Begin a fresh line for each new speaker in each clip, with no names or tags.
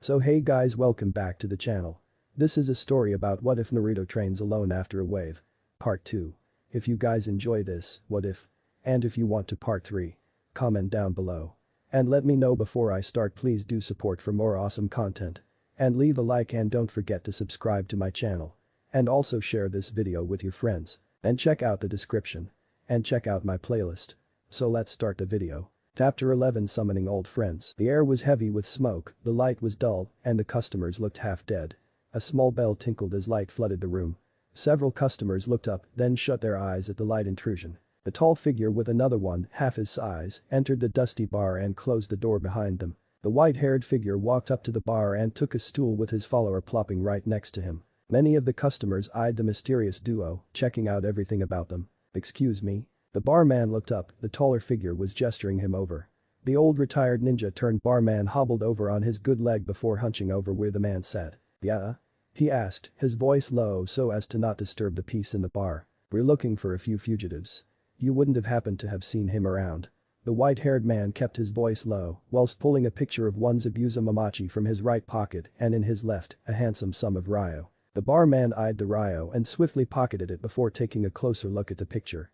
So hey guys, welcome back to the channel. This is a story about what if Naruto trains alone after a wave. Part 2. If you guys enjoy this, what if? And if you want to part 3. Comment down below. And let me know before I start. Please do support for more awesome content. And leave a like and don't forget to subscribe to my channel. And also share this video with your friends. And check out the description. And check out my playlist. So let's start the video. Chapter 11 Summoning Old Friends. The air was heavy with smoke, the light was dull, and the customers looked half dead. A small bell tinkled as light flooded the room. Several customers looked up, then shut their eyes at the light intrusion. The tall figure with another one, half his size, entered the dusty bar and closed the door behind them. The white-haired figure walked up to the bar and took a stool with his follower plopping right next to him. Many of the customers eyed the mysterious duo, checking out everything about them. "Excuse me?" The barman looked up, the taller figure was gesturing him over. The old retired ninja turned barman hobbled over on his good leg before hunching over where the man sat. "Yeah?" he asked, his voice low so as to not disturb the peace in the bar. "We're looking for a few fugitives. You wouldn't have happened to have seen him around." The white-haired man kept his voice low whilst pulling a picture of one Zabuza Mamachi from his right pocket and in his left, a handsome sum of ryo. The barman eyed the ryo and swiftly pocketed it before taking a closer look at the picture.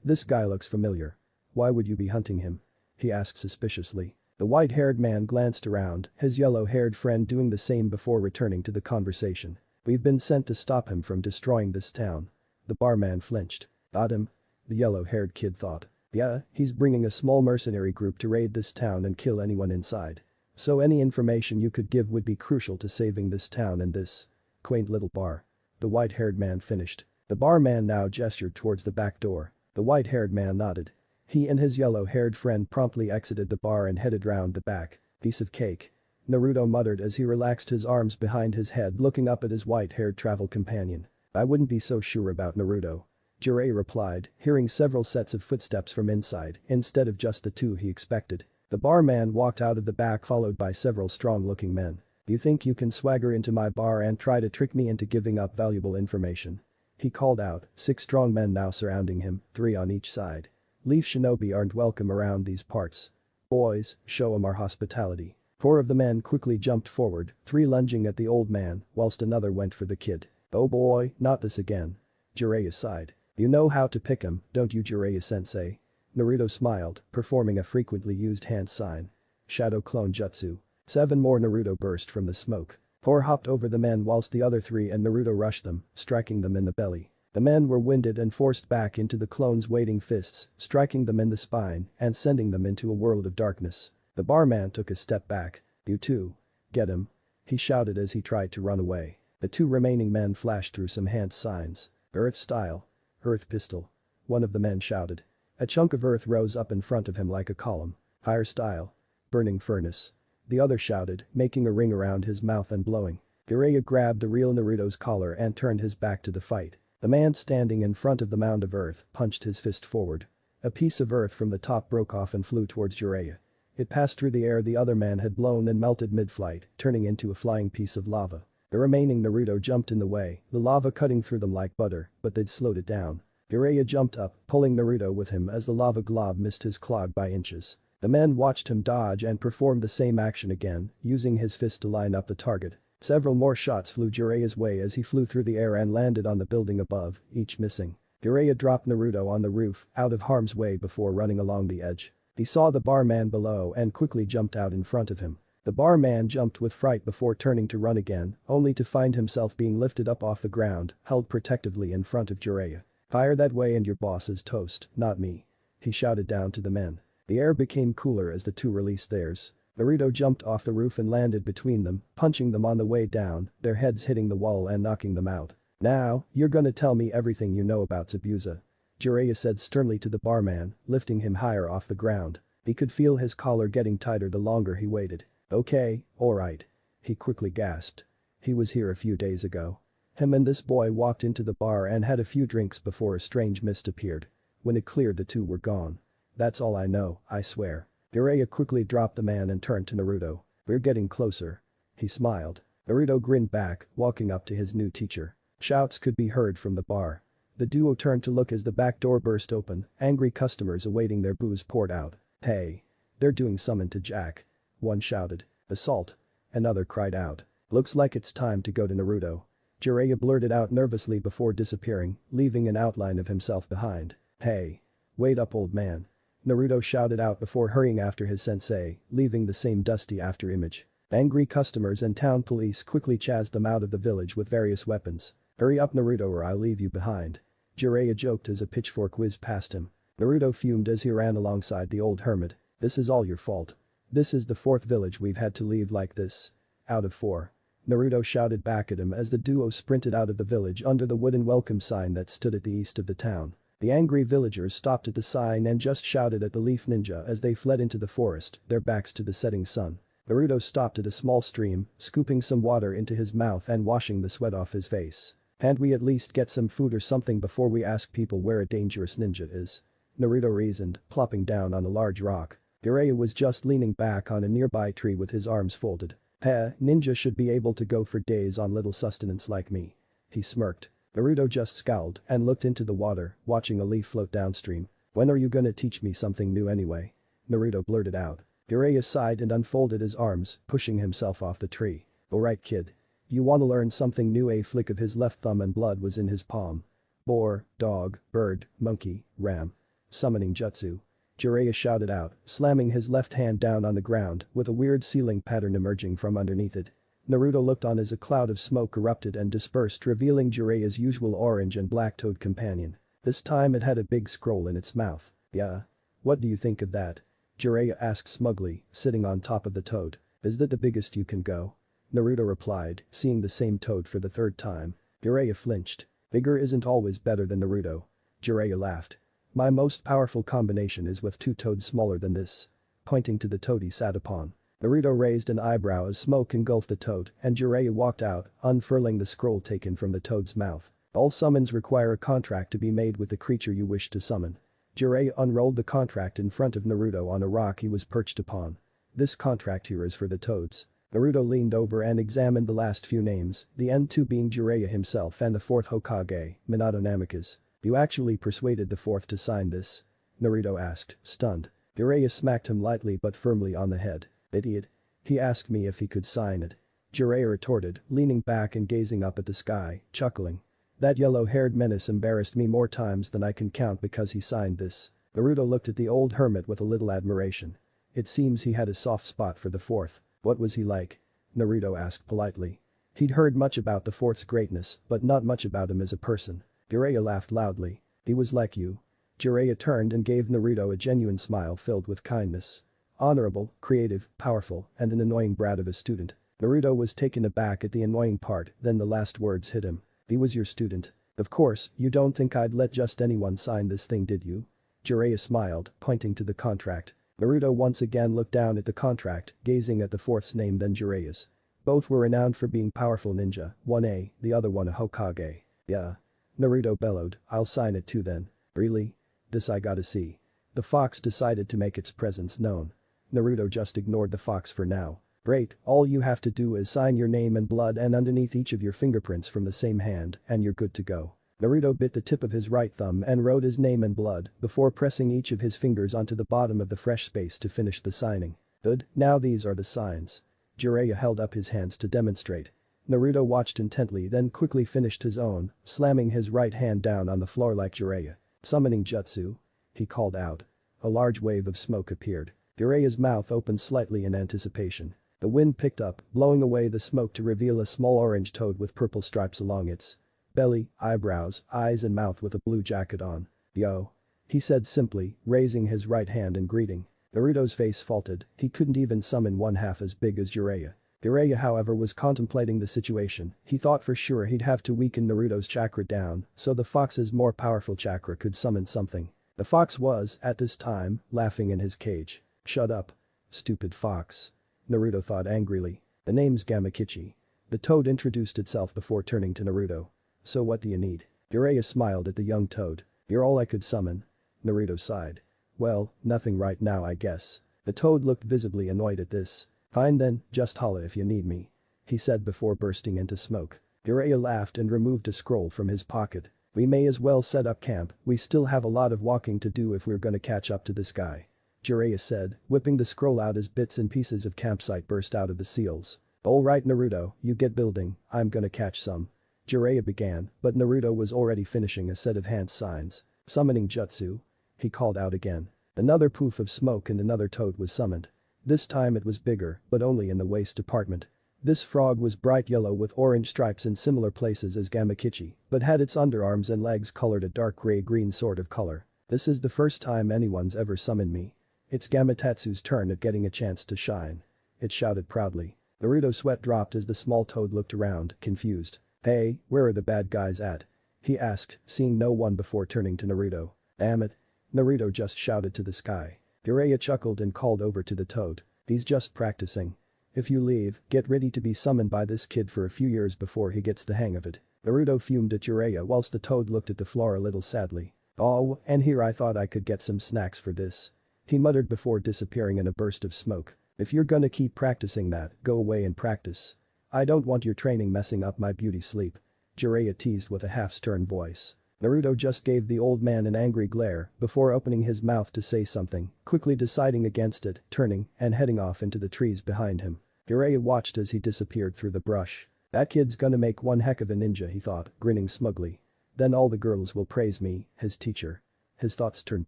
This guy looks familiar. Why would you be hunting him?" he asked suspiciously. The white-haired man glanced around, his yellow-haired friend doing the same before returning to the conversation. "We've been sent to stop him from destroying this town." The barman flinched. "Got him?" the yellow-haired kid thought. "Yeah, he's bringing a small mercenary group to raid this town and kill anyone inside. So any information you could give would be crucial to saving this town and this quaint little bar." The white-haired man finished. The barman now gestured towards the back door. The white-haired man nodded. He and his yellow-haired friend promptly exited the bar and headed round the back. "Piece of cake," Naruto muttered as he relaxed his arms behind his head looking up at his white-haired travel companion. "I wouldn't be so sure about Naruto," Jiraiya replied, hearing several sets of footsteps from inside instead of just the two he expected. The barman walked out of the back followed by several strong-looking men. "You think you can swagger into my bar and try to trick me into giving up valuable information?" he called out, 6 strong men now surrounding him, 3 on each side. "Leaf shinobi aren't welcome around these parts. Boys, show 'em our hospitality." 4 of the men quickly jumped forward, 3 lunging at the old man, whilst another went for the kid. "Oh boy, not this again." Jiraiya sighed. "You know how to pick 'em, don't you, Jiraiya-sensei?" Naruto smiled, performing a frequently used hand sign. "Shadow clone jutsu." 7 more Naruto burst from the smoke. 4 hopped over the men whilst the other 3 and Naruto rushed them, striking them in the belly. The men were winded and forced back into the clone's waiting fists, striking them in the spine and sending them into a world of darkness. The barman took a step back. "You too. Get him," he shouted as he tried to run away. The 2 remaining men flashed through some hand signs. "Earth style." "Earth pistol," one of the men shouted. A chunk of earth rose up in front of him like a column. "Fire style." "Burning furnace," the other shouted, making a ring around his mouth and blowing. Jiraiya grabbed the real Naruto's collar and turned his back to the fight. The man standing in front of the mound of earth punched his fist forward. A piece of earth from the top broke off and flew towards Jiraiya. It passed through the air the other man had blown and melted mid-flight, turning into a flying piece of lava. The remaining Naruto jumped in the way, the lava cutting through them like butter, but they'd slowed it down. Jiraiya jumped up, pulling Naruto with him as the lava glob missed his clog by inches. The men watched him dodge and performed the same action again, using his fist to line up the target. Several more shots flew Jiraiya's way as he flew through the air and landed on the building above, each missing. Jiraiya dropped Naruto on the roof, out of harm's way before running along the edge. He saw the barman below and quickly jumped out in front of him. The barman jumped with fright before turning to run again, only to find himself being lifted up off the ground, held protectively in front of Jiraiya. "Fire that way and your boss is toast, not me," he shouted down to the men. The air became cooler as the 2 released theirs. Naruto jumped off the roof and landed between them, punching them on the way down, their heads hitting the wall and knocking them out. "Now, you're gonna tell me everything you know about Zabuza," Jiraiya said sternly to the barman, lifting him higher off the ground. He could feel his collar getting tighter the longer he waited. "Okay, alright," he quickly gasped. "He was here a few days ago. Him and this boy walked into the bar and had a few drinks before a strange mist appeared. When it cleared the 2 were gone. That's all I know, I swear." Jiraiya quickly dropped the man and turned to Naruto. "We're getting closer." He smiled. Naruto grinned back, walking up to his new teacher. Shouts could be heard from the bar. The duo turned to look as the back door burst open, angry customers awaiting their booze poured out. "Hey. They're doing summon to Jack," one shouted. "Assault." Another cried out. Looks like it's time to go to Naruto. Jiraiya blurted out nervously before disappearing, leaving an outline of himself behind. Hey. Wait up, old man. Naruto shouted out before hurrying after his sensei, leaving the same dusty after-image. Angry customers and town police quickly chased them out of the village with various weapons. Hurry up, Naruto, or I'll leave you behind. Jiraiya joked as a pitchfork whizzed past him. Naruto fumed as he ran alongside the old hermit. This is all your fault. This is the fourth village we've had to leave like this. Out of 4. Naruto shouted back at him as the duo sprinted out of the village under the wooden welcome sign that stood at the east of the town. The angry villagers stopped at the sign and just shouted at the Leaf Ninja as they fled into the forest, their backs to the setting sun. Naruto stopped at a small stream, scooping some water into his mouth and washing the sweat off his face. Can't we at least get some food or something before we ask people where a dangerous ninja is? Naruto reasoned, plopping down on a large rock. Jiraiya was just leaning back on a nearby tree with his arms folded. Ninja should be able to go for days on little sustenance like me. He smirked. Naruto just scowled and looked into the water, watching a leaf float downstream. When are you gonna teach me something new anyway? Naruto blurted out. Jiraiya sighed and unfolded his arms, pushing himself off the tree. Alright, kid. You wanna learn something new? A flick of his left thumb and blood was in his palm. Boar, dog, bird, monkey, ram. Summoning jutsu. Jiraiya shouted out, slamming his left hand down on the ground with a weird ceiling pattern emerging from underneath it. Naruto looked on as a cloud of smoke erupted and dispersed, revealing Jiraiya's usual orange and black toad companion. This time it had a big scroll in its mouth. Yeah? What do you think of that? Jiraiya asked smugly, sitting on top of the toad. Is that the biggest you can go? Naruto replied, seeing the same toad for the third time. Jiraiya flinched. Bigger isn't always better than Naruto. Jiraiya laughed. My most powerful combination is with 2 toads smaller than this. Pointing to the toad he sat upon. Naruto raised an eyebrow as smoke engulfed the toad and Jiraiya walked out, unfurling the scroll taken from the toad's mouth. All summons require a contract to be made with the creature you wish to summon. Jiraiya unrolled the contract in front of Naruto on a rock he was perched upon. This contract here is for the toads. Naruto leaned over and examined the last few names, the end 2 being Jiraiya himself and the 4th Hokage, Minato Namikaze. You actually persuaded the 4th to sign this? Naruto asked, stunned. Jiraiya smacked him lightly but firmly on the head. Idiot. He asked me if he could sign it. Jiraiya retorted, leaning back and gazing up at the sky, chuckling. That yellow-haired menace embarrassed me more times than I can count because he signed this. Naruto looked at the old hermit with a little admiration. It seems he had a soft spot for the 4th. What was he like? Naruto asked politely. He'd heard much about the 4th's greatness, but not much about him as a person. Jiraiya laughed loudly. He was like you. Jiraiya turned and gave Naruto a genuine smile filled with kindness. Honorable, creative, powerful, and an annoying brat of a student. Naruto was taken aback at the annoying part, then the last words hit him. He was your student. Of course, you don't think I'd let just anyone sign this thing, did you? Jiraiya smiled, pointing to the contract. Naruto once again looked down at the contract, gazing at the 4th's name then Jiraiya's. Both were renowned for being powerful ninja, one the other one a Hokage. Yeah. Naruto bellowed, I'll sign it too then. Really? This I gotta see. The fox decided to make its presence known. Naruto just ignored the fox for now. Great, all you have to do is sign your name and blood and underneath each of your fingerprints from the same hand, and you're good to go. Naruto bit the tip of his right thumb and wrote his name and blood before pressing each of his fingers onto the bottom of the fresh space to finish the signing. Good, now these are the signs. Jiraiya held up his hands to demonstrate. Naruto watched intently then quickly finished his own, slamming his right hand down on the floor like Jiraiya. Summoning jutsu? He called out. A large wave of smoke appeared. Jiraiya's mouth opened slightly in anticipation. The wind picked up, blowing away the smoke to reveal a small orange toad with purple stripes along its belly, eyebrows, eyes and mouth with a blue jacket on. Yo. He said simply, raising his right hand in greeting. Naruto's face faltered, he couldn't even summon one half as big as Jiraiya. Jiraiya however was contemplating the situation, he thought for sure he'd have to weaken Naruto's chakra down so the fox's more powerful chakra could summon something. The fox was, at this time, laughing in his cage. Shut up. Stupid fox. Naruto thought angrily. The name's Gamakichi. The toad introduced itself before turning to Naruto. So what do you need? Jiraiya smiled at the young toad. You're all I could summon. Naruto sighed. Well, nothing right now I guess. The toad looked visibly annoyed at this. Fine then, just holla if you need me. He said before bursting into smoke. Jiraiya laughed and removed a scroll from his pocket. We may as well set up camp, we still have a lot of walking to do if we're gonna catch up to this guy. Jiraiya said, whipping the scroll out as bits and pieces of campsite burst out of the seals. Alright Naruto, you get building, I'm gonna catch some. Jiraiya began, but Naruto was already finishing a set of hand signs. Summoning jutsu. He called out again. Another poof of smoke and another toad was summoned. This time it was bigger, but only in the waist department. This frog was bright yellow with orange stripes in similar places as Gamakichi, but had its underarms and legs colored a dark gray-green sort of color. This is the first time anyone's ever summoned me. It's Gamatatsu's turn at getting a chance to shine. It shouted proudly. Naruto's sweat dropped as the small toad looked around, confused. Hey, where are the bad guys at? He asked, seeing no one before turning to Naruto. Damn it. Naruto just shouted to the sky. Jiraiya chuckled and called over to the toad. He's just practicing. If you leave, get ready to be summoned by this kid for a few years before he gets the hang of it. Naruto fumed at Jiraiya whilst the toad looked at the floor a little sadly. Oh, and here I thought I could get some snacks for this. He muttered before disappearing in a burst of smoke. If you're gonna keep practicing that, go away and practice. I don't want your training messing up my beauty sleep. Jiraiya teased with a half-stern voice. Naruto just gave the old man an angry glare before opening his mouth to say something, quickly deciding against it, turning, and heading off into the trees behind him. Jiraiya watched as he disappeared through the brush. That kid's gonna make one heck of a ninja, he thought, grinning smugly. Then all the girls will praise me, his teacher. His thoughts turned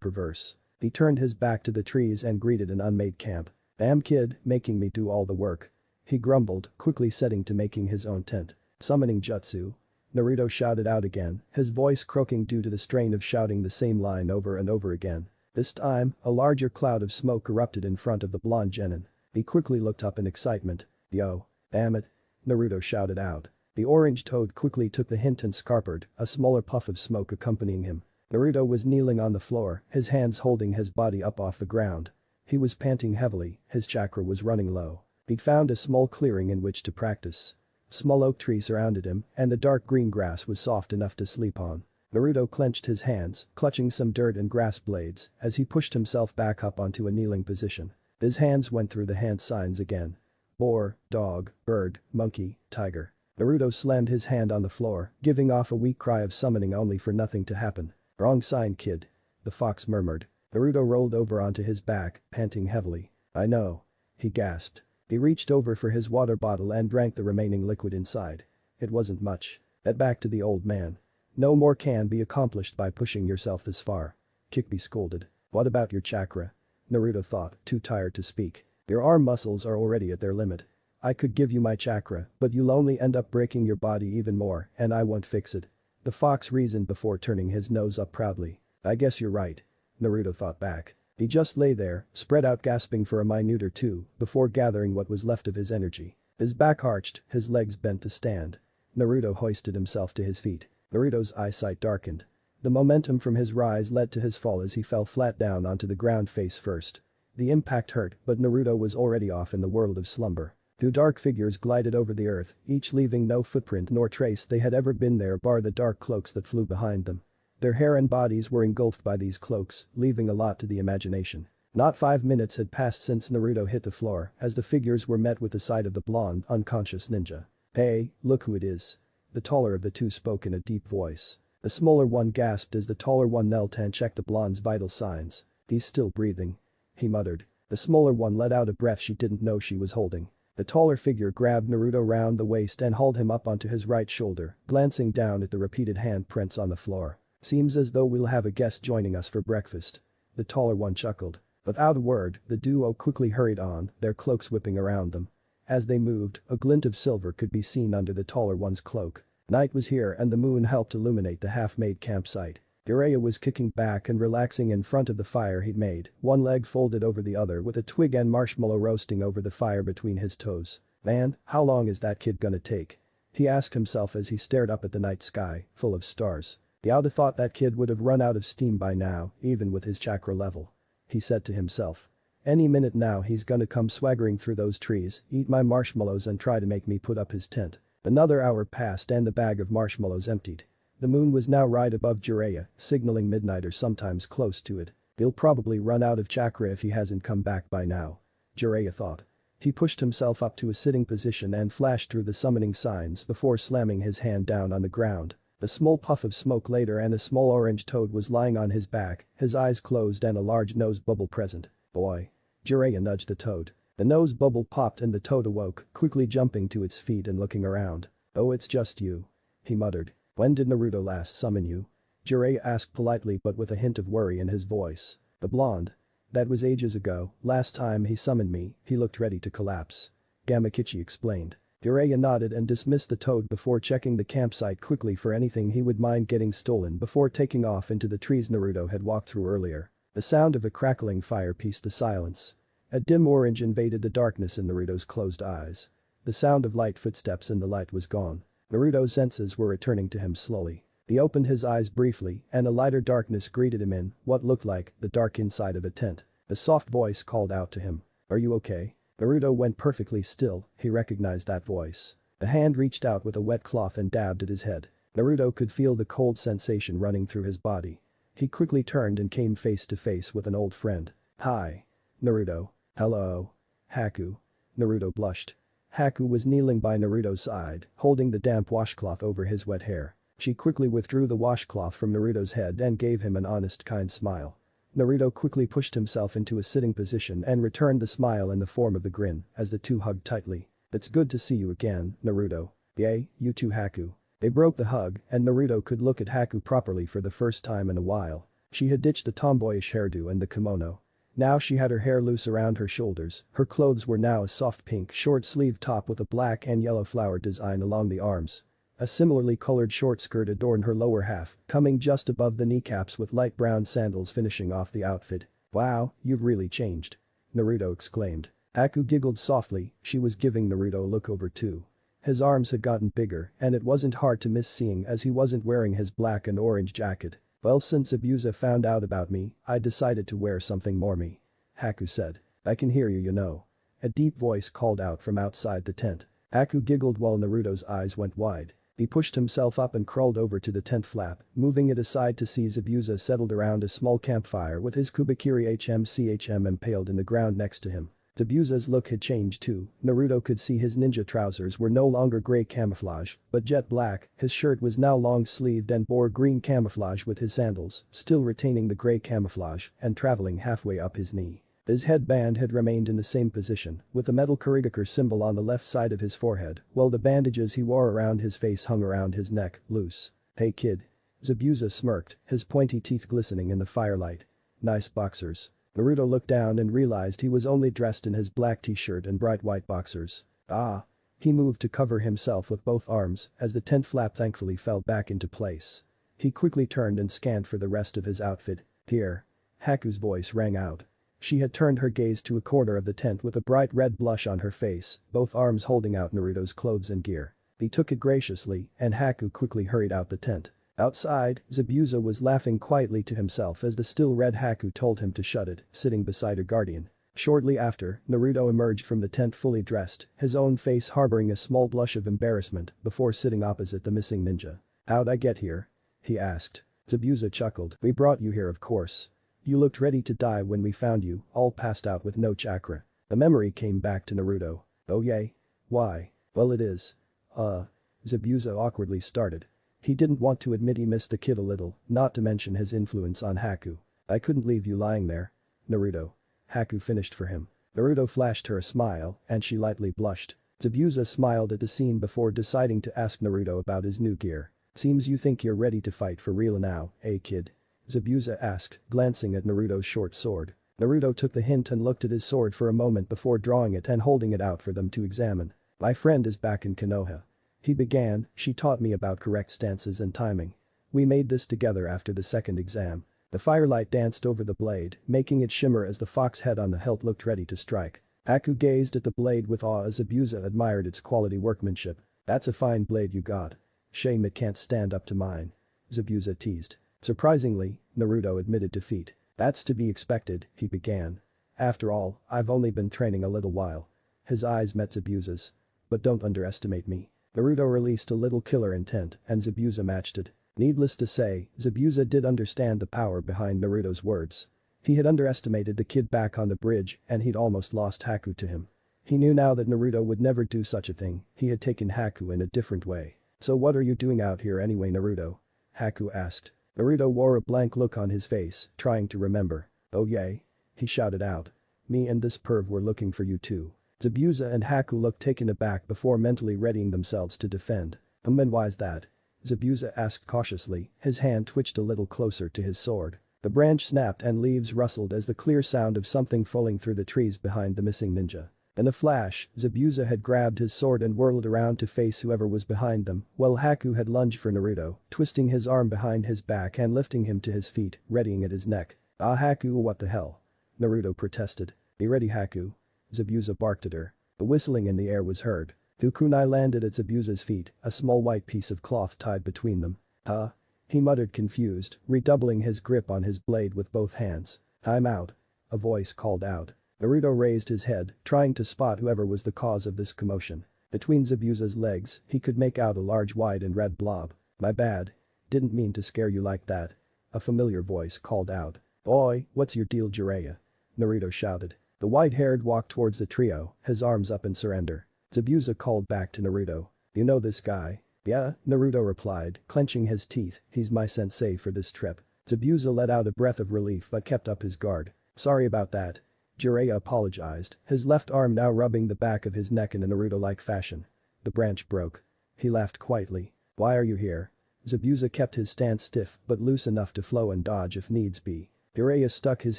perverse. He turned his back to the trees and greeted an unmade camp. Damn kid, making me do all the work. He grumbled, quickly setting to making his own tent. Summoning jutsu. Naruto shouted out again, his voice croaking due to the strain of shouting the same line over and over again. This time, a larger cloud of smoke erupted in front of the blonde genin. He quickly looked up in excitement. Yo. Damn it. Naruto shouted out. The orange toad quickly took the hint and scarpered, a smaller puff of smoke accompanying him. Naruto was kneeling on the floor, his hands holding his body up off the ground. He was panting heavily, his chakra was running low. He'd found a small clearing in which to practice. Small oak trees surrounded him, and the dark green grass was soft enough to sleep on. Naruto clenched his hands, clutching some dirt and grass blades, as he pushed himself back up onto a kneeling position. His hands went through the hand signs again. Boar, dog, bird, monkey, tiger. Naruto slammed his hand on the floor, giving off a weak cry of summoning only for nothing to happen. Wrong sign kid. The fox murmured. Naruto rolled over onto his back, panting heavily. I know. He gasped. He reached over for his water bottle and drank the remaining liquid inside. It wasn't much. Head back to the old man. No more can be accomplished by pushing yourself this far. Kikbi scolded. What about your chakra? Naruto thought, too tired to speak. Your arm muscles are already at their limit. I could give you my chakra, but you'll only end up breaking your body even more, and I won't fix it. The fox reasoned before turning his nose up proudly. I guess you're right. Naruto thought back. He just lay there, spread out gasping for a minute or two, before gathering what was left of his energy. His back arched, his legs bent to stand. Naruto hoisted himself to his feet. Naruto's eyesight darkened. The momentum from his rise led to his fall as he fell flat down onto the ground face first. The impact hurt, but Naruto was already off in the world of slumber. Two dark figures glided over the earth, each leaving no footprint nor trace they had ever been there bar the dark cloaks that flew behind them. Their hair and bodies were engulfed by these cloaks, leaving a lot to the imagination. Not 5 minutes had passed since Naruto hit the floor as the figures were met with the sight of the blonde, unconscious ninja. Hey, look who it is. The taller of the two spoke in a deep voice. The smaller one gasped as the taller one knelt and checked the blonde's vital signs. He's still breathing. He muttered. The smaller one let out a breath she didn't know she was holding. The taller figure grabbed Naruto round the waist and hauled him up onto his right shoulder, glancing down at the repeated handprints on the floor. Seems as though we'll have a guest joining us for breakfast. The taller one chuckled. Without a word, the duo quickly hurried on, their cloaks whipping around them. As they moved, a glint of silver could be seen under the taller one's cloak. Night was here and the moon helped illuminate the half-made campsite. Jiraiya was kicking back and relaxing in front of the fire he'd made, one leg folded over the other with a twig and marshmallow roasting over the fire between his toes. Man, how long is that kid gonna take? He asked himself as he stared up at the night sky, full of stars. He oughta thought that kid would have run out of steam by now, even with his chakra level. He said to himself. Any minute now he's gonna come swaggering through those trees, eat my marshmallows and try to make me put up his tent. Another hour passed and the bag of marshmallows emptied. The moon was now right above Jiraiya, signaling midnight or sometimes close to it. He'll probably run out of chakra if he hasn't come back by now. Jiraiya thought. He pushed himself up to a sitting position and flashed through the summoning signs before slamming his hand down on the ground. A small puff of smoke later and a small orange toad was lying on his back, his eyes closed and a large nose bubble present. Boy. Jiraiya nudged the toad. The nose bubble popped and the toad awoke, quickly jumping to its feet and looking around. "Oh, it's just you," he muttered. "When did Naruto last summon you?" Jiraiya asked politely but with a hint of worry in his voice. The blonde. "That was ages ago, last time he summoned me, he looked ready to collapse." Gamakichi explained. Jiraiya nodded and dismissed the toad before checking the campsite quickly for anything he would mind getting stolen before taking off into the trees Naruto had walked through earlier. The sound of a crackling fire pieced the silence. A dim orange invaded the darkness in Naruto's closed eyes. The sound of light footsteps in the light was gone. Naruto's senses were returning to him slowly. He opened his eyes briefly and a lighter darkness greeted him in what looked like the dark inside of a tent. A soft voice called out to him. "Are you okay?" Naruto went perfectly still, he recognized that voice. A hand reached out with a wet cloth and dabbed at his head. Naruto could feel the cold sensation running through his body. He quickly turned and came face to face with an old friend. "Hi. Naruto." "Hello. Haku." Naruto blushed. Haku was kneeling by Naruto's side, holding the damp washcloth over his wet hair. She quickly withdrew the washcloth from Naruto's head and gave him an honest kind smile. Naruto quickly pushed himself into a sitting position and returned the smile in the form of the grin as the two hugged tightly. "It's good to see you again, Naruto." "Yay, you too Haku." They broke the hug and Naruto could look at Haku properly for the first time in a while. She had ditched the tomboyish hairdo and the kimono. Now she had her hair loose around her shoulders, her clothes were now a soft pink short-sleeved top with a black and yellow flower design along the arms. A similarly colored short skirt adorned her lower half, coming just above the kneecaps with light brown sandals finishing off the outfit. "Wow, you've really changed," Naruto exclaimed. Haku giggled softly, she was giving Naruto a look over too. His arms had gotten bigger and it wasn't hard to miss seeing as he wasn't wearing his black and orange jacket. "Well, since Abusa found out about me, I decided to wear something more me," Haku said. "I can hear you, you know." A deep voice called out from outside the tent. Haku giggled while Naruto's eyes went wide. He pushed himself up and crawled over to the tent flap, moving it aside to see Zabuza settled around a small campfire with his Kubikiri HMCHM impaled in the ground next to him. Zabuza's look had changed too. Naruto could see his ninja trousers were no longer gray camouflage, but jet black, his shirt was now long-sleeved and bore green camouflage with his sandals, still retaining the gray camouflage and traveling halfway up his knee. His headband had remained in the same position, with the metal Kurigakure symbol on the left side of his forehead, while the bandages he wore around his face hung around his neck, loose. "Hey kid." Zabuza smirked, his pointy teeth glistening in the firelight. "Nice boxers." Naruto looked down and realized he was only dressed in his black t-shirt and bright white boxers. "Ah." He moved to cover himself with both arms as the tent flap thankfully fell back into place. He quickly turned and scanned for the rest of his outfit. "Here." Haku's voice rang out. She had turned her gaze to a corner of the tent with a bright red blush on her face, both arms holding out Naruto's clothes and gear. He took it graciously and Haku quickly hurried out the tent. Outside, Zabuza was laughing quietly to himself as the still red Haku told him to shut it, sitting beside her guardian. Shortly after, Naruto emerged from the tent fully dressed, his own face harboring a small blush of embarrassment before sitting opposite the missing ninja. "How'd I get here?" he asked. Zabuza chuckled. "We brought you here of course. You looked ready to die when we found you, all passed out with no chakra." The memory came back to Naruto. "Oh yay? Why?" "Well it is. Zabuza awkwardly started. He didn't want to admit he missed the kid a little, not to mention his influence on Haku. "I couldn't leave you lying there. Naruto." Haku finished for him. Naruto flashed her a smile and she lightly blushed. Zabuza smiled at the scene before deciding to ask Naruto about his new gear. "Seems you think you're ready to fight for real now, eh kid?" Zabuza asked, glancing at Naruto's short sword. Naruto took the hint and looked at his sword for a moment before drawing it and holding it out for them to examine. "My friend is back in Konoha," he began, "she taught me about correct stances and timing. We made this together after the second exam." The firelight danced over the blade, making it shimmer as the fox head on the hilt looked ready to strike. Haku gazed at the blade with awe as Zabuza admired its quality workmanship. "That's a fine blade you got. Shame it can't stand up to mine," Zabuza teased. Surprisingly, Naruto admitted defeat. "That's to be expected," he began. "After all, I've only been training a little while." His eyes met Zabuza's. "But don't underestimate me." Naruto released a little killer intent and Zabuza matched it. Needless to say, Zabuza did understand the power behind Naruto's words. He had underestimated the kid back on the bridge and he'd almost lost Haku to him. He knew now that Naruto would never do such a thing, he had taken Haku in a different way. "So what are you doing out here anyway, Naruto?" Haku asked. Naruto wore a blank look on his face, trying to remember. "Oh yay?" he shouted out. Me and this perv were looking for you too. Zabuza and Haku looked taken aback before mentally readying themselves to defend. And why's that? Zabuza asked cautiously, his hand twitched a little closer to his sword. The branch snapped and leaves rustled as the clear sound of something falling through the trees behind the missing ninja. In a flash, Zabuza had grabbed his sword and whirled around to face whoever was behind them, while Haku had lunged for Naruto, twisting his arm behind his back and lifting him to his feet, readying at his neck. "Ah Haku, what the hell?" Naruto protested. "Be ready Haku." Zabuza barked at her. The whistling in the air was heard. The kunai landed at Zabuza's feet, a small white piece of cloth tied between them. "Huh?" He muttered confused, redoubling his grip on his blade with both hands. "I'm out." A voice called out. Naruto raised his head, trying to spot whoever was the cause of this commotion. Between Zabuza's legs, he could make out a large white and red blob. "My bad. Didn't mean to scare you like that." A familiar voice called out. "Oi, what's your deal Jiraiya?" Naruto shouted. The white-haired walked towards the trio, his arms up in surrender. Zabuza called back to Naruto. "You know this guy?" "Yeah," Naruto replied, clenching his teeth, "he's my sensei for this trip." Zabuza let out a breath of relief but kept up his guard. "Sorry about that." Jiraiya apologized, his left arm now rubbing the back of his neck in a Naruto-like fashion. The branch broke. He laughed quietly. "Why are you here?" Zabuza kept his stance stiff but loose enough to flow and dodge if needs be. Jiraiya stuck his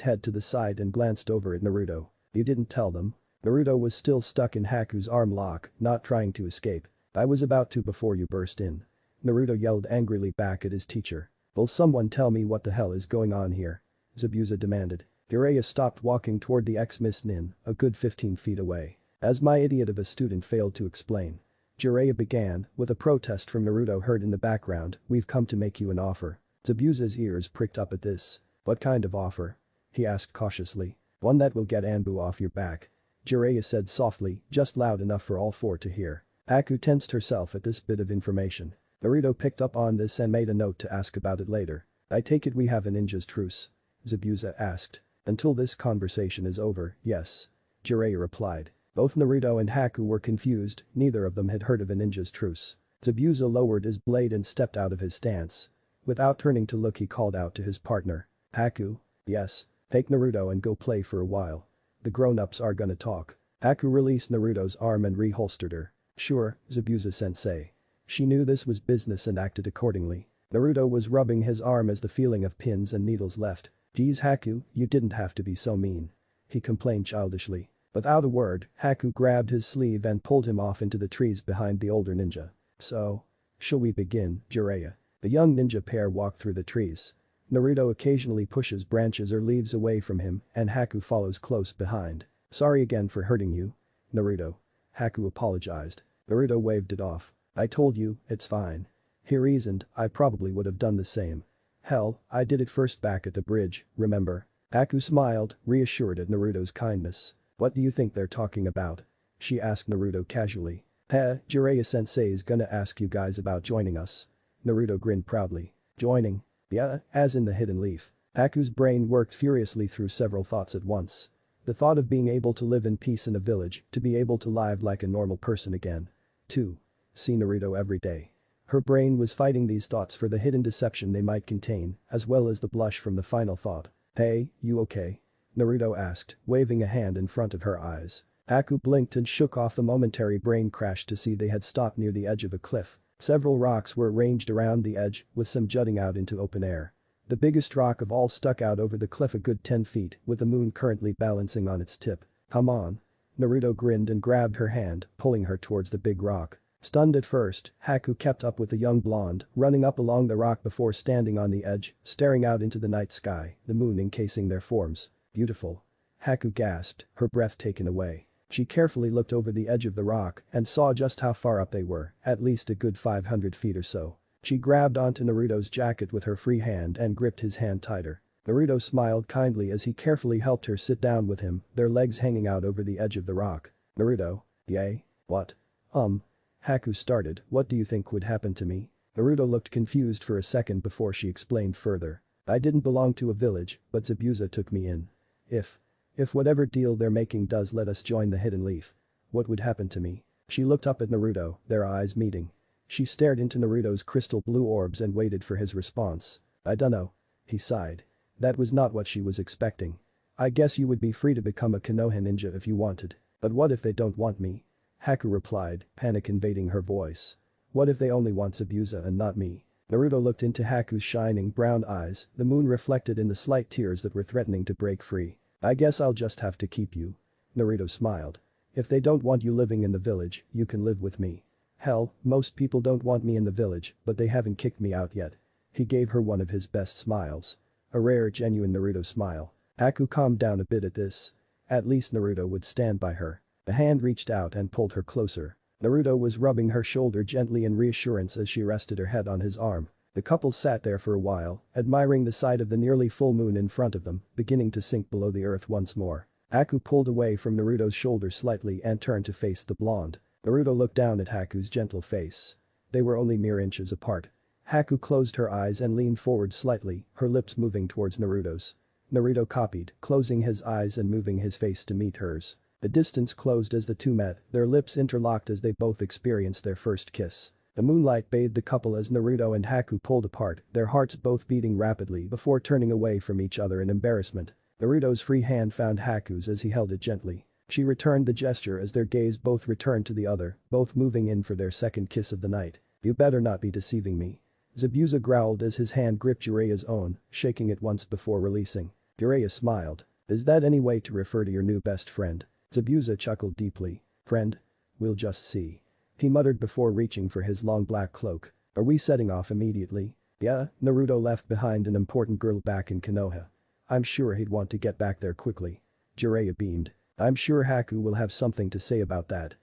head to the side and glanced over at Naruto. "You didn't tell them?" Naruto was still stuck in Haku's arm lock, not trying to escape. "I was about to before you burst in." Naruto yelled angrily back at his teacher. "Will someone tell me what the hell is going on here?" Zabuza demanded. Jiraiya stopped walking toward the ex-Miss Nin, a good 15 feet away. As my idiot of a student failed to explain. Jiraiya began, with a protest from Naruto heard in the background, "We've come to make you an offer." Zabuza's ears pricked up at this. "What kind of offer?" he asked cautiously. "One that will get Anbu off your back." Jiraiya said softly, just loud enough for all four to hear. Haku tensed herself at this bit of information. Naruto picked up on this and made a note to ask about it later. "I take it we have a ninja's truce?" Zabuza asked. "Until this conversation is over, yes." Jiraiya replied. Both Naruto and Haku were confused, neither of them had heard of a ninja's truce. Zabuza lowered his blade and stepped out of his stance. Without turning to look he called out to his partner. "Haku?" "Yes." "Take Naruto and go play for a while. The grown-ups are gonna talk." Haku released Naruto's arm and reholstered her. "Sure, Zabuza-sensei." She knew this was business and acted accordingly. Naruto was rubbing his arm as the feeling of pins and needles left. "Geez Haku, you didn't have to be so mean." He complained childishly. Without a word, Haku grabbed his sleeve and pulled him off into the trees behind the older ninja. "So? Shall we begin, Jiraiya?" The young ninja pair walked through the trees. Naruto occasionally pushes branches or leaves away from him and Haku follows close behind. "Sorry again for hurting you." "Naruto." Haku apologized. Naruto waved it off. "I told you, it's fine." He reasoned, "I probably would have done the same. Hell, I did it first back at the bridge, remember?" Haku smiled, reassured at Naruto's kindness. "What do you think they're talking about?" she asked Naruto casually. Jiraiya-sensei is gonna ask you guys about joining us." Naruto grinned proudly. "Joining?" "Yeah, as in the hidden leaf." Haku's brain worked furiously through several thoughts at once. The thought of being able to live in peace in a village, to be able to live like a normal person again. 2. See Naruto every day. Her brain was fighting these thoughts for the hidden deception they might contain, as well as the blush from the final thought. "Hey, you okay?" Naruto asked, waving a hand in front of her eyes. Haku blinked and shook off the momentary brain crash to see they had stopped near the edge of a cliff. Several rocks were arranged around the edge, with some jutting out into open air. The biggest rock of all stuck out over the cliff a good 10 feet, with the moon currently balancing on its tip. "Come on." Naruto grinned and grabbed her hand, pulling her towards the big rock. Stunned at first, Haku kept up with the young blonde, running up along the rock before standing on the edge, staring out into the night sky, the moon encasing their forms. "Beautiful." Haku gasped, her breath taken away. She carefully looked over the edge of the rock and saw just how far up they were, at least a good 500 feet or so. She grabbed onto Naruto's jacket with her free hand and gripped his hand tighter. Naruto smiled kindly as he carefully helped her sit down with him, their legs hanging out over the edge of the rock. "Naruto." "Yay? What?" Haku started, "What do you think would happen to me?" Naruto looked confused for a second before she explained further. "I didn't belong to a village, but Zabuza took me in. If whatever deal they're making does let us join the Hidden Leaf, what would happen to me?" She looked up at Naruto, their eyes meeting. She stared into Naruto's crystal blue orbs and waited for his response. "I dunno." He sighed. That was not what she was expecting. I guess you would be free to become a Konoha ninja if you wanted. But what if they don't want me? Haku replied, panic invading her voice. What if they only want Zabuza and not me? Naruto looked into Haku's shining brown eyes, the moon reflected in the slight tears that were threatening to break free. I guess I'll just have to keep you. Naruto smiled. If they don't want you living in the village, you can live with me. Hell, most people don't want me in the village, but they haven't kicked me out yet. He gave her one of his best smiles. A rare, genuine Naruto smile. Haku calmed down a bit at this. At least Naruto would stand by her. A hand reached out and pulled her closer. Naruto was rubbing her shoulder gently in reassurance as she rested her head on his arm. The couple sat there for a while, admiring the sight of the nearly full moon in front of them, beginning to sink below the earth once more. Haku pulled away from Naruto's shoulder slightly and turned to face the blonde. Naruto looked down at Haku's gentle face. They were only mere inches apart. Haku closed her eyes and leaned forward slightly, her lips moving towards Naruto's. Naruto copied, closing his eyes and moving his face to meet hers. The distance closed as the two met, their lips interlocked as they both experienced their first kiss. The moonlight bathed the couple as Naruto and Haku pulled apart, their hearts both beating rapidly before turning away from each other in embarrassment. Naruto's free hand found Haku's as he held it gently. She returned the gesture as their gaze both returned to the other, both moving in for their second kiss of the night. You better not be deceiving me. Zabuza growled as his hand gripped Jiraiya's own, shaking it once before releasing. Jiraiya smiled. Is that any way to refer to your new best friend? Zabuza chuckled deeply. Friend? We'll just see. He muttered before reaching for his long black cloak. Are we setting off immediately? Yeah, Naruto left behind an important girl back in Konoha. I'm sure he'd want to get back there quickly. Jiraiya beamed. I'm sure Haku will have something to say about that.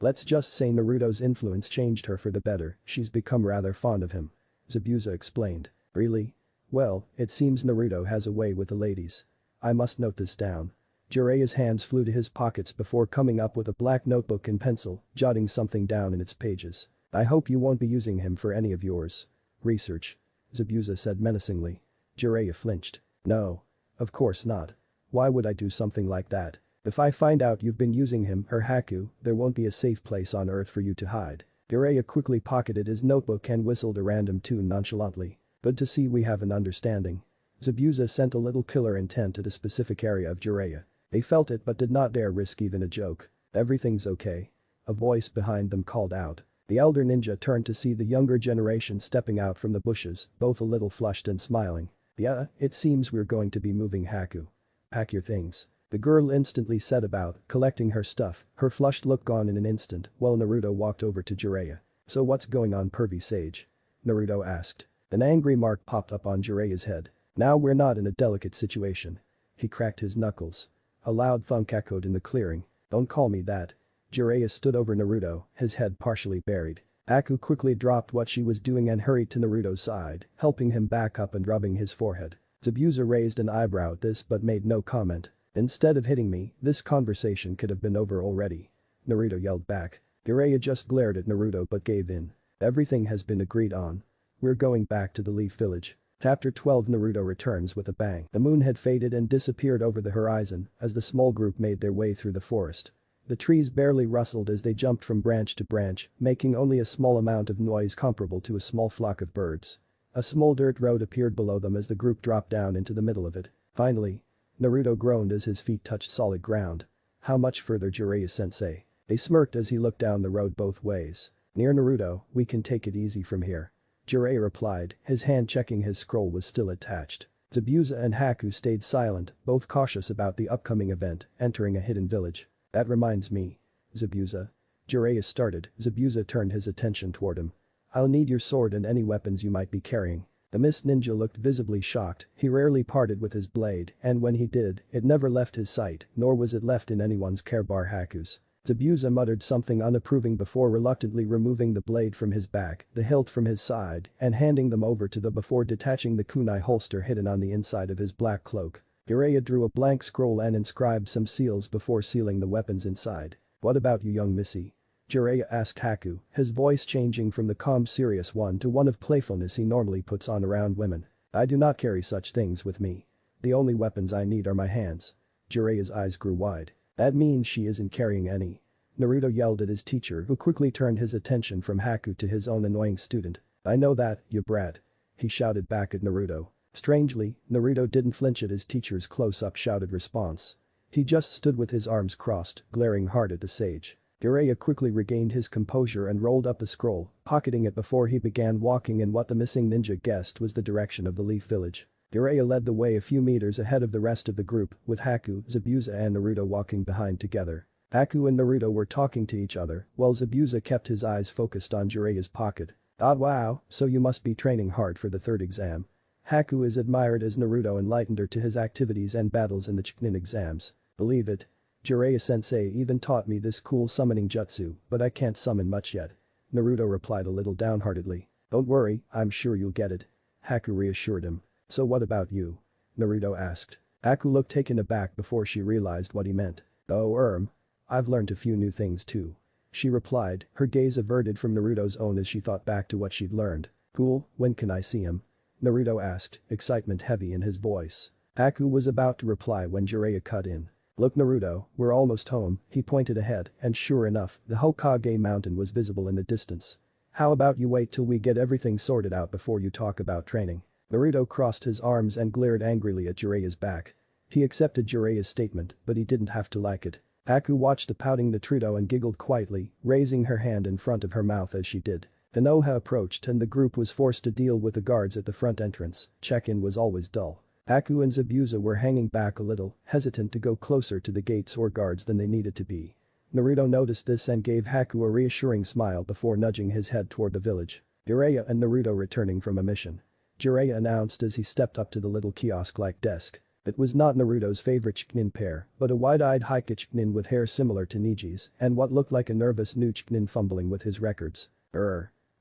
Let's just say Naruto's influence changed her for the better, she's become rather fond of him. Zabuza explained. Really? Well, it seems Naruto has a way with the ladies. I must note this down. Jiraiya's hands flew to his pockets before coming up with a black notebook and pencil, jotting something down in its pages. I hope you won't be using him for any of yours research. Zabuza said menacingly. Jiraiya flinched. No. Of course not. Why would I do something like that? If I find out you've been using him or Haku, there won't be a safe place on earth for you to hide. Jiraiya quickly pocketed his notebook and whistled a random tune nonchalantly. Good to see we have an understanding. Zabuza sent a little killer intent at a specific area of Jiraiya. They felt it but did not dare risk even a joke. Everything's okay. A voice behind them called out. The elder ninja turned to see the younger generation stepping out from the bushes, both a little flushed and smiling. Yeah, it seems we're going to be moving Haku. Pack your things. The girl instantly set about, collecting her stuff, her flushed look gone in an instant, while Naruto walked over to Jiraiya. So what's going on, pervy sage? Naruto asked. An angry mark popped up on Jiraiya's head. Now we're not in a delicate situation. He cracked his knuckles. A loud thunk echoed in the clearing. Don't call me that. Jiraiya stood over Naruto, his head partially buried. Haku quickly dropped what she was doing and hurried to Naruto's side, helping him back up and rubbing his forehead. Zabuza raised an eyebrow at this but made no comment. Instead of hitting me, this conversation could have been over already. Naruto yelled back. Jiraiya just glared at Naruto but gave in. Everything has been agreed on. We're going back to the Leaf Village. Chapter 12 Naruto returns with a bang. The moon had faded and disappeared over the horizon as the small group made their way through the forest. The trees barely rustled as they jumped from branch to branch, making only a small amount of noise comparable to a small flock of birds. A small dirt road appeared below them as the group dropped down into the middle of it. Finally, Naruto groaned as his feet touched solid ground. How much further, Jiraiya-sensei? They smirked as he looked down the road both ways. Near Naruto, we can take it easy from here. Jiraiya replied, his hand checking his scroll was still attached. Zabuza and Haku stayed silent, both cautious about the upcoming event, entering a hidden village. That reminds me. Zabuza. Jiraiya started, Zabuza turned his attention toward him. I'll need your sword and any weapons you might be carrying. The mist ninja looked visibly shocked, he rarely parted with his blade, and when he did, it never left his sight, nor was it left in anyone's care bar Haku's. Zabuza muttered something unapproving before reluctantly removing the blade from his back, the hilt from his side, and handing them over to the before detaching the kunai holster hidden on the inside of his black cloak. Jiraiya drew a blank scroll and inscribed some seals before sealing the weapons inside. What about you, young missy? Jiraiya asked Haku, his voice changing from the calm serious one to one of playfulness he normally puts on around women. I do not carry such things with me. The only weapons I need are my hands. Jiraiya's eyes grew wide. That means she isn't carrying any. Naruto yelled at his teacher who quickly turned his attention from Haku to his own annoying student. I know that, you brat. He shouted back at Naruto. Strangely, Naruto didn't flinch at his teacher's close-up shouted response. He just stood with his arms crossed, glaring hard at the sage. Jiraiya quickly regained his composure and rolled up the scroll, pocketing it before he began walking in what the missing ninja guessed was the direction of the Leaf Village. Jiraiya led the way a few meters ahead of the rest of the group, with Haku, Zabuza and Naruto walking behind together. Haku and Naruto were talking to each other, while Zabuza kept his eyes focused on Jiraiya's pocket. "Ah wow, so you must be training hard for the third exam." Haku is admired as Naruto enlightened her to his activities and battles in the Chunin exams. "Believe it. Jiraiya-sensei even taught me this cool summoning jutsu, but I can't summon much yet." Naruto replied a little downheartedly. "Don't worry, I'm sure you'll get it." Haku reassured him. "So what about you?" Naruto asked. Haku looked taken aback before she realized what he meant. "Oh, I've learned a few new things too." She replied, her gaze averted from Naruto's own as she thought back to what she'd learned. "Cool, when can I see him?" Naruto asked, excitement heavy in his voice. Haku was about to reply when Jiraiya cut in. "Look Naruto, we're almost home." He pointed ahead, and sure enough, the Hokage mountain was visible in the distance. "How about you wait till we get everything sorted out before you talk about training?" Naruto crossed his arms and glared angrily at Jiraiya's back. He accepted Jiraiya's statement, but he didn't have to like it. Haku watched the pouting Naruto and giggled quietly, raising her hand in front of her mouth as she did. Konoha approached and the group was forced to deal with the guards at the front entrance. Check-in was always dull. Haku and Zabuza were hanging back a little, hesitant to go closer to the gates or guards than they needed to be. Naruto noticed this and gave Haku a reassuring smile before nudging his head toward the village. Jiraiya and Naruto returning from a mission. Jiraiya announced as he stepped up to the little kiosk-like desk. It was not Naruto's favorite Chunin pair, but a wide-eyed Haikyuu Chunin with hair similar to Niji's and what looked like a nervous new Chunin fumbling with his records.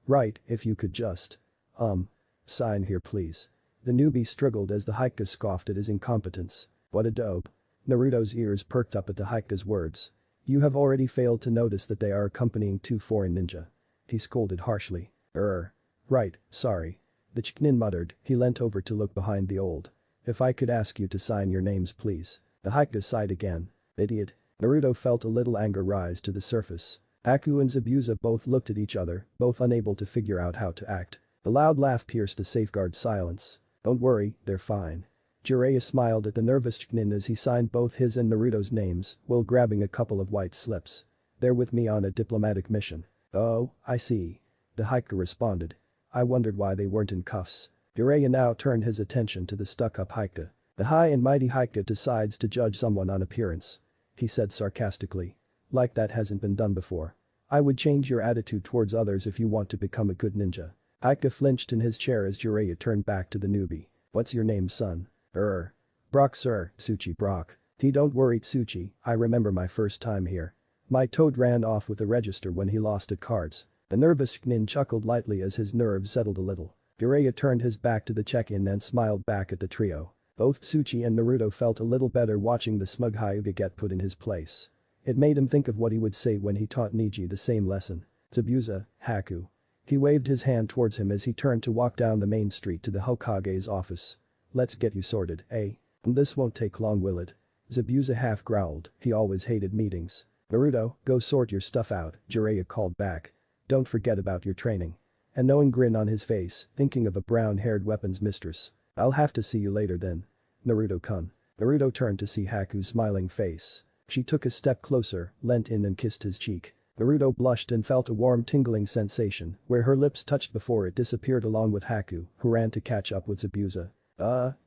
Right, if you could just. Sign here please." The newbie struggled as the Haikyuu scoffed at his incompetence. "What a dope." Naruto's ears perked up at the Haikyuu's words. "You have already failed to notice that they are accompanying two foreign ninja." He scolded harshly. Right, sorry." The Chunin muttered, he leant over to look behind the old. "If I could ask you to sign your names please." The Haikyuu sighed again. "Idiot." Naruto felt a little anger rise to the surface. Haku and Zabuza both looked at each other, both unable to figure out how to act. The loud laugh pierced the safeguard silence. "Don't worry, they're fine." Jiraiya smiled at the nervous Chunin as he signed both his and Naruto's names while grabbing a couple of white slips. "They're with me on a diplomatic mission." "Oh, I see." The Haikyuu responded. "I wondered why they weren't in cuffs." Jiraiya now turned his attention to the stuck-up Haikyuu. "The high and mighty Haikyuu decides to judge someone on appearance," he said sarcastically. "Like that hasn't been done before. I would change your attitude towards others if you want to become a good ninja." Haikyuu flinched in his chair as Jiraiya turned back to the newbie. "What's your name, son?" Brock sir, Tsuchi Brock." Don't worry Tsuchi, I remember my first time here. My toad ran off with the register when he lost at cards." The nervous Chunin chuckled lightly as his nerves settled a little. Jiraiya turned his back to the check-in and smiled back at the trio. Both Tsuchi and Naruto felt a little better watching the smug Hyuga get put in his place. It made him think of what he would say when he taught Niji the same lesson. "Zabuza, Haku." He waved his hand towards him as he turned to walk down the main street to the Hokage's office. "Let's get you sorted, eh? This won't take long, will it?" Zabuza half growled, he always hated meetings. "Naruto, go sort your stuff out," Jiraiya called back. "Don't forget about your training." A knowing grin on his face, thinking of a brown-haired weapons mistress. "I'll have to see you later then. Naruto-kun." Naruto turned to see Haku's smiling face. She took a step closer, leant in and kissed his cheek. Naruto blushed and felt a warm tingling sensation where her lips touched before it disappeared along with Haku, who ran to catch up with Zabuza.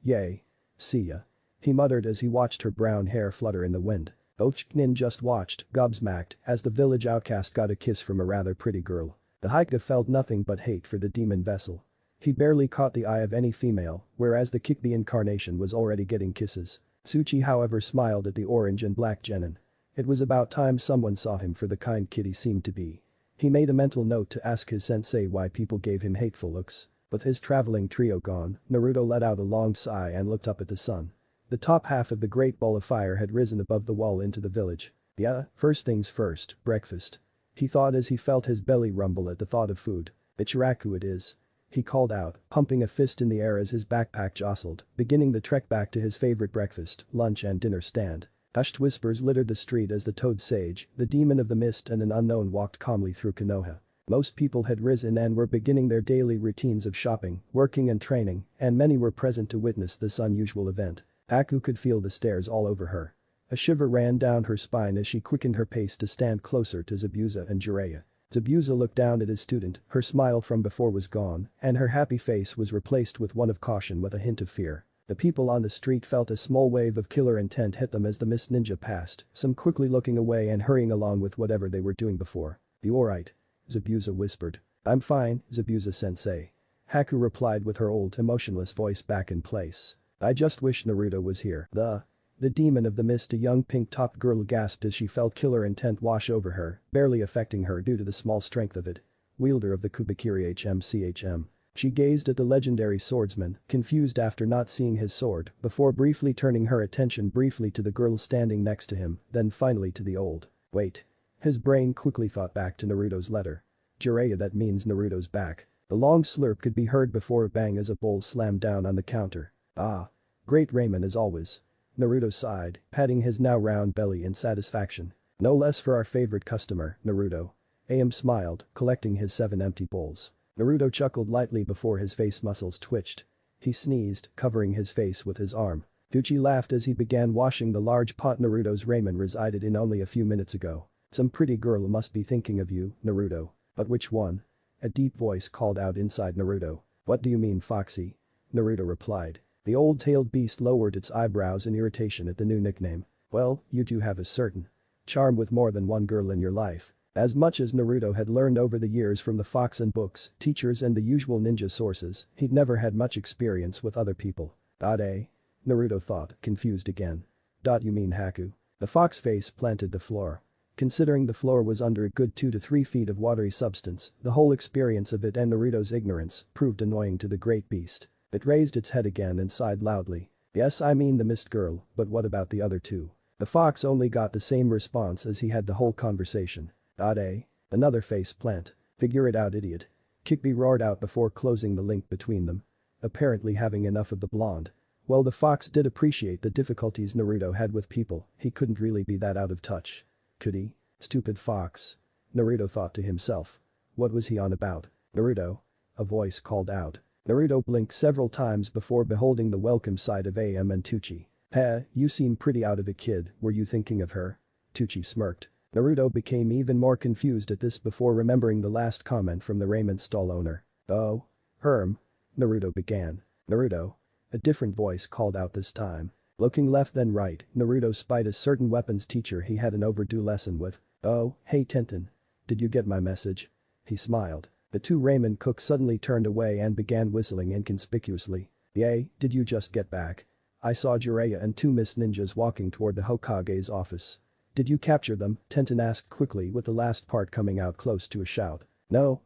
Yay. See ya." He muttered as he watched her brown hair flutter in the wind. Both Chunin just watched, gobsmacked, as the village outcast got a kiss from a rather pretty girl. The Haikyuu felt nothing but hate for the demon vessel. He barely caught the eye of any female, whereas the Kikbi incarnation was already getting kisses. Tsuchi however smiled at the orange and black genin. It was about time someone saw him for the kind kid he seemed to be. He made a mental note to ask his sensei why people gave him hateful looks. With his traveling trio gone, Naruto let out a long sigh and looked up at the sun. The top half of the great ball of fire had risen above the wall into the village. "Yeah, first things first, breakfast," he thought as he felt his belly rumble at the thought of food. "Ichiraku it is," he called out, pumping a fist in the air as his backpack jostled, beginning the trek back to his favorite breakfast, lunch and dinner stand. Hushed whispers littered the street as the Toad Sage, the demon of the mist and an unknown walked calmly through Konoha. Most people had risen and were beginning their daily routines of shopping, working and training, and many were present to witness this unusual event. Haku could feel the stares all over her. A shiver ran down her spine as she quickened her pace to stand closer to Zabuza and Jiraiya. Zabuza looked down at his student, her smile from before was gone, and her happy face was replaced with one of caution with a hint of fear. The people on the street felt a small wave of killer intent hit them as the mist ninja passed, some quickly looking away and hurrying along with whatever they were doing before. "You alright?" Zabuza whispered. "I'm fine, Zabuza-sensei." Haku replied with her old, emotionless voice back in place. "I just wish Naruto was here." The demon of the mist, a young pink-topped girl gasped as she felt killer intent wash over her, barely affecting her due to the small strength of it. Wielder of the Kubikiri HMCHM. She gazed at the legendary swordsman, confused after not seeing his sword, before briefly turning her attention briefly to the girl standing next to him, then finally to the old. Wait. His brain quickly thought back to Naruto's letter. Jiraiya, that means Naruto's back. The long slurp could be heard before a bang as a bowl slammed down on the counter. Ah. Great ramen as always. Naruto sighed, patting his now round belly in satisfaction. No less for our favorite customer, Naruto. AM smiled, collecting his 7 empty bowls. Naruto chuckled lightly before his face muscles twitched. He sneezed, covering his face with his arm. Gucci laughed as he began washing the large pot Naruto's ramen resided in only a few minutes ago. "Some pretty girl must be thinking of you, Naruto. But which one?" A deep voice called out inside Naruto. "What do you mean, Foxy?" Naruto replied. The old-tailed beast lowered its eyebrows in irritation at the new nickname. "Well, you do have a certain charm with more than one girl in your life." As much as Naruto had learned over the years from the fox and books, teachers and the usual ninja sources, he'd never had much experience with other people. Naruto thought, confused again. You mean Haku?" The fox face planted the floor. Considering the floor was under a good 2 to 3 feet of watery substance, the whole experience of it and Naruto's ignorance proved annoying to the great beast. It raised its head again and sighed loudly. "Yes, I mean the mist girl, but what about the other two?" The fox only got the same response as he had the whole conversation. Another face plant. "Figure it out, idiot." Kikby roared out before closing the link between them. Apparently having enough of the blonde. While the fox did appreciate the difficulties Naruto had with people, he couldn't really be that out of touch. Could he? Stupid fox. Naruto thought to himself. What was he on about? "Naruto?" A voice called out. Naruto blinked several times before beholding the welcome sight of AM and Tucci. You seem pretty out of it, kid, were you thinking of her?" Tucci smirked. Naruto became even more confused at this before remembering the last comment from the ramen stall owner. "Oh? Naruto began. "Naruto?" A different voice called out this time. Looking left then right, Naruto spied a certain weapons teacher he had an overdue lesson with. "Oh, hey Tenten. Did you get my message?" He smiled. The 2 ramen cooks suddenly turned away and began whistling inconspicuously. "Yay, did you just get back? I saw Jiraiya and 2 mist ninjas walking toward the Hokage's office." "Did you capture them?" Tenten asked quickly with the last part coming out close to a shout. No,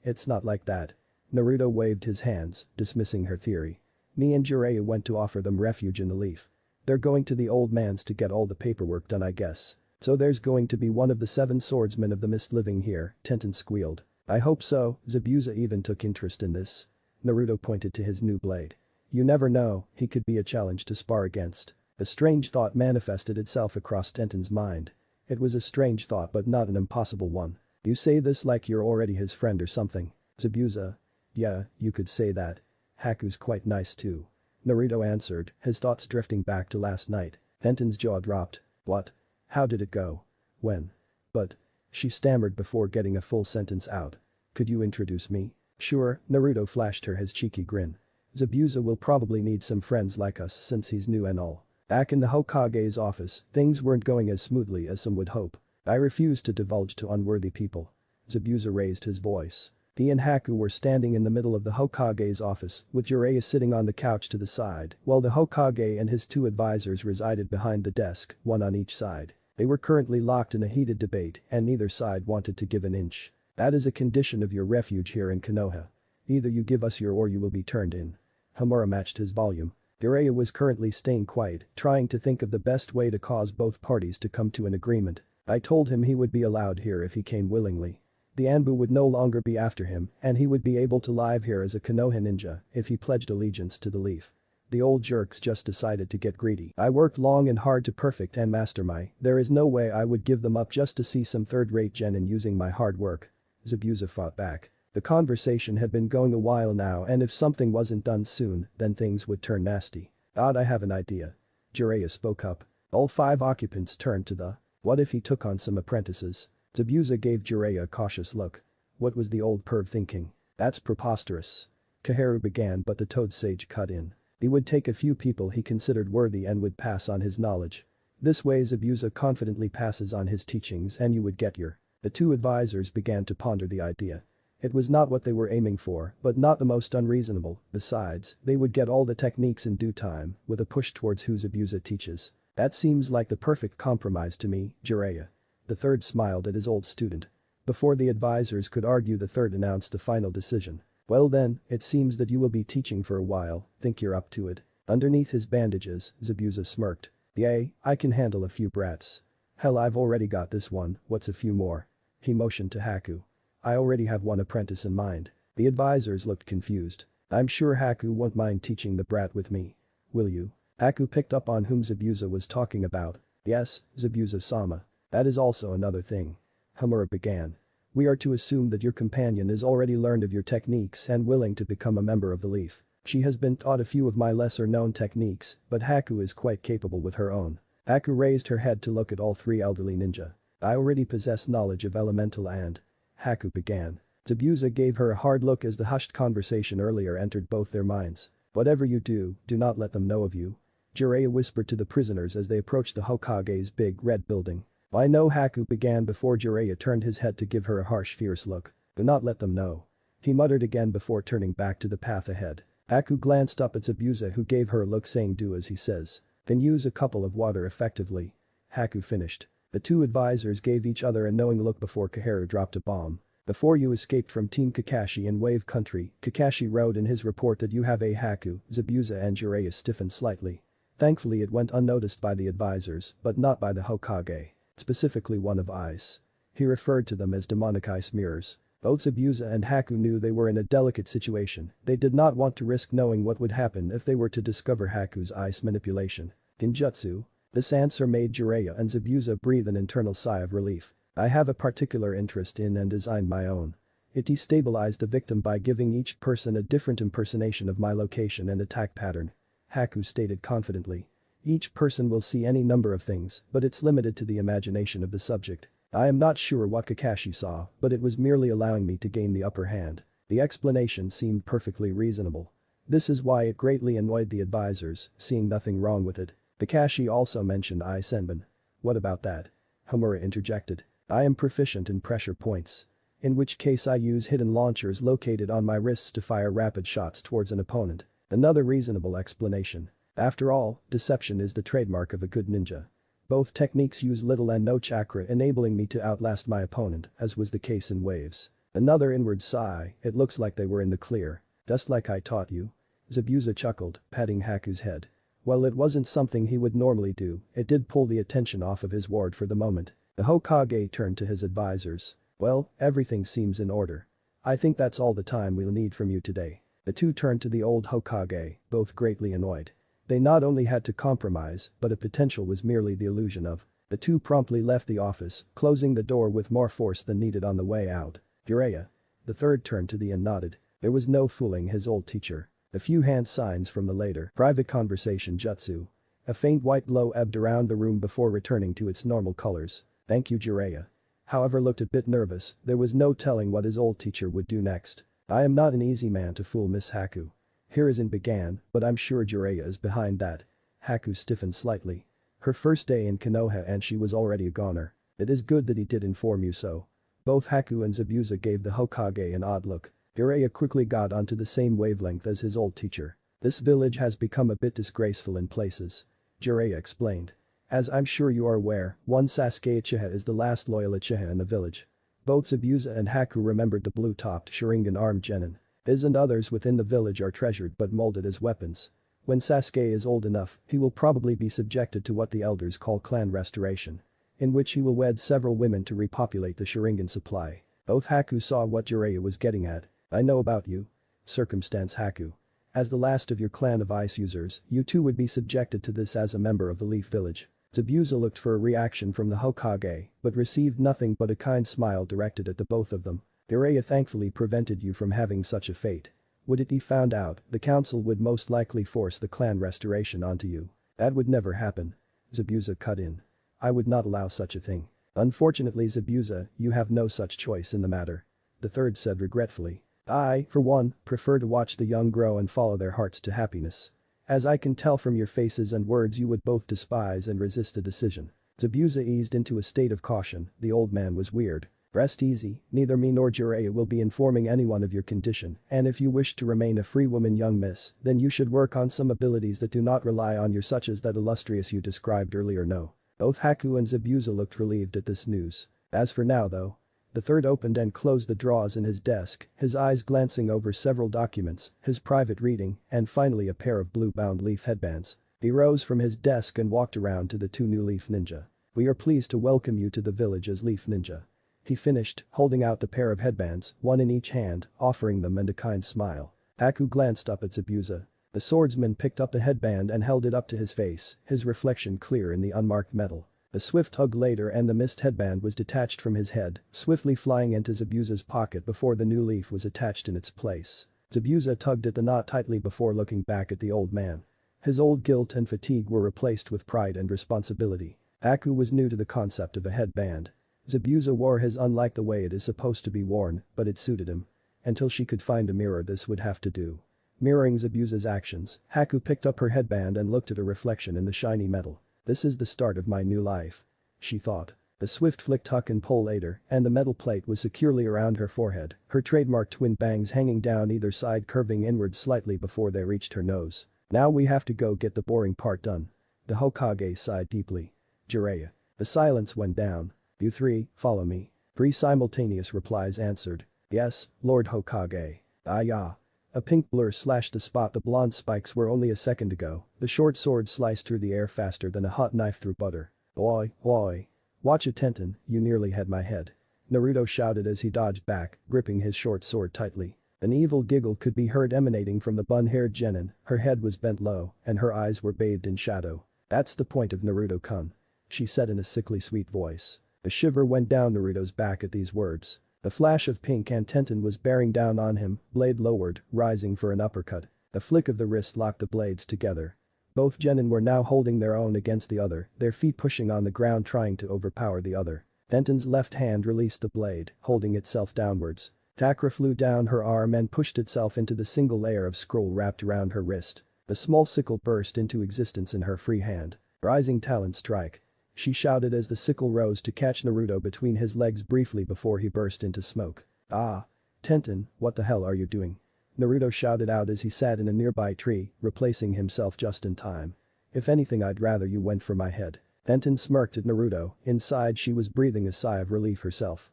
it's not like that." Naruto waved his hands, dismissing her theory. "Me and Jiraiya went to offer them refuge in the leaf. They're going to the old man's to get all the paperwork done, I guess. So there's going to be one of the 7 swordsmen of the mist living here," Tenten squealed. "I hope so." Zabuza even took interest in this. Naruto pointed to his new blade. "You never know, he could be a challenge to spar against." A strange thought manifested itself across Tenten's mind. It was a strange thought but not an impossible one. "You say this like you're already his friend or something." Zabuza. "Yeah, you could say that. Haku's quite nice too." Naruto answered, his thoughts drifting back to last night. Tenten's jaw dropped. "What? How did it go? When? But..." She stammered before getting a full sentence out. "Could you introduce me?" "Sure," Naruto flashed her his cheeky grin. "Zabuza will probably need some friends like us since he's new and all." Back in the Hokage's office, things weren't going as smoothly as some would hope. "I refuse to divulge to unworthy people." Zabuza raised his voice. He and Haku were standing in the middle of the Hokage's office, with Jiraiya sitting on the couch to the side, while the Hokage and his 2 advisors resided behind the desk, one on each side. They were currently locked in a heated debate and neither side wanted to give an inch. "That is a condition of your refuge here in Konoha. Either you give us your or you will be turned in." Hamura matched his volume. Jiraiya was currently staying quiet, trying to think of the best way to cause both parties to come to an agreement. "I told him he would be allowed here if he came willingly. The Anbu would no longer be after him and he would be able to live here as a Konoha ninja if he pledged allegiance to the leaf. The old jerks just decided to get greedy. I worked long and hard to perfect and master my, there is no way I would give them up just to see some third-rate genin using my hard work." Zabuza fought back. The conversation had been going a while now and if something wasn't done soon, then things would turn nasty. I have an idea. Jiraiya spoke up. All 5 occupants turned to the. What if he took on some apprentices? Zabuza gave Jiraiya a cautious look. What was the old perv thinking? That's preposterous. Kaharu began but the Toad Sage cut in. He would take a few people he considered worthy and would pass on his knowledge. This way Zabuza confidently passes on his teachings and you would get your. The 2 advisors began to ponder the idea. It was not what they were aiming for, but not the most unreasonable. Besides, they would get all the techniques in due time, with a push towards who Zabuza teaches. That seems like the perfect compromise to me, Jiraiya. The third smiled at his old student. Before the advisors could argue, the third announced the final decision. Well then, it seems that you will be teaching for a while, think you're up to it. Underneath his bandages, Zabuza smirked. Yay, I can handle a few brats. Hell, I've already got this one, what's a few more? He motioned to Haku. I already have one apprentice in mind. The advisors looked confused. I'm sure Haku won't mind teaching the brat with me. Will you? Haku picked up on whom Zabuza was talking about. Yes, Zabuza-sama. That is also another thing. Homura began. We are to assume that your companion is already learned of your techniques and willing to become a member of the Leaf. She has been taught a few of my lesser known techniques, but Haku is quite capable with her own. Haku raised her head to look at all 3 elderly ninja. I already possess knowledge of elemental and. Haku began. Zabuza gave her a hard look as the hushed conversation earlier entered both their minds. Whatever you do not let them know of you. Jiraiya whispered to the prisoners as they approached the Hokage's big red building. I know, Haku began before Jiraiya turned his head to give her a harsh fierce look. Do not let them know. He muttered again before turning back to the path ahead. Haku glanced up at Zabuza who gave her a look saying do as he says. Then use a couple of water effectively. Haku finished. The 2 advisors gave each other a knowing look before Kaharu dropped a bomb. Before you escaped from Team Kakashi in Wave Country, Kakashi wrote in his report that you have a Haku. Zabuza and Jiraiya stiffened slightly. Thankfully it went unnoticed by the advisors, but not by the Hokage. Specifically one of Ice. He referred to them as demonic ice mirrors. Both Zabuza and Haku knew they were in a delicate situation. They did not want to risk knowing what would happen if they were to discover Haku's ice manipulation. Genjutsu? This answer made Jiraiya and Zabuza breathe an internal sigh of relief. I have a particular interest in and designed my own. It destabilized the victim by giving each person a different impersonation of my location and attack pattern. Haku stated confidently. Each person will see any number of things, but it's limited to the imagination of the subject. I am not sure what Kakashi saw, but it was merely allowing me to gain the upper hand. The explanation seemed perfectly reasonable. This is why it greatly annoyed the advisors, seeing nothing wrong with it. Kakashi also mentioned Senbon. What about that? Homura interjected. I am proficient in pressure points. In which case I use hidden launchers located on my wrists to fire rapid shots towards an opponent. Another reasonable explanation. After all, deception is the trademark of a good ninja. Both techniques use little and no chakra, enabling me to outlast my opponent, as was the case in Waves. Another inward sigh, it looks like they were in the clear. Just like I taught you. Zabuza chuckled, patting Haku's head. While it wasn't something he would normally do, it did pull the attention off of his ward for the moment. The Hokage turned to his advisors. Well, everything seems in order. I think that's all the time we'll need from you today. The 2 turned to the old Hokage, both greatly annoyed. They not only had to compromise, but a potential was merely the illusion of. The 2 promptly left the office, closing the door with more force than needed on the way out. Jiraiya. The third turned to the and nodded. There was no fooling his old teacher. A few hand signs from the later private conversation jutsu. A faint white glow ebbed around the room before returning to its normal colors. Thank you, Jiraiya. However, looked a bit nervous, there was no telling what his old teacher would do next. I am not an easy man to fool, Miss Haku. Hiruzen began, but I'm sure Jiraiya is behind that. Haku stiffened slightly. Her first day in Konoha and she was already a goner. It is good that he did inform you so. Both Haku and Zabuza gave the Hokage an odd look. Jiraiya quickly got onto the same wavelength as his old teacher. This village has become a bit disgraceful in places. Jiraiya explained. As I'm sure you are aware, one Sasuke Uchiha is the last loyal Uchiha in the village. Both Zabuza and Haku remembered the blue-topped Sharingan-armed genin. His and others within the village are treasured but molded as weapons. When Sasuke is old enough, he will probably be subjected to what the elders call clan restoration, in which he will wed several women to repopulate the Sharingan supply. Both Haku saw what Jiraiya was getting at. I know about you. Circumstance Haku. As the last of your clan of ice users, you too would be subjected to this as a member of the Leaf Village. Zabuza looked for a reaction from the Hokage, but received nothing but a kind smile directed at the both of them. Jiraiya thankfully prevented you from having such a fate. Would it be found out, the council would most likely force the clan restoration onto you. That would never happen. Zabuza cut in. I would not allow such a thing. Unfortunately Zabuza, you have no such choice in the matter. The third said regretfully. I, for one, prefer to watch the young grow and follow their hearts to happiness. As I can tell from your faces and words you would both despise and resist a decision. Zabuza eased into a state of caution, the old man was weird. Rest easy, neither me nor Jiraiya will be informing anyone of your condition, and if you wish to remain a free woman young miss, then you should work on some abilities that do not rely on your such as that illustrious you described earlier no. Both Haku and Zabuza looked relieved at this news. As for now though. The third opened and closed the drawers in his desk, his eyes glancing over several documents, his private reading, and finally a pair of blue-bound leaf headbands. He rose from his desk and walked around to the two new Leaf Ninja. We are pleased to welcome you to the village as Leaf Ninja. He finished, holding out the pair of headbands, one in each hand, offering them and a kind smile. Haku glanced up at Zabuza. The swordsman picked up the headband and held it up to his face, his reflection clear in the unmarked metal. A swift hug later and the mist headband was detached from his head, swiftly flying into Zabuza's pocket before the new leaf was attached in its place. Zabuza tugged at the knot tightly before looking back at the old man. His old guilt and fatigue were replaced with pride and responsibility. Haku was new to the concept of a headband. Zabuza wore his unlike the way it is supposed to be worn, but it suited him. Until she could find a mirror this would have to do. Mirroring Zabuza's actions, Haku picked up her headband and looked at her reflection in the shiny metal. This is the start of my new life. She thought. A swift flick tuck and pull later, and the metal plate was securely around her forehead, her trademark twin bangs hanging down either side curving inward slightly before they reached her nose. Now we have to go get the boring part done. The Hokage sighed deeply. Jiraiya. The silence went down. You three, follow me. 3 simultaneous replies answered. Yes, Lord Hokage. Ah yeah. A pink blur slashed the spot the blonde spikes were only a second ago, the short sword sliced through the air faster than a hot knife through butter. Oi, oi. Watch it Tenten, you nearly had my head. Naruto shouted as he dodged back, gripping his short sword tightly. An evil giggle could be heard emanating from the bun-haired genin, her head was bent low, and her eyes were bathed in shadow. That's the point of Naruto-kun. She said in a sickly sweet voice. A shiver went down Naruto's back at these words. The flash of pink and Tenten was bearing down on him, blade lowered, rising for an uppercut. A flick of the wrist locked the blades together. Both genin were now holding their own against the other, their feet pushing on the ground trying to overpower the other. Tenten's left hand released the blade, holding itself downwards. Chakra flew down her arm and pushed itself into the single layer of scroll wrapped around her wrist. The small sickle burst into existence in her free hand. Rising talent strike. She shouted as the sickle rose to catch Naruto between his legs briefly before he burst into smoke. Ah. Tenten, what the hell are you doing? Naruto shouted out as he sat in a nearby tree, replacing himself just in time. If anything I'd rather you went for my head. Tenten smirked at Naruto, inside she was breathing a sigh of relief herself.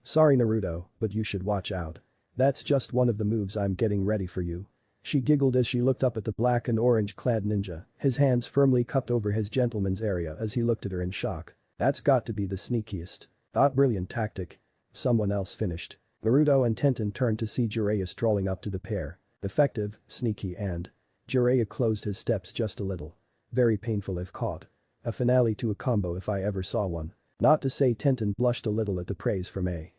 Sorry Naruto, but you should watch out. That's just one of the moves I'm getting ready for you. She giggled as she looked up at the black and orange clad ninja, his hands firmly cupped over his gentleman's area as he looked at her in shock. That's got to be the sneakiest. Brilliant tactic. Someone else finished. Naruto and Tenten turned to see Jiraiya strolling up to the pair. Effective, sneaky and. Jiraiya closed his steps just a little. Very painful if caught. A finale to a combo if I ever saw one. Not to say Tenten blushed a little at the praise from A.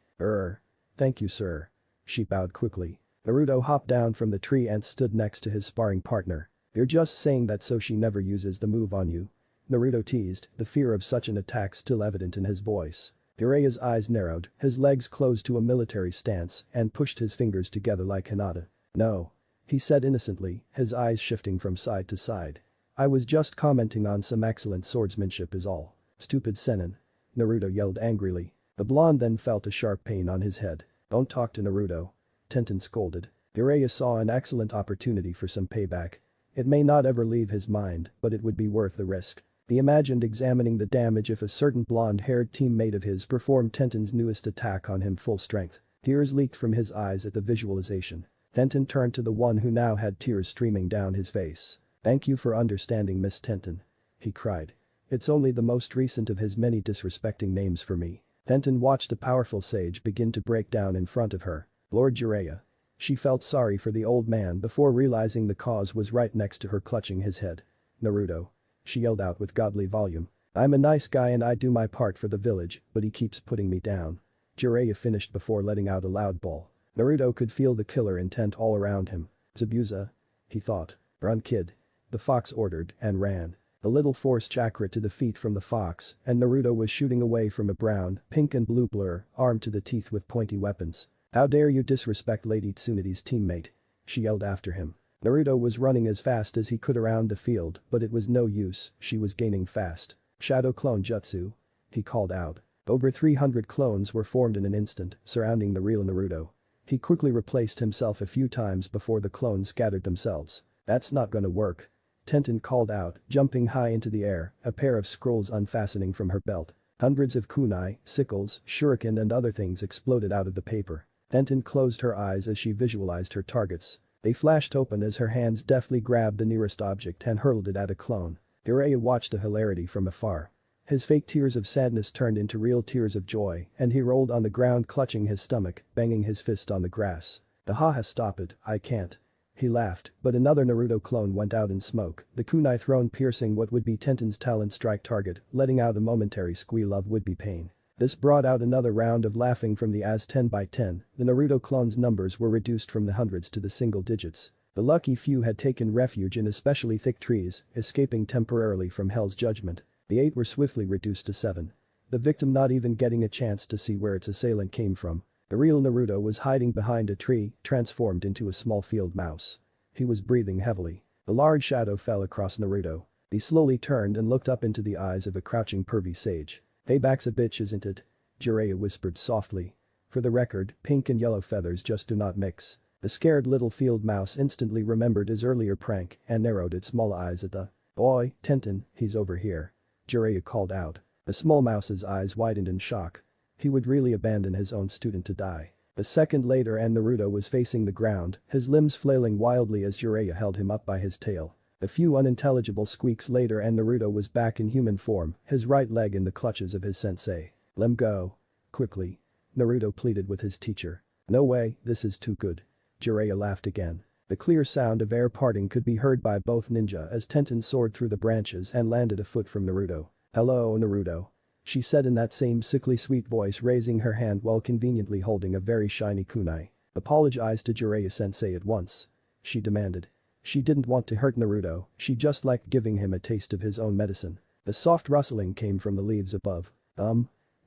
Thank you sir. She bowed quickly. Naruto hopped down from the tree and stood next to his sparring partner. You're just saying that so she never uses the move on you? Naruto teased, the fear of such an attack still evident in his voice. Jiraiya's eyes narrowed, his legs closed to a military stance and pushed his fingers together like Hinata. No. He said innocently, his eyes shifting from side to side. I was just commenting on some excellent swordsmanship is all. Stupid Sennin. Naruto yelled angrily. The blonde then felt a sharp pain on his head. Don't talk to Naruto. Tenten scolded. Jiraiya saw an excellent opportunity for some payback. It may not ever leave his mind, but it would be worth the risk. He imagined examining the damage if a certain blonde-haired teammate of his performed Tenten's newest attack on him full strength. Tears leaked from his eyes at the visualization. Tenten turned to the one who now had tears streaming down his face. Thank you for understanding Miss Tenten. He cried. It's only the most recent of his many disrespecting names for me. Tenten watched the powerful sage begin to break down in front of her. Lord Jiraiya. She felt sorry for the old man before realizing the cause was right next to her clutching his head. Naruto. She yelled out with godly volume. I'm a nice guy and I do my part for the village, but he keeps putting me down. Jiraiya finished before letting out a loud bawl. Naruto could feel the killer intent all around him. Zabuza? He thought. Run kid. The fox ordered and ran. A little force chakra to the feet from the fox, and Naruto was shooting away from a brown, pink and blue blur, armed to the teeth with pointy weapons. How dare you disrespect Lady Tsunade's teammate? She yelled after him. Naruto was running as fast as he could around the field, but it was no use, she was gaining fast. Shadow clone jutsu? He called out. Over 300 clones were formed in an instant, surrounding the real Naruto. He quickly replaced himself a few times before the clones scattered themselves. That's not gonna work. Tenten called out, jumping high into the air, a pair of scrolls unfastening from her belt. Hundreds of kunai, sickles, shuriken and other things exploded out of the paper. Tenten closed her eyes as she visualized her targets. They flashed open as her hands deftly grabbed the nearest object and hurled it at a clone. Jiraiya watched the hilarity from afar. His fake tears of sadness turned into real tears of joy, and he rolled on the ground clutching his stomach, banging his fist on the grass. Haha, stop it, I can't. He laughed, but another Naruto clone went out in smoke, the kunai thrown piercing what would be Tenten's talent strike target, letting out a momentary squeal of would-be pain. This brought out another round of laughing from the as 10 by 10, the Naruto clones' numbers were reduced from the hundreds to the single digits. The lucky few had taken refuge in especially thick trees, escaping temporarily from Hell's judgment. The 8 were swiftly reduced to 7. The victim not even getting a chance to see where its assailant came from. The real Naruto was hiding behind a tree, transformed into a small field mouse. He was breathing heavily. A large shadow fell across Naruto. He slowly turned and looked up into the eyes of a crouching pervy sage. "Payback's a bitch, isn't it?" Jiraiya whispered softly. For the record, pink and yellow feathers just do not mix. The scared little field mouse instantly remembered his earlier prank and narrowed its small eyes at the boy, Tenten, he's over here. Jiraiya called out. The small mouse's eyes widened in shock. He would really abandon his own student to die. A second later and Naruto was facing the ground, his limbs flailing wildly as Jiraiya held him up by his tail. A few unintelligible squeaks later and Naruto was back in human form, his right leg in the clutches of his sensei. "Let him go. Quickly." Naruto pleaded with his teacher. "No way, this is too good." Jiraiya laughed again. The clear sound of air parting could be heard by both ninja as Tenten soared through the branches and landed a foot from Naruto. "Hello, Naruto," she said in that same sickly sweet voice, raising her hand while conveniently holding a very shiny kunai. "Apologize to Jiraiya-sensei at once," she demanded. She didn't want to hurt Naruto, she just liked giving him a taste of his own medicine. A soft rustling came from the leaves above.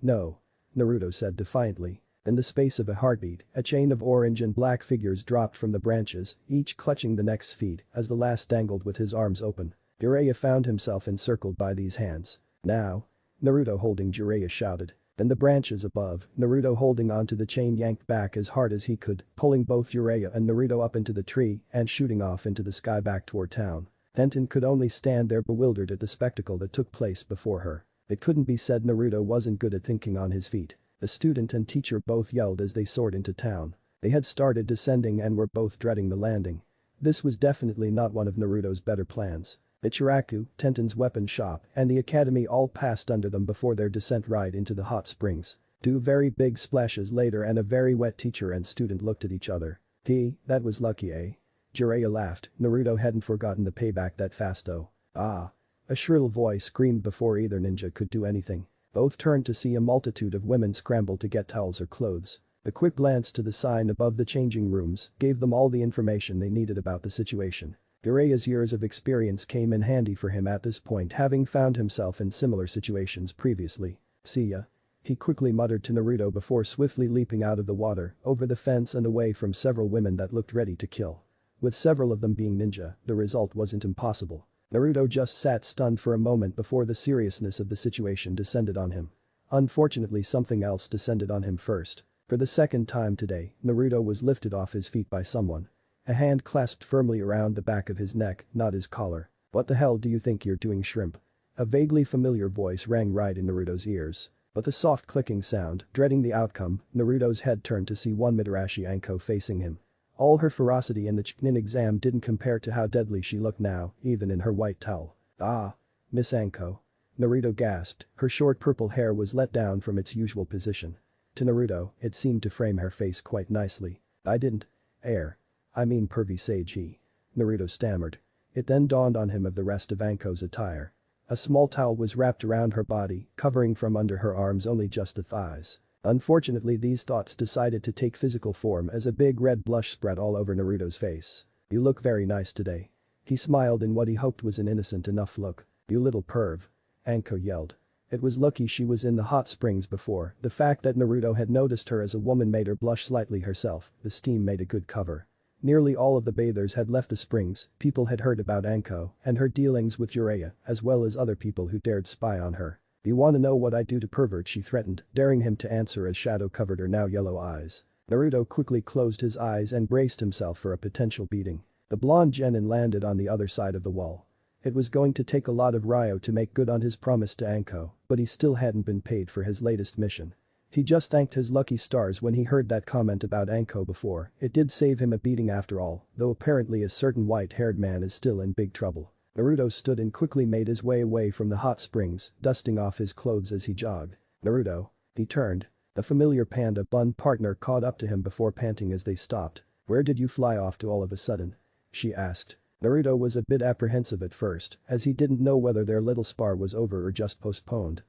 No," Naruto said defiantly. In the space of a heartbeat, a chain of orange and black figures dropped from the branches, each clutching the next feet as the last dangled with his arms open. Jiraiya found himself encircled by these hands. "Now," Naruto holding Jiraiya shouted. Then the branches above, Naruto holding onto the chain yanked back as hard as he could, pulling both Jiraiya and Naruto up into the tree and shooting off into the sky back toward town. Tenten could only stand there bewildered at the spectacle that took place before her. It couldn't be said Naruto wasn't good at thinking on his feet. The student and teacher both yelled as they soared into town. They had started descending and were both dreading the landing. This was definitely not one of Naruto's better plans. Ichiraku, Tenten's weapon shop, and the academy all passed under them before their descent right into the hot springs. 2 very big splashes later and a very wet teacher and student looked at each other. That was lucky, eh? Jiraiya laughed, Naruto hadn't forgotten the payback that fast though. "Ah." A shrill voice screamed before either ninja could do anything. Both turned to see a multitude of women scramble to get towels or clothes. A quick glance to the sign above the changing rooms gave them all the information they needed about the situation. Jiraiya's years of experience came in handy for him at this point, having found himself in similar situations previously. "See ya." He quickly muttered to Naruto before swiftly leaping out of the water, over the fence and away from several women that looked ready to kill. With several of them being ninja, the result wasn't impossible. Naruto just sat stunned for a moment before the seriousness of the situation descended on him. Unfortunately, something else descended on him first. For the second time today, Naruto was lifted off his feet by someone. A hand clasped firmly around the back of his neck, not his collar. "What the hell do you think you're doing, shrimp?" A vaguely familiar voice rang right in Naruto's ears. But the soft clicking sound, dreading the outcome, Naruto's head turned to see one Mitarashi Anko facing him. All her ferocity in the Chunin exam didn't compare to how deadly she looked now, even in her white towel. "Ah. Miss Anko." Naruto gasped, her short purple hair was let down from its usual position. To Naruto, it seemed to frame her face quite nicely. "I didn't. I mean pervy sage he." Naruto stammered. It then dawned on him of the rest of Anko's attire. A small towel was wrapped around her body, covering from under her arms only just the thighs. Unfortunately, these thoughts decided to take physical form as a big red blush spread all over Naruto's face. "You look very nice today." He smiled in what he hoped was an innocent enough look. "You little perv." Anko yelled. It was lucky she was in the hot springs before. The fact that Naruto had noticed her as a woman made her blush slightly herself. The steam made a good cover. Nearly all of the bathers had left the springs, people had heard about Anko and her dealings with Jiraiya, as well as other people who dared spy on her. "You wanna know what I do to pervert?" she threatened, daring him to answer as shadow covered her now yellow eyes. Naruto quickly closed his eyes and braced himself for a potential beating. The blonde genin landed on the other side of the wall. It was going to take a lot of Ryo to make good on his promise to Anko, but he still hadn't been paid for his latest mission. He just thanked his lucky stars when he heard that comment about Anko before. It did save him a beating after all, though apparently a certain white-haired man is still in big trouble. Naruto stood and quickly made his way away from the hot springs, dusting off his clothes as he jogged. "Naruto." He turned. The familiar panda bun partner caught up to him before panting as they stopped. "Where did you fly off to all of a sudden?" she asked. Naruto was a bit apprehensive at first, as he didn't know whether their little spar was over or just postponed.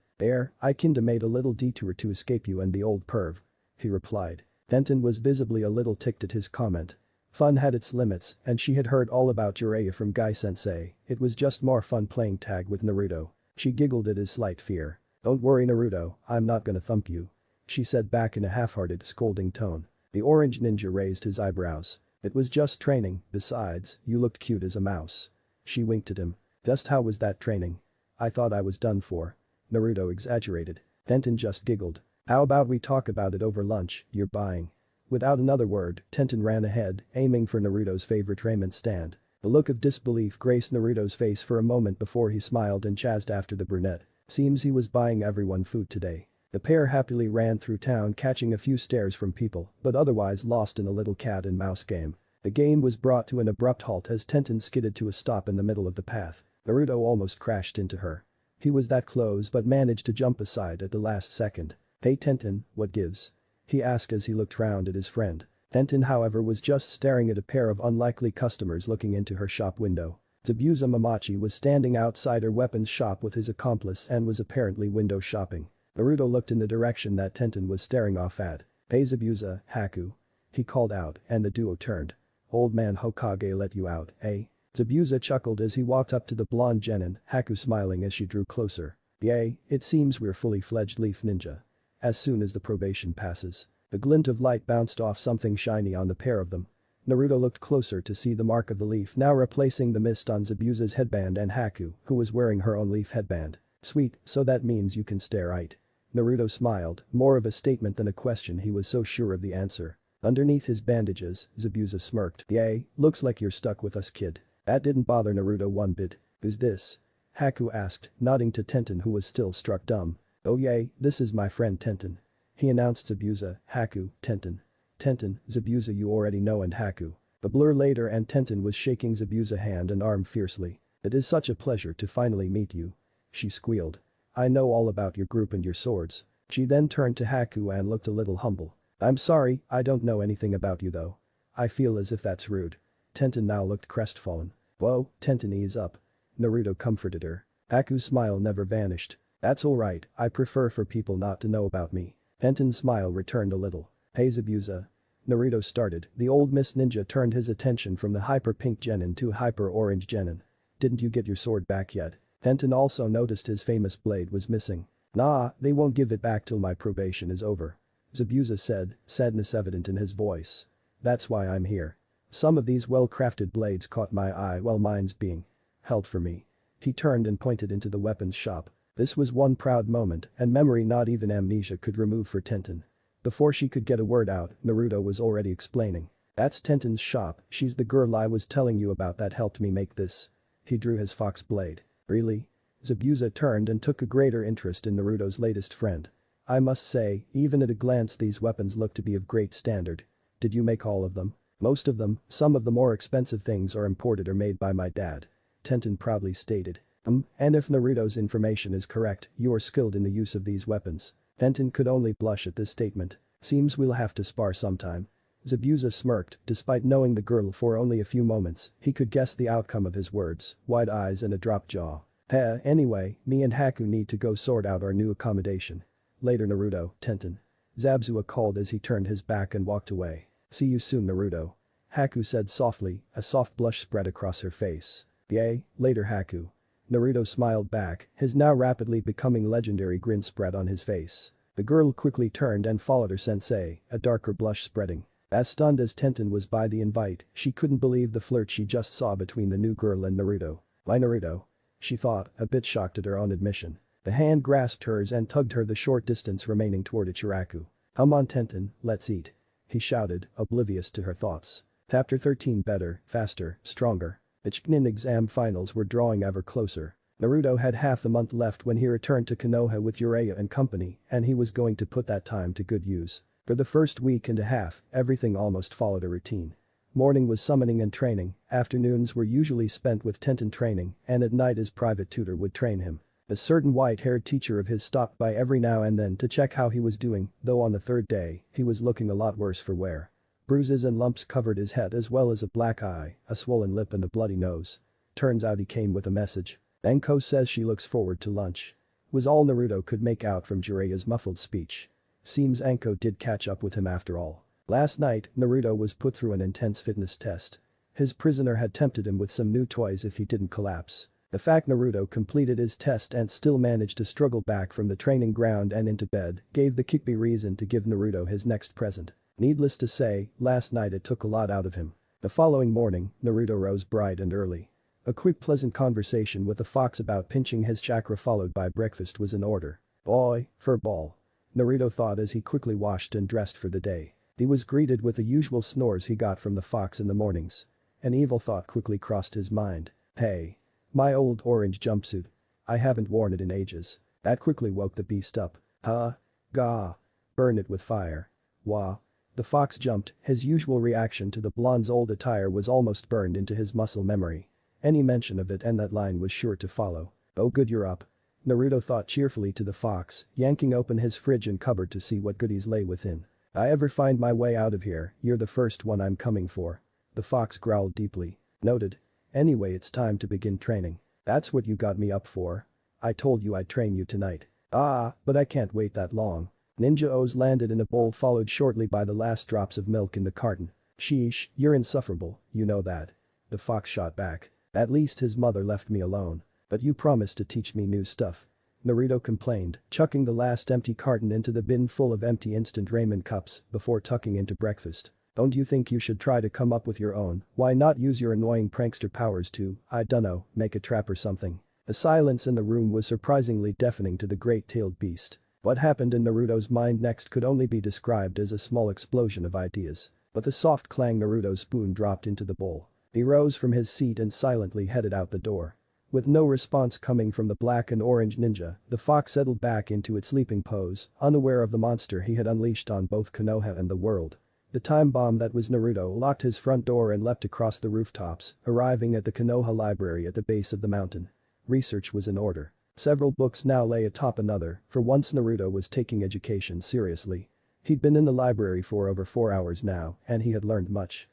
I kinda made a little detour to escape you and the old perv," he replied. Tenten was visibly a little ticked at his comment. Fun had its limits, and she had heard all about Jiraiya from Guy-sensei. It was just more fun playing tag with Naruto. She giggled at his slight fear. "Don't worry, Naruto, I'm not gonna thump you," she said back in a half-hearted scolding tone. The orange ninja raised his eyebrows. "It was just training, besides, you looked cute as a mouse." She winked at him. "Just how was that training?" "I thought I was done for." Naruto exaggerated. Tenten just giggled. "How about we talk about it over lunch, you're buying." Without another word, Tenten ran ahead, aiming for Naruto's favorite ramen stand. The look of disbelief graced Naruto's face for a moment before he smiled and chased after the brunette. Seems he was buying everyone food today. The pair happily ran through town catching a few stares from people, but otherwise lost in a little cat and mouse game. The game was brought to an abrupt halt as Tenten skidded to a stop in the middle of the path. Naruto almost crashed into her. He was that close but managed to jump aside at the last second. "Hey Tenten, what gives?" he asked as he looked round at his friend. Tenten, however, was just staring at a pair of unlikely customers looking into her shop window. Zabuza Mamachi was standing outside her weapons shop with his accomplice and was apparently window shopping. Naruto looked in the direction that Tenten was staring off at. "Hey Zabuza, Haku," he called out, and the duo turned. "Old man Hokage let you out, eh?" Zabuza chuckled as he walked up to the blonde genin, Haku smiling as she drew closer. "Yay, it seems we're fully fledged leaf ninja. As soon as the probation passes." The glint of light bounced off something shiny on the pair of them. Naruto looked closer to see the mark of the leaf now replacing the mist on Zabuza's headband and Haku, who was wearing her own leaf headband. "Sweet, so that means you can stare right?" Naruto smiled, more of a statement than a question, he was so sure of the answer. Underneath his bandages, Zabuza smirked. "Yay, looks like you're stuck with us, kid." That didn't bother Naruto one bit. "Who's this?" Haku asked, nodding to Tenten who was still struck dumb. "Oh yay, this is my friend Tenten," he announced. Zabuza, Haku, Tenten. "Tenten, Zabuza you already know, and Haku." A blur later and Tenten was shaking Zabuza's hand and arm fiercely. "It is such a pleasure to finally meet you," she squealed. "I know all about your group and your swords." She then turned to Haku and looked a little humble. "I'm sorry, I don't know anything about you though." "I feel as if that's rude." Tenten now looked crestfallen. "Whoa, Tenten, ease up." Naruto comforted her. Haku's smile never vanished. "That's alright, I prefer for people not to know about me." Tenten's smile returned a little. "Hey Zabuza." Naruto started. The old Miss Ninja turned his attention from the hyper-pink genin to hyper-orange genin. "Didn't you get your sword back yet?" Tenten also noticed his famous blade was missing. "Nah, they won't give it back till my probation is over," Zabuza said, sadness evident in his voice. "That's why I'm here. Some of these well-crafted blades caught my eye while mine's being held for me." He turned and pointed into the weapons shop. This was one proud moment and memory not even amnesia could remove for Tenten. Before she could get a word out, Naruto was already explaining. "That's Tenten's shop, she's the girl I was telling you about that helped me make this." He drew his fox blade. "Really?" Zabuza turned and took a greater interest in Naruto's latest friend. "I must say, even at a glance these weapons look to be of great standard. Did you make all of them?" "Most of them, some of the more expensive things are imported or made by my dad," Tenten proudly stated. And if Naruto's information is correct, you are skilled in the use of these weapons." Tenten could only blush at this statement. "Seems we'll have to spar sometime." Zabuza smirked, despite knowing the girl for only a few moments, he could guess the outcome of his words, wide eyes and a dropped jaw. Anyway, me and Haku need to go sort out our new accommodation." Later Naruto, Tenten. Zabzua called as he turned his back and walked away. See you soon, Naruto. Haku said softly, a soft blush spread across her face. Yay, later Haku. Naruto smiled back, his now rapidly becoming legendary grin spread on his face. The girl quickly turned and followed her sensei, a darker blush spreading. As stunned as Tenten was by the invite, she couldn't believe the flirt she just saw between the new girl and Naruto. Why Naruto? She thought, a bit shocked at her own admission. The hand grasped hers and tugged her the short distance remaining toward Ichiraku. Come on Tenten, let's eat. He shouted, oblivious to her thoughts. Chapter 13 Better, faster, stronger. The Chunin exam finals were drawing ever closer. Naruto had half the month left when he returned to Konoha with Jiraiya and company, and he was going to put that time to good use. For the first week and a half, everything almost followed a routine. Morning was summoning and training, afternoons were usually spent with Tenten training, and at night his private tutor would train him. A certain white-haired teacher of his stopped by every now and then to check how he was doing, though on the third day, he was looking a lot worse for wear. Bruises and lumps covered his head as well as a black eye, a swollen lip and a bloody nose. Turns out he came with a message. Enko says she looks forward to lunch. Was all Naruto could make out from Jiraiya's muffled speech. Seems Enko did catch up with him after all. Last night, Naruto was put through an intense fitness test. His prisoner had tempted him with some new toys if he didn't collapse. The fact Naruto completed his test and still managed to struggle back from the training ground and into bed gave the Kyuubi reason to give Naruto his next present. Needless to say, last night it took a lot out of him. The following morning, Naruto rose bright and early. A quick pleasant conversation with the fox about pinching his chakra followed by breakfast was in order. Boy, furball. Naruto thought as he quickly washed and dressed for the day. He was greeted with the usual snores he got from the fox in the mornings. An evil thought quickly crossed his mind. Hey. My old orange jumpsuit. I haven't worn it in ages. That quickly woke the beast up. Huh? Gah. Burn it with fire. Wah. The fox jumped, his usual reaction to the blonde's old attire was almost burned into his muscle memory. Any mention of it and that line was sure to follow. Oh good you're up. Naruto thought cheerfully to the fox, yanking open his fridge and cupboard to see what goodies lay within. I ever find my way out of here, you're the first one I'm coming for. The fox growled deeply. Noted. Anyway it's time to begin training. That's what you got me up for. I told you I'd train you tonight. Ah, but I can't wait that long. Ninja O's landed in a bowl followed shortly by the last drops of milk in the carton. Sheesh, you're insufferable, you know that. The fox shot back. At least his mother left me alone. But you promised to teach me new stuff. Naruto complained, chucking the last empty carton into the bin full of empty instant ramen cups before tucking into breakfast. Don't you think you should try to come up with your own? Why not use your annoying prankster powers to, I dunno, make a trap or something? The silence in the room was surprisingly deafening to the great-tailed beast. What happened in Naruto's mind next could only be described as a small explosion of ideas. But the soft clang Naruto's spoon dropped into the bowl. He rose from his seat and silently headed out the door. With no response coming from the black and orange ninja, the fox settled back into its sleeping pose, unaware of the monster he had unleashed on both Konoha and the world. The time bomb that was Naruto locked his front door and leapt across the rooftops, arriving at the Konoha library at the base of the mountain. Research was in order. Several books now lay atop another, for once Naruto was taking education seriously. He'd been in the library for over 4 hours now, and he had learned much.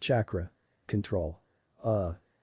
Chakra. Control.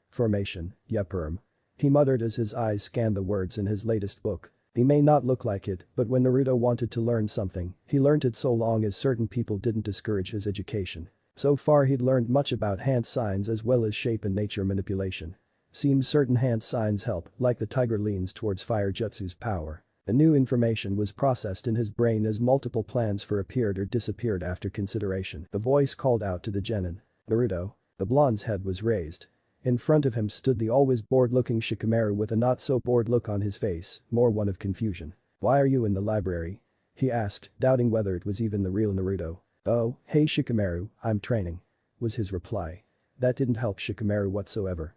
Formation, Yeperm. He muttered as his eyes scanned the words in his latest book. He may not look like it, but when Naruto wanted to learn something, he learned it so long as certain people didn't discourage his education. So far he'd learned much about hand signs as well as shape and nature manipulation. Seems certain hand signs help, like the tiger leans towards fire jutsu's power. The new information was processed in his brain as multiple plans for appeared or disappeared after consideration. The voice called out to the genin. Naruto. The blonde's head was raised. In front of him stood the always bored-looking Shikamaru with a not-so-bored look on his face, more one of confusion. Why are you in the library? He asked, doubting whether it was even the real Naruto. Oh, hey Shikamaru, I'm training. Was his reply. That didn't help Shikamaru whatsoever.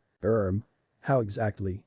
How exactly?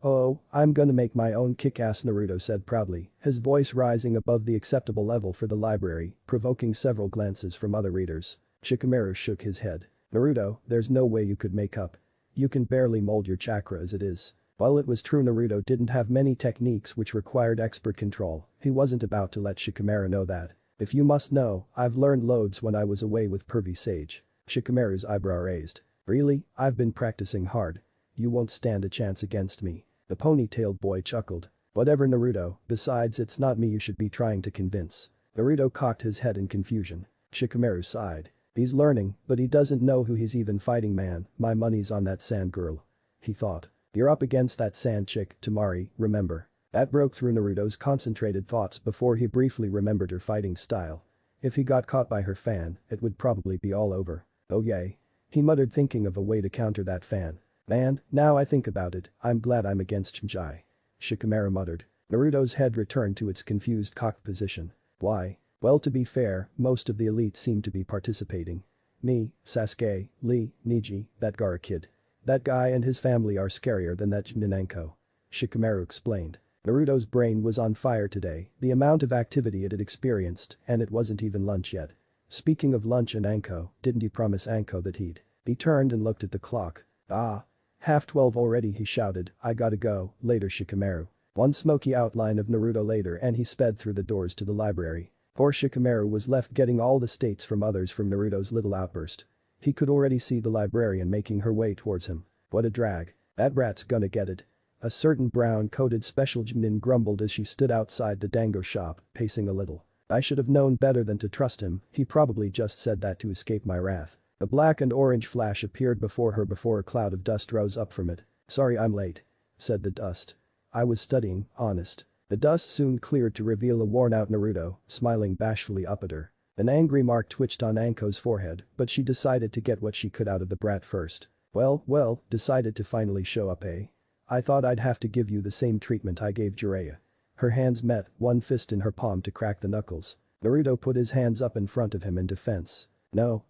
Oh, I'm gonna make my own kick-ass, Naruto said proudly, his voice rising above the acceptable level for the library, provoking several glances from other readers. Shikamaru shook his head. Naruto, there's no way you could make up. You can barely mold your chakra as it is. While it was true Naruto didn't have many techniques which required expert control, he wasn't about to let Shikamaru know that. If you must know, I've learned loads when I was away with Pervy Sage. Shikamaru's eyebrow raised. Really? I've been practicing hard. You won't stand a chance against me. The ponytailed boy chuckled. Whatever Naruto, besides it's not me you should be trying to convince. Naruto cocked his head in confusion. Shikamaru sighed. He's learning, but he doesn't know who he's even fighting, man. My money's on that sand girl. He thought. You're up against that sand chick, Tamari, remember. That broke through Naruto's concentrated thoughts before he briefly remembered her fighting style. If he got caught by her fan, it would probably be all over. Oh yay. He muttered, thinking of a way to counter that fan. Man, now I think about it, I'm glad I'm against Shinji. Shikamaru muttered. Naruto's head returned to its confused cocked position. Why? Well, to be fair, most of the elite seem to be participating. Me, Sasuke, Lee, Neji, that Gaara kid. That guy and his family are scarier than that Anko. Shikamaru explained. Naruto's brain was on fire today, the amount of activity it had experienced, and it wasn't even lunch yet. Speaking of lunch and Anko, didn't he promise Anko that he'd? He turned and looked at the clock. Ah. 12:30 already, he shouted, I gotta go, later Shikamaru. One smoky outline of Naruto later and he sped through the doors to the library. Poor Shikamaru was left getting all the states from others from Naruto's little outburst. He could already see the librarian making her way towards him. What a drag. That brat's gonna get it. A certain brown-coated special Junin grumbled as she stood outside the dango shop, pacing a little. I should have known better than to trust him, he probably just said that to escape my wrath. A black and orange flash appeared before her before a cloud of dust rose up from it. Sorry I'm late. Said the dust. I was studying, honest. The dust soon cleared to reveal a worn-out Naruto, smiling bashfully up at her. An angry mark twitched on Anko's forehead, but she decided to get what she could out of the brat first. Well, decided to finally show up, eh? I thought I'd have to give you the same treatment I gave Jiraiya. Her hands met, one fist in her palm to crack the knuckles. Naruto put his hands up in front of him in defense. No.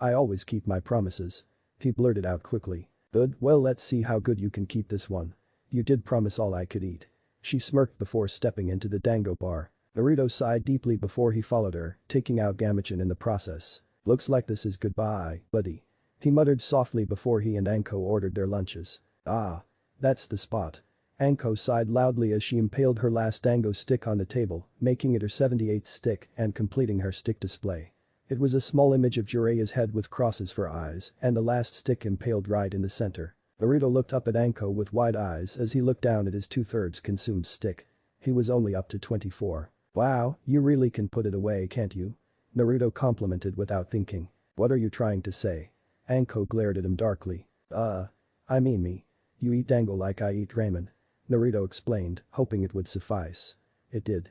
I always keep my promises. He blurted out quickly. Good, well let's see how good you can keep this one. You did promise all I could eat. She smirked before stepping into the dango bar. Naruto sighed deeply before he followed her, taking out Gamachan in the process. Looks like this is goodbye, buddy. He muttered softly before he and Anko ordered their lunches. Ah. That's the spot. Anko sighed loudly as she impaled her last dango stick on the table, making it her 78th stick and completing her stick display. It was a small image of Jiraiya's head with crosses for eyes and the last stick impaled right in the center. Naruto looked up at Anko with wide eyes as he looked down at his 2/3 consumed stick. He was only up to 24. Wow, you really can put it away, can't you? Naruto complimented without thinking. What are you trying to say? Anko glared at him darkly. I mean me. You eat dango like I eat ramen. Naruto explained, hoping it would suffice. It did.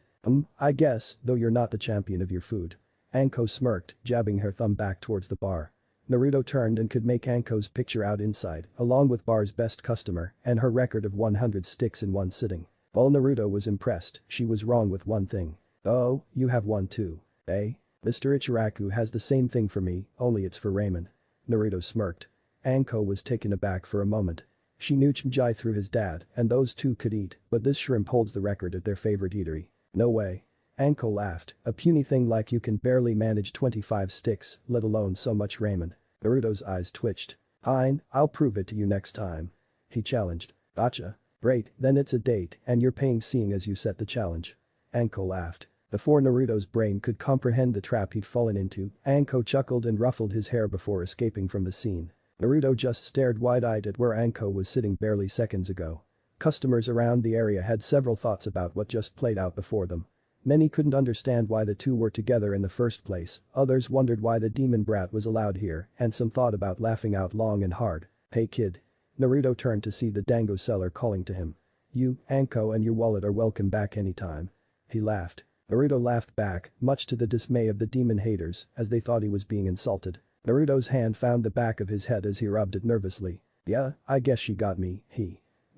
I guess, though you're not the champion of your food. Anko smirked, jabbing her thumb back towards the bar. Naruto turned and could make Anko's picture out inside, along with bar's best customer and her record of 100 sticks in one sitting. While Naruto was impressed, she was wrong with one thing. Oh, you have one too. Eh? Mr. Ichiraku has the same thing for me, only it's for ramen. Naruto smirked. Anko was taken aback for a moment. She knew Shinji through his dad, and those two could eat, but this shrimp holds the record at their favorite eatery. No way. Anko laughed, a puny thing like you can barely manage 25 sticks, let alone so much ramen. Naruto's eyes twitched. Fine, I'll prove it to you next time. He challenged. Gotcha. Great, then it's a date, and you're paying seeing as you set the challenge. Anko laughed. Before Naruto's brain could comprehend the trap he'd fallen into, Anko chuckled and ruffled his hair before escaping from the scene. Naruto just stared wide-eyed at where Anko was sitting barely seconds ago. Customers around the area had several thoughts about what just played out before them. Many couldn't understand why the two were together in the first place, others wondered why the demon brat was allowed here, and some thought about laughing out long and hard. Hey kid. Naruto turned to see the dango seller calling to him. You, Anko and your wallet are welcome back anytime. He laughed. Naruto laughed back, much to the dismay of the demon haters, as they thought he was being insulted. Naruto's hand found the back of his head as he rubbed it nervously. Yeah, I guess she got me,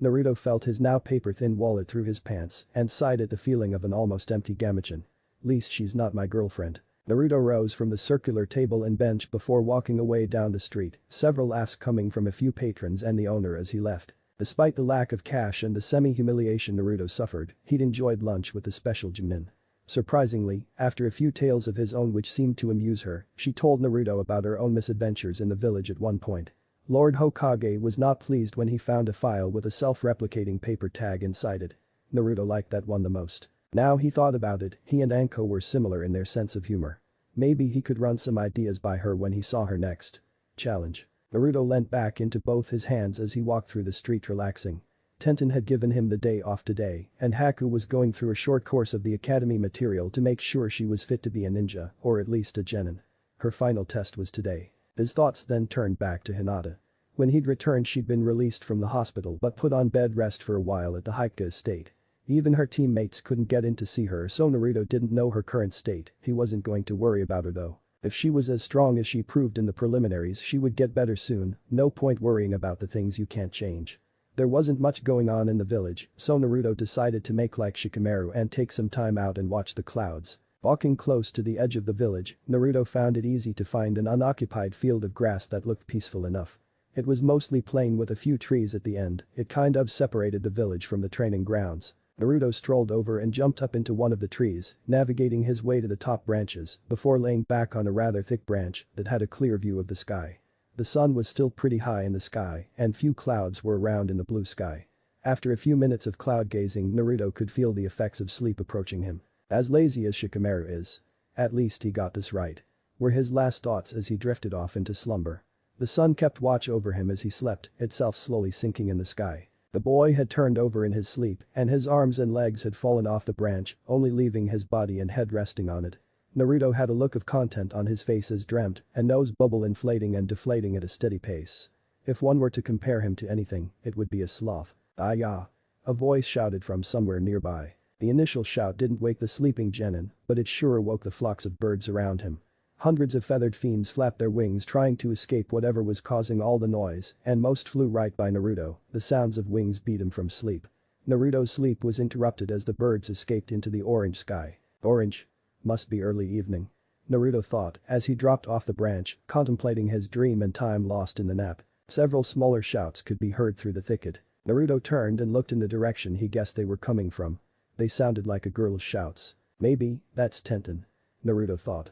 Naruto felt his now paper-thin wallet through his pants and sighed at the feeling of an almost empty Gamachan. Least she's not my girlfriend. Naruto rose from the circular table and bench before walking away down the street, several laughs coming from a few patrons and the owner as he left. Despite the lack of cash and the semi-humiliation Naruto suffered, he'd enjoyed lunch with the special Junin. Surprisingly, after a few tales of his own which seemed to amuse her, she told Naruto about her own misadventures in the village at one point. Lord Hokage was not pleased when he found a file with a self-replicating paper tag inside it. Naruto liked that one the most. Now he thought about it, he and Anko were similar in their sense of humor. Maybe he could run some ideas by her when he saw her next. Challenge. Naruto leant back into both his hands as he walked through the street relaxing. Tenten had given him the day off today, and Haku was going through a short course of the academy material to make sure she was fit to be a ninja, or at least a genin. Her final test was today. His thoughts then turned back to Hinata. When he'd returned she'd been released from the hospital but put on bed rest for a while at the Haika estate. Even her teammates couldn't get in to see her, so Naruto didn't know her current state. He wasn't going to worry about her though. If she was as strong as she proved in the preliminaries, she would get better soon. No point worrying about the things you can't change. There wasn't much going on in the village, so Naruto decided to make like Shikamaru and take some time out and watch the clouds. Walking close to the edge of the village, Naruto found it easy to find an unoccupied field of grass that looked peaceful enough. It was mostly plain with a few trees at the end. It kind of separated the village from the training grounds. Naruto strolled over and jumped up into one of the trees, navigating his way to the top branches before laying back on a rather thick branch that had a clear view of the sky. The sun was still pretty high in the sky, and few clouds were around in the blue sky. After a few minutes of cloud gazing, Naruto could feel the effects of sleep approaching him. As lazy as Shikamaru is. At least he got this right. Were his last thoughts as he drifted off into slumber. The sun kept watch over him as he slept, itself slowly sinking in the sky. The boy had turned over in his sleep, and his arms and legs had fallen off the branch, only leaving his body and head resting on it. Naruto had a look of content on his face as dreamt, a nose bubble inflating and deflating at a steady pace. If one were to compare him to anything, it would be a sloth. Ah ya. A voice shouted from somewhere nearby. The initial shout didn't wake the sleeping genin, but it sure woke the flocks of birds around him. Hundreds of feathered fiends flapped their wings trying to escape whatever was causing all the noise, and most flew right by Naruto. The sounds of wings beat him from sleep. Naruto's sleep was interrupted as the birds escaped into the orange sky. Orange? Must be early evening. Naruto thought as he dropped off the branch, contemplating his dream and time lost in the nap. Several smaller shouts could be heard through the thicket. Naruto turned and looked in the direction he guessed they were coming from. They sounded like a girl's shouts. Maybe, that's Tenten. Naruto thought.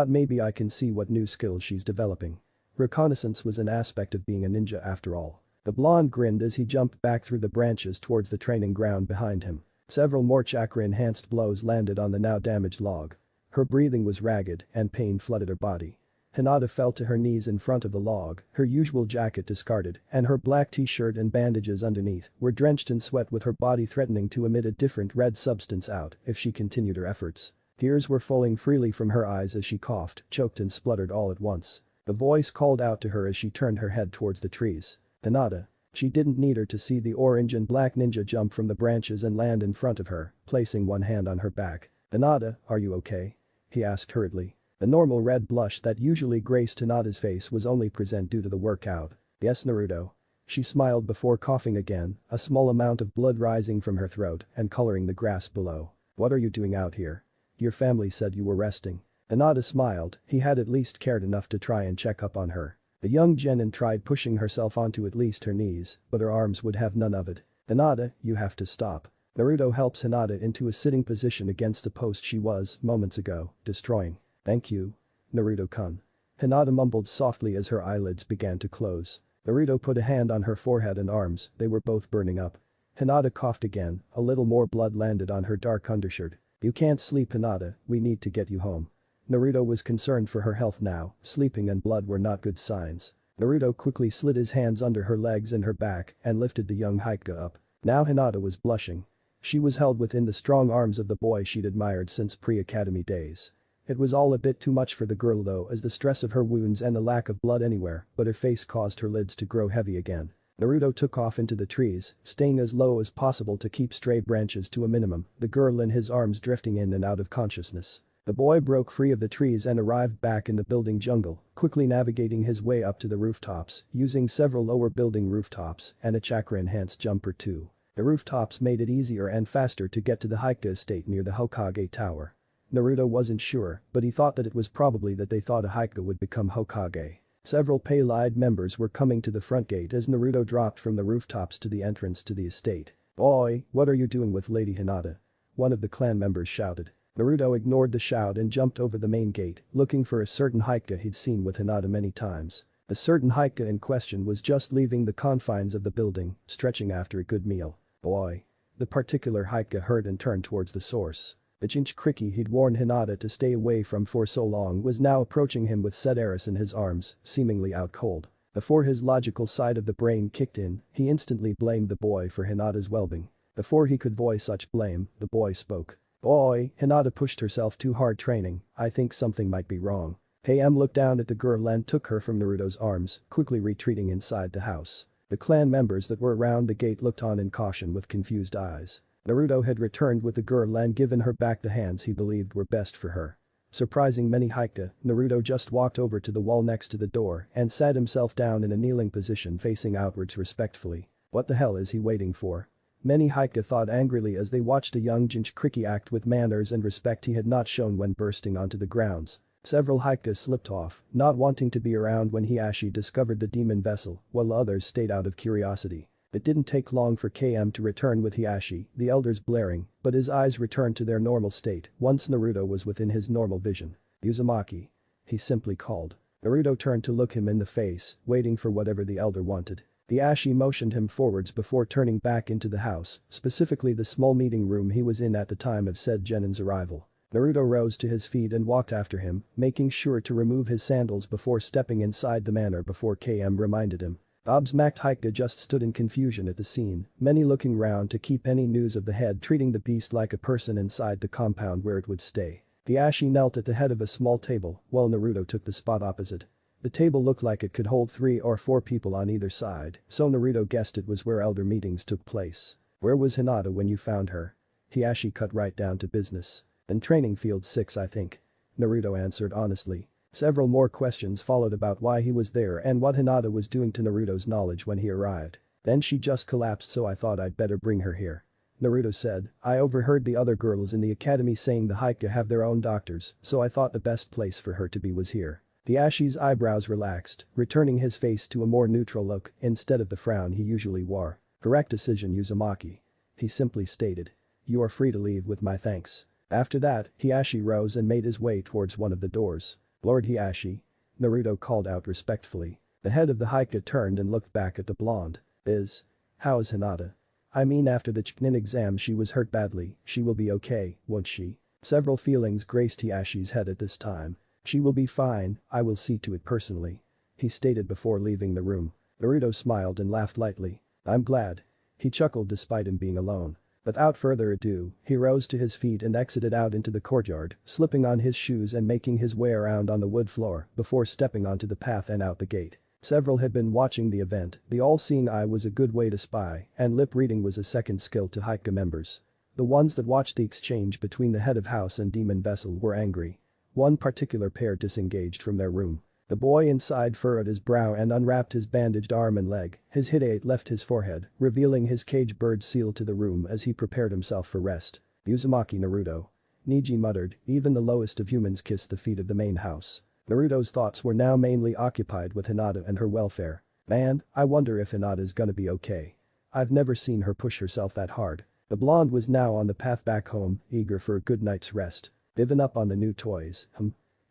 Maybe I can see what new skills she's developing. Reconnaissance was an aspect of being a ninja after all. The blonde grinned as he jumped back through the branches towards the training ground behind him. Several more chakra-enhanced blows landed on the now damaged log. Her breathing was ragged and pain flooded her body. Hinata fell to her knees in front of the log, her usual jacket discarded, and her black t-shirt and bandages underneath were drenched in sweat with her body threatening to emit a different red substance out if she continued her efforts. Tears were falling freely from her eyes as she coughed, choked and spluttered all at once. The voice called out to her as she turned her head towards the trees. Hinata. She didn't need her to see the orange and black ninja jump from the branches and land in front of her, placing one hand on her back. Hinata, are you okay? He asked hurriedly. The normal red blush that usually graced Hinata's face was only present due to the workout. Yes, Naruto. She smiled before coughing again, a small amount of blood rising from her throat and coloring the grass below. What are you doing out here? Your family said you were resting. Hinata smiled, he had at least cared enough to try and check up on her. The young genin tried pushing herself onto at least her knees, but her arms would have none of it. Hinata, you have to stop. Naruto helps Hinata into a sitting position against the post she was, moments ago, destroying. Thank you. Naruto-kun. Hinata mumbled softly as her eyelids began to close. Naruto put a hand on her forehead and arms, they were both burning up. Hinata coughed again, a little more blood landed on her dark undershirt. You can't sleep, Hinata, we need to get you home. Naruto was concerned for her health now, sleeping and blood were not good signs. Naruto quickly slid his hands under her legs and her back and lifted the young Hyuga up. Now Hinata was blushing. She was held within the strong arms of the boy she'd admired since pre-academy days. It was all a bit too much for the girl though as the stress of her wounds and the lack of blood anywhere but her face caused her lids to grow heavy again. Naruto took off into the trees, staying as low as possible to keep stray branches to a minimum, the girl in his arms drifting in and out of consciousness. The boy broke free of the trees and arrived back in the building jungle, quickly navigating his way up to the rooftops, using several lower building rooftops and a chakra-enhanced jump or two. The rooftops made it easier and faster to get to the Hyuga estate near the Hokage Tower. Naruto wasn't sure, but he thought that it was probably that they thought a Hyuga would become Hokage. Several pale-eyed members were coming to the front gate as Naruto dropped from the rooftops to the entrance to the estate. Boy, what are you doing with Lady Hinata? One of the clan members shouted. Naruto ignored the shout and jumped over the main gate, looking for a certain Hyuga he'd seen with Hinata many times. The certain Hyuga in question was just leaving the confines of the building, stretching after a good meal. Boy. The particular Hyuga heard and turned towards the source. The Jinchuriki he'd warned Hinata to stay away from for so long was now approaching him with Setaris in his arms, seemingly out cold. Before his logical side of the brain kicked in, he instantly blamed the boy for Hinata's well-being. Before he could voice such blame, the boy spoke. Boy, Hinata pushed herself too hard training, I think something might be wrong. KM looked down at the girl and took her from Naruto's arms, quickly retreating inside the house. The clan members that were around the gate looked on in caution with confused eyes. Naruto had returned with the girl and given her back the hands he believed were best for her. Surprising many Hikage, Naruto just walked over to the wall next to the door and sat himself down in a kneeling position facing outwards respectfully. What the hell is he waiting for? Many Hikage thought angrily as they watched a young Jinchuriki act with manners and respect he had not shown when bursting onto the grounds. Several Hikage slipped off, not wanting to be around when Hiashi discovered the demon vessel, while others stayed out of curiosity. It didn't take long for KM to return with Hiashi, the elders blaring, but his eyes returned to their normal state once Naruto was within his normal vision. Uzumaki. He simply called. Naruto turned to look him in the face, waiting for whatever the elder wanted. Hiashi motioned him forwards before turning back into the house, specifically the small meeting room he was in at the time of said Genin's arrival. Naruto rose to his feet and walked after him, making sure to remove his sandals before stepping inside the manor before KM reminded him. Gobsmacked Hikage just stood in confusion at the scene, many looking round to keep any news of the head treating the beast like a person inside the compound where it would stay. Hiashi knelt at the head of a small table, while Naruto took the spot opposite. The table looked like it could hold 3 or 4 people on either side, so Naruto guessed it was where elder meetings took place. Where was Hinata when you found her? Hiashi cut right down to business. In training field 6 I think. Naruto answered honestly. Several more questions followed about why he was there and what Hinata was doing to Naruto's knowledge when he arrived. Then she just collapsed so I thought I'd better bring her here. Naruto said, I overheard the other girls in the academy saying the Hikage have their own doctors, so I thought the best place for her to be was here. Hiashi's eyebrows relaxed, returning his face to a more neutral look instead of the frown he usually wore. Correct decision Uzumaki. He simply stated. You are free to leave with my thanks. After that, Hiashi rose and made his way towards one of the doors. Lord Hiashi. Naruto called out respectfully. The head of the Hikage turned and looked back at the blonde. How is Hinata? I mean after the Chunin exam she was hurt badly, she will be okay, won't she? Several feelings graced Hiashi's head at this time. She will be fine, I will see to it personally. He stated before leaving the room. Naruto smiled and laughed lightly. I'm glad. He chuckled despite him being alone. Without further ado, he rose to his feet and exited out into the courtyard, slipping on his shoes and making his way around on the wood floor before stepping onto the path and out the gate. Several had been watching the event, the all-seeing eye was a good way to spy, and lip reading was a second skill to Hikage members. The ones that watched the exchange between the head of house and demon vessel were angry. One particular pair disengaged from their room. The boy inside furrowed his brow and unwrapped his bandaged arm and leg, his hideate left his forehead, revealing his cage bird seal to the room as he prepared himself for rest. Uzumaki Naruto. Niji muttered, even the lowest of humans kiss the feet of the main house. Naruto's thoughts were now mainly occupied with Hinata and her welfare. Man, I wonder if Hinata's gonna be okay. I've never seen her push herself that hard. The blonde was now on the path back home, eager for a good night's rest. Given up on the new toys,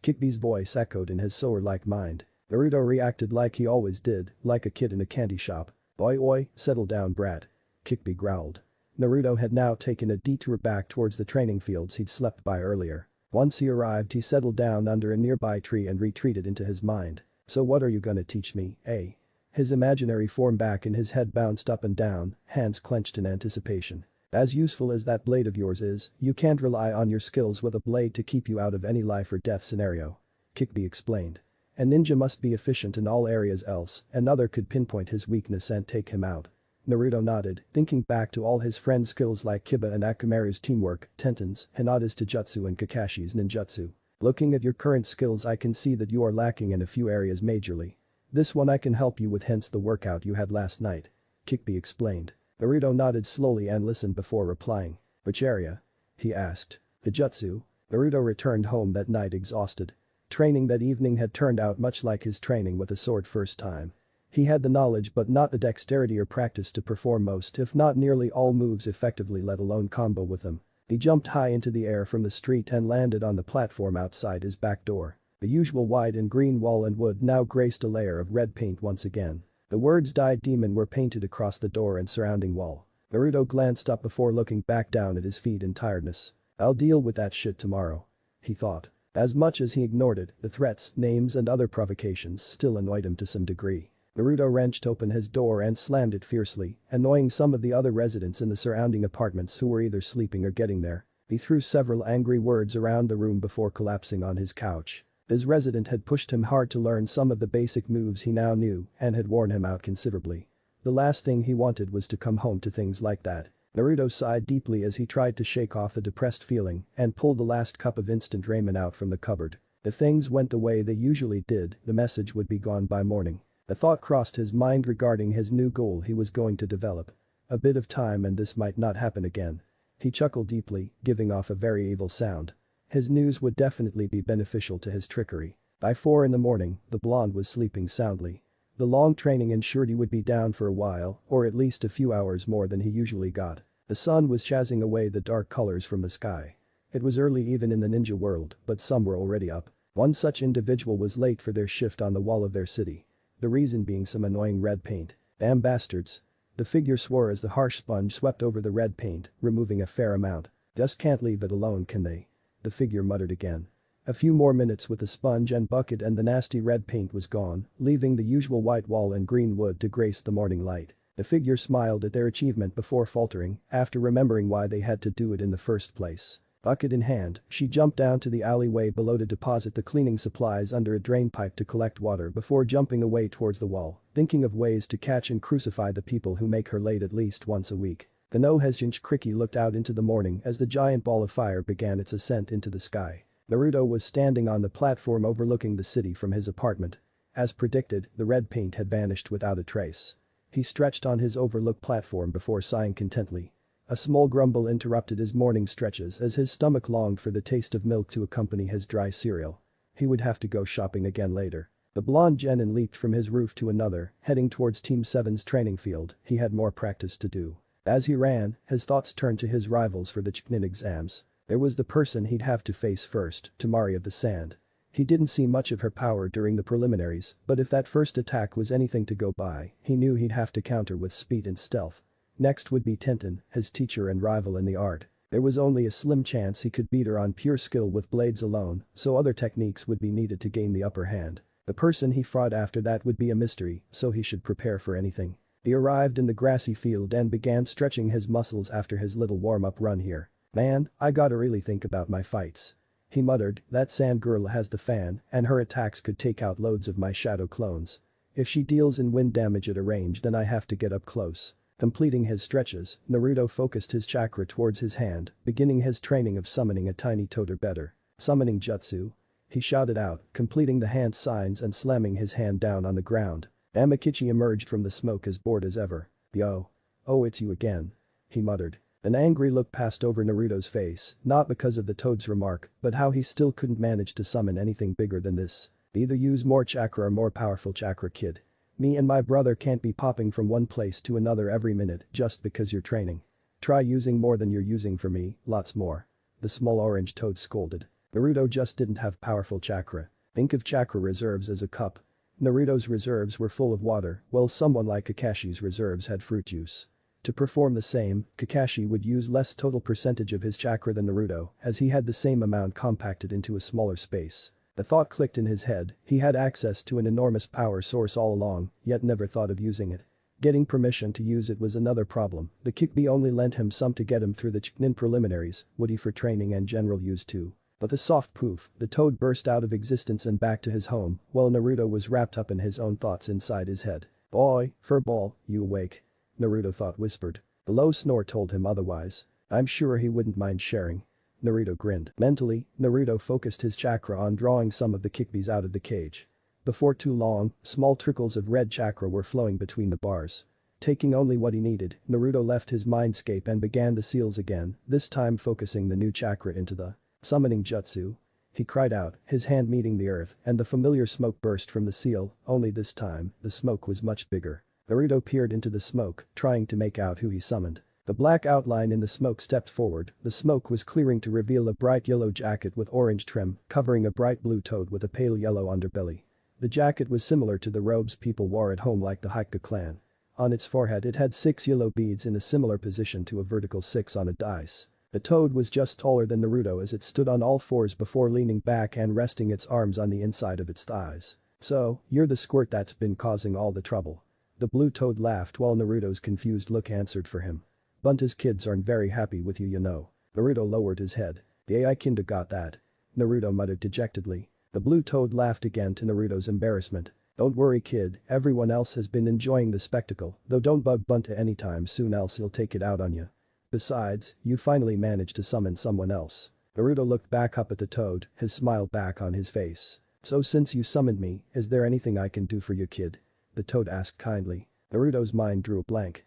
Kikbi's voice echoed in his sower-like mind. Naruto reacted like he always did, like a kid in a candy shop. Oi, settle down brat. Kikbi growled. Naruto had now taken a detour back towards the training fields he'd slept by earlier. Once he arrived he settled down under a nearby tree and retreated into his mind. So what are you gonna teach me, eh? His imaginary form back in his head bounced up and down, hands clenched in anticipation. As useful as that blade of yours is, you can't rely on your skills with a blade to keep you out of any life or death scenario. Kikbi explained. A ninja must be efficient in all areas else another could pinpoint his weakness and take him out. Naruto nodded, thinking back to all his friends' skills like Kiba and Akamaru's teamwork, Tenten's, Hinata's Taijutsu and Kakashi's ninjutsu. Looking at your current skills I can see that you are lacking in a few areas majorly. This one I can help you with hence the workout you had last night. Kikbi explained. Naruto nodded slowly and listened before replying. Which area? He asked. Taijutsu. Naruto returned home that night exhausted. Training that evening had turned out much like his training with a sword first time. He had the knowledge but not the dexterity or practice to perform most if not nearly all moves effectively let alone combo with them. He jumped high into the air from the street and landed on the platform outside his back door. The usual white and green wall and wood now graced a layer of red paint once again. The words "Died Demon" were painted across the door and surrounding wall. Naruto glanced up before looking back down at his feet in tiredness. I'll deal with that shit tomorrow. He thought. As much as he ignored it, the threats, names and other provocations still annoyed him to some degree. Naruto wrenched open his door and slammed it fiercely, annoying some of the other residents in the surrounding apartments who were either sleeping or getting there. He threw several angry words around the room before collapsing on his couch. His resident had pushed him hard to learn some of the basic moves he now knew and had worn him out considerably. The last thing he wanted was to come home to things like that. Naruto sighed deeply as he tried to shake off the depressed feeling and pulled the last cup of instant ramen out from the cupboard. If things went the way they usually did, the message would be gone by morning. A thought crossed his mind regarding his new goal he was going to develop. A bit of time and this might not happen again. He chuckled deeply, giving off a very evil sound. His news would definitely be beneficial to his trickery. By 4 in the morning, the blonde was sleeping soundly. The long training ensured he would be down for a while, or at least a few hours more than he usually got. The sun was chasing away the dark colors from the sky. It was early even in the ninja world, but some were already up. One such individual was late for their shift on the wall of their city. The reason being some annoying red paint. Damn bastards. The figure swore as the harsh sponge swept over the red paint, removing a fair amount. Just can't leave it alone, can they? The figure muttered again. A few more minutes with the sponge and bucket and the nasty red paint was gone, leaving the usual white wall and green wood to grace the morning light. The figure smiled at their achievement before faltering, after remembering why they had to do it in the first place. Bucket in hand, she jumped down to the alleyway below to deposit the cleaning supplies under a drain pipe to collect water before jumping away towards the wall, thinking of ways to catch and crucify the people who make her late at least once a week. The no-hesitant Cricky looked out into the morning as the giant ball of fire began its ascent into the sky. Naruto was standing on the platform overlooking the city from his apartment. As predicted, the red paint had vanished without a trace. He stretched on his overlook platform before sighing contentedly. A small grumble interrupted his morning stretches as his stomach longed for the taste of milk to accompany his dry cereal. He would have to go shopping again later. The blonde genin leaped from his roof to another, heading towards Team 7's training field. He had more practice to do. As he ran, his thoughts turned to his rivals for the Chunin exams. There was the person he'd have to face first, Tamari of the Sand. He didn't see much of her power during the preliminaries, but if that first attack was anything to go by, he knew he'd have to counter with speed and stealth. Next would be Tenten, his teacher and rival in the art. There was only a slim chance he could beat her on pure skill with blades alone, so other techniques would be needed to gain the upper hand. The person he fought after that would be a mystery, so he should prepare for anything. He arrived in the grassy field and began stretching his muscles after his little warm-up run here. Man, I gotta really think about my fights. He muttered, that sand girl has the fan, and her attacks could take out loads of my shadow clones. If she deals in wind damage at a range then I have to get up close. Completing his stretches, Naruto focused his chakra towards his hand, beginning his training of summoning a tiny toad or better. Summoning jutsu. He shouted out, completing the hand signs and slamming his hand down on the ground. Amakichi emerged from the smoke as bored as ever. Yo. Oh, it's you again. He muttered. An angry look passed over Naruto's face, not because of the toad's remark, but how he still couldn't manage to summon anything bigger than this. Either use more chakra or more powerful chakra, kid. Me and my brother can't be popping from one place to another every minute just because you're training. Try using more than you're using for me, lots more. The small orange toad scolded. Naruto just didn't have powerful chakra. Think of chakra reserves as a cup. Naruto's reserves were full of water, while someone like Kakashi's reserves had fruit juice. To perform the same, Kakashi would use less total percentage of his chakra than Naruto, as he had the same amount compacted into a smaller space. The thought clicked in his head, he had access to an enormous power source all along, yet never thought of using it. Getting permission to use it was another problem. The Kyuubi only lent him some to get him through the Chunin preliminaries, would he for training and general use too. But the soft poof, the toad burst out of existence and back to his home, while Naruto was wrapped up in his own thoughts inside his head. Boy, furball, you awake? Naruto thought whispered. The low snore told him otherwise. I'm sure he wouldn't mind sharing. Naruto grinned. Mentally, Naruto focused his chakra on drawing some of the Kyuubis out of the cage. Before too long, small trickles of red chakra were flowing between the bars. Taking only what he needed, Naruto left his mindscape and began the seals again, this time focusing the new chakra into the summoning jutsu. He cried out, his hand meeting the earth, and the familiar smoke burst from the seal, only this time, the smoke was much bigger. Naruto peered into the smoke, trying to make out who he summoned. The black outline in the smoke stepped forward, the smoke was clearing to reveal a bright yellow jacket with orange trim, covering a bright blue toad with a pale yellow underbelly. The jacket was similar to the robes people wore at home like the Hyuga clan. On its forehead it had 6 yellow beads in a similar position to a vertical 6 on a dice. The toad was just taller than Naruto as it stood on all fours before leaning back and resting its arms on the inside of its thighs. So, you're the squirt that's been causing all the trouble. The blue toad laughed while Naruto's confused look answered for him. Bunta's kids aren't very happy with you know. Naruto lowered his head. The AI kinda got that. Naruto muttered dejectedly. The blue toad laughed again to Naruto's embarrassment. Don't worry kid, everyone else has been enjoying the spectacle, though don't bug Bunta anytime soon else he'll take it out on you. Besides, you finally managed to summon someone else. Naruto looked back up at the toad, his smile back on his face. So since you summoned me, is there anything I can do for you kid? The toad asked kindly. Naruto's mind drew a blank.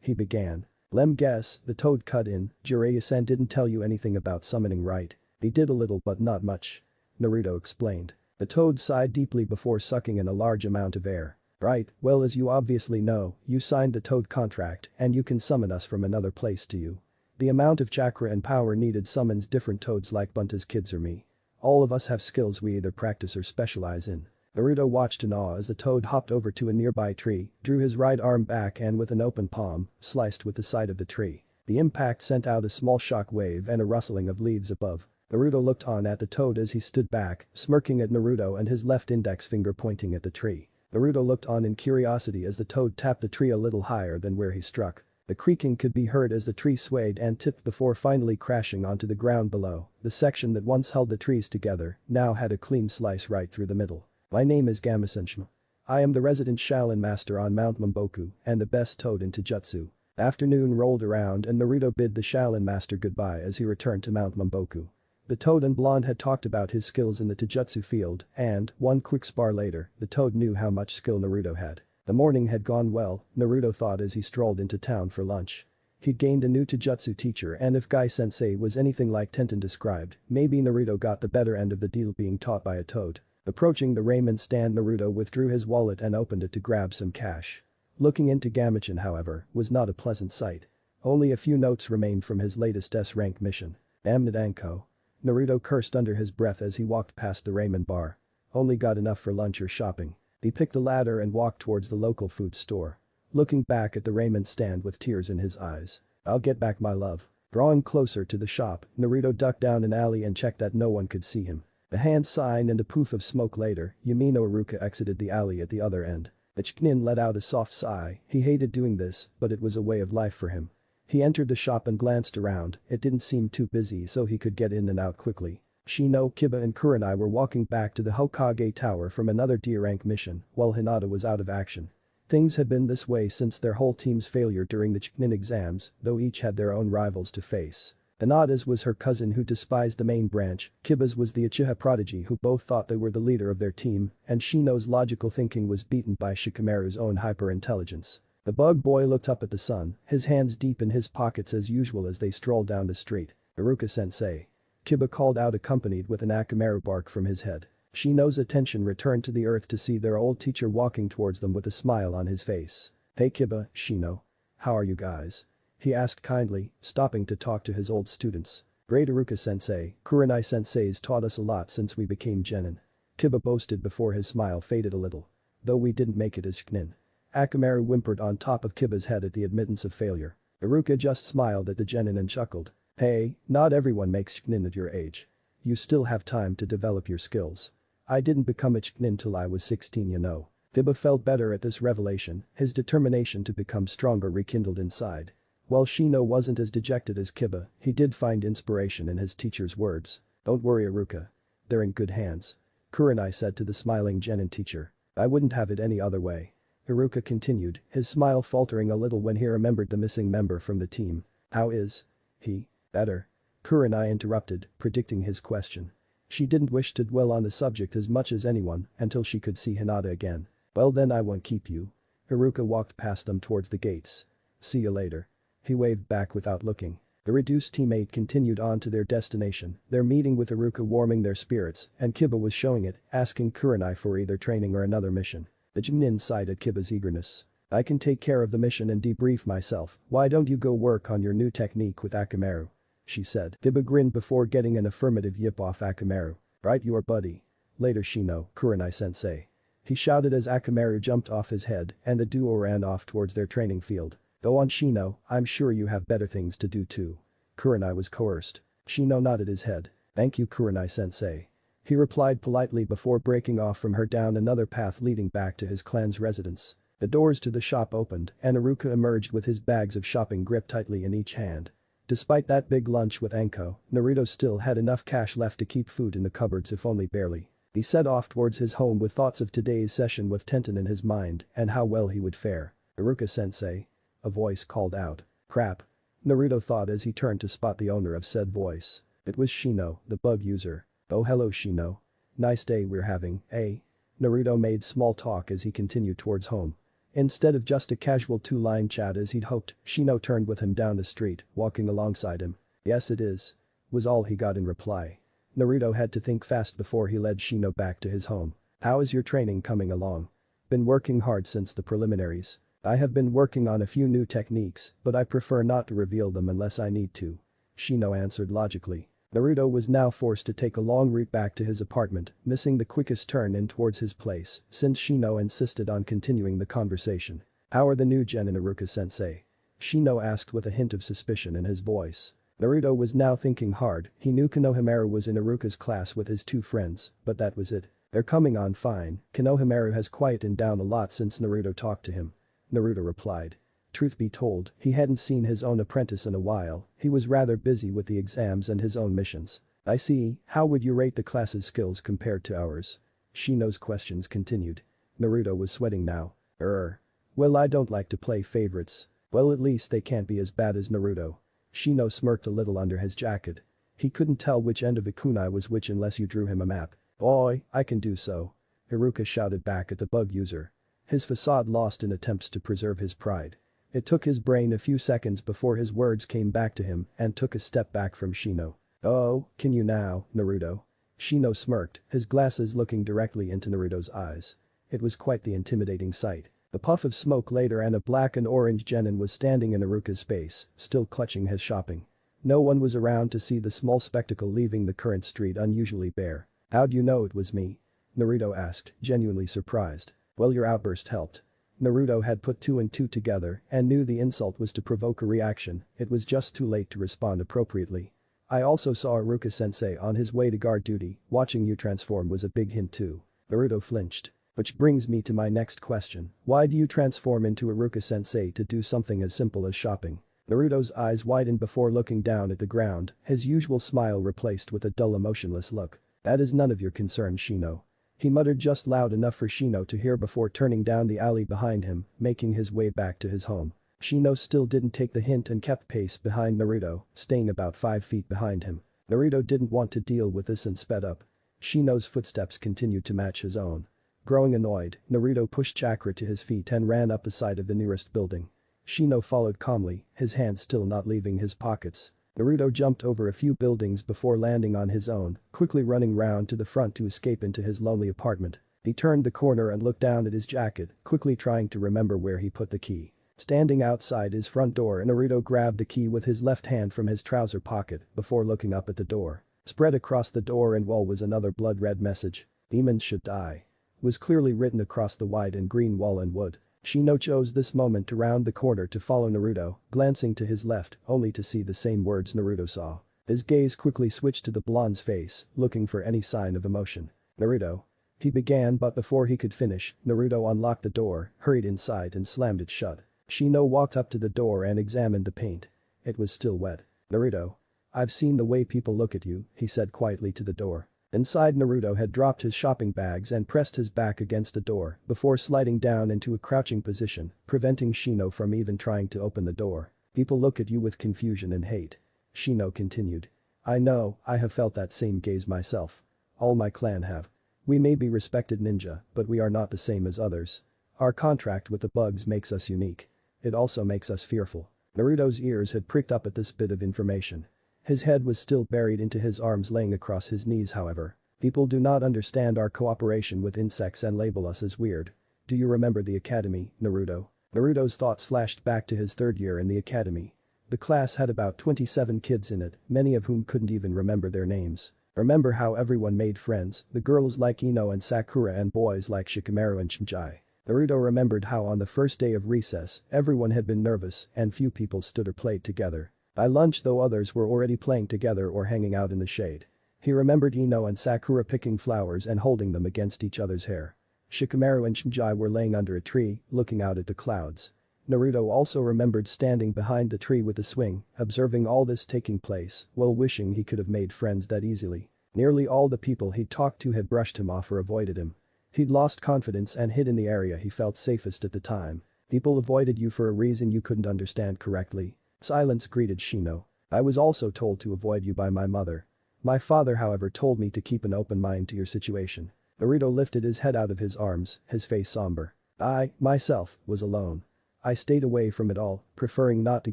He began. Lem guess, the toad cut in, Jiraiya-san didn't tell you anything about summoning right? He did a little but not much. Naruto explained. The toad sighed deeply before sucking in a large amount of air. Right, well as you obviously know, you signed the toad contract and you can summon us from another place to you. The amount of chakra and power needed summons different toads like Bunta's kids or me. All of us have skills we either practice or specialize in. Naruto watched in awe as the toad hopped over to a nearby tree, drew his right arm back and with an open palm, sliced with the side of the tree. The impact sent out a small shock wave and a rustling of leaves above. Naruto looked on at the toad as he stood back, smirking at Naruto and his left index finger pointing at the tree. Naruto looked on in curiosity as the toad tapped the tree a little higher than where he struck. The creaking could be heard as the tree swayed and tipped before finally crashing onto the ground below. The section that once held the trees together now had a clean slice right through the middle. My name is Gamma-sensei. I am the resident Shaolin master on Mount Mamboku and the best toad in Taijutsu. Afternoon rolled around and Naruto bid the Shaolin master goodbye as he returned to Mount Mamboku. The toad and blonde had talked about his skills in the Taijutsu field and, one quick spar later, the toad knew how much skill Naruto had. The morning had gone well, Naruto thought as he strolled into town for lunch. He'd gained a new Taijutsu teacher and if Guy-sensei was anything like Tenten described, maybe Naruto got the better end of the deal being taught by a toad. Approaching the ramen stand Naruto withdrew his wallet and opened it to grab some cash. Looking into Gamachan however, was not a pleasant sight. Only a few notes remained from his latest S-rank mission. Damn it Anko. Naruto cursed under his breath as he walked past the ramen bar. Only got enough for lunch or shopping. He picked a ladder and walked towards the local food store. Looking back at the ramen stand with tears in his eyes. I'll get back my love. Drawing closer to the shop, Naruto ducked down an alley and checked that no one could see him. A hand sign and a poof of smoke later, Yumino Iruka exited the alley at the other end. The Chunin let out a soft sigh, he hated doing this, but it was a way of life for him. He entered the shop and glanced around, it didn't seem too busy so he could get in and out quickly. Shino, Kiba and Kurenai were walking back to the Hokage Tower from another D-rank mission, while Hinata was out of action. Things had been this way since their whole team's failure during the Chunin exams, though each had their own rivals to face. Hinata's was her cousin who despised the main branch, Kiba's was the Uchiha prodigy who both thought they were the leader of their team, and Shino's logical thinking was beaten by Shikamaru's own hyper-intelligence. The bug boy looked up at the sun, his hands deep in his pockets as usual as they strolled down the street. Iruka-sensei. Kiba called out accompanied with an Akamaru bark from his head. Shino's attention returned to the earth to see their old teacher walking towards them with a smile on his face. Hey Kiba, Shino. How are you guys? He asked kindly, stopping to talk to his old students. Great Iruka-sensei, Kurenai-sensei's taught us a lot since we became genin. Kiba boasted before his smile faded a little. Though we didn't make it as Chunin. Akamaru whimpered on top of Kiba's head at the admittance of failure. Iruka just smiled at the genin and chuckled. Hey, not everyone makes Chunin at your age. You still have time to develop your skills. I didn't become a Chunin till I was 16 you know. Kiba felt better at this revelation, his determination to become stronger rekindled inside. While Shino wasn't as dejected as Kiba, he did find inspiration in his teacher's words. Don't worry Iruka. They're in good hands. Kurenai said to the smiling genin teacher. I wouldn't have it any other way. Iruka continued, his smile faltering a little when he remembered the missing member from the team. How is he? Better. Kurenai interrupted, predicting his question. She didn't wish to dwell on the subject as much as anyone until she could see Hinata again. Well then I won't keep you. Iruka walked past them towards the gates. See you later. He waved back without looking. The reduced teammate continued on to their destination, their meeting with Iruka warming their spirits, and Kiba was showing it, asking Kurenai for either training or another mission. The Chunin sighed at Kiba's eagerness. I can take care of the mission and debrief myself, why don't you go work on your new technique with Akamaru? She said. Kiba grinned before getting an affirmative yip off Akamaru. Right your buddy. Later Shino, Kurenai-sensei. He shouted as Akamaru jumped off his head and the duo ran off towards their training field. Go on Shino, I'm sure you have better things to do too. Kurenai was coerced. Shino nodded his head. Thank you Kurenai-sensei. He replied politely before breaking off from her down another path leading back to his clan's residence. The doors to the shop opened and Iruka emerged with his bags of shopping gripped tightly in each hand. Despite that big lunch with Enko, Naruto still had enough cash left to keep food in the cupboards if only barely. He set off towards his home with thoughts of today's session with Tenten in his mind and how well he would fare. "Iruka-sensei?" A voice called out. "Crap." Naruto thought as he turned to spot the owner of said voice. It was Shino, the bug user. "Oh hello Shino. Nice day we're having, eh?" Naruto made small talk as he continued towards home. Instead of just a casual two-line chat as he'd hoped, Shino turned with him down the street, walking alongside him. "Yes it is," was all he got in reply. Naruto had to think fast before he led Shino back to his home. "How is your training coming along?" "Been working hard since the preliminaries. I have been working on a few new techniques, but I prefer not to reveal them unless I need to," Shino answered logically. Naruto was now forced to take a long route back to his apartment, missing the quickest turn in towards his place, since Shino insisted on continuing the conversation. "How are the new gen in Iruka-sensei?" Shino asked with a hint of suspicion in his voice. Naruto was now thinking hard. He knew Konohamaru was in Iruka's class with his two friends, but that was it. "They're coming on fine. Konohamaru has quietened down a lot since Naruto talked to him," Naruto replied. Truth be told, he hadn't seen his own apprentice in a while, he was rather busy with the exams and his own missions. "I see, how would you rate the class's skills compared to ours?" Shino's questions continued. Naruto was sweating now. Well I don't like to play favorites. Well at least they can't be as bad as Naruto." Shino smirked a little under his jacket. He couldn't tell which end of a kunai was which unless you drew him a map. "Oi, I can do so," Iruka shouted back at the bug user. His facade lost in attempts to preserve his pride. It took his brain a few seconds before his words came back to him and took a step back from Shino. "Oh, can you now, Naruto?" Shino smirked, his glasses looking directly into Naruto's eyes. It was quite the intimidating sight. A puff of smoke later and a black and orange genin was standing in Iruka's space, still clutching his shopping. No one was around to see the small spectacle leaving the current street unusually bare. "How'd you know it was me?" Naruto asked, genuinely surprised. "Well your outburst helped." Naruto had put two and two together and knew the insult was to provoke a reaction, it was just too late to respond appropriately. "I also saw Iruka-sensei on his way to guard duty, watching you transform was a big hint too." Naruto flinched. "Which brings me to my next question, why do you transform into Iruka-sensei to do something as simple as shopping?" Naruto's eyes widened before looking down at the ground, his usual smile replaced with a dull emotionless look. "That is none of your concern Shino." He muttered just loud enough for Shino to hear before turning down the alley behind him, making his way back to his home. Shino still didn't take the hint and kept pace behind Naruto, staying about 5 feet behind him. Naruto didn't want to deal with this and sped up. Shino's footsteps continued to match his own. Growing annoyed, Naruto pushed Chakra to his feet and ran up the side of the nearest building. Shino followed calmly, his hands still not leaving his pockets. Naruto jumped over a few buildings before landing on his own, quickly running round to the front to escape into his lonely apartment. He turned the corner and looked down at his jacket, quickly trying to remember where he put the key. Standing outside his front door, Naruto grabbed the key with his left hand from his trouser pocket before looking up at the door. Spread across the door and wall was another blood-red message. "Demons should die," was clearly written across the white and green wall and wood. Shino chose this moment to round the corner to follow Naruto, glancing to his left only to see the same words Naruto saw. His gaze quickly switched to the blonde's face, looking for any sign of emotion. "Naruto," he began but before he could finish, Naruto unlocked the door, hurried inside and slammed it shut. Shino walked up to the door and examined the paint. It was still wet. "Naruto. I've seen the way people look at you," he said quietly to the door. Inside Naruto had dropped his shopping bags and pressed his back against the door before sliding down into a crouching position, preventing Shino from even trying to open the door. "People look at you with confusion and hate," Shino continued. "I know, I have felt that same gaze myself. All my clan have. We may be respected ninja, but we are not the same as others. Our contract with the bugs makes us unique. It also makes us fearful." Naruto's ears had pricked up at this bit of information. His head was still buried into his arms laying across his knees however. "People do not understand our cooperation with insects and label us as weird. Do you remember the academy, Naruto?" Naruto's thoughts flashed back to his third year in the academy. The class had about 27 kids in it, many of whom couldn't even remember their names. Remember how everyone made friends, the girls like Ino and Sakura and boys like Shikamaru and Shinji. Naruto remembered how on the first day of recess, everyone had been nervous and few people stood or played together. By lunch though others were already playing together or hanging out in the shade. He remembered Ino and Sakura picking flowers and holding them against each other's hair. Shikamaru and Shinji were laying under a tree, looking out at the clouds. Naruto also remembered standing behind the tree with a swing, observing all this taking place, while wishing he could have made friends that easily. Nearly all the people he'd talked to had brushed him off or avoided him. He'd lost confidence and hid in the area he felt safest at the time. People avoided you for a reason you couldn't understand correctly. Silence greeted Shino. I was also told to avoid you by my mother. My father, however, told me to keep an open mind to your situation. Naruto lifted his head out of his arms, his face somber. I, myself, was alone. I stayed away from it all, preferring not to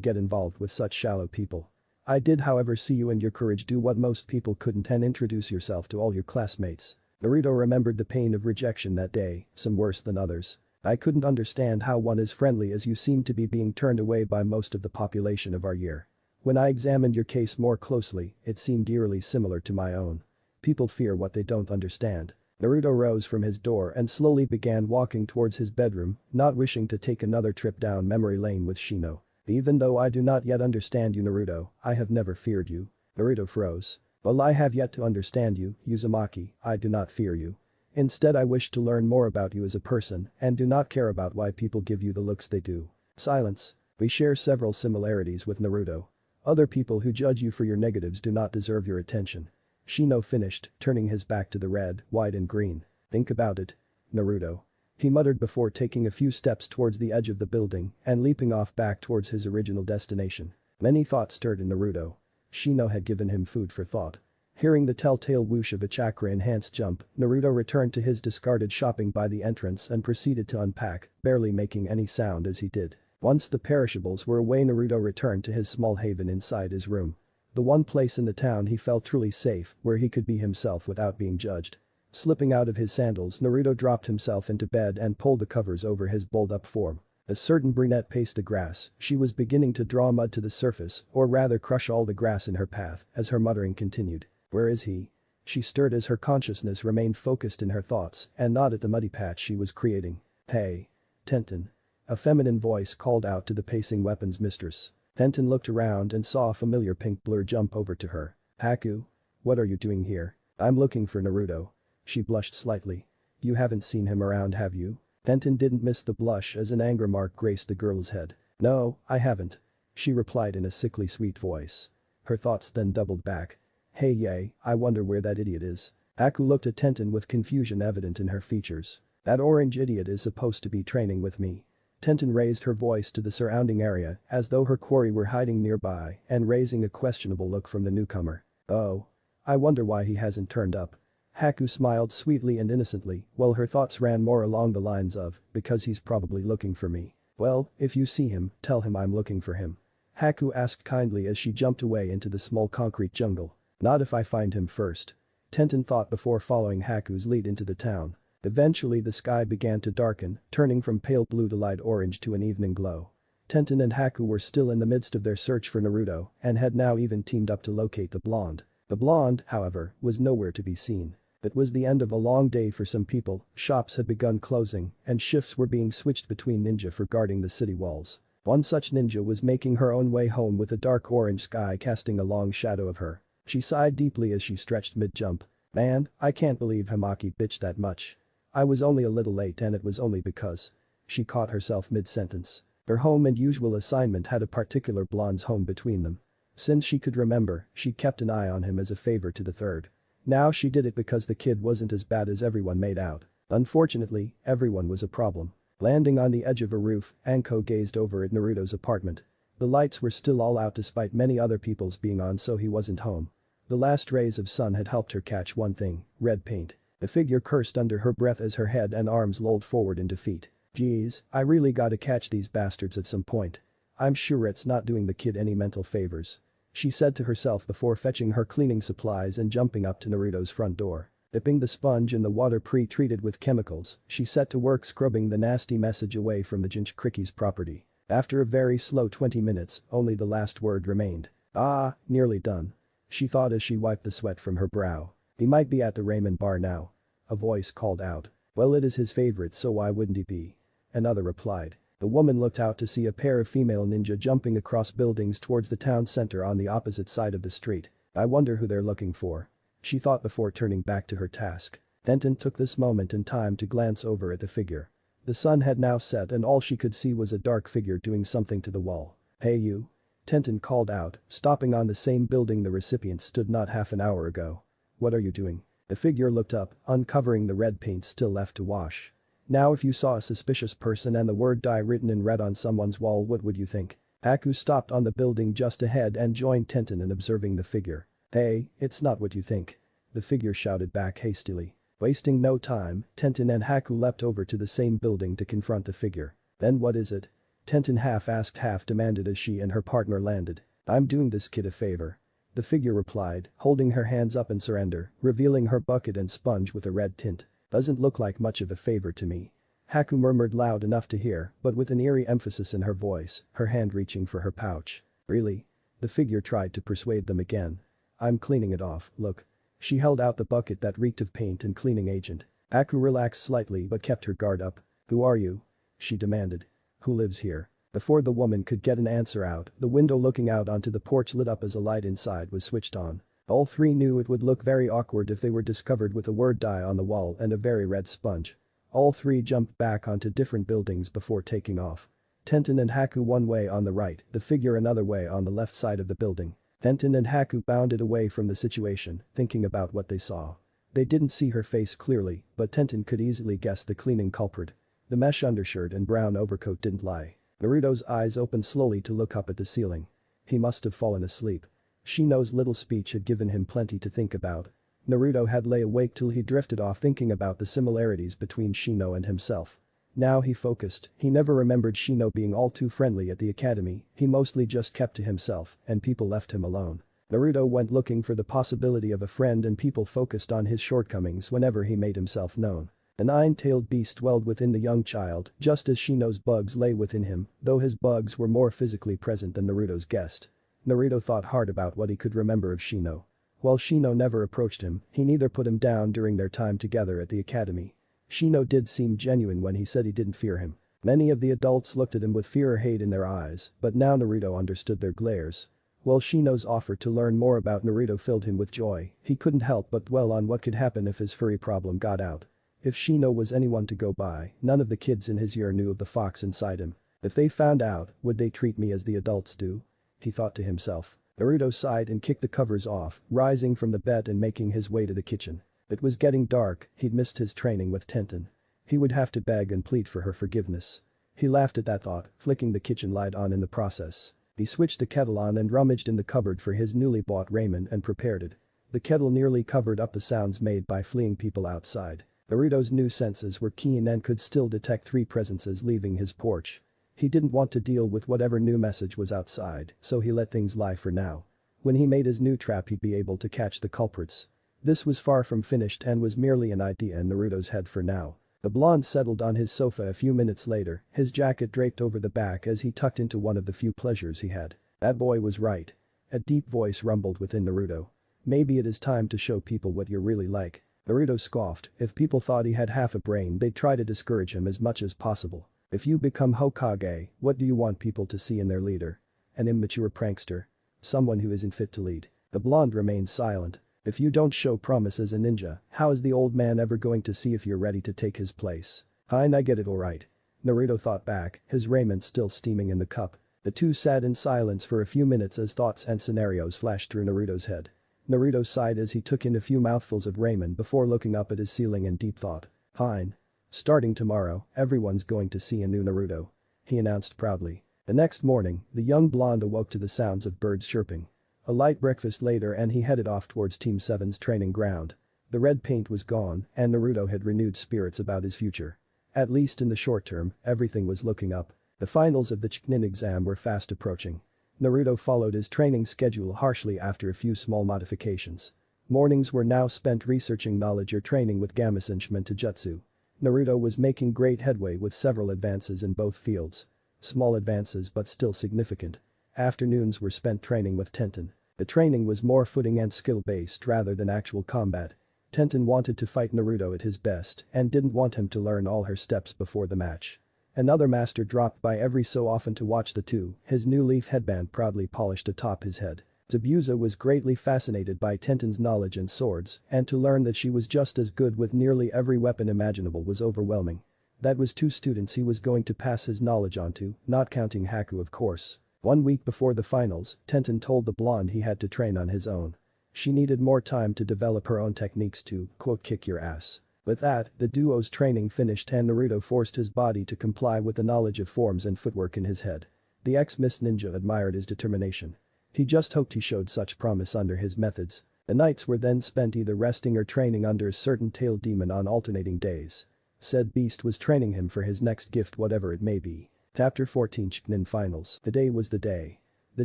get involved with such shallow people. I did, however, see you and your courage do what most people couldn't and introduce yourself to all your classmates. Naruto remembered the pain of rejection that day, some worse than others. I couldn't understand how one as friendly as you seemed to be being turned away by most of the population of our year. When I examined your case more closely, it seemed eerily similar to my own. People fear what they don't understand. Naruto rose from his door and slowly began walking towards his bedroom, not wishing to take another trip down memory lane with Shino. Even though I do not yet understand you, Naruto, I have never feared you. Naruto froze. While I have yet to understand you, Uzumaki, I do not fear you. Instead, I wish to learn more about you as a person and do not care about why people give you the looks they do. Silence. We share several similarities with Naruto. Other people who judge you for your negatives do not deserve your attention. Shino finished, turning his back to the red, white and green. Think about it. Naruto. He muttered before taking a few steps towards the edge of the building and leaping off back towards his original destination. Many thoughts stirred in Naruto. Shino had given him food for thought. Hearing the telltale whoosh of a chakra-enhanced jump, Naruto returned to his discarded shopping by the entrance and proceeded to unpack, barely making any sound as he did. Once the perishables were away, Naruto returned to his small haven inside his room. The one place in the town he felt truly safe, where he could be himself without being judged. Slipping out of his sandals, Naruto dropped himself into bed and pulled the covers over his bowled-up form. A certain brunette paced the grass. She was beginning to draw mud to the surface, or rather crush all the grass in her path, as her muttering continued. Where is he? She stirred as her consciousness remained focused in her thoughts and not at the muddy patch she was creating. Hey. Tenten. A feminine voice called out to the pacing weapons mistress. Tenten looked around and saw a familiar pink blur jump over to her. Haku? What are you doing here? I'm looking for Naruto. She blushed slightly. You haven't seen him around, have you? Tenten didn't miss the blush as an anger mark graced the girl's head. No, I haven't. She replied in a sickly sweet voice. Her thoughts then doubled back. Hey yay, I wonder where that idiot is. Haku looked at Tenten with confusion evident in her features. That orange idiot is supposed to be training with me. Tenten raised her voice to the surrounding area as though her quarry were hiding nearby and raising a questionable look from the newcomer. Oh. I wonder why he hasn't turned up. Haku smiled sweetly and innocently while her thoughts ran more along the lines of, because he's probably looking for me. Well, if you see him, tell him I'm looking for him. Haku asked kindly as she jumped away into the small concrete jungle. Not if I find him first. Tenten thought before following Haku's lead into the town. Eventually the sky began to darken, turning from pale blue to light orange to an evening glow. Tenten and Haku were still in the midst of their search for Naruto and had now even teamed up to locate the blonde. The blonde, however, was nowhere to be seen. It was the end of a long day for some people, shops had begun closing, and shifts were being switched between ninja for guarding the city walls. One such ninja was making her own way home with a dark orange sky casting a long shadow of her. She sighed deeply as she stretched mid-jump. Man, I can't believe Hamaki bitched that much. I was only a little late and it was only because. She caught herself mid-sentence. Her home and usual assignment had a particular blonde's home between them. Since she could remember, she kept an eye on him as a favor to the third. Now she did it because the kid wasn't as bad as everyone made out. Unfortunately, everyone was a problem. Landing on the edge of a roof, Anko gazed over at Naruto's apartment. The lights were still all out despite many other people's being on, so he wasn't home. The last rays of sun had helped her catch one thing, red paint. The figure cursed under her breath as her head and arms lolled forward in defeat. Geez, I really gotta catch these bastards at some point. I'm sure it's not doing the kid any mental favors. She said to herself before fetching her cleaning supplies and jumping up to Naruto's front door. Dipping the sponge in the water pre-treated with chemicals, she set to work scrubbing the nasty message away from the Jinchuriki's property. After a very slow 20 minutes, only the last word remained. Ah, nearly done. She thought as she wiped the sweat from her brow. He might be at the ramen bar now. A voice called out. Well, it is his favorite, so why wouldn't he be? Another replied. The woman looked out to see a pair of female ninja jumping across buildings towards the town center on the opposite side of the street. I wonder who they're looking for. she thought before turning back to her task. Tenten took this moment in time to glance over at the figure. The sun had now set and all she could see was a dark figure doing something to the wall. "Hey you." Tenten called out, stopping on the same building the recipient stood not half an hour ago. "What are you doing?" The figure looked up, uncovering the red paint still left to wash. "Now if you saw a suspicious person and the word die written in red on someone's wall, what would you think?" Haku stopped on the building just ahead and joined Tenten in observing the figure. "Hey, it's not what you think." The figure shouted back hastily. Wasting no time, Tenten and Haku leapt over to the same building to confront the figure. "Then what is it?" Tenten half asked half demanded as she and her partner landed. "I'm doing this kid a favor." The figure replied, holding her hands up in surrender, revealing her bucket and sponge with a red tint. "Doesn't look like much of a favor to me." Haku murmured loud enough to hear, but with an eerie emphasis in her voice, her hand reaching for her pouch. "Really?" The figure tried to persuade them again. "I'm cleaning it off, look." She held out the bucket that reeked of paint and cleaning agent. Haku relaxed slightly but kept her guard up. "Who are you?" she demanded. "Who lives here?" Before the woman could get an answer out, the window looking out onto the porch lit up as a light inside was switched on. All three knew it would look very awkward if they were discovered with a word die on the wall and a very red sponge. All three jumped back onto different buildings before taking off. Tenten and Haku one way on the right, the figure another way on the left side of the building. Tenten and Haku bounded away from the situation, thinking about what they saw. They didn't see her face clearly, but Tenten could easily guess the cleaning culprit. The mesh undershirt and brown overcoat didn't lie. Naruto's eyes opened slowly to look up at the ceiling. He must have fallen asleep. Shino's little speech had given him plenty to think about. Naruto had lay awake till he drifted off thinking about the similarities between Shino and himself. Now he focused, he never remembered Shino being all too friendly at the academy, he mostly just kept to himself, and people left him alone. Naruto went looking for the possibility of a friend and people focused on his shortcomings whenever he made himself known. The nine-tailed beast dwelled within the young child, just as Shino's bugs lay within him, though his bugs were more physically present than Naruto's guessed. Naruto thought hard about what he could remember of Shino. While Shino never approached him, he neither put him down during their time together at the academy. Shino did seem genuine when he said he didn't fear him. Many of the adults looked at him with fear or hate in their eyes, but now Naruto understood their glares. While Shino's offer to learn more about Naruto filled him with joy, he couldn't help but dwell on what could happen if his furry problem got out. If Shino was anyone to go by, none of the kids in his year knew of the fox inside him. If they found out, would they treat me as the adults do? He thought to himself. Naruto sighed and kicked the covers off, rising from the bed and making his way to the kitchen. It was getting dark, he'd missed his training with Tenten. He would have to beg and plead for her forgiveness. He laughed at that thought, flicking the kitchen light on in the process. He switched the kettle on and rummaged in the cupboard for his newly bought ramen and prepared it. The kettle nearly covered up the sounds made by fleeing people outside. Naruto's new senses were keen and could still detect three presences leaving his porch. He didn't want to deal with whatever new message was outside, so he let things lie for now. When he made his new trap he'd be able to catch the culprits. This was far from finished and was merely an idea in Naruto's head for now. The blonde settled on his sofa a few minutes later, his jacket draped over the back as he tucked into one of the few pleasures he had. That boy was right. A deep voice rumbled within Naruto. Maybe it is time to show people what you're really like. Naruto scoffed, if people thought he had half a brain they'd try to discourage him as much as possible. If you become Hokage, what do you want people to see in their leader? An immature prankster? Someone who isn't fit to lead? The blonde remained silent. If you don't show promise as a ninja, how is the old man ever going to see if you're ready to take his place? Fine, I get it alright. Naruto thought back, his raiment still steaming in the cup. The two sat in silence for a few minutes as thoughts and scenarios flashed through Naruto's head. Naruto sighed as he took in a few mouthfuls of ramen before looking up at his ceiling in deep thought. Fine. Starting tomorrow, everyone's going to see a new Naruto. He announced proudly. The next morning, the young blonde awoke to the sounds of birds chirping. A light breakfast later and he headed off towards Team 7's training ground. The red paint was gone and Naruto had renewed spirits about his future. At least in the short term, everything was looking up. The finals of the Chunin exam were fast approaching. Naruto followed his training schedule harshly after a few small modifications. Mornings were now spent researching knowledge or training with Gamma-Senshman Taijutsu. Naruto was making great headway with several advances in both fields. Small advances but still significant. Afternoons were spent training with Tenten. The training was more footing and skill-based rather than actual combat. Tenten wanted to fight Naruto at his best and didn't want him to learn all her steps before the match. Another master dropped by every so often to watch the two, his new leaf headband proudly polished atop his head. Zabuza was greatly fascinated by Tenten's knowledge in swords, and to learn that she was just as good with nearly every weapon imaginable was overwhelming. That was 2 students he was going to pass his knowledge on to, not counting Haku of course. 1 week before the finals, Tenten told the blonde he had to train on his own. She needed more time to develop her own techniques to, quote, kick your ass. With that, the duo's training finished and Naruto forced his body to comply with the knowledge of forms and footwork in his head. The ex-Miss Ninja admired his determination. He just hoped he showed such promise under his methods. The nights were then spent either resting or training under a certain tailed demon on alternating days. Said beast was training him for his next gift, whatever it may be. Chapter 14 Chunin Finals. The day was the day. The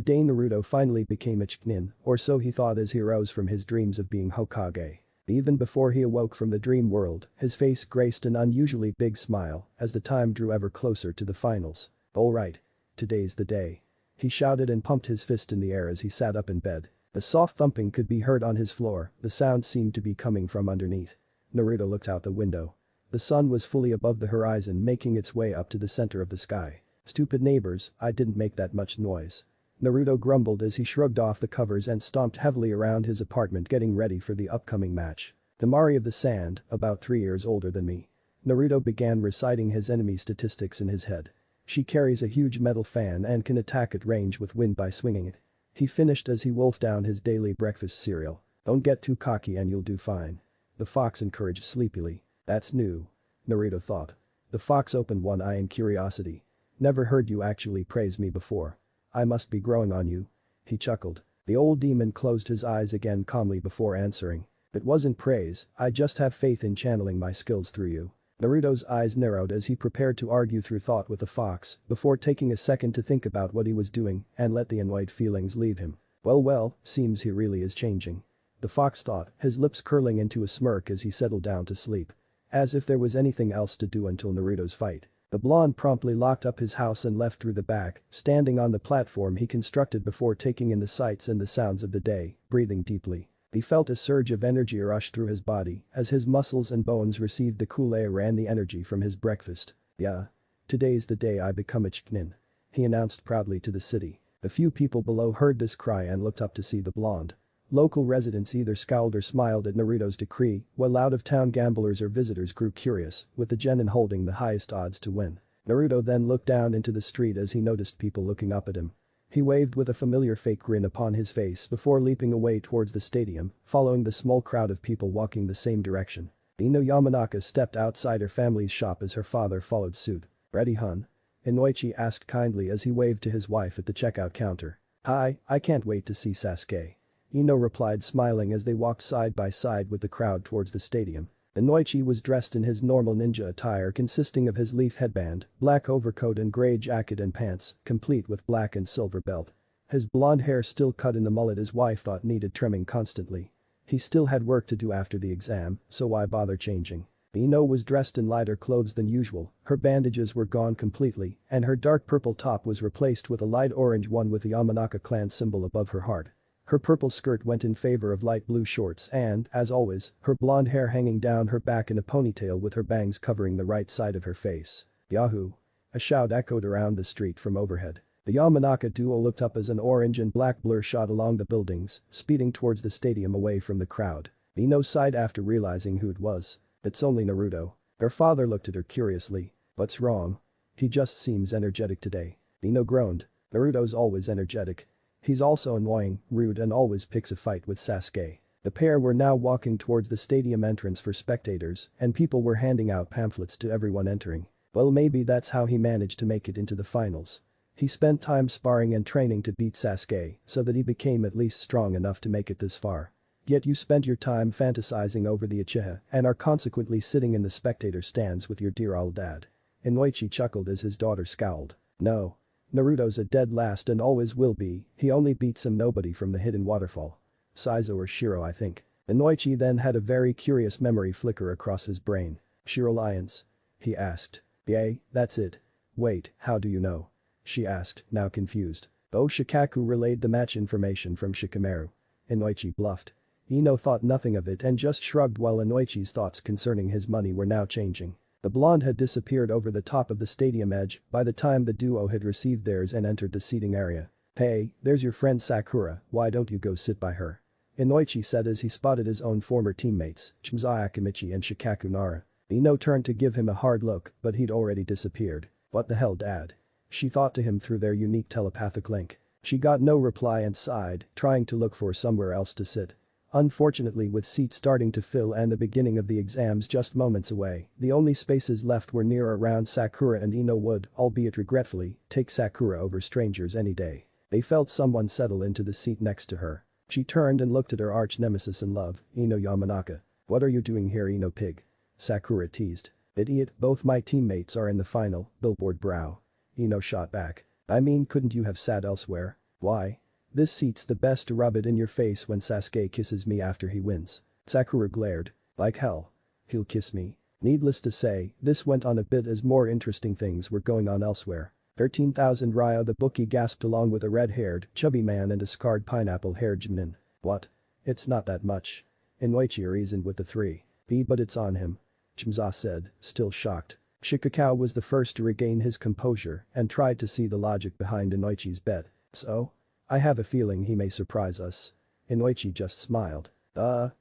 day Naruto finally became a Chunin, or so he thought as he rose from his dreams of being Hokage. Even before he awoke from the dream world, his face graced an unusually big smile as the time drew ever closer to the finals. Alright. Today's the day. He shouted and pumped his fist in the air as he sat up in bed. A soft thumping could be heard on his floor, the sound seemed to be coming from underneath. Naruto looked out the window. The sun was fully above the horizon, making its way up to the center of the sky. Stupid neighbors, I didn't make that much noise. Naruto grumbled as he shrugged off the covers and stomped heavily around his apartment getting ready for the upcoming match. The Mari of the Sand, about 3 years older than me. Naruto began reciting his enemy statistics in his head. She carries a huge metal fan and can attack at range with wind by swinging it. He finished as he wolfed down his daily breakfast cereal. Don't get too cocky and you'll do fine. The fox encouraged sleepily. That's new. Naruto thought. The fox opened one eye in curiosity. Never heard you actually praise me before. I must be growing on you. He chuckled. The old demon closed his eyes again calmly before answering. It wasn't praise, I just have faith in channeling my skills through you. Naruto's eyes narrowed as he prepared to argue through thought with the fox, before taking a second to think about what he was doing and let the annoyed feelings leave him. Well, seems he really is changing. The fox thought, his lips curling into a smirk as he settled down to sleep. As if there was anything else to do until Naruto's fight. The blonde promptly locked up his house and left through the back, standing on the platform he constructed before taking in the sights and the sounds of the day, breathing deeply. He felt a surge of energy rush through his body as his muscles and bones received the cool air and the energy from his breakfast. Yeah. Today's the day I become a Chunin. He announced proudly to the city. A few people below heard this cry and looked up to see the blonde. Local residents either scowled or smiled at Naruto's decree, while out-of-town gamblers or visitors grew curious, with the genin holding the highest odds to win. Naruto then looked down into the street as he noticed people looking up at him. He waved with a familiar fake grin upon his face before leaping away towards the stadium, following the small crowd of people walking the same direction. Ino Yamanaka stepped outside her family's shop as her father followed suit. Ready, hun? Inoichi asked kindly as he waved to his wife at the checkout counter. Hi, I can't wait to see Sasuke. Ino replied smiling as they walked side by side with the crowd towards the stadium. Inoichi was dressed in his normal ninja attire consisting of his leaf headband, black overcoat and grey jacket and pants, complete with black and silver belt. His blonde hair still cut in the mullet his wife thought needed trimming constantly. He still had work to do after the exam, so why bother changing? Ino was dressed in lighter clothes than usual, her bandages were gone completely, and her dark purple top was replaced with a light orange one with the Yamanaka clan symbol above her heart. Her purple skirt went in favor of light blue shorts and, as always, her blonde hair hanging down her back in a ponytail with her bangs covering the right side of her face. Yahoo! A shout echoed around the street from overhead. The Yamanaka duo looked up as an orange and black blur shot along the buildings, speeding towards the stadium away from the crowd. Ino sighed after realizing who it was. It's only Naruto. Her father looked at her curiously. What's wrong? He just seems energetic today. Ino groaned. Naruto's always energetic. He's also annoying, rude and always picks a fight with Sasuke. The pair were now walking towards the stadium entrance for spectators and people were handing out pamphlets to everyone entering. Well, maybe that's how he managed to make it into the finals. He spent time sparring and training to beat Sasuke so that he became at least strong enough to make it this far. Yet you spent your time fantasizing over the Uchiha and are consequently sitting in the spectator stands with your dear old dad. Inoichi chuckled as his daughter scowled. No. Naruto's a dead last and always will be, he only beat some nobody from the hidden waterfall. Saizo or Shiro I think. Inoichi then had a very curious memory flicker across his brain. Shiro Lions? He asked. Yay, that's it. Wait, how do you know? She asked, now confused. Oh, Shikaku relayed the match information from Shikamaru. Inoichi bluffed. Ino thought nothing of it and just shrugged while Inoichi's thoughts concerning his money were now changing. The blonde had disappeared over the top of the stadium edge by the time the duo had received theirs and entered the seating area. "Hey, there's your friend Sakura, why don't you go sit by her?" Inoichi said as he spotted his own former teammates, Chimza Akimichi and Shikaku Nara. Ino turned to give him a hard look, but he'd already disappeared. "What the hell, dad?" She thought to him through their unique telepathic link. She got no reply and sighed, trying to look for somewhere else to sit. Unfortunately, with seats starting to fill and the beginning of the exams just moments away, the only spaces left were near or around Sakura, and Ino would, albeit regretfully, take Sakura over strangers any day. They felt someone settle into the seat next to her. She turned and looked at her arch-nemesis in love, Ino Yamanaka. "What are you doing here, Ino pig?" Sakura teased. "Idiot, both my teammates are in the final," billboard brow. Ino shot back. "I mean, couldn't you have sat elsewhere?" "Why? This seat's the best to rub it in your face when Sasuke kisses me after he wins." Sakura glared. "Like hell. He'll kiss me." Needless to say, this went on a bit as more interesting things were going on elsewhere. 13,000 ryo, the bookie gasped, along with a red-haired, chubby man and a scarred pineapple-haired Jinin. "What? It's not that much." Inoichi reasoned with the three. But it's on him," Chimza said, still shocked. Shikakao was the first to regain his composure and tried to see the logic behind Inoichi's bet. "So? I have a feeling he may surprise us." Inoichi just smiled.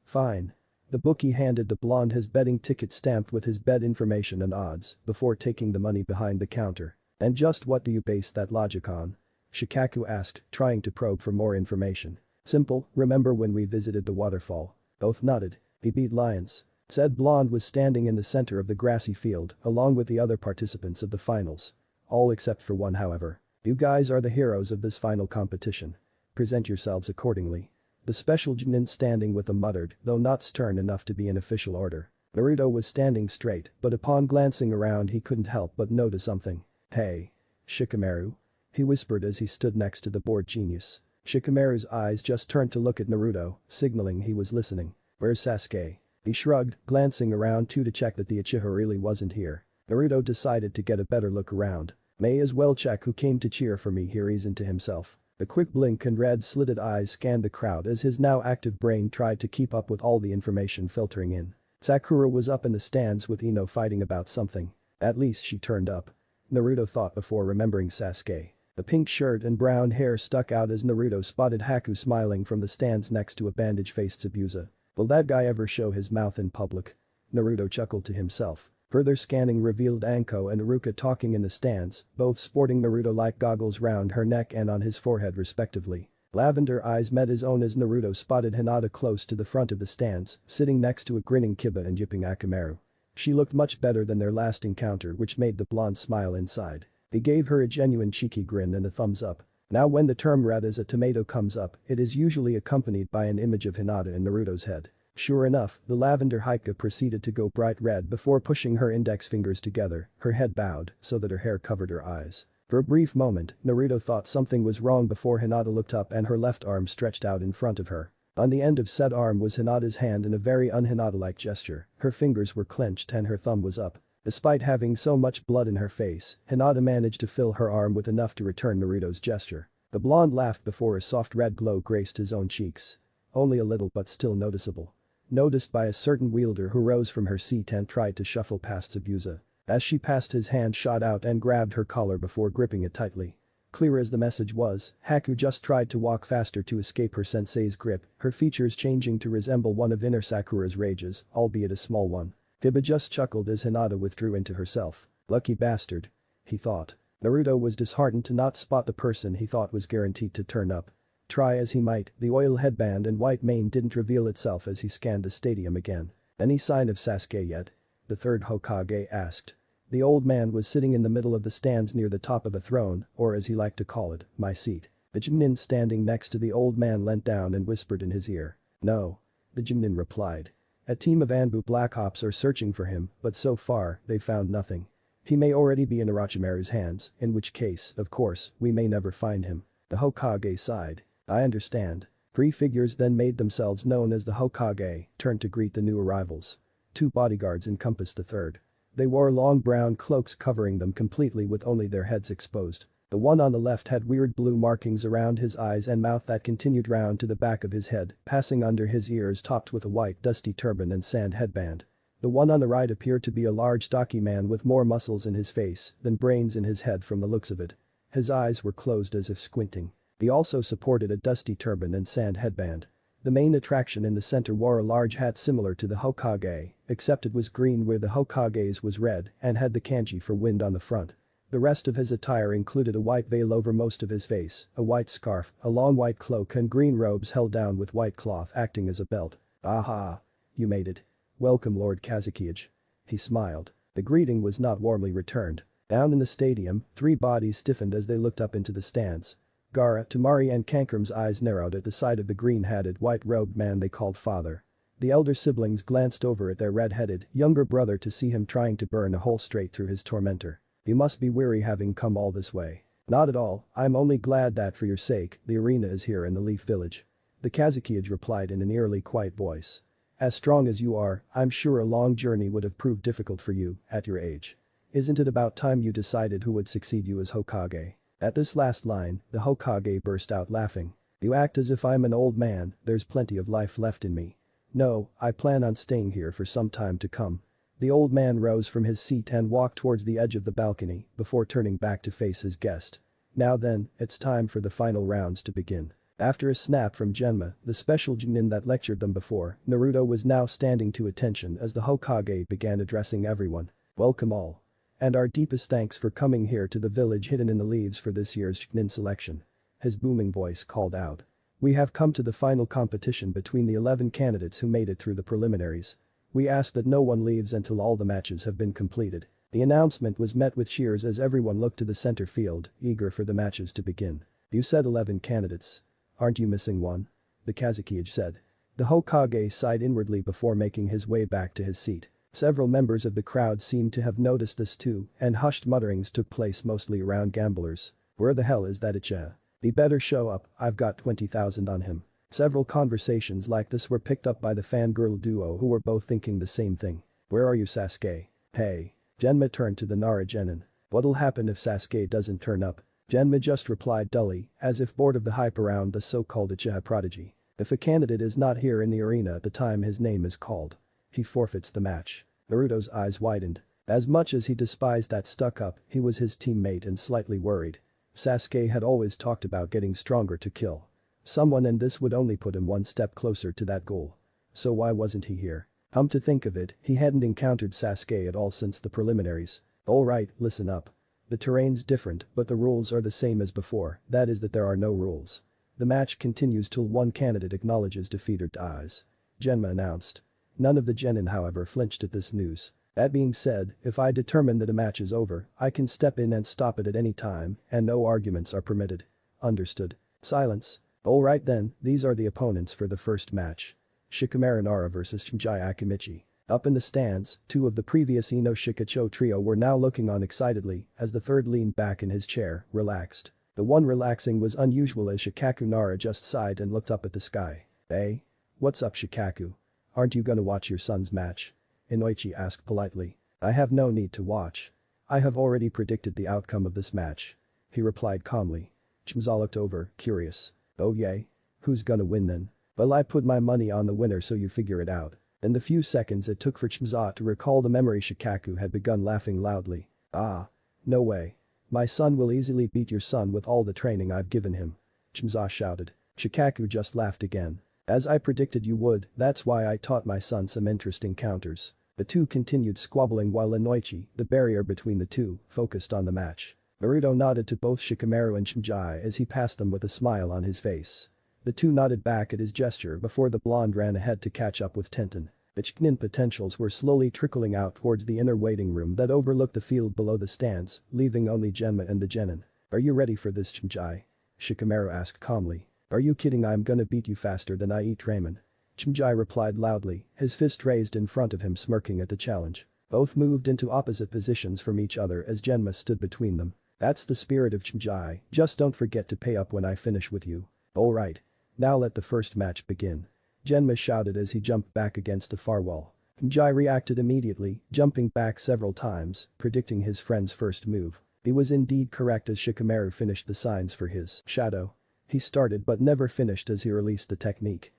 Fine." The bookie handed the blonde his betting ticket stamped with his bet information and odds before taking the money behind the counter. "And just what do you base that logic on?" Shikaku asked, trying to probe for more information. "Simple, remember when we visited the waterfall?" Both nodded. "He beat lions." Said blonde was standing in the center of the grassy field along with the other participants of the finals. All except for one, however. "You guys are the heroes of this final competition. Present yourselves accordingly." The special Jinin standing with them muttered, though not stern enough to be an official order. Naruto was standing straight, but upon glancing around he couldn't help but notice something. "Hey. Shikamaru?" he whispered as he stood next to the bored genius. Shikamaru's eyes just turned to look at Naruto, signaling he was listening. "Where's Sasuke?" He shrugged, glancing around too to check that the Uchiha really wasn't here. Naruto decided to get a better look around. "May as well check who came to cheer for me," he reasoned to himself. The quick blink and red-slitted eyes scanned the crowd as his now active brain tried to keep up with all the information filtering in. Sakura was up in the stands with Ino fighting about something. At least she turned up. Naruto thought before remembering Sasuke. The pink shirt and brown hair stuck out as Naruto spotted Haku smiling from the stands next to a bandage-faced Zabuza. Will that guy ever show his mouth in public? Naruto chuckled to himself. Further scanning revealed Anko and Iruka talking in the stands, both sporting Naruto-like goggles round her neck and on his forehead respectively. Lavender eyes met his own as Naruto spotted Hinata close to the front of the stands, sitting next to a grinning Kiba and yipping Akamaru. She looked much better than their last encounter, which made the blonde smile inside. He gave her a genuine cheeky grin and a thumbs up. Now when the term red as a tomato comes up, it is usually accompanied by an image of Hinata in Naruto's head. Sure enough, the lavender Haika proceeded to go bright red before pushing her index fingers together, her head bowed so that her hair covered her eyes. For a brief moment, Naruto thought something was wrong before Hinata looked up and her left arm stretched out in front of her. On the end of said arm was Hinata's hand in a very un-Hinata-like gesture, her fingers were clenched and her thumb was up. Despite having so much blood in her face, Hinata managed to fill her arm with enough to return Naruto's gesture. The blonde laughed before a soft red glow graced his own cheeks. Only a little but still noticeable. Noticed by a certain wielder who rose from her seat and tried to shuffle past Zabuza. As she passed, his hand shot out and grabbed her collar before gripping it tightly. Clear as the message was, Haku just tried to walk faster to escape her sensei's grip, her features changing to resemble one of inner Sakura's rages, albeit a small one. Kiba just chuckled as Hinata withdrew into herself. Lucky bastard. He thought. Naruto was disheartened to not spot the person he thought was guaranteed to turn up. Try as he might, the oil headband and white mane didn't reveal itself as he scanned the stadium again. Any sign of Sasuke yet? The third Hokage asked. The old man was sitting in the middle of the stands near the top of a throne, or as he liked to call it, my seat. The Jinin standing next to the old man leant down and whispered in his ear. No. The Jinin replied. A team of Anbu Black Ops are searching for him, but so far, they've found nothing. He may already be in Orochimaru's hands, in which case, of course, we may never find him. The Hokage sighed. I understand. Three figures then made themselves known as the Hokage, turned to greet the new arrivals. Two bodyguards encompassed the third. They wore long brown cloaks covering them completely with only their heads exposed. The one on the left had weird blue markings around his eyes and mouth that continued round to the back of his head, passing under his ears, topped with a white dusty turban and sand headband. The one on the right appeared to be a large stocky man with more muscles in his face than brains in his head from the looks of it. His eyes were closed as if squinting. He also sported a dusty turban and sand headband. The main attraction in the center wore a large hat similar to the Hokage, except it was green where the Hokage's was red and had the kanji for wind on the front. The rest of his attire included a white veil over most of his face, a white scarf, a long white cloak and green robes held down with white cloth acting as a belt. "Aha! You made it. Welcome Lord Kazekage." He smiled. The greeting was not warmly returned. Down in the stadium, 3 bodies stiffened as they looked up into the stands. Gaara, Tamari and Kankurum's eyes narrowed at the sight of the green-hatted, white-robed man they called father. The elder siblings glanced over at their red-headed, younger brother to see him trying to burn a hole straight through his tormentor. "You must be weary having come all this way." "Not at all, I'm only glad that for your sake, the arena is here in the Leaf Village." The Kazekage replied in an eerily quiet voice. "As strong as you are, I'm sure a long journey would have proved difficult for you, at your age. Isn't it about time you decided who would succeed you as Hokage?" At this last line, the Hokage burst out laughing. "You act as if I'm an old man, there's plenty of life left in me. No, I plan on staying here for some time to come." The old man rose from his seat and walked towards the edge of the balcony before turning back to face his guest. "Now then, it's time for the final rounds to begin." After a snap from Genma, the special Chunin that lectured them before, Naruto was now standing to attention as the Hokage began addressing everyone. "Welcome all. And our deepest thanks for coming here to the village hidden in the leaves for this year's Chunin selection." His booming voice called out. "We have come to the final competition between the 11 candidates who made it through the preliminaries. We ask that no one leaves until all the matches have been completed." The announcement was met with cheers as everyone looked to the center field, eager for the matches to begin. "You said 11 candidates. Aren't you missing one?" the Kazekage said. The Hokage sighed inwardly before making his way back to his seat. Several members of the crowd seemed to have noticed this too, and hushed mutterings took place mostly around gamblers. "Where the hell is that Ichiha? He better show up, I've got 20,000 on him." Several conversations like this were picked up by the fangirl duo who were both thinking the same thing. "Where are you Sasuke? Hey." Genma turned to the Nara Genin. "What'll happen if Sasuke doesn't turn up?" Genma just replied dully, as if bored of the hype around the so-called Uchiha prodigy. "If a candidate is not here in the arena at the time his name is called, he forfeits the match." Naruto's eyes widened. As much as he despised that stuck-up, he was his teammate and slightly worried. Sasuke had always talked about getting stronger to kill someone and this would only put him one step closer to that goal. So why wasn't he here? Come to think of it, he hadn't encountered Sasuke at all since the preliminaries. "Alright, listen up. The terrain's different, but the rules are the same as before, that is that there are no rules. The match continues till one candidate acknowledges defeat or dies," Genma announced. None of the genin however flinched at this news. "That being said, if I determine that a match is over, I can step in and stop it at any time, and no arguments are permitted." "Understood." Silence. "Alright then, these are the opponents for the first match. Shikamaru Nara vs Shinji Akimichi." Up in the stands, 2 of the previous Ino Shikacho trio were now looking on excitedly as the third leaned back in his chair, relaxed. The one relaxing was unusual as Shikaku Nara just sighed and looked up at the sky. "Hey? What's up Shikaku? Aren't you gonna watch your son's match?" Inoichi asked politely. "I have no need to watch. I have already predicted the outcome of this match," he replied calmly. Chimza looked over, curious. "Oh yay? Who's gonna win then?" "Well I put my money on the winner so you figure it out." In the few seconds it took for Chimza to recall the memory Shikaku had begun laughing loudly. "Ah. No way. My son will easily beat your son with all the training I've given him," Chimza shouted. Shikaku just laughed again. "As I predicted you would, that's why I taught my son some interesting counters." The two continued squabbling while Inoichi, the barrier between the two, focused on the match. Naruto nodded to both Shikamaru and Shinji as he passed them with a smile on his face. The two nodded back at his gesture before the blonde ran ahead to catch up with Tenten. The Chunin potentials were slowly trickling out towards the inner waiting room that overlooked the field below the stands, leaving only Genma and the genin. "Are you ready for this Shinji?" Shikamaru asked calmly. "Are you kidding? I'm gonna beat you faster than I eat ramen." Shinji replied loudly, his fist raised in front of him smirking at the challenge. Both moved into opposite positions from each other as Genma stood between them. "That's the spirit of Shinji, just don't forget to pay up when I finish with you." "Alright. Now let the first match begin," Genma shouted as he jumped back against the far wall. Shinji reacted immediately, jumping back several times, predicting his friend's first move. He was indeed correct as Shikamaru finished the signs for his shadow. He started but never finished as he released the technique.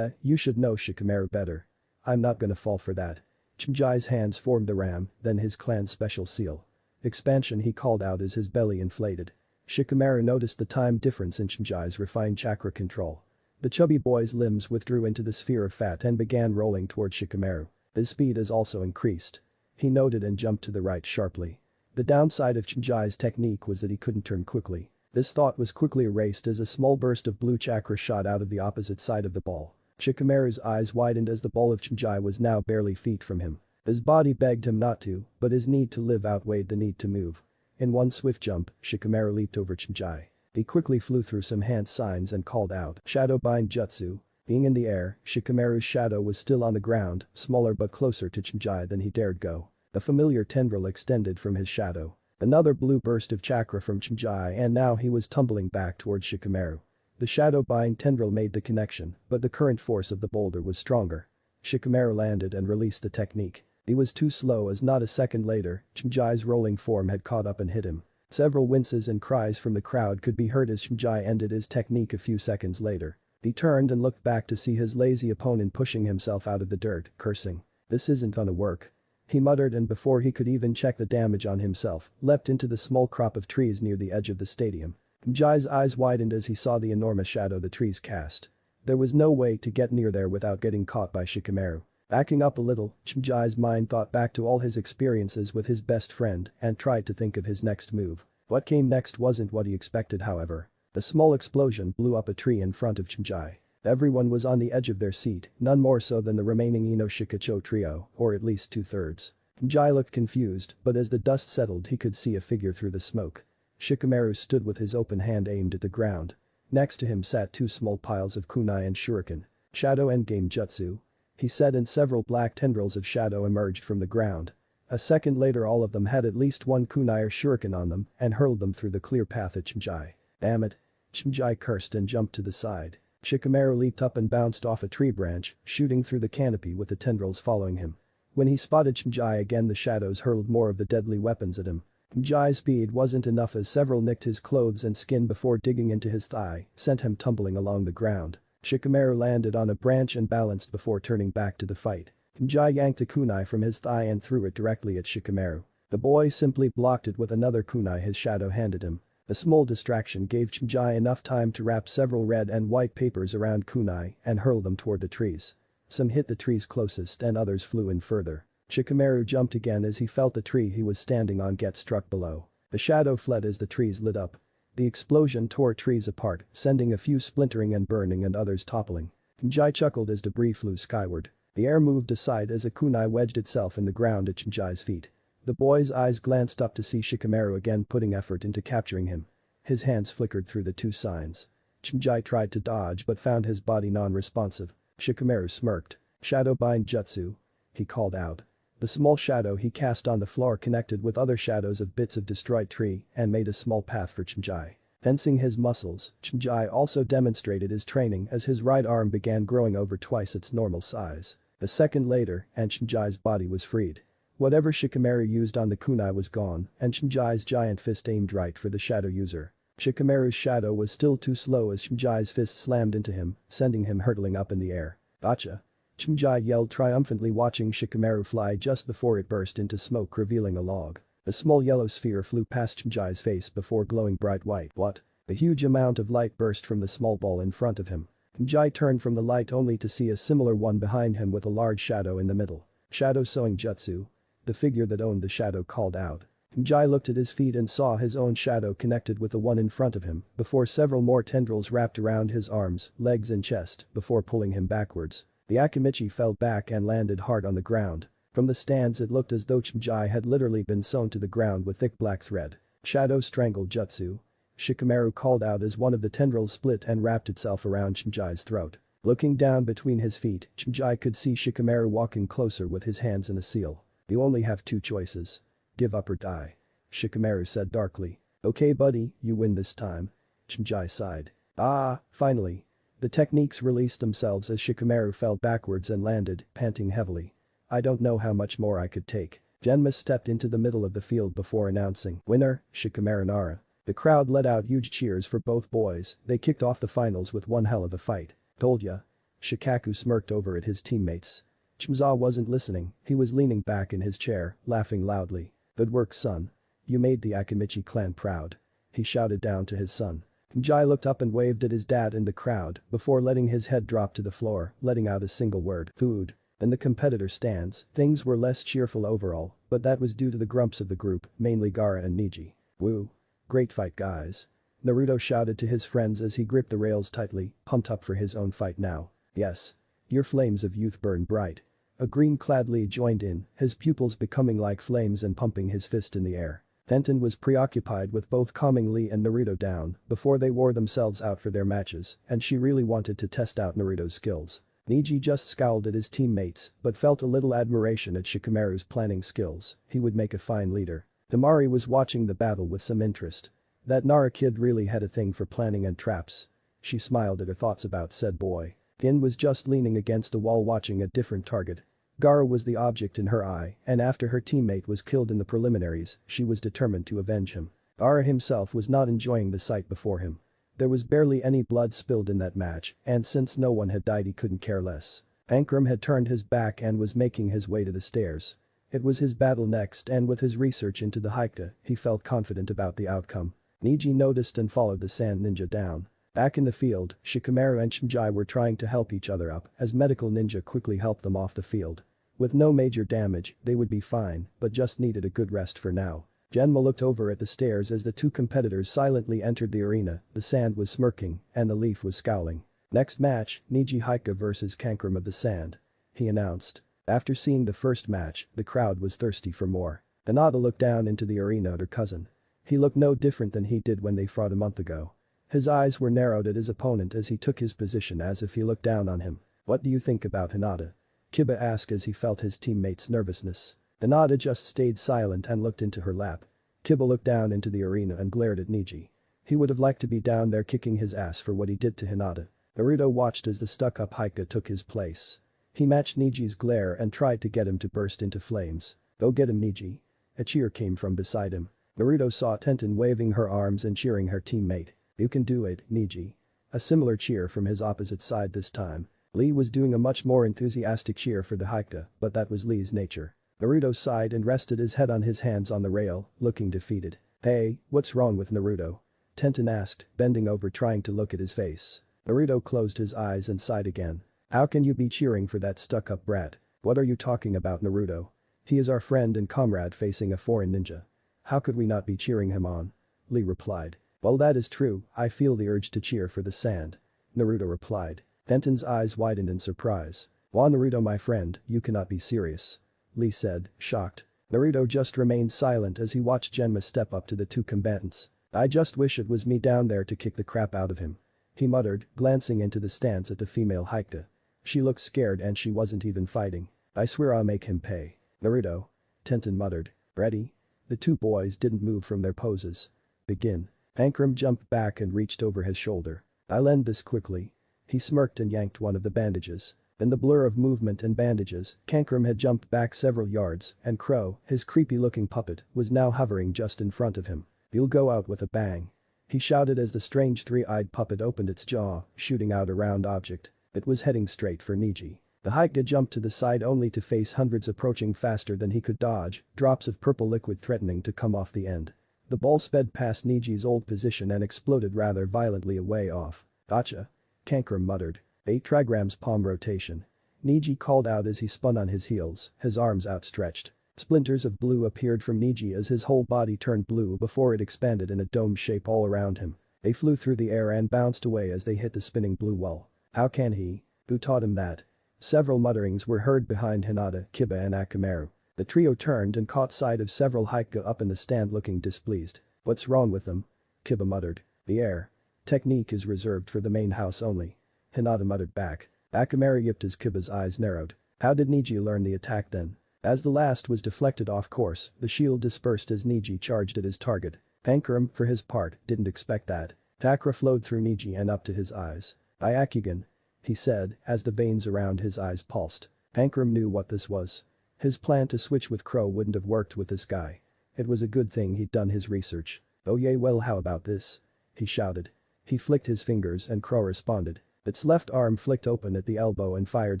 You should know Shikamaru better. I'm not gonna fall for that." Shinji's hands formed the ram, then his clan's special seal. Expansion he called out as his belly inflated. Shikamaru noticed the time difference in Shinjai's refined chakra control. The chubby boy's limbs withdrew into the sphere of fat and began rolling toward Shikamaru. His speed has also increased. He noted and jumped to the right sharply. The downside of Shinjai's technique was that he couldn't turn quickly. This thought was quickly erased as a small burst of blue chakra shot out of the opposite side of the ball. Shikamaru's eyes widened as the ball of Shinjai was now barely feet from him. His body begged him not to, but his need to live outweighed the need to move. In one swift jump, Shikamaru leaped over Shinjai. He quickly flew through some hand signs and called out, "Shadow Bind Jutsu." Being in the air, Shikamaru's shadow was still on the ground, smaller but closer to Shinjai than he dared go. A familiar tendril extended from his shadow. Another blue burst of chakra from Shinjai and now he was tumbling back towards Shikamaru. The shadow bind tendril made the connection, but the current force of the boulder was stronger. Shikamaru landed and released the technique. He was too slow as not a second later, Shinjai's rolling form had caught up and hit him. Several winces and cries from the crowd could be heard as Shinjai ended his technique a few seconds later. He turned and looked back to see his lazy opponent pushing himself out of the dirt, cursing. "This isn't gonna work." He muttered and before he could even check the damage on himself, leapt into the small crop of trees near the edge of the stadium. Shinjai's eyes widened as he saw the enormous shadow the trees cast. There was no way to get near there without getting caught by Shikamaru. Backing up a little, Shinjai's mind thought back to all his experiences with his best friend and tried to think of his next move. What came next wasn't what he expected however. A small explosion blew up a tree in front of Shinjai. Everyone was on the edge of their seat, none more so than the remaining Ino-Shikacho trio, or at least two-thirds. Shinjai looked confused, but as the dust settled he could see a figure through the smoke. Shikamaru stood with his open hand aimed at the ground. Next to him sat two small piles of kunai and shuriken. "Shadow endgame jutsu," he said and several black tendrils of shadow emerged from the ground. A second later all of them had at least one kunai or shuriken on them and hurled them through the clear path at Shinjai. "Damn it." Shinjai cursed and jumped to the side. Shikamaru leaped up and bounced off a tree branch, shooting through the canopy with the tendrils following him. When he spotted Shinjai again the shadows hurled more of the deadly weapons at him. Shinjai's speed wasn't enough as several nicked his clothes and skin before digging into his thigh, sent him tumbling along the ground. Shikamaru landed on a branch and balanced before turning back to the fight. Shinjai yanked a kunai from his thigh and threw it directly at Shikamaru. The boy simply blocked it with another kunai his shadow handed him. A small distraction gave Shinjai enough time to wrap several red and white papers around kunai and hurl them toward the trees. Some hit the trees closest and others flew in further. Shikamaru jumped again as he felt the tree he was standing on get struck below. The shadow fled as the trees lit up. The explosion tore trees apart, sending a few splintering and burning and others toppling. Shinjai chuckled as debris flew skyward. The air moved aside as a kunai wedged itself in the ground at Shinjai's feet. The boy's eyes glanced up to see Shikamaru again putting effort into capturing him. His hands flickered through the two signs. Shinjai tried to dodge but found his body non-responsive. Shikamaru smirked. "Shadow bind jutsu," he called out. The small shadow he cast on the floor connected with other shadows of bits of destroyed tree and made a small path for Shinjai. Tensing his muscles, Shinjai also demonstrated his training as his right arm began growing over twice its normal size. A second later and Shinjai's body was freed. Whatever Shikamaru used on the kunai was gone and Shinjai's giant fist aimed right for the shadow user. Shikamaru's shadow was still too slow as Shinjai's fist slammed into him, sending him hurtling up in the air. "Gotcha!" Shinjai yelled triumphantly watching Shikamaru fly just before it burst into smoke revealing a log. A small yellow sphere flew past Shinjai's face before glowing bright white. "What?" A huge amount of light burst from the small ball in front of him. Shinjai turned from the light only to see a similar one behind him with a large shadow in the middle. "Shadow sewing jutsu," the figure that owned the shadow called out. Shinjai looked at his feet and saw his own shadow connected with the one in front of him before several more tendrils wrapped around his arms, legs and chest before pulling him backwards. The Akimichi fell back and landed hard on the ground. From the stands it looked as though Shinjai had literally been sewn to the ground with thick black thread. "Shadow strangle jutsu," Shikamaru called out as one of the tendrils split and wrapped itself around Shinjai's throat. Looking down between his feet, Shinjai could see Shikamaru walking closer with his hands in a seal. "You only have two choices. Give up or die," Shikamaru said darkly. "Okay buddy, you win this time." Shinjai sighed. "Ah, finally." The techniques released themselves as Shikamaru fell backwards and landed, panting heavily. "I don't know how much more I could take." Genma stepped into the middle of the field before announcing, "Winner, Shikamaru Nara." The crowd let out huge cheers for both boys, they kicked off the finals with one hell of a fight. "Told ya." Shikaku smirked over at his teammates. Chimza wasn't listening, he was leaning back in his chair, laughing loudly. "Good work son. You made the Akimichi clan proud." he shouted down to his son. Jai looked up and waved at his dad in the crowd before letting his head drop to the floor, letting out a single word, food. In the competitor stands, things were less cheerful overall, but that was due to the grumps of the group, mainly Gaara and Neji. Woo. Great fight guys. Naruto shouted to his friends as he gripped the rails tightly, pumped up for his own fight now. Yes. Your flames of youth burn bright. A green-clad Lee joined in, his pupils becoming like flames and pumping his fist in the air. Tenten was preoccupied with both calming Lee and Naruto down before they wore themselves out for their matches, and she really wanted to test out Naruto's skills. Neji just scowled at his teammates, but felt a little admiration at Shikamaru's planning skills. He would make a fine leader. Temari was watching the battle with some interest. That Nara kid really had a thing for planning and traps. She smiled at her thoughts about said boy. Gin was just leaning against a wall watching a different target. Gaara was the object in her eye, and after her teammate was killed in the preliminaries, she was determined to avenge him. Gaara himself was not enjoying the sight before him. There was barely any blood spilled in that match, and since no one had died he couldn't care less. Ankram had turned his back and was making his way to the stairs. It was his battle next, and with his research into the Haikyuu, he felt confident about the outcome. Neji noticed and followed the sand ninja down. Back in the field, Shikamaru and Shinji were trying to help each other up as medical ninja quickly helped them off the field. With no major damage, they would be fine, but just needed a good rest for now. Genma looked over at the stairs as the two competitors silently entered the arena, the sand was smirking, and the leaf was scowling. Next match, Neji Haikyuu vs Kankram of the Sand. He announced. After seeing the first match, the crowd was thirsty for more. Hinata looked down into the arena at her cousin. He looked no different than he did when they fought a month ago. His eyes were narrowed at his opponent as he took his position as if he looked down on him. What do you think about Hinata? Kiba asked as he felt his teammate's nervousness. Hinata just stayed silent and looked into her lap. Kiba looked down into the arena and glared at Neji. He would have liked to be down there kicking his ass for what he did to Hinata. Naruto watched as the stuck-up Haikyuu took his place. He matched Neji's glare and tried to get him to burst into flames. Go get him Neji. A cheer came from beside him. Naruto saw Tenten waving her arms and cheering her teammate. You can do it, Neji. A similar cheer from his opposite side this time. Lee was doing a much more enthusiastic cheer for the Haikyuu, but that was Lee's nature. Naruto sighed and rested his head on his hands on the rail, looking defeated. Hey, what's wrong with Naruto? Tenten asked, bending over trying to look at his face. Naruto closed his eyes and sighed again. How can you be cheering for that stuck-up brat? What are you talking about, Naruto? He is our friend and comrade facing a foreign ninja. How could we not be cheering him on? Lee replied. Well, that is true, I feel the urge to cheer for the sand. Naruto replied. Tenten's eyes widened in surprise. Why Naruto my friend, you cannot be serious. Lee said, shocked. Naruto just remained silent as he watched Genma step up to the two combatants. I just wish it was me down there to kick the crap out of him. He muttered, glancing into the stands at the female Haikyuu. She looked scared and she wasn't even fighting. I swear I'll make him pay. Naruto. Tenten muttered. Ready? The two boys didn't move from their poses. Begin. Ankram jumped back and reached over his shoulder. I'll end this quickly. He smirked and yanked one of the bandages. In the blur of movement and bandages, Kankram had jumped back several yards, and Crow, his creepy-looking puppet, was now hovering just in front of him. You'll go out with a bang. He shouted as the strange three-eyed puppet opened its jaw, shooting out a round object. It was heading straight for Neji. The Haikyuu jumped to the side only to face hundreds approaching faster than he could dodge, drops of purple liquid threatening to come off the end. The ball sped past Neji's old position and exploded rather violently away off. Gotcha. Kankram muttered. 8 trigrams palm rotation. Neji called out as he spun on his heels, his arms outstretched. Splinters of blue appeared from Neji as his whole body turned blue before it expanded in a dome shape all around him. They flew through the air and bounced away as they hit the spinning blue wall. How can he? Who taught him that? Several mutterings were heard behind Hinata, Kiba and Akamaru. The trio turned and caught sight of several Haikyuu up in the stand looking displeased. What's wrong with them? Kiba muttered. The air. Technique is reserved for the main house only. Hinata muttered back. Akamaru yipped as Kiba's eyes narrowed. How did Neji learn the attack then? As the last was deflected off course, the shield dispersed as Neji charged at his target. Ankram, for his part, didn't expect that. Chakra flowed through Neji and up to his eyes. Byakugan, he said, as the veins around his eyes pulsed. Ankram knew what this was. His plan to switch with Crow wouldn't have worked with this guy. It was a good thing he'd done his research. Oh yeah, well how about this? He shouted. He flicked his fingers and Crow responded. Its left arm flicked open at the elbow and fired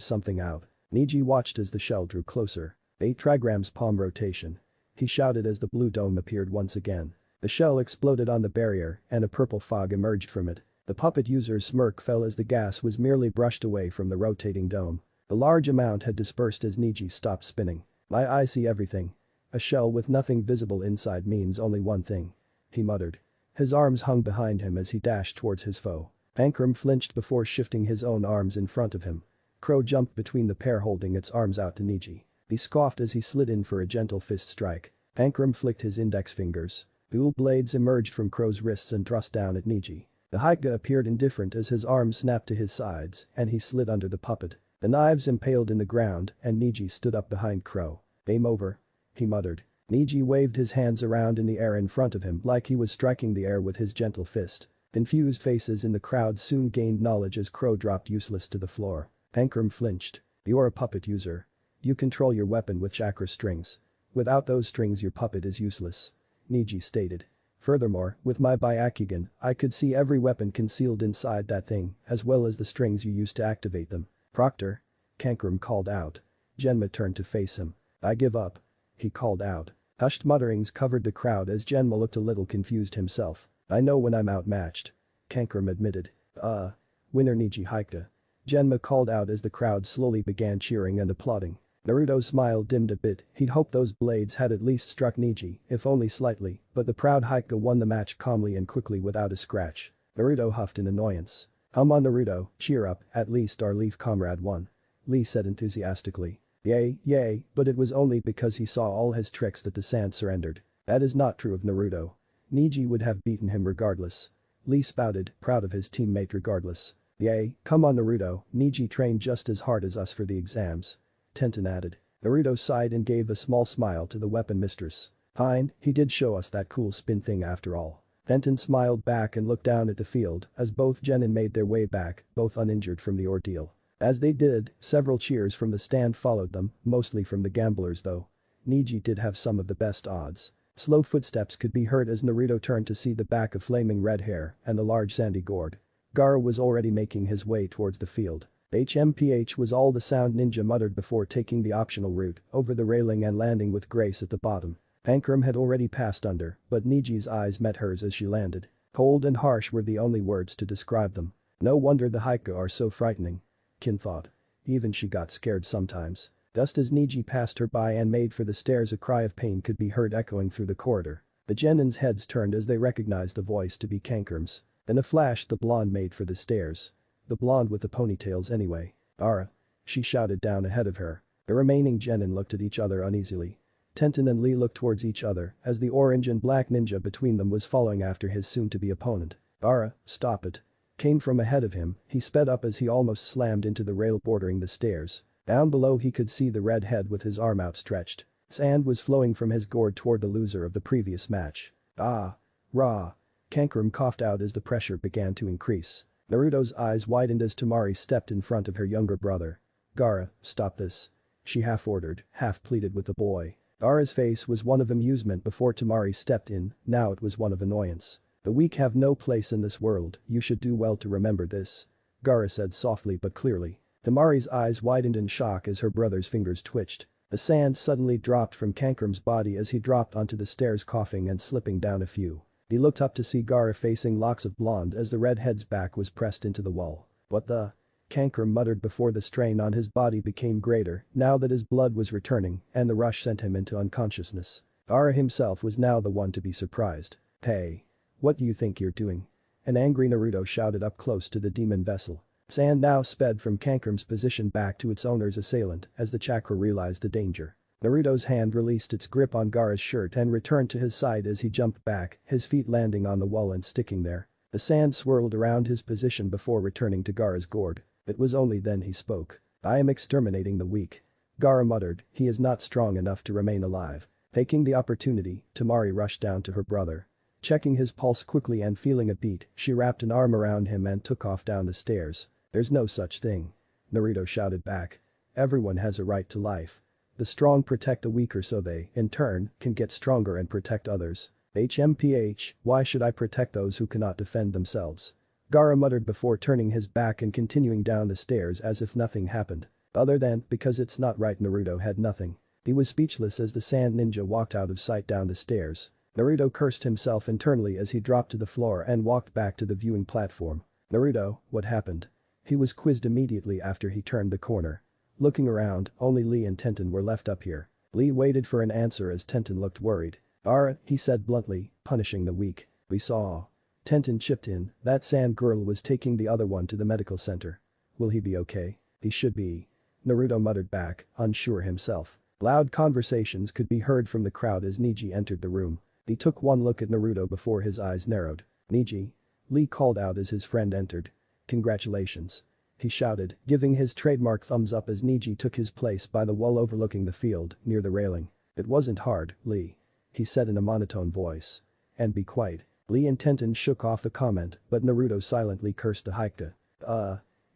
something out. Neji watched as the shell drew closer. 8 trigrams palm rotation. He shouted as the blue dome appeared once again. The shell exploded on the barrier and a purple fog emerged from it. The puppet user's smirk fell as the gas was merely brushed away from the rotating dome. The large amount had dispersed as Niji stopped spinning. My eyes see everything. A shell with nothing visible inside means only one thing. He muttered. His arms hung behind him as he dashed towards his foe. Pankram flinched before shifting his own arms in front of him. Crow jumped between the pair holding its arms out to Niji. He scoffed as he slid in for a gentle fist strike. Pankram flicked his index fingers. Dual blades emerged from Crow's wrists and thrust down at Niji. The Haika appeared indifferent as his arms snapped to his sides and he slid under the puppet. The knives impaled in the ground and Niji stood up behind Crow. "Game over," he muttered. Niji waved his hands around in the air in front of him like he was striking the air with his gentle fist. Confused faces in the crowd soon gained knowledge as Crow dropped useless to the floor. Pankram flinched. "You're a puppet user. You control your weapon with chakra strings. Without those strings your puppet is useless," Niji stated. "Furthermore, with my Byakugan, I could see every weapon concealed inside that thing, as well as the strings you used to activate them." "Proctor?" Pankram called out. Genma turned to face him. "I give up," he called out. Hushed mutterings covered the crowd as Genma looked a little confused himself. "I know when I'm outmatched," Pankram admitted. Winner Niji Haika," Genma called out as the crowd slowly began cheering and applauding. Naruto's smile dimmed a bit, he'd hoped those blades had at least struck Niji, if only slightly, but the proud Haika won the match calmly and quickly without a scratch. Naruto huffed in annoyance. "Come on Naruto, cheer up, at least our Leaf comrade won," Lee said enthusiastically. Yay, but it was only because he saw all his tricks that the sand surrendered. That is not true of Naruto. Niji would have beaten him regardless. Lee spouted, proud of his teammate regardless. Come on Naruto, Niji trained just as hard as us for the exams," Tenten added. Naruto sighed and gave a small smile to the weapon mistress. "Fine, he did show us that cool spin thing after all." Tenten smiled back and looked down at the field as both genin made their way back, both uninjured from the ordeal. As they did, several cheers from the stand followed them, mostly from the gamblers though. Niji did have some of the best odds. Slow footsteps could be heard as Naruto turned to see the back of flaming red hair and a large sandy gourd. Gaara was already making his way towards the field. HMPH was all the sound Ninja muttered before taking the optional route over the railing and landing with grace at the bottom. Pankram had already passed under, but Niji's eyes met hers as she landed. Cold and harsh were the only words to describe them. No wonder the Haika are so frightening, Kin thought. Even she got scared sometimes. Just as Niji passed her by and made for the stairs, a cry of pain could be heard echoing through the corridor. The genins' heads turned as they recognized the voice to be Kankram's. In a flash the blonde made for the stairs. The blonde with the ponytails anyway. "Ara!" she shouted down ahead of her. The remaining genin looked at each other uneasily. Tenten and Lee looked towards each other as the orange and black ninja between them was following after his soon-to-be opponent. "Ara, stop it," came from ahead of him. He sped up as he almost slammed into the rail bordering the stairs. Down below he could see the red head with his arm outstretched. Sand was flowing from his gourd toward the loser of the previous match. Rah. Kankram coughed out as the pressure began to increase. Naruto's eyes widened as Tamari stepped in front of her younger brother. "Gaara, stop this," she half-ordered, half-pleaded with the boy. Gaara's face was one of amusement before Tamari stepped in, now it was one of annoyance. "The weak have no place in this world, you should do well to remember this," Gaara said softly but clearly. Tamari's eyes widened in shock as her brother's fingers twitched. The sand suddenly dropped from Kankram's body as he dropped onto the stairs coughing and slipping down a few. He looked up to see Gaara facing locks of blonde as the redhead's back was pressed into the wall. "What the?" Kankram muttered before the strain on his body became greater now that his blood was returning and the rush sent him into unconsciousness. Gaara himself was now the one to be surprised. "Hey. What do you think you're doing?" An angry Naruto shouted up close to the demon vessel. Sand now sped from Kankram's position back to its owner's assailant as the chakra realized the danger. Naruto's hand released its grip on Gaara's shirt and returned to his side as he jumped back, his feet landing on the wall and sticking there. The sand swirled around his position before returning to Gaara's gourd. It was only then he spoke. "I am exterminating the weak." Gaara muttered, he is not strong enough to remain alive. Taking the opportunity, Tamari rushed down to her brother. Checking his pulse quickly and feeling a beat, she wrapped an arm around him and took off down the stairs. "There's no such thing," Naruto shouted back. "Everyone has a right to life. The strong protect the weaker so they, in turn, can get stronger and protect others. HMPH, why should I protect those who cannot defend themselves?" Gaara muttered before turning his back and continuing down the stairs as if nothing happened. Other than, because it's not right. Naruto had nothing. He was speechless as the sand ninja walked out of sight down the stairs. Naruto cursed himself internally as he dropped to the floor and walked back to the viewing platform. "Naruto, what happened?" He was quizzed immediately after he turned the corner. Looking around, only Lee and Tenten were left up here. Lee waited for an answer as Tenten looked worried. "Ara," he said bluntly, punishing the weak. "We saw." Tenten chipped in, "That sand girl was taking the other one to the medical center. Will he be okay?" "He should be." Naruto muttered back, unsure himself. Loud conversations could be heard from the crowd as Neji entered the room. He took one look at Naruto before his eyes narrowed. "Neji?" Lee called out as his friend entered. "Congratulations," he shouted, giving his trademark thumbs up as Neji took his place by the wall overlooking the field, near the railing. "It wasn't hard, Lee," he said in a monotone voice. "And be quiet." Lee and Tenten shook off the comment, but Naruto silently cursed the Hikta.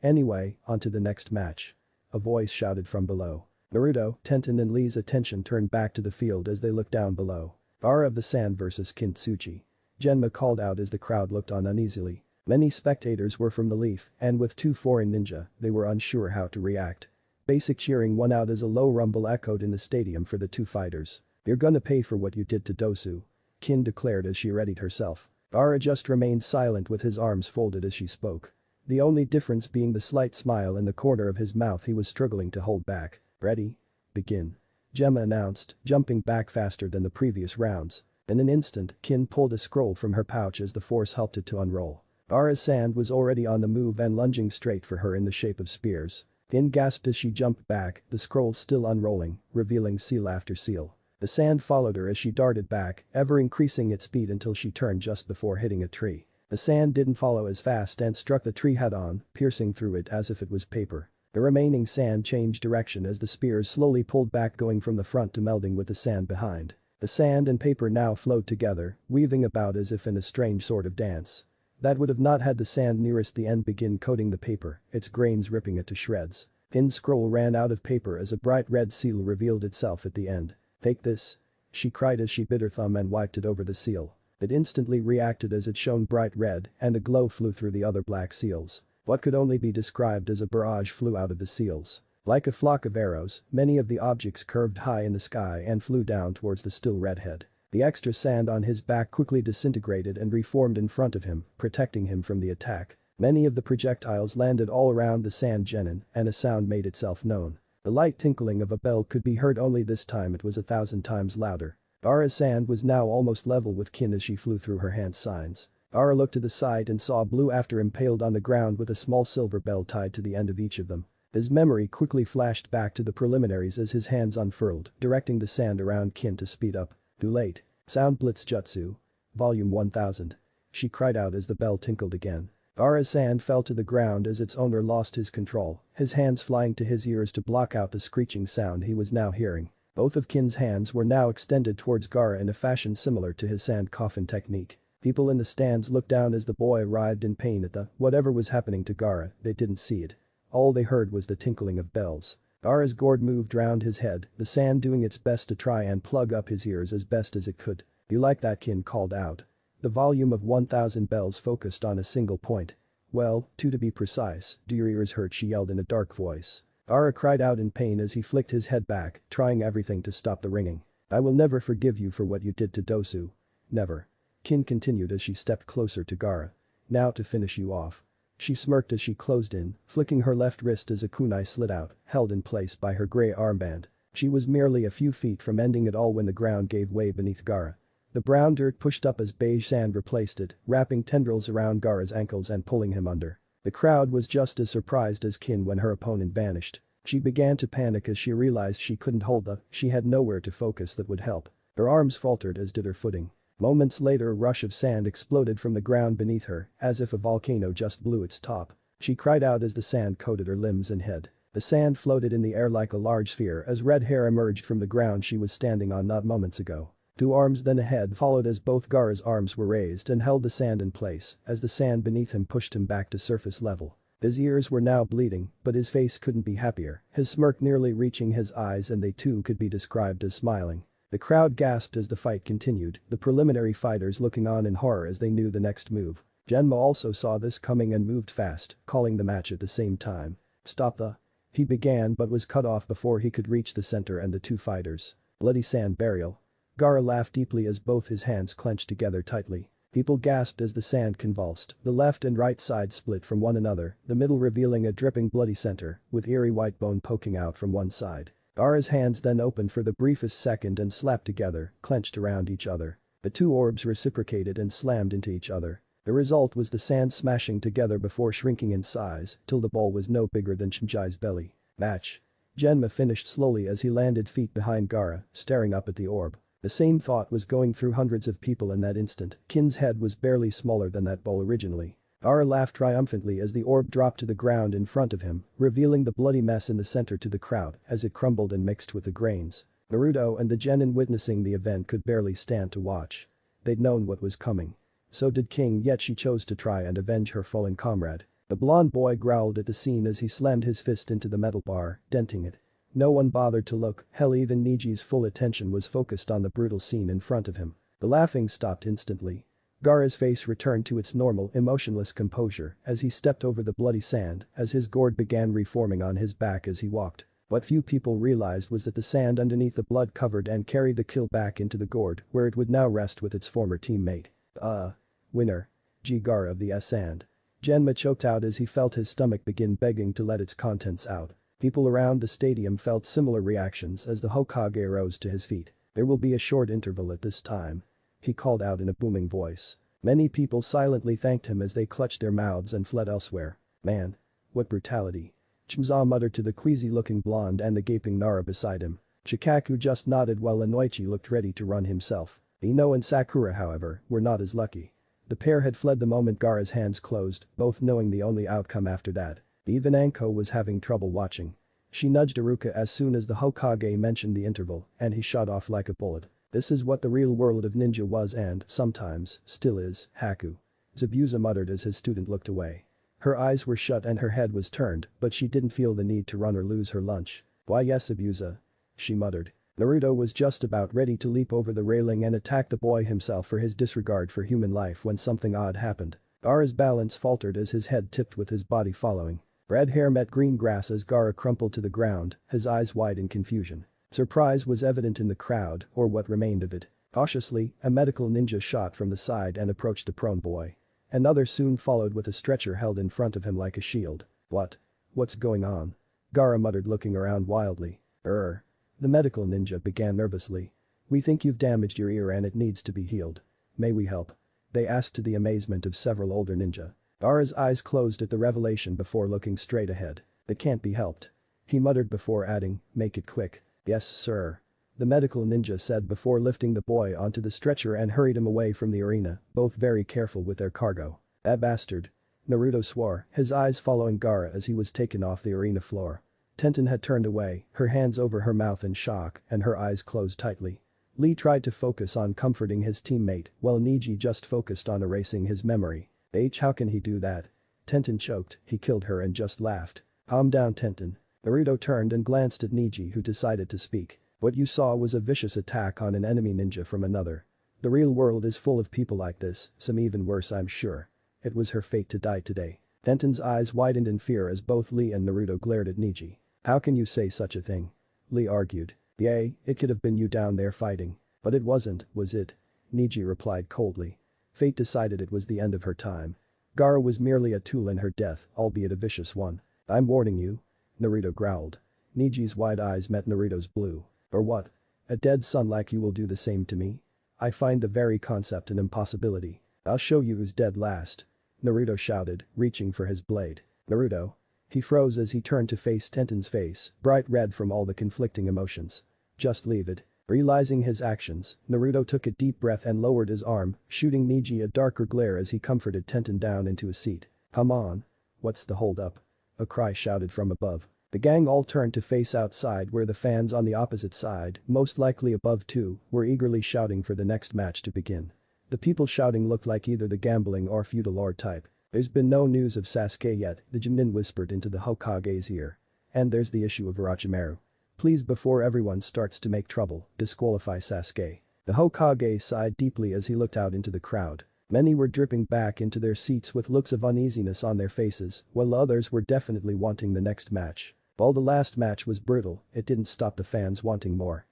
Anyway, on to the next match," a voice shouted from below. Naruto, Tenten and Lee's attention turned back to the field as they looked down below. "Ara of the Sand vs Kintsuchi," Genma called out as the crowd looked on uneasily. Many spectators were from the Leaf, and with two foreign ninja, they were unsure how to react. Basic cheering won out as a low rumble echoed in the stadium for the two fighters. "You're gonna pay for what you did to Dosu," Kin declared as she readied herself. Ara just remained silent with his arms folded as she spoke. The only difference being the slight smile in the corner of his mouth he was struggling to hold back. "Ready? Begin," Gemma announced, jumping back faster than the previous rounds. In an instant, Kin pulled a scroll from her pouch as the force helped it to unroll. Ara's sand was already on the move and lunging straight for her in the shape of spears. Kin gasped as she jumped back, the scroll still unrolling, revealing seal after seal. The sand followed her as she darted back, ever increasing its speed until she turned just before hitting a tree. The sand didn't follow as fast and struck the tree head-on, piercing through it as if it was paper. The remaining sand changed direction as the spears slowly pulled back, going from the front to melding with the sand behind. The sand and paper now flowed together, weaving about as if in a strange sort of dance. That would have not had the sand nearest the end begin coating the paper, its grains ripping it to shreds. Kin's scroll ran out of paper as a bright red seal revealed itself at the end. "Take this," she cried as she bit her thumb and wiped it over the seal. It instantly reacted as it shone bright red, and a glow flew through the other black seals. What could only be described as a barrage flew out of the seals. Like a flock of arrows, many of the objects curved high in the sky and flew down towards the still redhead. The extra sand on his back quickly disintegrated and reformed in front of him, protecting him from the attack. Many of the projectiles landed all around the sand genin, and a sound made itself known. The light tinkling of a bell could be heard, only this time it was 1,000 times louder. Ara's sand was now almost level with Kin as she flew through her hand signs. Ara looked to the side and saw Blue After impaled on the ground with a small silver bell tied to the end of each of them. His memory quickly flashed back to the preliminaries as his hands unfurled, directing the sand around Kin to speed up. Too late. Sound Blitz Jutsu. Volume 1000. She cried out as the bell tinkled again. Ara's sand fell to the ground as its owner lost his control, his hands flying to his ears to block out the screeching sound he was now hearing. Both of Kin's hands were now extended towards Gaara in a fashion similar to his sand coffin technique. People in the stands looked down as the boy writhed in pain at whatever was happening to Gaara. They didn't see it. All they heard was the tinkling of bells. Gaara's gourd moved round his head, the sand doing its best to try and plug up his ears as best as it could. "You like that?" Kin called out. The volume of 1,000 bells focused on a single point. "Well, two to be precise. Do your ears hurt?" she yelled in a dark voice. Gaara cried out in pain as he flicked his head back, trying everything to stop the ringing. "I will never forgive you for what you did to Dosu. Never." Kin continued as she stepped closer to Gaara. "Now to finish you off." She smirked as she closed in, flicking her left wrist as a kunai slid out, held in place by her grey armband. She was merely a few feet from ending it all when the ground gave way beneath Gaara. The brown dirt pushed up as beige sand replaced it, wrapping tendrils around Gaara's ankles and pulling him under. The crowd was just as surprised as Kin when her opponent vanished. She began to panic as she realized she couldn't hold she had nowhere to focus that would help. Her arms faltered as did her footing. Moments later, a rush of sand exploded from the ground beneath her, as if a volcano just blew its top. She cried out as the sand coated her limbs and head. The sand floated in the air like a large sphere as red hair emerged from the ground she was standing on not moments ago. 2 arms then a head followed as both Gaara's arms were raised and held the sand in place as the sand beneath him pushed him back to surface level. His ears were now bleeding, but his face couldn't be happier, his smirk nearly reaching his eyes, and they too could be described as smiling. The crowd gasped as the fight continued, the preliminary fighters looking on in horror as they knew the next move. Genma also saw this coming and moved fast, calling the match at the same time. "Stop he began but was cut off before he could reach the center and the two fighters. "Bloody sand burial." Gaara laughed deeply as both his hands clenched together tightly. People gasped as the sand convulsed. The left and right side split from one another, the middle revealing a dripping bloody center, with eerie white bone poking out from one side. Gaara's hands then opened for the briefest second and slapped together, clenched around each other. The two orbs reciprocated and slammed into each other. The result was the sand smashing together before shrinking in size, till the ball was no bigger than Chimjai's belly. Match. Genma finished slowly as he landed feet behind Gaara, staring up at the orb. The same thought was going through hundreds of people in that instant. Kin's head was barely smaller than that ball originally. Gaara laughed triumphantly as the orb dropped to the ground in front of him, revealing the bloody mess in the center to the crowd as it crumbled and mixed with the grains. Naruto and the genin witnessing the event could barely stand to watch. They'd known what was coming. So did King, yet she chose to try and avenge her fallen comrade. The blonde boy growled at the scene as he slammed his fist into the metal bar, denting it. No one bothered to look, hell even Niji's full attention was focused on the brutal scene in front of him. The laughing stopped instantly. Gaara's face returned to its normal, emotionless composure as he stepped over the bloody sand as his gourd began reforming on his back as he walked. What few people realized was that the sand underneath the blood covered and carried the kill back into the gourd where it would now rest with its former teammate. Winner. G. Gaara of the sand. Genma choked out as he felt his stomach begin begging to let its contents out. People around the stadium felt similar reactions as the Hokage rose to his feet. There will be a short interval at this time. He called out in a booming voice. Many people silently thanked him as they clutched their mouths and fled elsewhere. Man. What brutality. Chimza muttered to the queasy-looking blonde and the gaping Nara beside him. Chikaku just nodded while Inoichi looked ready to run himself. Ino and Sakura, however, were not as lucky. The pair had fled the moment Gaara's hands closed, both knowing the only outcome after that. Even Anko was having trouble watching. She nudged Iruka as soon as the Hokage mentioned the interval, and he shot off like a bullet. This is what the real world of ninja was and, sometimes, still is, Haku. Zabuza muttered as his student looked away. Her eyes were shut and her head was turned, but she didn't feel the need to run or lose her lunch. Why yes Zabuza. She muttered. Naruto was just about ready to leap over the railing and attack the boy himself for his disregard for human life when something odd happened. Gaara's balance faltered as his head tipped with his body following. Red hair met green grass as Gaara crumpled to the ground, his eyes wide in confusion. Surprise was evident in the crowd, or what remained of it. Cautiously, a medical ninja shot from the side and approached the prone boy. Another soon followed with a stretcher held in front of him like a shield. What's going on? Gaara muttered looking around wildly. The medical ninja began nervously. We think you've damaged your ear and it needs to be healed. May we help? They asked to the amazement of several older ninja. Gaara's eyes closed at the revelation before looking straight ahead. It can't be helped. He muttered before adding, make it quick. Yes, sir. The medical ninja said before lifting the boy onto the stretcher and hurried him away from the arena, both very careful with their cargo. That bastard. Naruto swore, his eyes following Gaara as he was taken off the arena floor. Tenten had turned away, her hands over her mouth in shock and her eyes closed tightly. Lee tried to focus on comforting his teammate while Niji just focused on erasing his memory. How can he do that? Tenten choked, he killed her and just laughed. Calm down Tenten. Naruto turned and glanced at Niji who decided to speak. What you saw was a vicious attack on an enemy ninja from another. The real world is full of people like this, some even worse I'm sure. It was her fate to die today. Tenten's eyes widened in fear as both Lee and Naruto glared at Niji. How can you say such a thing? Lee argued. Yay, it could have been you down there fighting. But it wasn't, was it? Niji replied coldly. Fate decided it was the end of her time. Gaara was merely a tool in her death, albeit a vicious one. I'm warning you. Naruto growled. Niji's wide eyes met Naruto's blue. Or what? A dead son like you will do the same to me? I find the very concept an impossibility. I'll show you who's dead last. Naruto shouted, reaching for his blade. Naruto. He froze as he turned to face Tenten's face, bright red from all the conflicting emotions. Just leave it. Realizing his actions, Naruto took a deep breath and lowered his arm, shooting Niji a darker glare as he comforted Tenten down into a seat. Come on. What's the hold-up? A cry shouted from above. The gang all turned to face outside where the fans on the opposite side, most likely above too, were eagerly shouting for the next match to begin. The people shouting looked like either the gambling or feudal lord type. There's been no news of Sasuke yet, the Chunin whispered into the Hokage's ear. And there's the issue of Orochimaru. Please before everyone starts to make trouble, disqualify Sasuke. The Hokage sighed deeply as he looked out into the crowd. Many were dripping back into their seats with looks of uneasiness on their faces, while others were definitely wanting the next match. While the last match was brutal, it didn't stop the fans wanting more.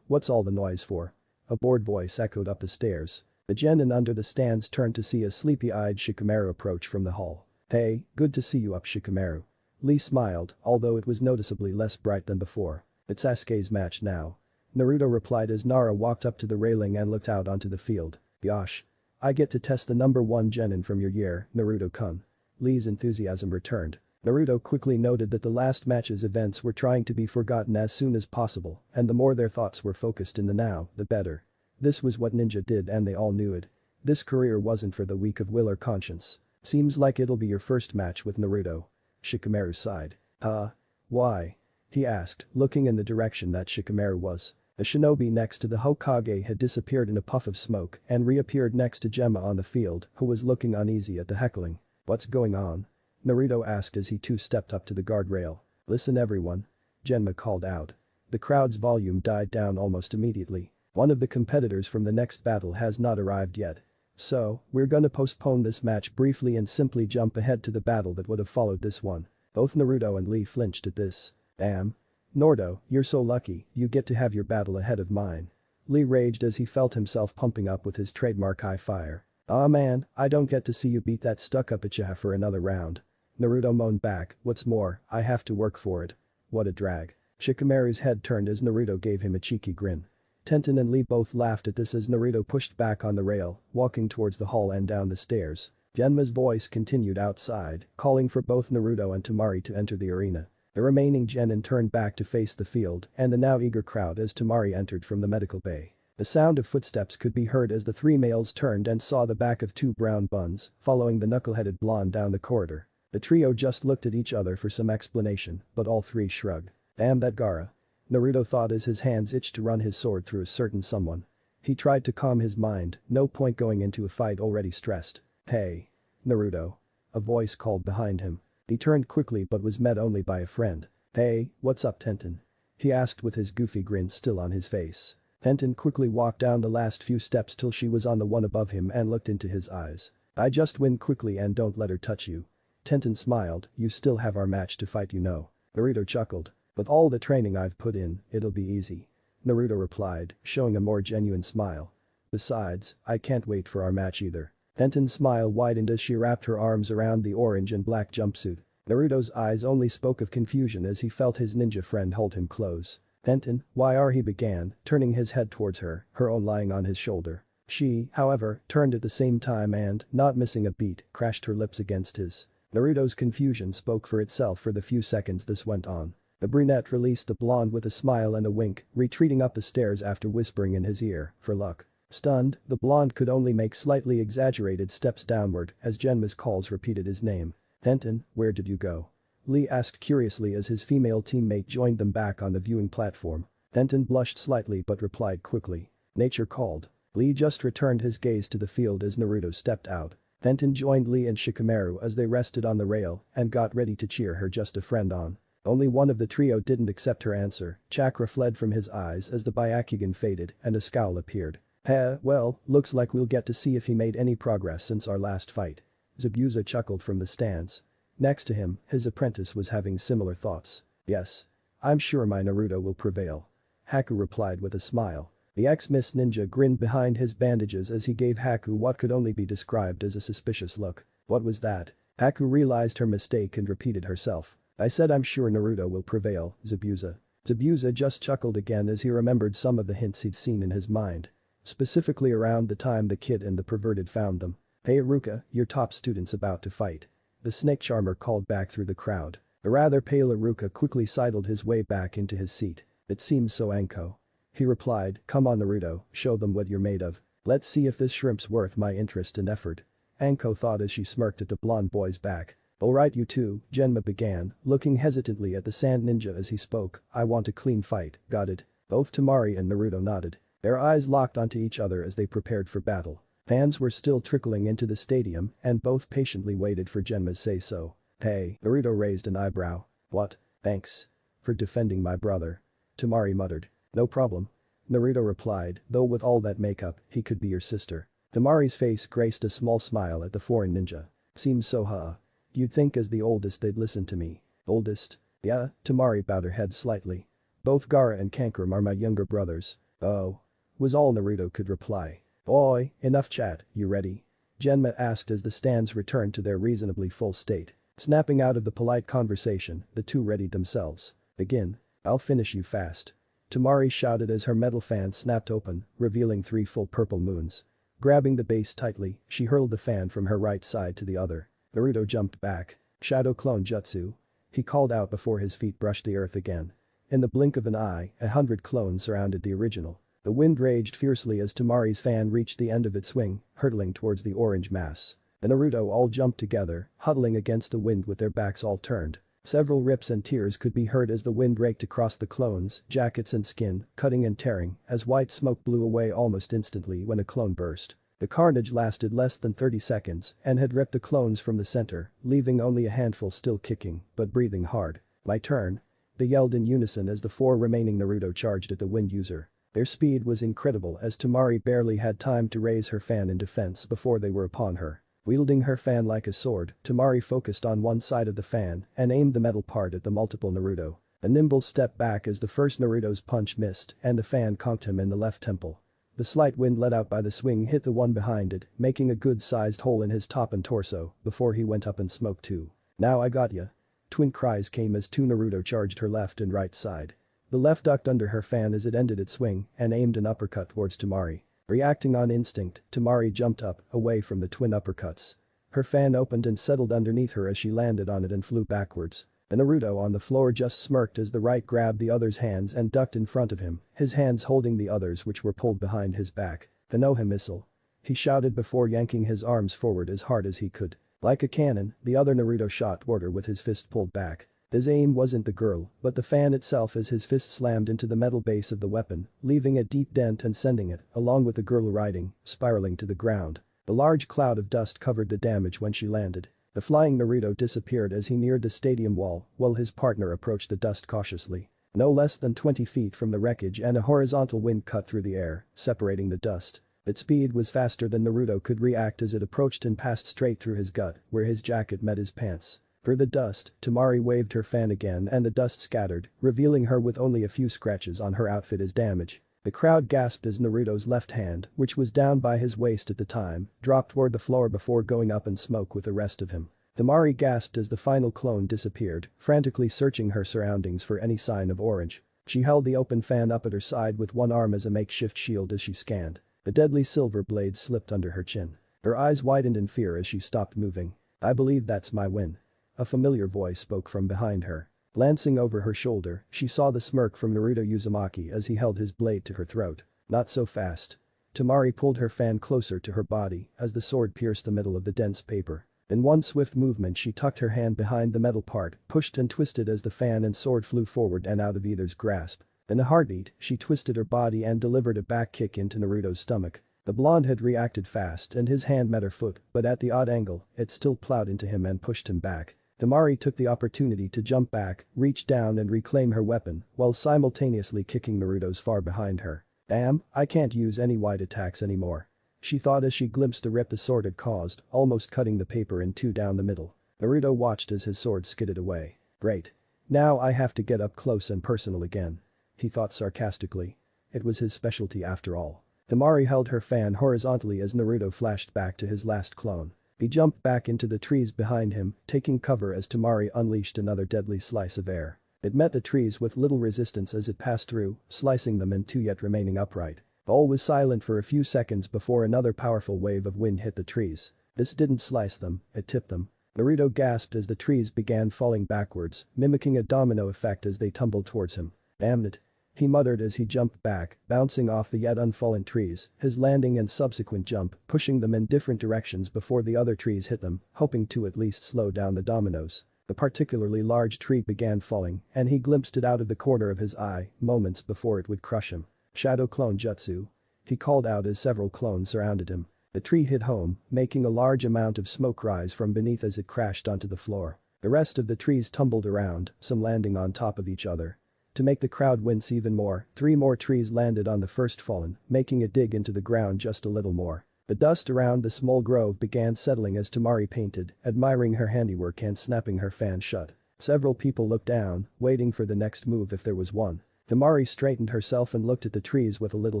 What's all the noise for? A bored voice echoed up the stairs. The genin under the stands turned to see a sleepy-eyed Shikamaru approach from the hall. "Hey, good to see you up, Shikamaru." Lee smiled, although it was noticeably less bright than before. "It's Sasuke's match now." Naruto replied as Nara walked up to the railing and looked out onto the field. "Yosh. I get to test the number 1 genin from your year, Naruto-kun." Lee's enthusiasm returned. Naruto quickly noted that the last match's events were trying to be forgotten as soon as possible, and the more their thoughts were focused in the now, the better. This was what ninja did and they all knew it. This career wasn't for the weak of will or conscience. "Seems like it'll be your first match with Naruto." Shikamaru sighed. "Huh? Why?" he asked, looking in the direction that Shikamaru was. The shinobi next to the Hokage had disappeared in a puff of smoke and reappeared next to Gemma on the field, who was looking uneasy at the heckling. "What's going on?" Naruto asked as he too stepped up to the guardrail. "Listen everyone." Genma called out. The crowd's volume died down almost immediately. "One of the competitors from the next battle has not arrived yet. So, we're gonna postpone this match briefly and simply jump ahead to the battle that would have followed this one." Both Naruto and Lee flinched at this. "Damn. Nordo, you're so lucky, you get to have your battle ahead of mine." Lee raged as he felt himself pumping up with his trademark high fire. "Aw man, I don't get to see you beat that stuck-up Uchiha for another round." Naruto moaned back, "What's more, I have to work for it." "What a drag." Shikamaru's head turned as Naruto gave him a cheeky grin. Tenten and Lee both laughed at this as Naruto pushed back on the rail, walking towards the hall and down the stairs. Genma's voice continued outside, calling for both Naruto and Temari to enter the arena. The remaining genin turned back to face the field and the now eager crowd as Temari entered from the medical bay. The sound of footsteps could be heard as the 3 males turned and saw the back of 2 brown buns, following the knuckle-headed blonde down the corridor. The trio just looked at each other for some explanation, but all 3 shrugged. "Damn that Gaara." Naruto thought as his hands itched to run his sword through a certain someone. He tried to calm his mind, no point going into a fight already stressed. "Hey. Naruto." A voice called behind him. He turned quickly but was met only by a friend. "Hey, what's up Tenten?" he asked with his goofy grin still on his face. Tenten quickly walked down the last few steps till she was on the one above him and looked into his eyes. "I just win quickly and don't let her touch you." Tenten smiled, "You still have our match to fight you know." Naruto chuckled. "With all the training I've put in, it'll be easy." Naruto replied, showing a more genuine smile. "Besides, I can't wait for our match either." Tenten's smile widened as she wrapped her arms around the orange and black jumpsuit. Naruto's eyes only spoke of confusion as he felt his ninja friend hold him close. "Tenten, why are," he began, turning his head towards her, her own lying on his shoulder. She, however, turned at the same time and, not missing a beat, crashed her lips against his. Naruto's confusion spoke for itself for the few seconds this went on. The brunette released the blonde with a smile and a wink, retreating up the stairs after whispering in his ear, "For luck." Stunned, the blonde could only make slightly exaggerated steps downward as Genma's calls repeated his name. "Tenten, where did you go?" Lee asked curiously as his female teammate joined them back on the viewing platform. Tenten blushed slightly but replied quickly. "Nature called." Lee just returned his gaze to the field as Naruto stepped out. Tenten joined Lee and Shikamaru as they rested on the rail and got ready to cheer her just a friend on. Only one of the trio didn't accept her answer. Chakra fled from his eyes as the Byakugan faded and a scowl appeared. Well, looks like we'll get to see if he made any progress since our last fight." Zabuza chuckled from the stands. Next to him, his apprentice was having similar thoughts. "Yes. I'm sure my Naruto will prevail." Haku replied with a smile. The ex-Miss Ninja grinned behind his bandages as he gave Haku what could only be described as a suspicious look. "What was that?" Haku realized her mistake and repeated herself. "I said I'm sure Naruto will prevail, Zabuza." Zabuza just chuckled again as he remembered some of the hints he'd seen in his mind. Specifically around the time the kid and the perverted found them. "Hey Iruka, your top student's about to fight." The snake charmer called back through the crowd. The rather pale Iruka quickly sidled his way back into his seat. "It seems so Anko." He replied, "Come on Naruto, show them what you're made of. Let's see if this shrimp's worth my interest and effort." Anko thought as she smirked at the blonde boy's back. "Alright you two," Genma began, looking hesitantly at the sand ninja as he spoke, "I want a clean fight, got it?" Both Temari and Naruto nodded. Their eyes locked onto each other as they prepared for battle. Fans were still trickling into the stadium and both patiently waited for Genma's say-so. "Hey," Naruto raised an eyebrow. "What?" "Thanks. For defending my brother." Temari muttered. "No problem." Naruto replied, "Though with all that makeup, he could be your sister." Temari's face graced a small smile at the foreign ninja. "Seems so You'd think as the oldest they'd listen to me." "Oldest?" "Yeah," Temari bowed her head slightly. "Both Gaara and Kankram are my younger brothers." "Oh." was all Naruto could reply. "Oi, enough chat, you ready?" Genma asked as the stands returned to their reasonably full state. Snapping out of the polite conversation, the two readied themselves. "Begin. I'll finish you fast." Tamari shouted as her metal fan snapped open, revealing 3 full purple moons. Grabbing the base tightly, she hurled the fan from her right side to the other. Naruto jumped back. "Shadow clone jutsu," he called out before his feet brushed the earth again. In the blink of an eye, 100 clones surrounded the original. The wind raged fiercely as Tamari's fan reached the end of its swing, hurtling towards the orange mass. The Naruto all jumped together, huddling against the wind with their backs all turned. Several rips and tears could be heard as the wind raked across the clones, jackets and skin, cutting and tearing, as white smoke blew away almost instantly when a clone burst. The carnage lasted less than 30 seconds and had ripped the clones from the center, leaving only a handful still kicking, but breathing hard. "My turn." They yelled in unison as the 4 remaining Naruto charged at the wind user. Their speed was incredible as Tamari barely had time to raise her fan in defense before they were upon her. Wielding her fan like a sword, Tamari focused on one side of the fan and aimed the metal part at the multiple Naruto. A nimble step back as the first Naruto's punch missed and the fan conked him in the left temple. The slight wind let out by the swing hit the one behind it, making a good-sized hole in his top and torso before he went up in smoke too. "Now I got ya." Twin cries came as 2 Naruto charged her left and right side. The left ducked under her fan as it ended its swing and aimed an uppercut towards Tamari. Reacting on instinct, Tamari jumped up, away from the twin uppercuts. Her fan opened and settled underneath her as she landed on it and flew backwards. The Naruto on the floor just smirked as the right grabbed the other's hands and ducked in front of him, his hands holding the others which were pulled behind his back. "The Noha missile," he shouted before yanking his arms forward as hard as he could. Like a cannon, the other Naruto shot toward her with his fist pulled back. His aim wasn't the girl, but the fan itself as his fist slammed into the metal base of the weapon, leaving a deep dent and sending it, along with the girl riding, spiraling to the ground. A large cloud of dust covered the damage when she landed. The flying Naruto disappeared as he neared the stadium wall, while his partner approached the dust cautiously. No less than 20 feet from the wreckage and a horizontal wind cut through the air, separating the dust. Its speed was faster than Naruto could react as it approached and passed straight through his gut, where his jacket met his pants. Through the dust, Tamari waved her fan again and the dust scattered, revealing her with only a few scratches on her outfit as damage. The crowd gasped as Naruto's left hand, which was down by his waist at the time, dropped toward the floor before going up in smoke with the rest of him. Tamari gasped as the final clone disappeared, frantically searching her surroundings for any sign of orange. She held the open fan up at her side with one arm as a makeshift shield as she scanned. The deadly silver blade slipped under her chin. Her eyes widened in fear as she stopped moving. "I believe that's my win." A familiar voice spoke from behind her. Glancing over her shoulder, she saw the smirk from Naruto Uzumaki as he held his blade to her throat. "Not so fast." Tamari pulled her fan closer to her body as the sword pierced the middle of the dense paper. In one swift movement she tucked her hand behind the metal part, pushed and twisted as the fan and sword flew forward and out of either's grasp. In a heartbeat, she twisted her body and delivered a back kick into Naruto's stomach. The blonde had reacted fast and his hand met her foot, but at the odd angle, it still plowed into him and pushed him back. Tamari took the opportunity to jump back, reach down and reclaim her weapon, while simultaneously kicking Naruto's far behind her. "Damn, I can't use any wide attacks anymore," she thought as she glimpsed the rip the sword had caused, almost cutting the paper in two down the middle. Naruto watched as his sword skidded away. "Great. Now I have to get up close and personal again," he thought sarcastically. It was his specialty after all. Tamari held her fan horizontally as Naruto flashed back to his last clone. He jumped back into the trees behind him, taking cover as Tamari unleashed another deadly slice of air. It met the trees with little resistance as it passed through, slicing them in two yet remaining upright. All was silent for a few seconds before another powerful wave of wind hit the trees. This didn't slice them, it tipped them. Naruto gasped as the trees began falling backwards, mimicking a domino effect as they tumbled towards him. "Damn it," he muttered as he jumped back, bouncing off the yet unfallen trees, his landing and subsequent jump pushing them in different directions before the other trees hit them, hoping to at least slow down the dominoes. The particularly large tree began falling, and he glimpsed it out of the corner of his eye, moments before it would crush him. "Shadow clone jutsu," he called out as several clones surrounded him. The tree hit home, making a large amount of smoke rise from beneath as it crashed onto the floor. The rest of the trees tumbled around, some landing on top of each other. To make the crowd wince even more, 3 more trees landed on the first fallen, making a dig into the ground just a little more. The dust around the small grove began settling as Tamari painted, admiring her handiwork and snapping her fan shut. Several people looked down, waiting for the next move if there was one. Temari straightened herself and looked at the trees with a little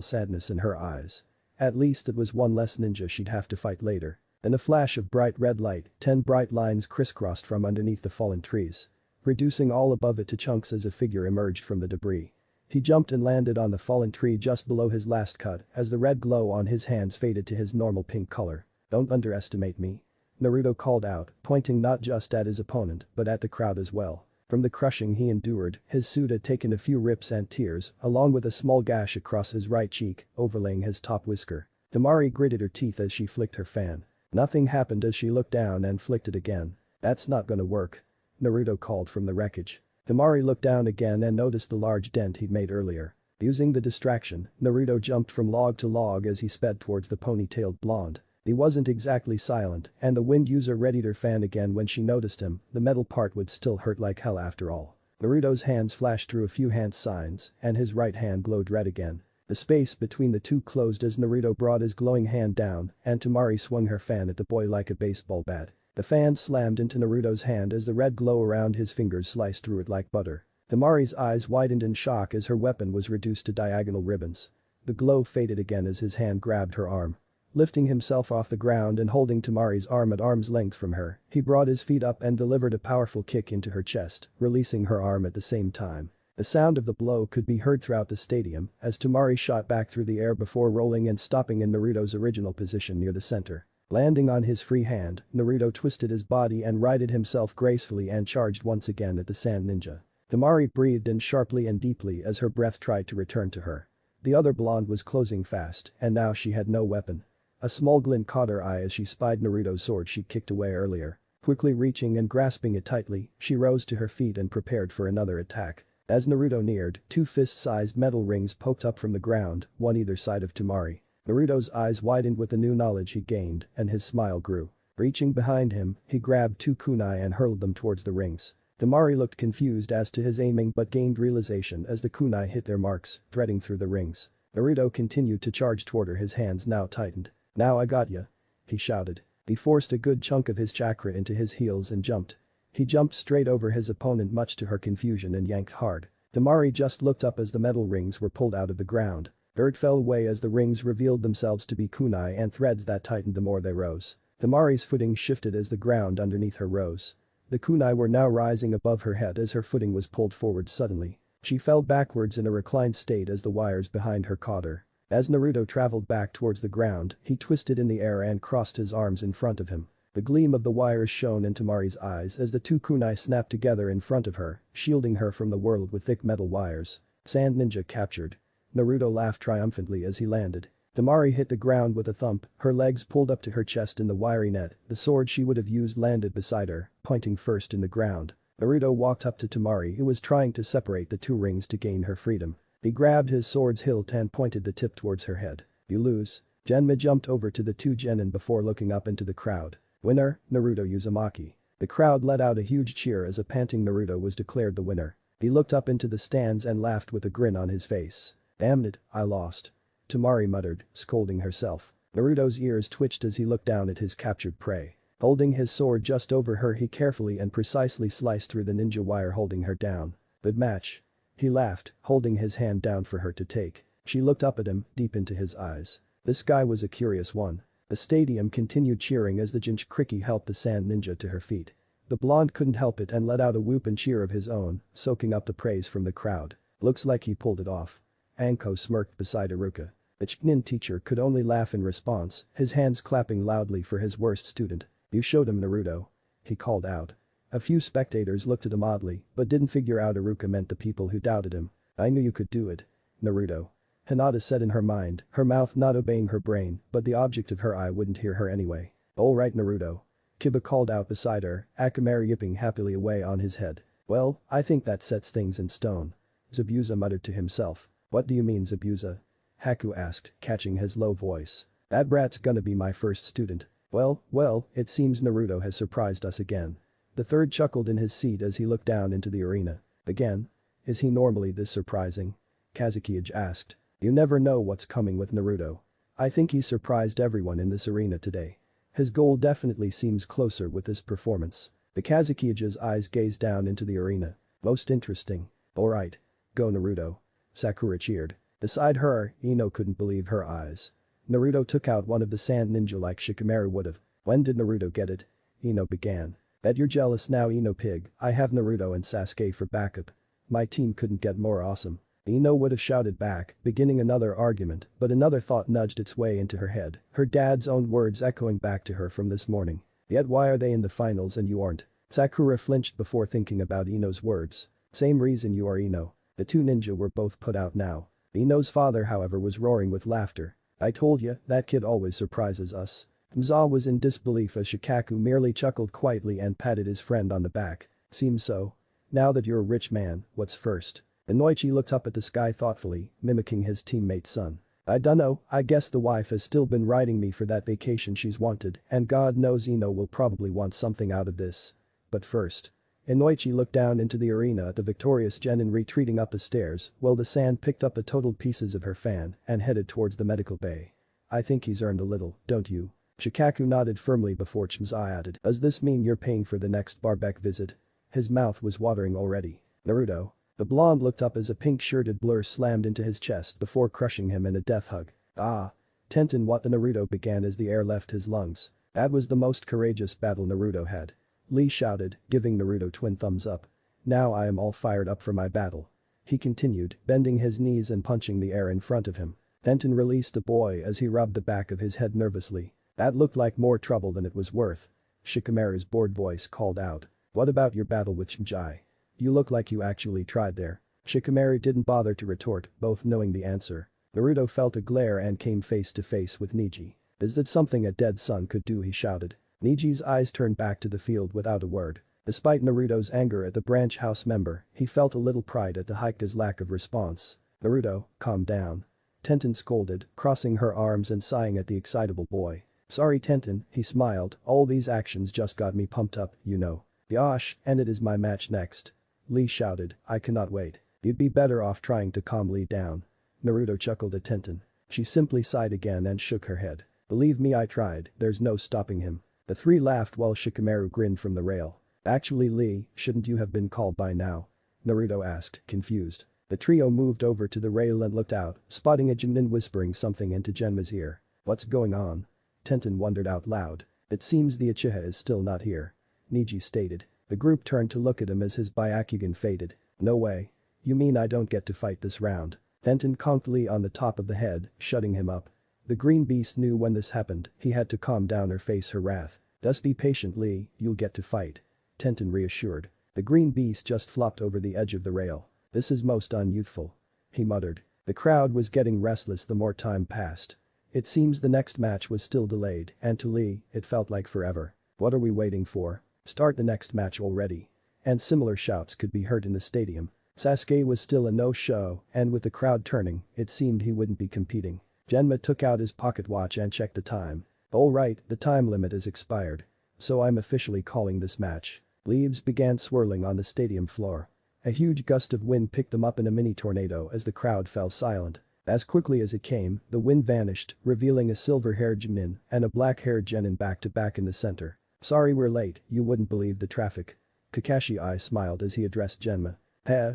sadness in her eyes. At least it was one less ninja she'd have to fight later. In a flash of bright red light, 10 bright lines crisscrossed from underneath the fallen trees, reducing all above it to chunks as a figure emerged from the debris. He jumped and landed on the fallen tree just below his last cut as the red glow on his hands faded to his normal pink color. "Don't underestimate me," Naruto called out, pointing not just at his opponent but at the crowd as well. From the crushing he endured, his suit had taken a few rips and tears, along with a small gash across his right cheek, overlaying his top whisker. Temari gritted her teeth as she flicked her fan. Nothing happened as she looked down and flicked it again. "That's not gonna work," Naruto called from the wreckage. Temari looked down again and noticed the large dent he'd made earlier. Using the distraction, Naruto jumped from log to log as he sped towards the ponytailed blonde. He wasn't exactly silent, and the wind user readied her fan again when she noticed him. The metal part would still hurt like hell after all. Naruto's hands flashed through a few hand signs, and his right hand glowed red again. The space between the two closed as Naruto brought his glowing hand down, and Temari swung her fan at the boy like a baseball bat. The fan slammed into Naruto's hand as the red glow around his fingers sliced through it like butter. Temari's eyes widened in shock as her weapon was reduced to diagonal ribbons. The glow faded again as his hand grabbed her arm. Lifting himself off the ground and holding Temari's arm at arm's length from her, he brought his feet up and delivered a powerful kick into her chest, releasing her arm at the same time. The sound of the blow could be heard throughout the stadium as Temari shot back through the air before rolling and stopping in Naruto's original position near the center. Landing on his free hand, Naruto twisted his body and righted himself gracefully and charged once again at the sand ninja. Temari breathed in sharply and deeply as her breath tried to return to her. The other blonde was closing fast, and now she had no weapon. A small glint caught her eye as she spied Naruto's sword she'd kicked away earlier. Quickly reaching and grasping it tightly, she rose to her feet and prepared for another attack. As Naruto neared, 2 fist-sized metal rings poked up from the ground, one either side of Temari. Naruto's eyes widened with the new knowledge he gained, and his smile grew. Reaching behind him, he grabbed 2 kunai and hurled them towards the rings. Temari looked confused as to his aiming but gained realization as the kunai hit their marks, threading through the rings. Naruto continued to charge toward her, his hands now tightened. "Now I got ya," he shouted. He forced a good chunk of his chakra into his heels and jumped. He jumped straight over his opponent much to her confusion and yanked hard. Temari just looked up as the metal rings were pulled out of the ground. Dirt fell away as the rings revealed themselves to be kunai and threads that tightened the more they rose. Temari's footing shifted as the ground underneath her rose. The kunai were now rising above her head as her footing was pulled forward suddenly. She fell backwards in a reclined state as the wires behind her caught her. As Naruto traveled back towards the ground, he twisted in the air and crossed his arms in front of him. The gleam of the wires shone in Temari's eyes as the 2 kunai snapped together in front of her, shielding her from the world with thick metal wires. Sand ninja captured. Naruto laughed triumphantly as he landed. Temari hit the ground with a thump, her legs pulled up to her chest in the wiry net. The sword she would have used landed beside her, pointing first in the ground. Naruto walked up to Temari, who was trying to separate the 2 rings to gain her freedom. He grabbed his sword's hilt and pointed the tip towards her head. "You lose." Genma jumped over to the 2 genin before looking up into the crowd. "Winner, Naruto Uzumaki." The crowd let out a huge cheer as a panting Naruto was declared the winner. He looked up into the stands and laughed with a grin on his face. "Damn it, I lost," Temari muttered, scolding herself. Naruto's ears twitched as he looked down at his captured prey. Holding his sword just over her, he carefully and precisely sliced through the ninja wire holding her down. "Good match." He laughed, holding his hand down for her to take. She looked up at him, deep into his eyes. This guy was a curious one. The stadium continued cheering as the Jinchuriki helped the sand ninja to her feet. The blonde couldn't help it and let out a whoop and cheer of his own, soaking up the praise from the crowd. "Looks like he pulled it off." Anko smirked beside Iruka. The Chunin teacher could only laugh in response, his hands clapping loudly for his worst student. "You showed him, Naruto," he called out. A few spectators looked at him oddly, but didn't figure out Iruka meant the people who doubted him. "I knew you could do it, Naruto," Hinata said in her mind, her mouth not obeying her brain, but the object of her eye wouldn't hear her anyway. "All right, Naruto," Kiba called out beside her, Akamaru yipping happily away on his head. "Well, I think that sets things in stone," Zabuza muttered to himself. "What do you mean, Zabuza?" Haku asked, catching his low voice. "That brat's gonna be my first student." Well, it seems Naruto has surprised us again." The third chuckled in his seat as he looked down into the arena. "Again? Is he normally this surprising?" Kazekage asked. "You never know what's coming with Naruto. I think he surprised everyone in this arena today. His goal definitely seems closer with this performance." The Kazekage's eyes gazed down into the arena. "Most interesting. Alright. Go Naruto." Sakura cheered. Beside her, Ino couldn't believe her eyes. Naruto took out one of the sand ninja like Shikamaru would've. When did Naruto get it? Ino began. Bet you're jealous now, Ino pig, I have Naruto and Sasuke for backup. My team couldn't get more awesome. Ino would have shouted back, beginning another argument, but another thought nudged its way into her head, her dad's own words echoing back to her from this morning. Yet why are they in the finals and you aren't? Sakura flinched before thinking about Ino's words. Same reason you are, Ino. The two ninja were both put out now. Ino's father, however, was roaring with laughter. I told ya, that kid always surprises us. Mza was in disbelief as Shikaku merely chuckled quietly and patted his friend on the back. Seems so. Now that you're a rich man, what's first? Inoichi looked up at the sky thoughtfully, mimicking his teammate's son. I dunno, I guess the wife has still been riding me for that vacation she's wanted, and God knows Ino will probably want something out of this. But first. Inoichi looked down into the arena at the victorious Genin retreating up the stairs while the sand picked up the totaled pieces of her fan and headed towards the medical bay. I think he's earned a little, don't you? Shikaku nodded firmly before Chimzai added, does this mean you're paying for the next Barbek visit? His mouth was watering already. Naruto. The blonde looked up as a pink-shirted blur slammed into his chest before crushing him in a death hug. Ah. Tenten what the Naruto began as the air left his lungs. That was the most courageous battle Naruto had. Lee shouted, giving Naruto twin thumbs up. Now I am all fired up for my battle. He continued, bending his knees and punching the air in front of him. Tenten released the boy as he rubbed the back of his head nervously. That looked like more trouble than it was worth. Shikamaru's bored voice called out. What about your battle with Shinjai? You look like you actually tried there. Shikamaru didn't bother to retort, both knowing the answer. Naruto felt a glare and came face to face with Neji. Is that something a dead son could do, he shouted. Neji's eyes turned back to the field without a word. Despite Naruto's anger at the branch house member, he felt a little pride at the Hika's lack of response. Naruto, calm down. Tenten scolded, crossing her arms and sighing at the excitable boy. Sorry Tenten, he smiled, all these actions just got me pumped up, you know. Yosh, and it is my match next. Lee shouted, I cannot wait. You'd be better off trying to calm Lee down. Naruto chuckled at Tenten. She simply sighed again and shook her head. Believe me, I tried, there's no stopping him. The three laughed while Shikamaru grinned from the rail. Actually Lee, shouldn't you have been called by now? Naruto asked, confused. The trio moved over to the rail and looked out, spotting a Junin whispering something into Genma's ear. What's going on? Tenten wondered out loud. It seems the Uchiha is still not here. Neji stated. The group turned to look at him as his Byakugan faded. No way. You mean I don't get to fight this round? Tenten conked Lee on the top of the head, shutting him up. The green beast knew when this happened, he had to calm down or face her wrath. Just be patient Lee, you'll get to fight. Tenten reassured. The green beast just flopped over the edge of the rail. This is most unyouthful. He muttered. The crowd was getting restless the more time passed. It seems the next match was still delayed, and to Lee, it felt like forever. What are we waiting for? Start the next match already. And similar shouts could be heard in the stadium. Sasuke was still a no-show, and with the crowd turning, it seemed he wouldn't be competing. Genma took out his pocket watch and checked the time. Alright, the time limit is expired. So I'm officially calling this match. Leaves began swirling on the stadium floor. A huge gust of wind picked them up in a mini tornado as the crowd fell silent. As quickly as it came, the wind vanished, revealing a silver-haired Junin and a black-haired Genin back-to-back in the center. Sorry we're late, you wouldn't believe the traffic. Kakashi smiled as he addressed Genma.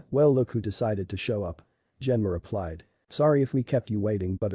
Well look who decided to show up. Genma replied. Sorry if we kept you waiting but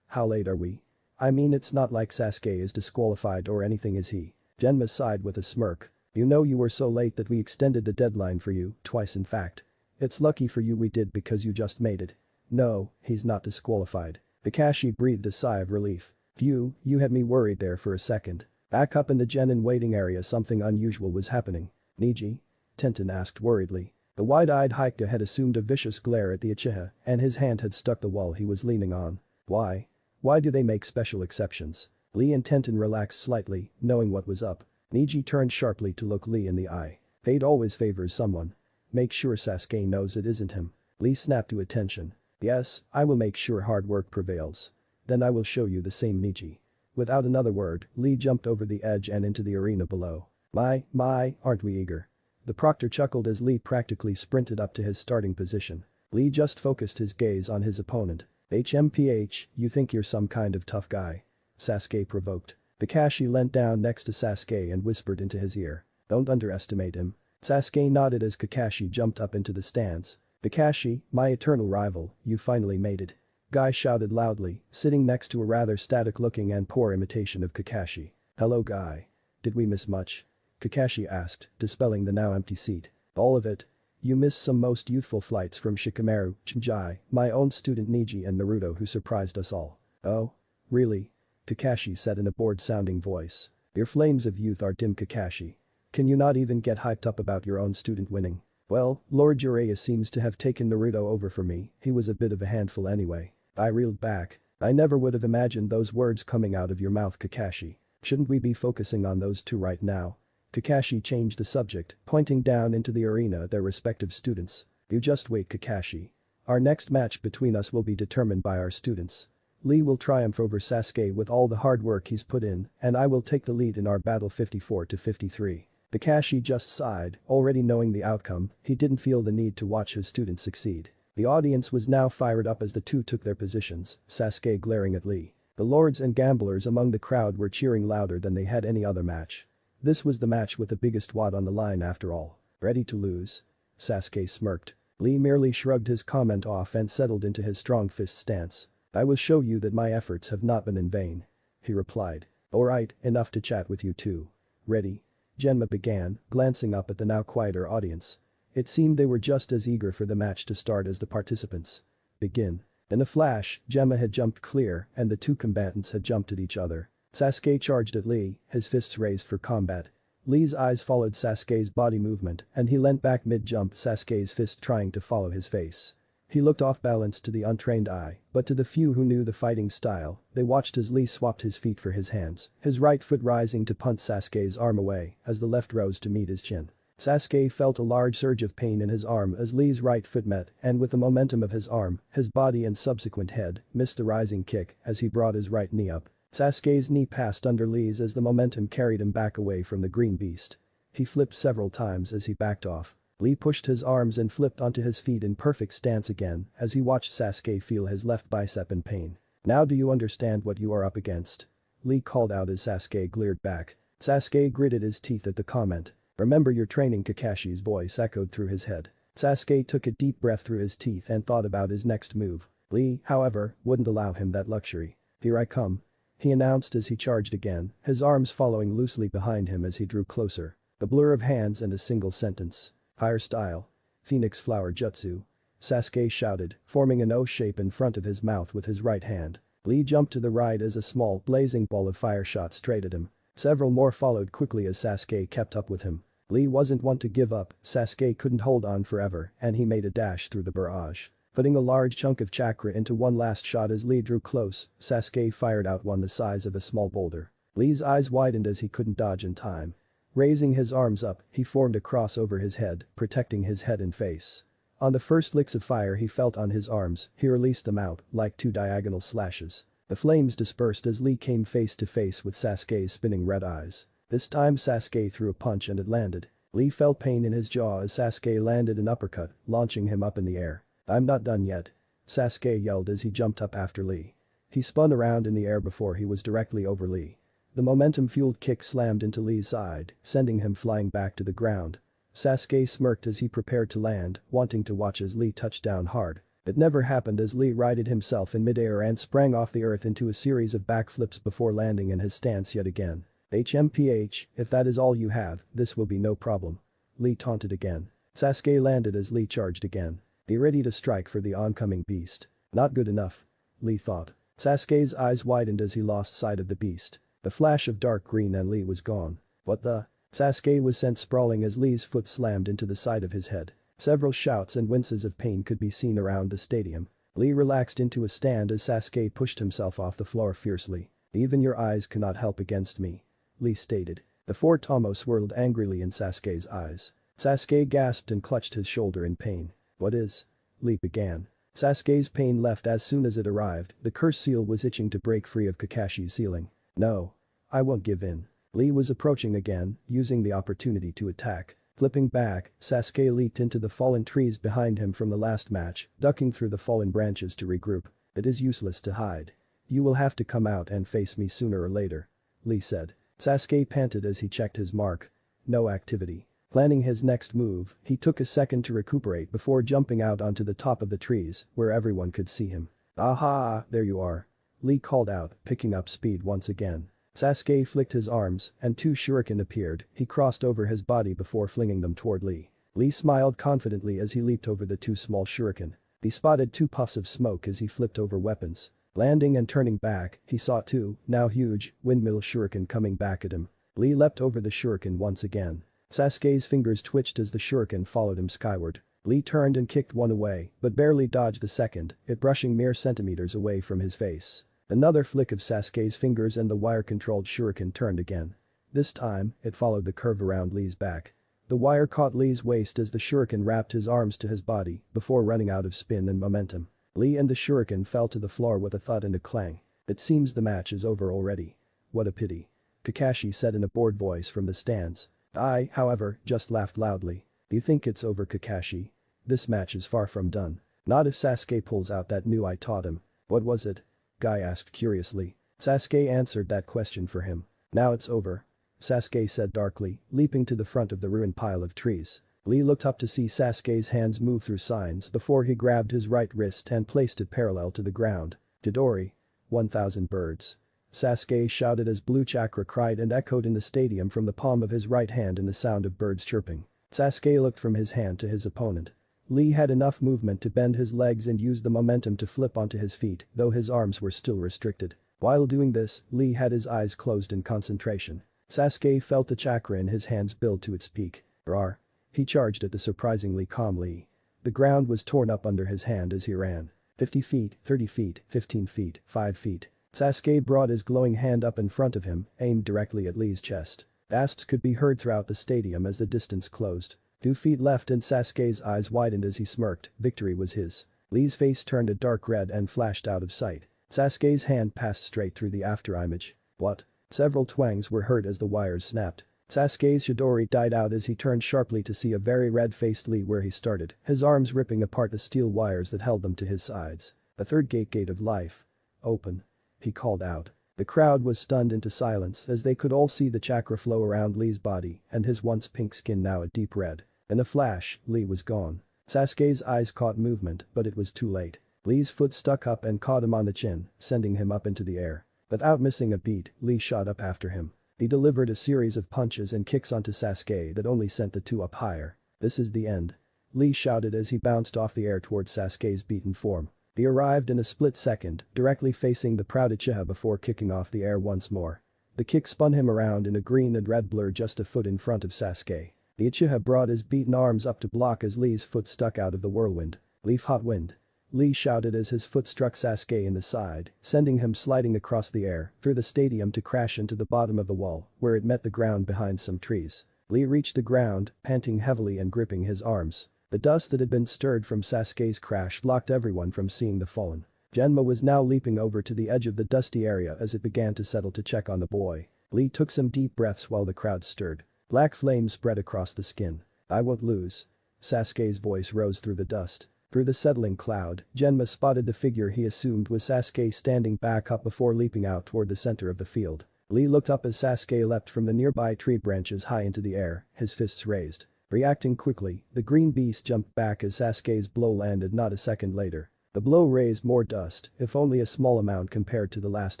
how late are we? I mean it's not like Sasuke is disqualified or anything is he? Genma sighed with a smirk. You know you were so late that we extended the deadline for you, twice in fact. It's lucky for you we did because you just made it. No, he's not disqualified. Kakashi breathed a sigh of relief. Phew, you had me worried there for a second. Back up in the Genin waiting area something unusual was happening. Neji? Tenten asked worriedly. The wide-eyed Hika had assumed a vicious glare at the Uchiha and his hand had stuck the wall he was leaning on. Why? Why do they make special exceptions? Lee and Tenten relaxed slightly, knowing what was up. Neji turned sharply to look Lee in the eye. Fate always favors someone. Make sure Sasuke knows it isn't him. Lee snapped to attention. Yes, I will make sure hard work prevails. Then I will show you the same Neji. Without another word, Lee jumped over the edge and into the arena below. My, aren't we eager? The proctor chuckled as Lee practically sprinted up to his starting position. Lee just focused his gaze on his opponent. HMPH, you think you're some kind of tough guy? Sasuke provoked. Kakashi leant down next to Sasuke and whispered into his ear. Don't underestimate him. Sasuke nodded as Kakashi jumped up into the stands. Kakashi, my eternal rival, you finally made it. Guy shouted loudly, sitting next to a rather static-looking and poor imitation of Kakashi. Hello Guy. Did we miss much? Kakashi asked, dispelling the now empty seat. All of it. You missed some most youthful flights from Shikamaru, Chinjai, my own student Neji and Naruto who surprised us all. Oh? Really? Kakashi said in a bored-sounding voice. Your flames of youth are dim Kakashi. Can you not even get hyped up about your own student winning? Well, Lord Jiraiya seems to have taken Naruto over for me, he was a bit of a handful anyway. I reeled back. I never would have imagined those words coming out of your mouth Kakashi. Shouldn't we be focusing on those two right now? Kakashi changed the subject, pointing down into the arena at their respective students. You just wait Kakashi. Our next match between us will be determined by our students. Lee will triumph over Sasuke with all the hard work he's put in, and I will take the lead in our battle 54-53. Kakashi just sighed, already knowing the outcome, he didn't feel the need to watch his students succeed. The audience was now fired up as the two took their positions, Sasuke glaring at Lee. The lords and gamblers among the crowd were cheering louder than they had any other match. This was the match with the biggest wad on the line after all. Ready to lose? Sasuke smirked. Lee merely shrugged his comment off and settled into his strong fist stance. I will show you that my efforts have not been in vain. He replied. Alright, enough to chat with you two. Ready? Genma began, glancing up at the now quieter audience. It seemed they were just as eager for the match to start as the participants. Begin. In a flash, Genma had jumped clear and the two combatants had jumped at each other. Sasuke charged at Lee, his fists raised for combat. Lee's eyes followed Sasuke's body movement and he leant back mid-jump, Sasuke's fist trying to follow his face. He looked off-balance to the untrained eye, but to the few who knew the fighting style, they watched as Lee swapped his feet for his hands, his right foot rising to punt Sasuke's arm away as the left rose to meet his chin. Sasuke felt a large surge of pain in his arm as Lee's right foot met and with the momentum of his arm, his body and subsequent head missed the rising kick as he brought his right knee up. Sasuke's knee passed under Lee's as the momentum carried him back away from the green beast. He flipped several times as he backed off. Lee pushed his arms and flipped onto his feet in perfect stance again as he watched Sasuke feel his left bicep in pain. Now do you understand what you are up against? Lee called out as Sasuke glared back. Sasuke gritted his teeth at the comment. Remember your training Kakashi's voice echoed through his head. Sasuke took a deep breath through his teeth and thought about his next move. Lee, however, wouldn't allow him that luxury. Here I come. He announced as he charged again, his arms following loosely behind him as he drew closer. The blur of hands and a single sentence. Higher style. Phoenix Flower Jutsu. Sasuke shouted, forming an O shape in front of his mouth with his right hand. Lee jumped to the right as a small, blazing ball of fire shot straight at him. Several more followed quickly as Sasuke kept up with him. Lee wasn't one to give up, Sasuke couldn't hold on forever and he made a dash through the barrage. Putting a large chunk of chakra into one last shot as Lee drew close, Sasuke fired out one the size of a small boulder. Lee's eyes widened as he couldn't dodge in time. Raising his arms up, he formed a cross over his head, protecting his head and face. On the first licks of fire he felt on his arms, he released them out, like two diagonal slashes. The flames dispersed as Lee came face to face with Sasuke's spinning red eyes. This time Sasuke threw a punch and it landed. Lee felt pain in his jaw as Sasuke landed an uppercut, launching him up in the air. I'm not done yet. Sasuke yelled as he jumped up after Lee. He spun around in the air before he was directly over Lee. The momentum-fueled kick slammed into Lee's side, sending him flying back to the ground. Sasuke smirked as he prepared to land, wanting to watch as Lee touched down hard. It never happened as Lee righted himself in midair and sprang off the earth into a series of backflips before landing in his stance yet again. HMPH, if that is all you have, this will be no problem. Lee taunted again. Sasuke landed as Lee charged again. Be ready to strike for the oncoming beast. Not good enough. Lee thought. Sasuke's eyes widened as he lost sight of the beast. The flash of dark green and Lee was gone. What the? Sasuke was sent sprawling as Lee's foot slammed into the side of his head. Several shouts and winces of pain could be seen around the stadium. Lee relaxed into a stand as Sasuke pushed himself off the floor fiercely. Even your eyes cannot help against me. Lee stated. The four Tomo swirled angrily in Sasuke's eyes. Sasuke gasped and clutched his shoulder in pain. What is? Lee began. Sasuke's pain left as soon as it arrived, the curse seal was itching to break free of Kakashi's sealing. No. I won't give in. Lee was approaching again, using the opportunity to attack. Flipping back, Sasuke leaped into the fallen trees behind him from the last match, ducking through the fallen branches to regroup. It is useless to hide. You will have to come out and face me sooner or later. Lee said. Sasuke panted as he checked his mark. No activity. Planning his next move, he took a second to recuperate before jumping out onto the top of the trees, where everyone could see him. "Aha, there you are." Lee called out, picking up speed once again. Sasuke flicked his arms, and two shuriken appeared. He crossed over his body before flinging them toward Lee. Lee smiled confidently as he leaped over the two small shuriken. He spotted two puffs of smoke as he flipped over weapons. Landing and turning back, he saw two, now huge, windmill shuriken coming back at him. Lee leapt over the shuriken once again. Sasuke's fingers twitched as the shuriken followed him skyward. Lee turned and kicked one away, but barely dodged the second, it brushing mere centimeters away from his face. Another flick of Sasuke's fingers and the wire-controlled shuriken turned again. This time, it followed the curve around Lee's back. The wire caught Lee's waist as the shuriken wrapped his arms to his body before running out of spin and momentum. Lee and the shuriken fell to the floor with a thud and a clang. "It seems the match is over already. What a pity," Kakashi said in a bored voice from the stands. I, however, just laughed loudly. "You think it's over, Kakashi? This match is far from done. Not if Sasuke pulls out that new I taught him." "What was it?" Guy asked curiously. Sasuke answered that question for him. "Now it's over," Sasuke said darkly, leaping to the front of the ruined pile of trees. Lee looked up to see Sasuke's hands move through signs before he grabbed his right wrist and placed it parallel to the ground. "Chidori. 1,000 birds." Sasuke shouted as blue chakra cried and echoed in the stadium from the palm of his right hand in the sound of birds chirping. Sasuke looked from his hand to his opponent. Lee had enough movement to bend his legs and use the momentum to flip onto his feet, though his arms were still restricted. While doing this, Lee had his eyes closed in concentration. Sasuke felt the chakra in his hands build to its peak. Rawr. He charged at the surprisingly calm Lee. The ground was torn up under his hand as he ran. 50 feet, 30 feet, 15 feet, 5 feet. Sasuke brought his glowing hand up in front of him, aimed directly at Lee's chest. Gasps could be heard throughout the stadium as the distance closed. 2 feet left and Sasuke's eyes widened as he smirked. Victory was his. Lee's face turned a dark red and flashed out of sight. Sasuke's hand passed straight through the afterimage. What? Several twangs were heard as the wires snapped. Sasuke's Chidori died out as he turned sharply to see a very red-faced Lee where he started, his arms ripping apart the steel wires that held them to his sides. "The third gate of life. Open," he called out. The crowd was stunned into silence as they could all see the chakra flow around Lee's body and his once pink skin now a deep red. In a flash, Lee was gone. Sasuke's eyes caught movement, but it was too late. Lee's foot stuck up and caught him on the chin, sending him up into the air. Without missing a beat, Lee shot up after him. He delivered a series of punches and kicks onto Sasuke that only sent the two up higher. "This is the end," Lee shouted as he bounced off the air towards Sasuke's beaten form. He arrived in a split second, directly facing the proud Uchiha before kicking off the air once more. The kick spun him around in a green and red blur just a foot in front of Sasuke. The Uchiha brought his beaten arms up to block as Lee's foot stuck out of the whirlwind. "Leaf hot wind," Lee shouted as his foot struck Sasuke in the side, sending him sliding across the air, through the stadium to crash into the bottom of the wall, where it met the ground behind some trees. Lee reached the ground, panting heavily and gripping his arms. The dust that had been stirred from Sasuke's crash blocked everyone from seeing the fallen. Genma was now leaping over to the edge of the dusty area as it began to settle to check on the boy. Lee took some deep breaths while the crowd stirred. Black flames spread across the skin. "I won't lose." Sasuke's voice rose through the dust. Through the settling cloud, Genma spotted the figure he assumed was Sasuke standing back up before leaping out toward the center of the field. Lee looked up as Sasuke leapt from the nearby tree branches high into the air, his fists raised. Reacting quickly, the green beast jumped back as Sasuke's blow landed not a second later. The blow raised more dust, if only a small amount compared to the last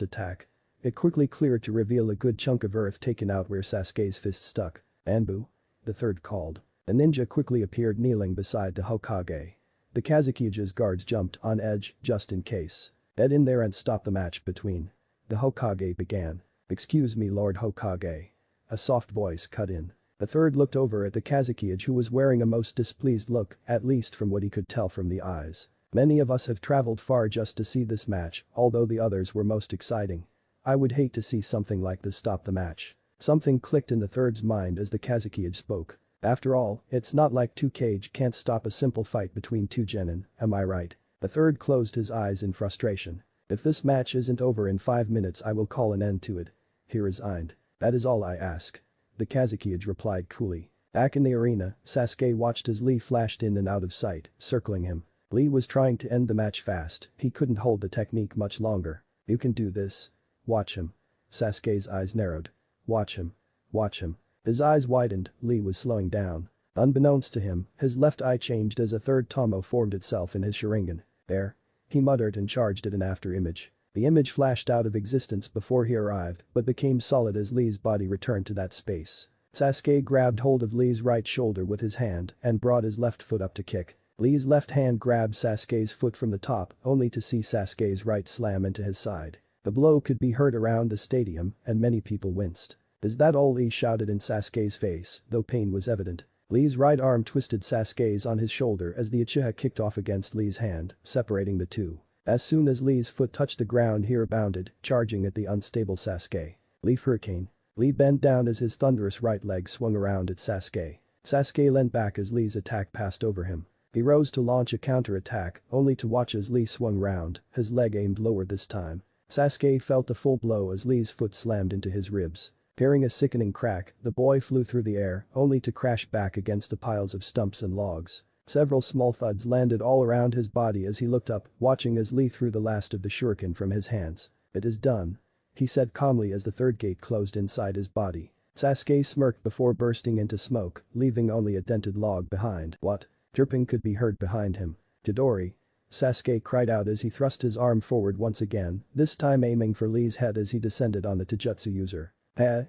attack. It quickly cleared to reveal a good chunk of earth taken out where Sasuke's fist stuck. "Anbu," the third called. A ninja quickly appeared kneeling beside the Hokage. The Kazukige's guards jumped on edge, just in case. "Get in there and stop the match between." The Hokage began. "Excuse me, Lord Hokage." A soft voice cut in. The third looked over at the Kazukige who was wearing a most displeased look, at least from what he could tell from the eyes. "Many of us have traveled far just to see this match, although the others were most exciting. I would hate to see something like this stop the match." Something clicked in the third's mind as the Kazukige spoke. "After all, it's not like 2Kage can't stop a simple fight between two genin, am I right?" The third closed his eyes in frustration. "If this match isn't over in 5 minutes I will call an end to it." He resigned. "That is all I ask," the Kazukige replied coolly. Back in the arena, Sasuke watched as Lee flashed in and out of sight, circling him. Lee was trying to end the match fast, he couldn't hold the technique much longer. "You can do this. Watch him." Sasuke's eyes narrowed. "Watch him. Watch him." His eyes widened, Lee was slowing down. Unbeknownst to him, his left eye changed as a third Tomo formed itself in his Sharingan. There. He muttered and charged at an after-image. The image flashed out of existence before he arrived, but became solid as Lee's body returned to that space. Sasuke grabbed hold of Lee's right shoulder with his hand and brought his left foot up to kick. Lee's left hand grabbed Sasuke's foot from the top, only to see Sasuke's right slam into his side. The blow could be heard around the stadium, and many people winced. "Is that all?" Lee shouted in Sasuke's face, though pain was evident. Lee's right arm twisted Sasuke's on his shoulder as the Uchiha kicked off against Lee's hand, separating the two. As soon as Lee's foot touched the ground, he rebounded, charging at the unstable Sasuke. Leaf Hurricane. Lee bent down as his thunderous right leg swung around at Sasuke. Sasuke leant back as Lee's attack passed over him. He rose to launch a counter-attack, only to watch as Lee swung round, his leg aimed lower this time. Sasuke felt the full blow as Lee's foot slammed into his ribs. Hearing a sickening crack, the boy flew through the air, only to crash back against the piles of stumps and logs. Several small thuds landed all around his body as he looked up, watching as Lee threw the last of the shuriken from his hands. "It is done," he said calmly as the third gate closed inside his body. Sasuke smirked before bursting into smoke, leaving only a dented log behind. "What?" Chirping could be heard behind him. "Chidori." Sasuke cried out as he thrust his arm forward once again, this time aiming for Lee's head as he descended on the Taijutsu user.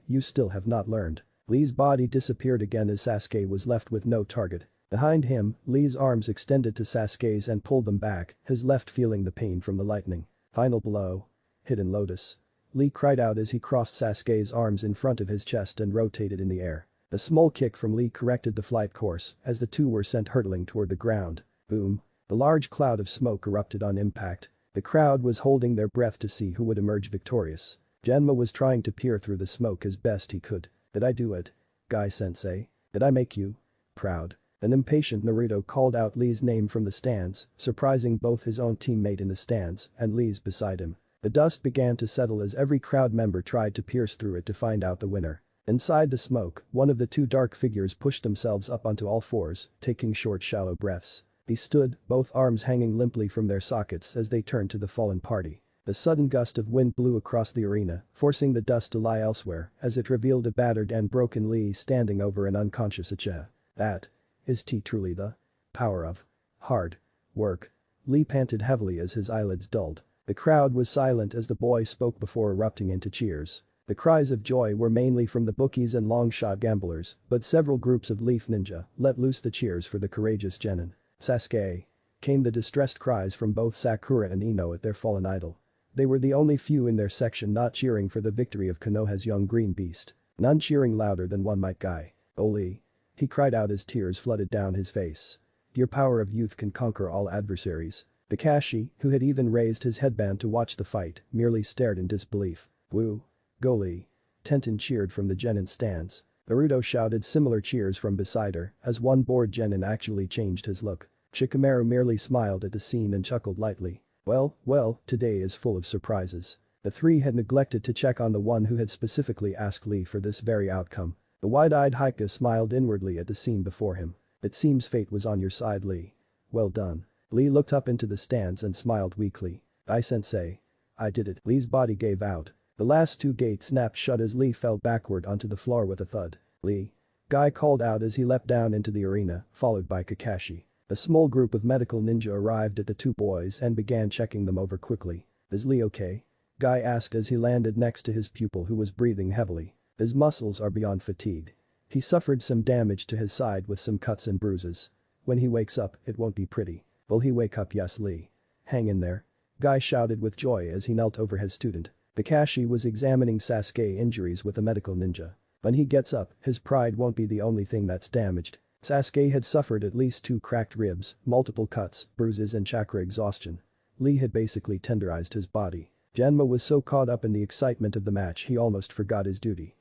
You still have not learned." Lee's body disappeared again as Sasuke was left with no target. Behind him, Lee's arms extended to Sasuke's and pulled them back, his left feeling the pain from the lightning. "Final blow." "Hidden Lotus." Lee cried out as he crossed Sasuke's arms in front of his chest and rotated in the air. A small kick from Lee corrected the flight course as the two were sent hurtling toward the ground. Boom. A large cloud of smoke erupted on impact. The crowd was holding their breath to see who would emerge victorious. Genma was trying to peer through the smoke as best he could. "Did I do it? Guy-sensei? Did I make you proud?" An impatient Naruto called out Lee's name from the stands, surprising both his own teammate in the stands and Lee's beside him. The dust began to settle as every crowd member tried to pierce through it to find out the winner. Inside the smoke, one of the two dark figures pushed themselves up onto all fours, taking short shallow breaths. They stood, both arms hanging limply from their sockets as they turned to the fallen party. A sudden gust of wind blew across the arena, forcing the dust to lie elsewhere as it revealed a battered and broken Lee standing over an unconscious Uchiha. "That is truly the power of hard work." Lee panted heavily as his eyelids dulled. The crowd was silent as the boy spoke before erupting into cheers. The cries of joy were mainly from the bookies and long-shot gamblers, but several groups of Leaf Ninja let loose the cheers for the courageous Genin. "Sasuke!" came the distressed cries from both Sakura and Ino at their fallen idol. They were the only few in their section not cheering for the victory of Konoha's young green beast. None cheering louder than One Might Guy. "Oh Lee!" he cried out as tears flooded down his face. "Your power of youth can conquer all adversaries." Kakashi, who had even raised his headband to watch the fight, merely stared in disbelief. "Woo! Go Lee!" Tenten cheered from the Genin stands. Naruto shouted similar cheers from beside her as one bored Genin actually changed his look. Shikamaru merely smiled at the scene and chuckled lightly. Well, today is full of surprises." The three had neglected to check on the one who had specifically asked Lee for this very outcome. The wide-eyed Haika smiled inwardly at the scene before him. "It seems fate was on your side, Lee. Well done." Lee looked up into the stands and smiled weakly. "I-sensei. I did it." Lee's body gave out. The last two gates snapped shut as Lee fell backward onto the floor with a thud. "Lee!" Guy called out as he leapt down into the arena, followed by Kakashi. A small group of medical ninja arrived at the two boys and began checking them over quickly. "Is Lee okay?" Guy asked as he landed next to his pupil who was breathing heavily. "His muscles are beyond fatigue. He suffered some damage to his side with some cuts and bruises. When he wakes up, it won't be pretty." "Will he wake up?" "Yes, Lee. Hang in there." Guy shouted with joy as he knelt over his student. Kakashi was examining Sasuke's injuries with a medical ninja. "When he gets up, his pride won't be the only thing that's damaged." Sasuke had suffered at least 2 cracked ribs, multiple cuts, bruises and chakra exhaustion. Lee had basically tenderized his body. Genma was so caught up in the excitement of the match he almost forgot his duty.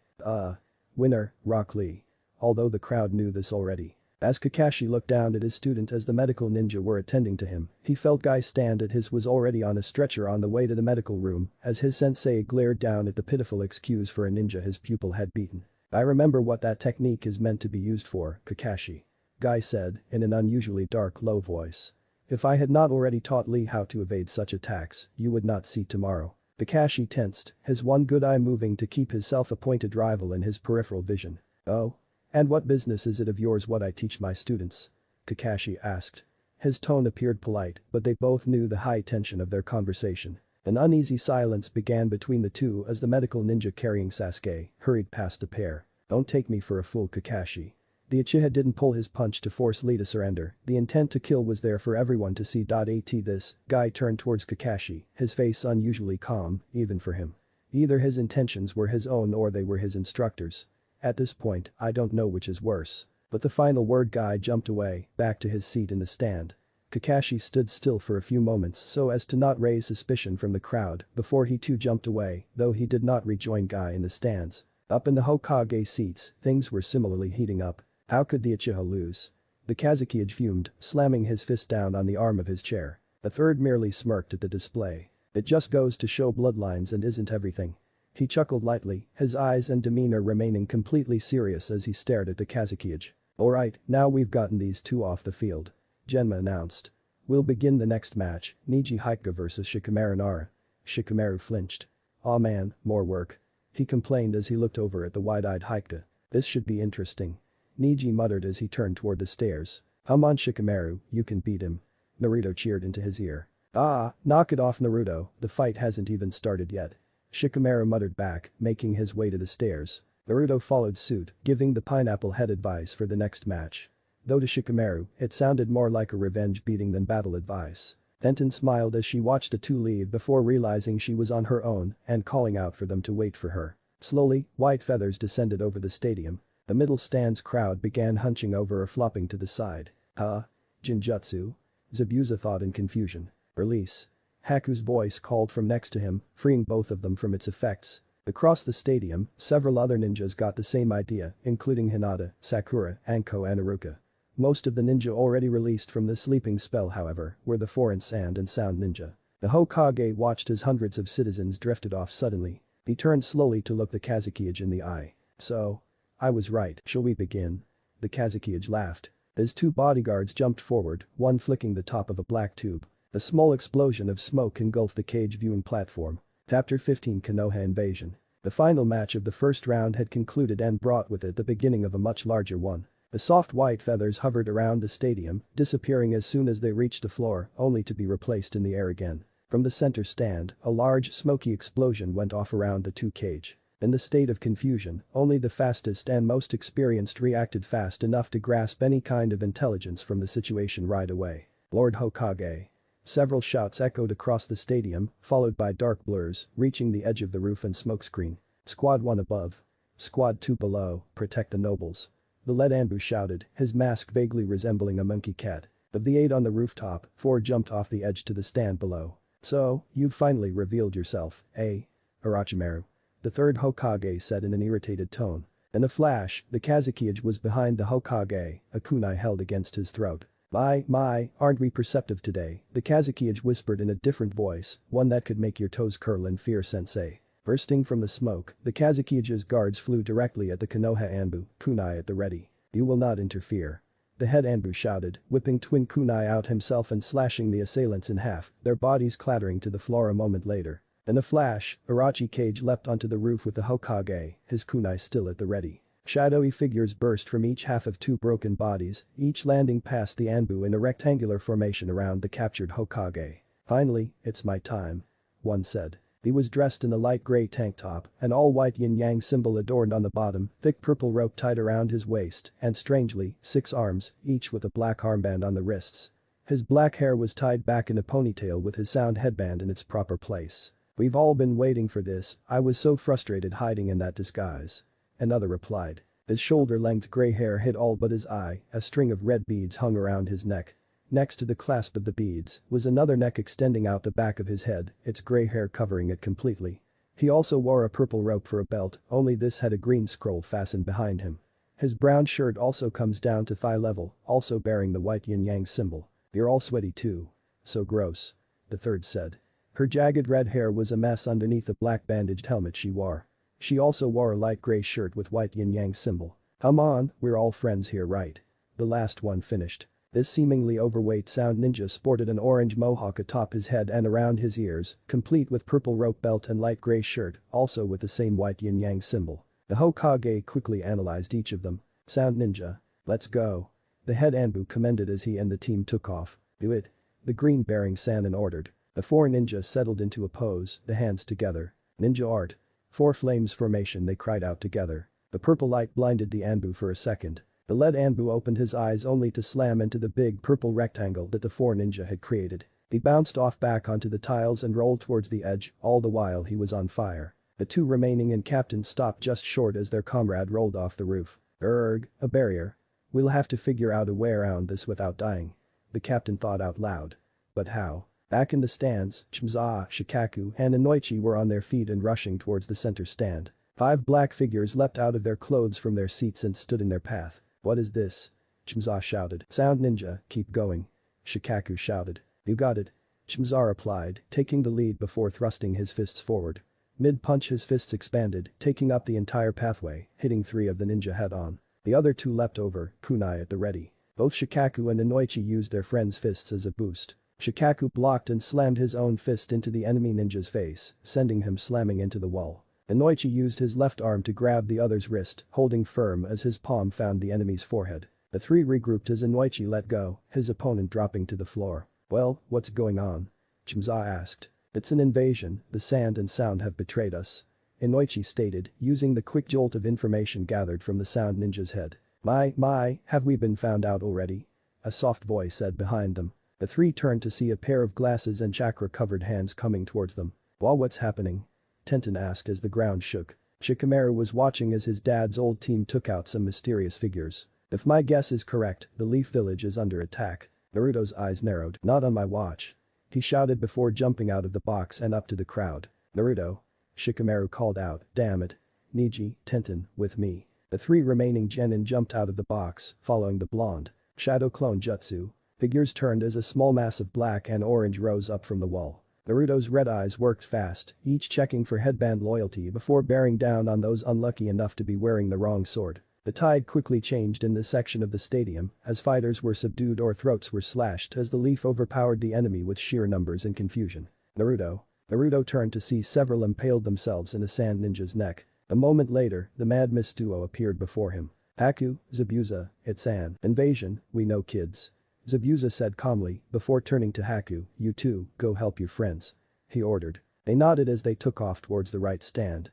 Winner, Rock Lee. Although the crowd knew this already. As Kakashi looked down at his student as the medical ninja were attending to him, he felt Guy stand at his was already on a stretcher on the way to the medical room as his sensei glared down at the pitiful excuse for a ninja his pupil had beaten. "I remember what that technique is meant to be used for, Kakashi," Guy said in an unusually dark low voice. "If I had not already taught Lee how to evade such attacks, you would not see tomorrow." Kakashi tensed, his one good eye moving to keep his self-appointed rival in his peripheral vision. Oh? And what business is it of yours what I teach my students? Kakashi asked. His tone appeared polite, but they both knew the high tension of their conversation. An uneasy silence began between the two as the medical ninja carrying Sasuke hurried past the pair. Don't take me for a fool, Kakashi. The Uchiha didn't pull his punch to force Lee to surrender, the intent to kill was there for everyone to see. At this guy turned towards Kakashi, his face unusually calm, even for him. Either his intentions were his own or they were his instructors. At this point, I don't know which is worse. But the final word guy jumped away, back to his seat in the stand. Kakashi stood still for a few moments so as to not raise suspicion from the crowd before he too jumped away, though he did not rejoin Guy in the stands. Up in the Hokage seats, things were similarly heating up. How could the Uchiha lose? The Kazekage fumed, slamming his fist down on the arm of his chair. A third merely smirked at the display. It just goes to show bloodlines and isn't everything. He chuckled lightly, his eyes and demeanor remaining completely serious as he stared at the Kazekage. Alright, now we've gotten these two off the field. Genma announced. We'll begin the next match, Neji Hyuga vs Shikamaru Nara. Shikamaru flinched. Aw man, more work. He complained as he looked over at the wide-eyed Hyuga. This should be interesting. Neji muttered as he turned toward the stairs. Come on Shikamaru, you can beat him. Naruto cheered into his ear. Ah, knock it off Naruto, the fight hasn't even started yet. Shikamaru muttered back, making his way to the stairs. Naruto followed suit, giving the pineapple head advice for the next match. Though to Shikamaru, it sounded more like a revenge beating than battle advice. Tenten smiled as she watched the two leave before realizing she was on her own and calling out for them to wait for her. Slowly, white feathers descended over the stadium. The middle stand's crowd began hunching over or flopping to the side. Huh? Jinjutsu? Zabuza thought in confusion. Release. Haku's voice called from next to him, freeing both of them from its effects. Across the stadium, several other ninjas got the same idea, including Hinata, Sakura, Anko and Iruka. Most of the ninja already released from the sleeping spell however, were the foreign sand and sound ninja. The Hokage watched as hundreds of citizens drifted off suddenly. He turned slowly to look the Kazekage in the eye. So? I was right, shall we begin? The Kazekage laughed. As two bodyguards jumped forward, one flicking the top of a black tube. A small explosion of smoke engulfed the cage viewing platform. Chapter 15 Konoha Invasion. The final match of the first round had concluded and brought with it the beginning of a much larger one. The soft white feathers hovered around the stadium, disappearing as soon as they reached the floor, only to be replaced in the air again. From the center stand, a large smoky explosion went off around the two cage. In the state of confusion, only the fastest and most experienced reacted fast enough to grasp any kind of intelligence from the situation right away. Lord Hokage. Several shouts echoed across the stadium, followed by dark blurs, reaching the edge of the roof and smokescreen. Squad 1 above. Squad 2 below, protect the nobles. The lead Anbu shouted, his mask vaguely resembling a monkey cat. Of the 8 on the rooftop, 4 jumped off the edge to the stand below. So, you've finally revealed yourself, eh? Orochimaru. The third Hokage said in an irritated tone. In a flash, the Kazekage was behind the Hokage, a kunai held against his throat. My, aren't we perceptive today, the Kazekage whispered in a different voice, one that could make your toes curl in fear sensei. Bursting from the smoke, the Kazekage's guards flew directly at the Konoha Anbu, kunai at the ready. You will not interfere. The head Anbu shouted, whipping twin kunai out himself and slashing the assailants in half, their bodies clattering to the floor a moment later. In a flash, Orochi leapt onto the roof with the Hokage, his kunai still at the ready. Shadowy figures burst from each half of 2 broken bodies, each landing past the Anbu in a rectangular formation around the captured Hokage. Finally, it's my time. One said. He was dressed in a light gray tank top, an all-white yin-yang symbol adorned on the bottom, thick purple rope tied around his waist, and strangely, 6 arms, each with a black armband on the wrists. His black hair was tied back in a ponytail with his sound headband in its proper place. We've all been waiting for this, I was so frustrated hiding in that disguise. Another replied. His shoulder-length gray hair hid all but his eye, a string of red beads hung around his neck. Next to the clasp of the beads was another neck extending out the back of his head, its gray hair covering it completely. He also wore a purple rope for a belt, only this had a green scroll fastened behind him. His brown shirt also comes down to thigh level, also bearing the white yin-yang symbol. You're all sweaty too. So gross. The third said. Her jagged red hair was a mess underneath the black bandaged helmet she wore. She also wore a light gray shirt with white yin-yang symbol. Come on, we're all friends here, right? The last one finished. This seemingly overweight sound ninja sported an orange mohawk atop his head and around his ears, complete with purple rope belt and light gray shirt, also with the same white yin-yang symbol. The Hokage quickly analyzed each of them. Sound ninja. Let's go. The head Anbu commended as he and the team took off. Do it. The green-bearing Sannin ordered. The four ninjas settled into a pose, the hands together. Ninja art. Four flames formation, they cried out together. The purple light blinded the Anbu for a second. The lead Anbu opened his eyes only to slam into the big purple rectangle that the four ninja had created. He bounced off back onto the tiles and rolled towards the edge, all the while he was on fire. The two remaining in captain stopped just short as their comrade rolled off the roof. Erg, a barrier. We'll have to figure out a way around this without dying. The captain thought out loud. But how? Back in the stands, Chimza, Shikaku, and Inoichi were on their feet and rushing towards the center stand. 5 black figures leapt out of their clothes from their seats and stood in their path. What is this? Chimza shouted. Sound ninja, keep going. Shikaku shouted. You got it. Chimza replied, taking the lead before thrusting his fists forward. Mid-punch his fists expanded, taking up the entire pathway, hitting 3 of the ninja head-on. The other 2 leapt over, kunai at the ready. Both Shikaku and Inoichi used their friend's fists as a boost. Shikaku blocked and slammed his own fist into the enemy ninja's face, sending him slamming into the wall. Inoichi used his left arm to grab the other's wrist, holding firm as his palm found the enemy's forehead. The 3 regrouped as Inoichi let go, his opponent dropping to the floor. Well, what's going on? Chimza asked. It's an invasion, the sand and sound have betrayed us. Inoichi stated, using the quick jolt of information gathered from the sound ninja's head. My, have we been found out already? A soft voice said behind them. The 3 turned to see a pair of glasses and chakra-covered hands coming towards them. Well, what's happening? Tenten asked as the ground shook. Shikamaru was watching as his dad's old team took out some mysterious figures. If my guess is correct, the Leaf Village is under attack. Naruto's eyes narrowed. Not on my watch. He shouted before jumping out of the box and up to the crowd. Naruto. Shikamaru called out, damn it. Niji, Tenten, with me. The 3 remaining genin jumped out of the box, following the blonde. Shadow clone jutsu. Figures turned as a small mass of black and orange rose up from the wall. Naruto's red eyes worked fast, each checking for headband loyalty before bearing down on those unlucky enough to be wearing the wrong sword. The tide quickly changed in this section of the stadium as fighters were subdued or throats were slashed as the leaf overpowered the enemy with sheer numbers and confusion. Naruto. Naruto turned to see several impaled themselves in a sand ninja's neck. A moment later, the Mad Mist duo appeared before him. Haku, Zabuza, it's an invasion, we know kids. Zabuza said calmly, before turning to Haku, you two, go help your friends. He ordered. They nodded as they took off towards the right stand.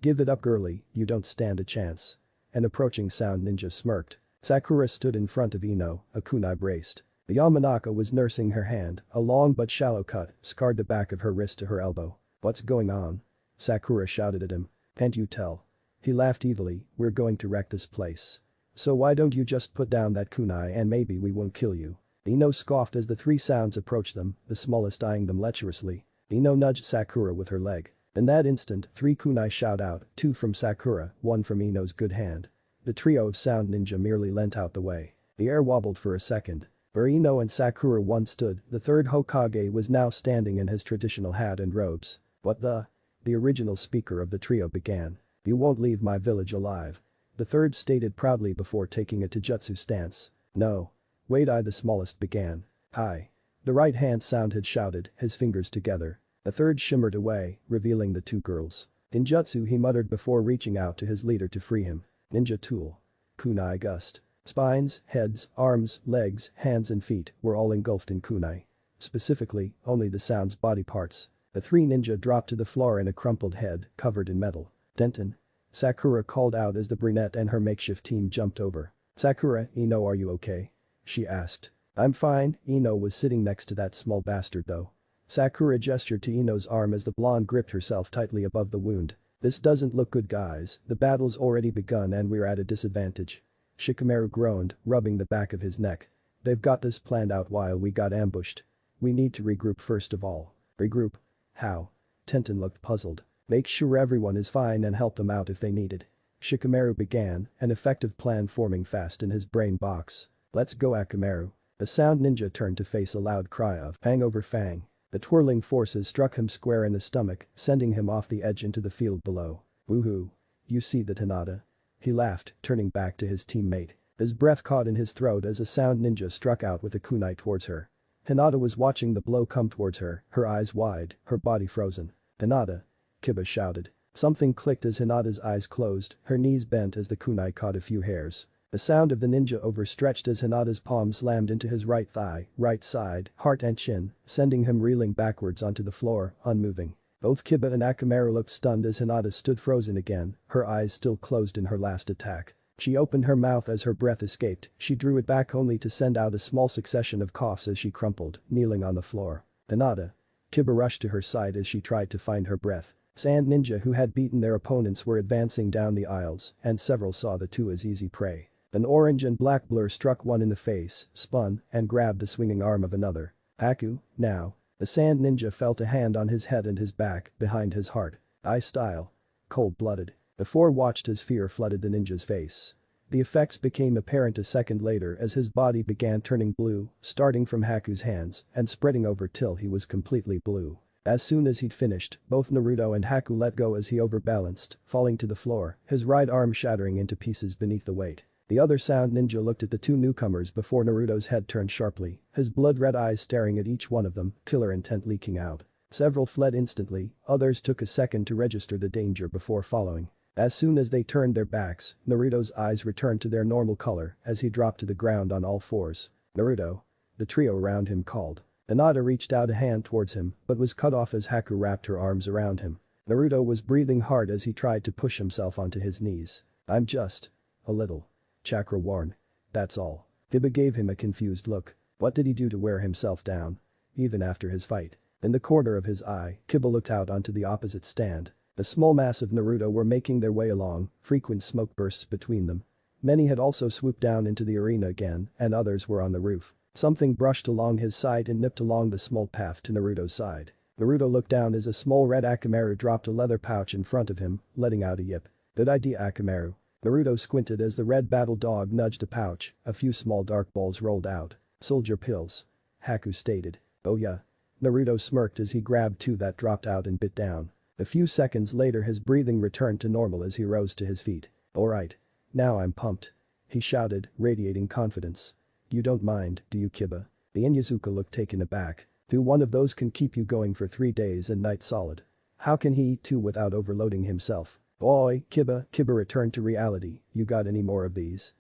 Give it up girly, you don't stand a chance. An approaching sound ninja smirked. Sakura stood in front of Ino, a kunai braced. The Yamanaka was nursing her hand, a long but shallow cut scarred the back of her wrist to her elbow. What's going on? Sakura shouted at him. Can't you tell? He laughed evilly, we're going to wreck this place. So why don't you just put down that kunai and maybe we won't kill you? Ino scoffed as the 3 sounds approached them, the smallest eyeing them lecherously. Ino nudged Sakura with her leg. In that instant, 3 kunai shot out, 2 from Sakura, 1 from Ino's good hand. The trio of sound ninja merely leant out the way. The air wobbled for a second. Where Ino and Sakura once stood, the 3rd Hokage was now standing in his traditional hat and robes. What the? The original speaker of the trio began. You won't leave my village alive. The 3rd stated proudly before taking a taijutsu stance. No. Wait, I the smallest began. Hi. The right hand sound had shouted, his fingers together. The 3rd shimmered away, revealing the 2 girls. In jutsu he muttered before reaching out to his leader to free him. Ninja tool. Kunai gust. Spines, heads, arms, legs, hands and feet were all engulfed in kunai. Specifically, only the sound's body parts. The 3 ninja dropped to the floor in a crumpled head, covered in metal. Tenten. Sakura called out as the brunette and her makeshift team jumped over. Sakura, Ino, are you okay? She asked. I'm fine, Ino was sitting next to that small bastard though. Sakura gestured to Ino's arm as the blonde gripped herself tightly above the wound. This doesn't look good guys, the battle's already begun and we're at a disadvantage. Shikamaru groaned, rubbing the back of his neck. They've got this planned out while we got ambushed. We need to regroup first of all. Regroup? How? Tenten looked puzzled. Make sure everyone is fine and help them out if they need it. Shikamaru began, an effective plan forming fast in his brain box. Let's go Akamaru. The sound ninja turned to face a loud cry of hangover fang. The twirling forces struck him square in the stomach, sending him off the edge into the field below. Woohoo. You see that Hinata? He laughed, turning back to his teammate. His breath caught in his throat as a sound ninja struck out with a kunai towards her. Hinata was watching the blow come towards her, her eyes wide, her body frozen. Hinata. Kiba shouted. Something clicked as Hinata's eyes closed, her knees bent as the kunai caught a few hairs. The sound of the ninja overstretched as Hinata's palm slammed into his right thigh, right side, heart and chin, sending him reeling backwards onto the floor, unmoving. Both Kiba and Akamaru looked stunned as Hinata stood frozen again, her eyes still closed in her last attack. She opened her mouth as her breath escaped, she drew it back only to send out a small succession of coughs as she crumpled, kneeling on the floor. Hinata. Kiba rushed to her side as she tried to find her breath. Sand ninja who had beaten their opponents were advancing down the aisles, and several saw the two as easy prey. An orange and black blur struck one in the face, spun, and grabbed the swinging arm of another. Haku, now. The sand ninja felt a hand on his head and his back, behind his heart. Eye style. Cold-blooded. The four watched as fear flooded the ninja's face. The effects became apparent a second later as his body began turning blue, starting from Haku's hands and spreading over till he was completely blue. As soon as he'd finished, both Naruto and Haku let go as he overbalanced, falling to the floor, his right arm shattering into pieces beneath the weight. The other sound ninja looked at the two newcomers before Naruto's head turned sharply, his blood-red eyes staring at each one of them, killer intent leaking out. Several fled instantly, others took a second to register the danger before following. As soon as they turned their backs, Naruto's eyes returned to their normal color as he dropped to the ground on all fours. Naruto. The trio around him called. Hinata reached out a hand towards him but was cut off as Haku wrapped her arms around him. Naruto was breathing hard as he tried to push himself onto his knees. I'm just. A little. Chakra worn. That's all. Kiba gave him a confused look. What did he do to wear himself down? Even after his fight. In the corner of his eye, Kiba looked out onto the opposite stand. A small mass of Naruto were making their way along, frequent smoke bursts between them. Many had also swooped down into the arena again, and others were on the roof. Something brushed along his side and nipped along the small path to Naruto's side. Naruto looked down as a small red Akamaru dropped a leather pouch in front of him, letting out a yip. Good idea, Akamaru. Naruto squinted as the red battle dog nudged the pouch, a few small dark balls rolled out. Soldier pills. Haku stated. Oh yeah. Naruto smirked as he grabbed two that dropped out and bit down. A few seconds later his breathing returned to normal as he rose to his feet. Alright. Now I'm pumped. He shouted, radiating confidence. You don't mind, do you, Kiba? The Inyazuka looked taken aback. One of those can keep you going for 3 days and nights solid. How can he eat two without overloading himself? Oi, Kiba. Kiba returned to reality. You got any more of these?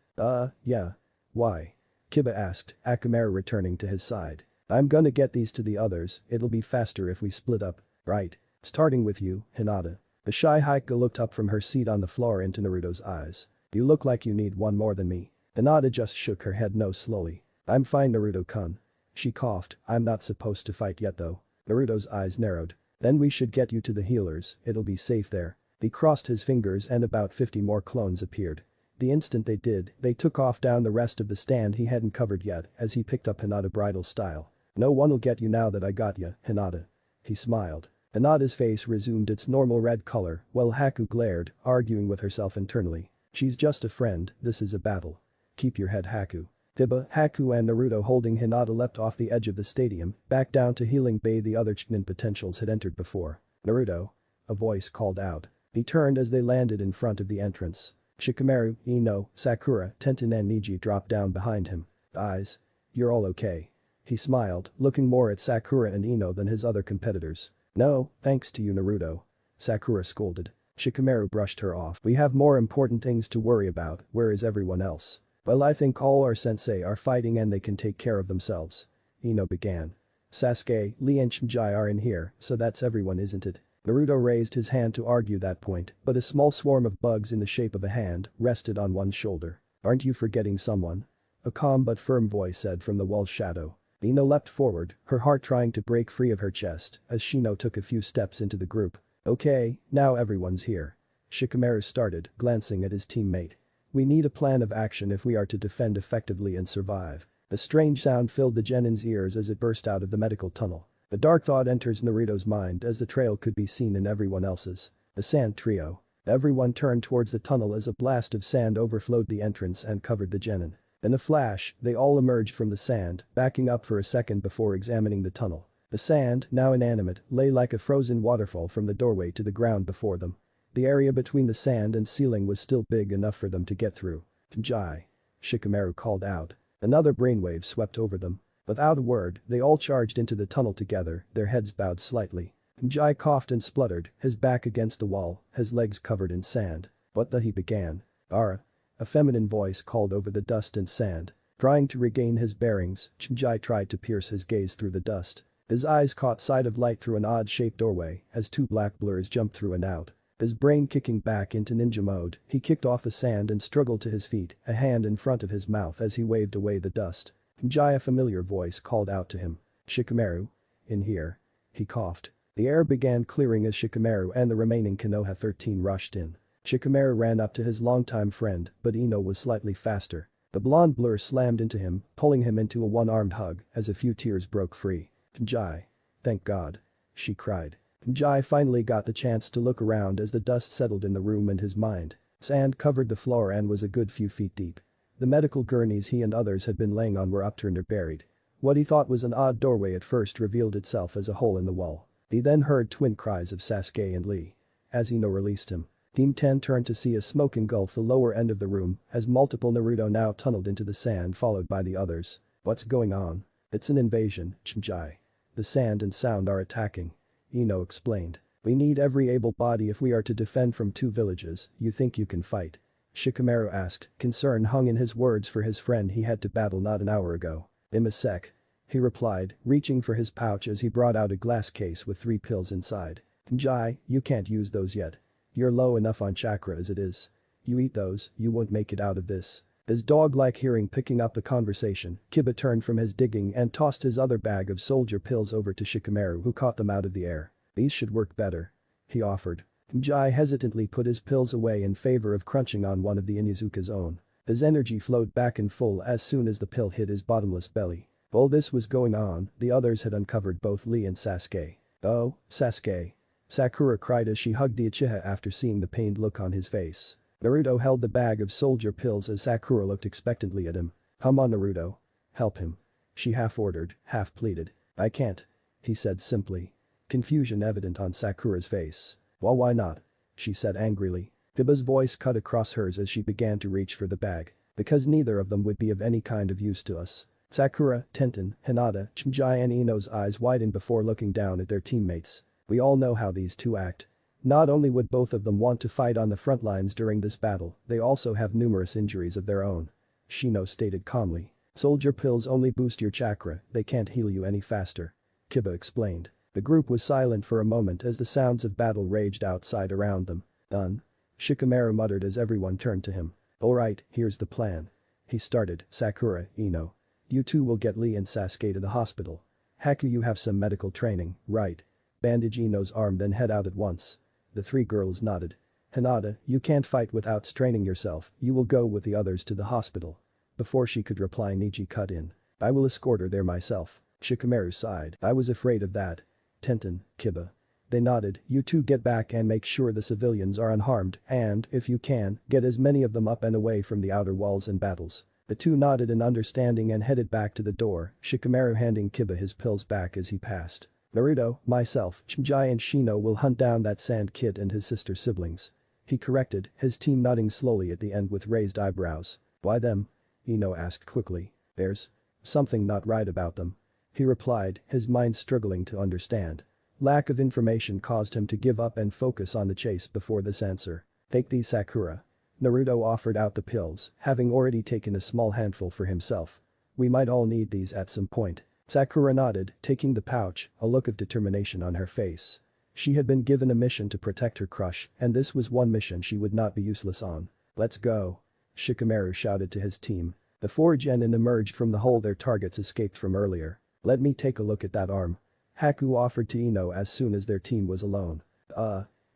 Yeah. Why? Kiba asked, Akamaru returning to his side. I'm gonna get these to the others, it'll be faster if we split up. Right. Starting with you, Hinata. The shy Haika looked up from her seat on the floor into Naruto's eyes. You look like you need one more than me. Hinata just shook her head no slowly. I'm fine, Naruto-kun. She coughed, I'm not supposed to fight yet though. Naruto's eyes narrowed. Then we should get you to the healers, it'll be safe there. He crossed his fingers and about 50 more clones appeared. The instant they did, they took off down the rest of the stand he hadn't covered yet as he picked up Hinata bridal style. No one'll get you now that I got ya, Hinata. He smiled. Hinata's face resumed its normal red color while Haku glared, arguing with herself internally. She's just a friend, this is a battle. Keep your head, Haku. Kiba, Haku and Naruto holding Hinata leapt off the edge of the stadium, back down to Healing Bay the other Chunin potentials had entered before. Naruto. A voice called out. He turned as they landed in front of the entrance. Shikamaru, Ino, Sakura, Tenten and Niji dropped down behind him. Eyes. You're all okay. He smiled, looking more at Sakura and Ino than his other competitors. No, thanks to you, Naruto. Sakura scolded. Shikamaru brushed her off. We have more important things to worry about, where is everyone else? Well, I think all our sensei are fighting and they can take care of themselves. Ino began. Sasuke, Lee and Shinji are in here, so that's everyone, isn't it? Naruto raised his hand to argue that point, but a small swarm of bugs in the shape of a hand rested on one shoulder. Aren't you forgetting someone? A calm but firm voice said from the wall's shadow. Ino leapt forward, her heart trying to break free of her chest as Shino took a few steps into the group. Okay, now everyone's here. Shikamaru started, glancing at his teammate. We need a plan of action if we are to defend effectively and survive. A strange sound filled the genin's ears as it burst out of the medical tunnel. A dark thought enters Naruto's mind as the trail could be seen in everyone else's. The sand trio. Everyone turned towards the tunnel as a blast of sand overflowed the entrance and covered the genin. In a flash, they all emerged from the sand, backing up for a second before examining the tunnel. The sand, now inanimate, lay like a frozen waterfall from the doorway to the ground before them. The area between the sand and ceiling was still big enough for them to get through. Jai. Shikamaru called out. Another brainwave swept over them. Without a word, they all charged into the tunnel together, their heads bowed slightly. Jai coughed and spluttered, his back against the wall, his legs covered in sand. What the he began. Ara. A feminine voice called over the dust and sand. Trying to regain his bearings, Jai tried to pierce his gaze through the dust. His eyes caught sight of light through an odd-shaped doorway as two black blurs jumped through and out. His brain kicking back into ninja mode, he kicked off the sand and struggled to his feet, a hand in front of his mouth as he waved away the dust. Jai, a familiar voice called out to him. Shikamaru. In here. He coughed. The air began clearing as Shikamaru and the remaining Konoha 13 rushed in. Shikamaru ran up to his longtime friend, but Ino was slightly faster. The blonde blur slammed into him, pulling him into a one-armed hug as a few tears broke free. Jai. Thank God. She cried. Jai finally got the chance to look around as the dust settled in the room and his mind. Sand covered the floor and was a good few feet deep. The medical gurneys he and others had been laying on were upturned or buried. What he thought was an odd doorway at first revealed itself as a hole in the wall. He then heard twin cries of Sasuke and Lee. As Ino released him, Team 10 turned to see a smoke engulf the lower end of the room as multiple Naruto now tunneled into the sand followed by the others. What's going on? It's an invasion, Jai. The sand and sound are attacking. Ino explained. We need every able body if we are to defend from two villages. You think you can fight? Shikamaru asked, concern hung in his words for his friend he had to battle not an hour ago. In a sec. He replied, reaching for his pouch as he brought out a glass case with 3 pills inside. Jai, you can't use those yet. You're low enough on chakra as it is. You eat those, you won't make it out of this. His dog-like hearing picking up the conversation, Kiba turned from his digging and tossed his other bag of soldier pills over to Shikamaru who caught them out of the air. These should work better. He offered. Jai hesitantly put his pills away in favor of crunching on one of the Inizuka's own. His energy flowed back in full as soon as the pill hit his bottomless belly. While this was going on, the others had uncovered both Lee and Sasuke. Oh, Sasuke. Sakura cried as she hugged the Uchiha after seeing the pained look on his face. Naruto held the bag of soldier pills as Sakura looked expectantly at him. Come on Naruto. Help him. She half ordered, half pleaded. I can't. He said simply. Confusion evident on Sakura's face. Well, why not? She said angrily. Kiba's voice cut across hers as she began to reach for the bag. Because neither of them would be of any kind of use to us. Sakura, Tenten, Hinata, Jai and Ino's eyes widened before looking down at their teammates. We all know how these two act. Not only would both of them want to fight on the front lines during this battle, they also have numerous injuries of their own. Shino stated calmly. Soldier pills only boost your chakra, they can't heal you any faster. Kiba explained. The group was silent for a moment as the sounds of battle raged outside around them. Done. Shikamaru muttered as everyone turned to him. Alright, here's the plan. He started, Sakura, Ino. You two will get Lee and Sasuke to the hospital. Haku, you have some medical training, right? Bandage Ino's arm then head out at once. The 3 girls nodded. Hinata, you can't fight without straining yourself, you will go with the others to the hospital. Before she could reply Niji cut in. I will escort her there myself. Shikamaru sighed. I was afraid of that. Tenten, Kiba. They nodded. You two get back and make sure the civilians are unharmed and, if you can, get as many of them up and away from the outer walls and battles. The two nodded in understanding and headed back to the door, Shikamaru handing Kiba his pills back as he passed. Naruto, myself, Jai and Shino will hunt down that sand kid and his sister siblings. He corrected, his team nodding slowly at the end with raised eyebrows. Why them? Ino asked quickly. There's something not right about them. He replied, his mind struggling to understand. Lack of information caused him to give up and focus on the chase before this answer. Take these Sakura. Naruto offered out the pills, having already taken a small handful for himself. We might all need these at some point. Sakura nodded, taking the pouch, a look of determination on her face. She had been given a mission to protect her crush, and this was one mission she would not be useless on. Let's go. Shikamaru shouted to his team. The 4 genin emerged from the hole their targets escaped from earlier. Let me take a look at that arm. Haku offered to Ino as soon as their team was alone.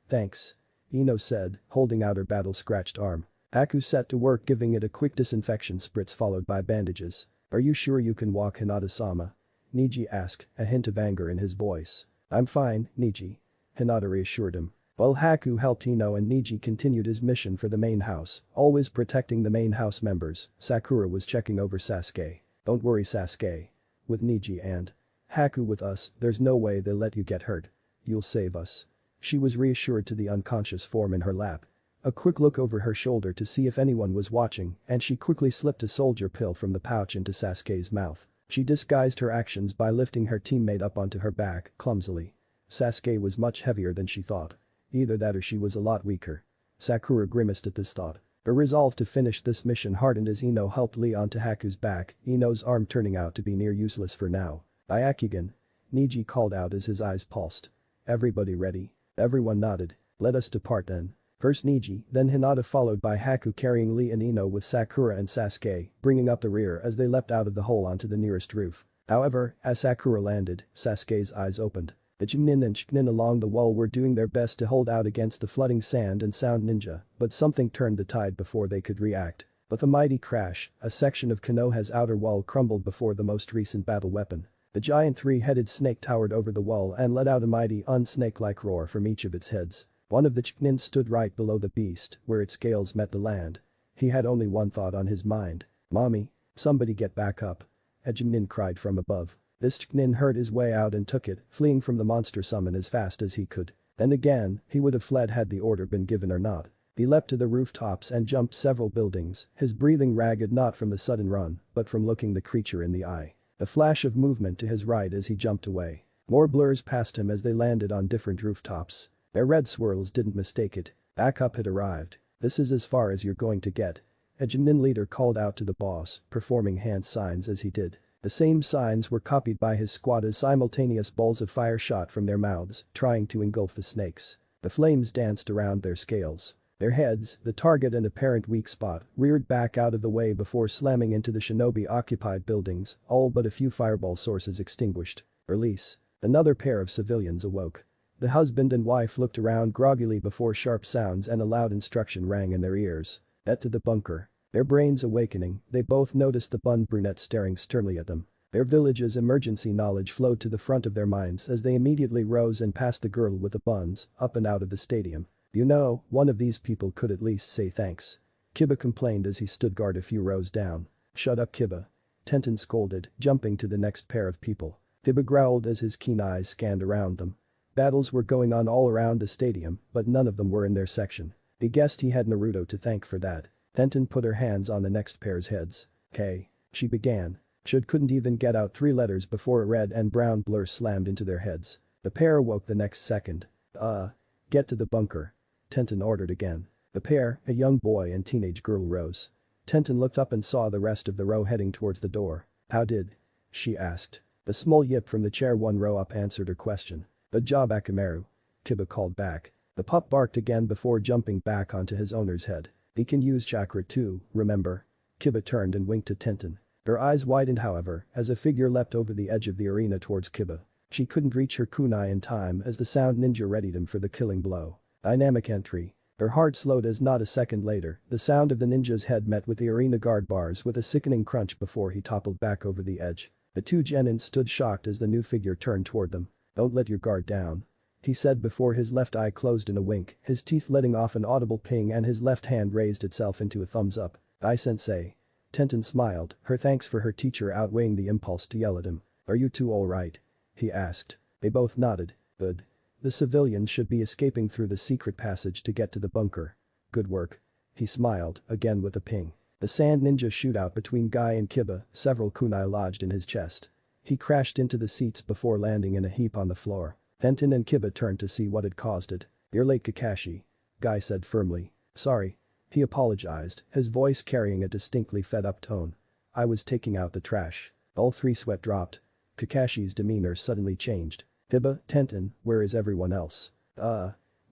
Thanks. Ino said, holding out her battle-scratched arm. Haku set to work giving it a quick disinfection spritz followed by bandages. Are you sure you can walk, Hinata-sama? Niji asked, a hint of anger in his voice. I'm fine, Niji. Hinata reassured him. While Haku helped Ino and Niji continued his mission for the main house, always protecting the main house members, Sakura was checking over Sasuke. Don't worry Sasuke. With Niji and Haku with us, there's no way they'll let you get hurt. You'll save us. She was reassured to the unconscious form in her lap. A quick look over her shoulder to see if anyone was watching, and she quickly slipped a soldier pill from the pouch into Sasuke's mouth. She disguised her actions by lifting her teammate up onto her back, clumsily. Sasuke was much heavier than she thought. Either that or she was a lot weaker. Sakura grimaced at this thought. Her resolve to finish this mission hardened as Ino helped Lee onto Haku's back, Ino's arm turning out to be near useless for now. Byakugan. Neji called out as his eyes pulsed. Everybody ready? Everyone nodded. Let us depart then. First Neji, then Hinata followed by Haku carrying Lee and Ino with Sakura and Sasuke, bringing up the rear as they leapt out of the hole onto the nearest roof. However, as Sakura landed, Sasuke's eyes opened. The Chunin and Shiknin along the wall were doing their best to hold out against the flooding sand and sound ninja, but something turned the tide before they could react. With a mighty crash, a section of Konoha's outer wall crumbled before the most recent battle weapon. The giant three-headed snake towered over the wall and let out a mighty unsnake-like roar from each of its heads. One of the Chunin stood right below the beast, where its scales met the land. He had only one thought on his mind. "Mommy, somebody get back up." A Chunin cried from above. This Chunin heard his way out and took it, fleeing from the monster summon as fast as he could. Then again, he would have fled had the order been given or not. He leapt to the rooftops and jumped several buildings, his breathing ragged not from the sudden run, but from looking the creature in the eye. A flash of movement to his right as he jumped away. More blurs passed him as they landed on different rooftops. Their red swirls didn't mistake it. Backup had arrived. "This is as far as you're going to get." A Chunin leader called out to the boss, performing hand signs as he did. The same signs were copied by his squad as simultaneous balls of fire shot from their mouths, trying to engulf the snakes. The flames danced around their scales. Their heads, the target and apparent weak spot, reared back out of the way before slamming into the shinobi-occupied buildings, all but a few fireball sources extinguished. Release. Another pair of civilians awoke. The husband and wife looked around groggily before sharp sounds and a loud instruction rang in their ears. "Get to the bunker." Their brains awakening, they both noticed the bun brunette staring sternly at them. Their village's emergency knowledge flowed to the front of their minds as they immediately rose and passed the girl with the buns, up and out of the stadium. "You know, one of these people could at least say thanks." Kiba complained as he stood guard a few rows down. "Shut up, Kiba." Tenten scolded, jumping to the next pair of people. Kiba growled as his keen eyes scanned around them. Battles were going on all around the stadium, but none of them were in their section. He guessed he had Naruto to thank for that. Tenten put her hands on the next pair's heads. "K," she began. Should couldn't even get out 3 letters before a red and brown blur slammed into their heads. The pair awoke the next second. Get to the bunker." Tenten ordered again. The pair, a young boy and teenage girl, rose. Tenten looked up and saw the rest of the row heading towards the door. "How did?" she asked. The small yip from the chair 1 row up answered her question. "Good job, Akamaru," Kiba called back. The pup barked again before jumping back onto his owner's head. "He can use chakra too, remember?" Kiba turned and winked at Tenten. Her eyes widened however, as a figure leapt over the edge of the arena towards Kiba. She couldn't reach her kunai in time as the sound ninja readied him for the killing blow. Dynamic entry. Her heart slowed as not a second later, the sound of the ninja's head met with the arena guard bars with a sickening crunch before he toppled back over the edge. The 2 genin stood shocked as the new figure turned toward them. "Don't let your guard down," he said before his left eye closed in a wink, his teeth letting off an audible ping and his left hand raised itself into a thumbs up. "Ai-sensei." Tenten smiled, her thanks for her teacher outweighing the impulse to yell at him. "Are you two all right?" he asked. They both nodded. "Good. The civilians should be escaping through the secret passage to get to the bunker." "Good work." He smiled, again with a ping. The sand ninja shootout between Guy and Kiba, several kunai lodged in his chest. He crashed into the seats before landing in a heap on the floor. Tenten and Kiba turned to see what had caused it. "You're late, Kakashi," Guy said firmly. "Sorry." He apologized, his voice carrying a distinctly fed-up tone. "I was taking out the trash." All 3 sweat dropped. Kakashi's demeanor suddenly changed. "Kiba, Tenten, where is everyone else?"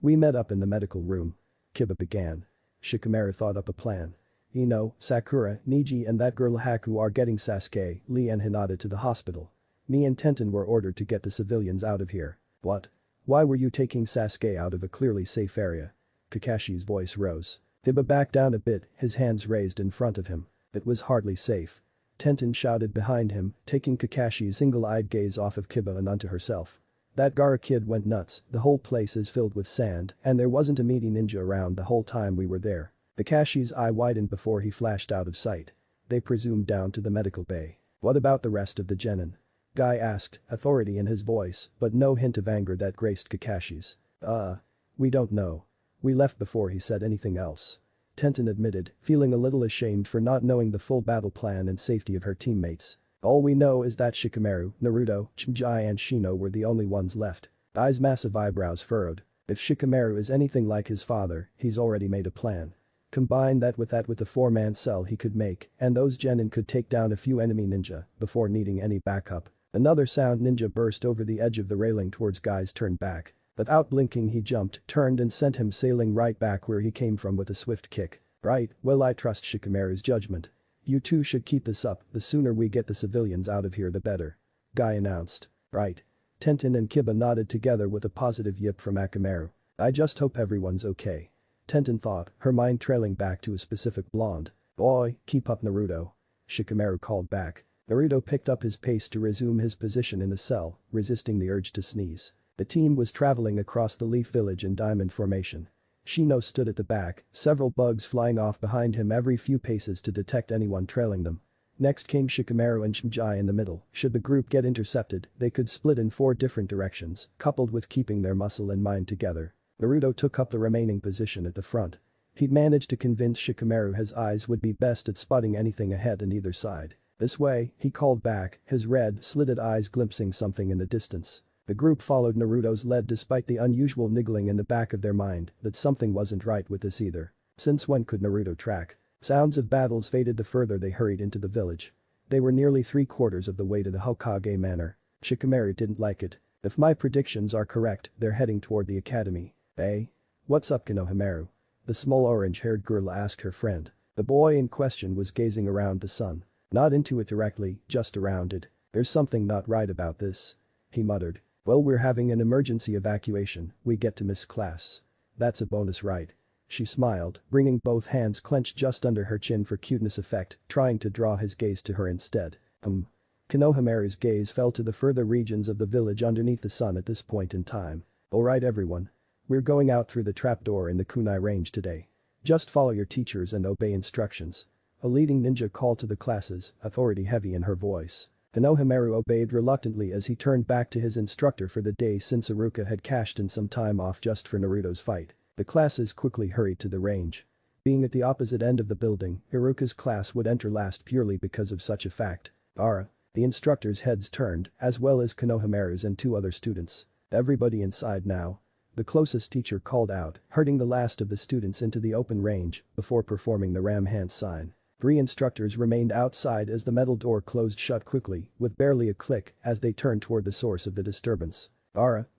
We met up in the medical room," Kiba began. Shikamaru thought up a plan. "Ino, Sakura, Neji and that girl Haku are getting Sasuke, Lee and Hinata to the hospital. Me and Tenten were ordered to get the civilians out of here." "What? Why were you taking Sasuke out of a clearly safe area?" Kakashi's voice rose. Kiba backed down a bit, his hands raised in front of him. "It was hardly safe." Tenten shouted behind him, taking Kakashi's single-eyed gaze off of Kiba and onto herself. "That Gaara kid went nuts, the whole place is filled with sand and there wasn't a meaty ninja around the whole time we were there." Kakashi's eye widened before he flashed out of sight. They presumed down to the medical bay. "What about the rest of the genin?" Guy asked, authority in his voice, but no hint of anger that graced Kakashi's. We don't know. We left before he said anything else." Tenten admitted, feeling a little ashamed for not knowing the full battle plan and safety of her teammates. "All we know is that Shikamaru, Naruto, Chijai and Shino were the only ones left." Ai's massive eyebrows furrowed. If Shikamaru is anything like his father, he's already made a plan. Combine that with the 4-man cell he could make, and those genin could take down a few enemy ninja before needing any backup. Another sound ninja burst over the edge of the railing towards Guy's turned back. Without blinking he jumped, turned and sent him sailing right back where he came from with a swift kick. Right, well I trust Shikamaru's judgment. You two should keep this up, the sooner we get the civilians out of here the better. Guy announced. Right. Tenten and Kiba nodded together with a positive yip from Akamaru. I just hope everyone's okay. Tenten thought, her mind trailing back to a specific blonde. Boy, keep up Naruto. Shikamaru called back. Naruto picked up his pace to resume his position in the cell, resisting the urge to sneeze. The team was traveling across the Leaf Village in diamond formation. Shino stood at the back, several bugs flying off behind him every few paces to detect anyone trailing them. Next came Shikamaru and Shinji in the middle. Should the group get intercepted, they could split in 4 different directions, coupled with keeping their muscle and mind together. Naruto took up the remaining position at the front. He'd managed to convince Shikamaru his eyes would be best at spotting anything ahead and either side. This way, he called back, his red, slitted eyes glimpsing something in the distance. The group followed Naruto's lead despite the unusual niggling in the back of their mind that something wasn't right with this either. Since when could Naruto track? Sounds of battles faded the further they hurried into the village. They were nearly 3/4 of the way to the Hokage Manor. Shikamaru didn't like it. If my predictions are correct, they're heading toward the academy. Eh? What's up Konohamaru? The small orange-haired girl asked her friend. The boy in question was gazing around the sun. Not into it directly, just around it. There's something not right about this. He muttered. Well we're having an emergency evacuation, we get to miss class. That's a bonus right? She smiled, bringing both hands clenched just under her chin for cuteness effect, trying to draw his gaze to her instead. Konohamaru's gaze fell to the further regions of the village underneath the sun at this point in time. Alright everyone. We're going out through the trapdoor in the kunai range today. Just follow your teachers and obey instructions. A leading ninja called to the classes, authority heavy in her voice. Konohamaru obeyed reluctantly as he turned back to his instructor for the day since Iruka had cashed in some time off just for Naruto's fight. The classes quickly hurried to the range. Being at the opposite end of the building, Iruka's class would enter last purely because of such a fact. The instructors' heads turned, as well as Konohamaru's and 2 other students. Everybody inside now. The closest teacher called out, herding the last of the students into the open range before performing the ram hand sign. 3 instructors remained outside as the metal door closed shut quickly, with barely a click as they turned toward the source of the disturbance.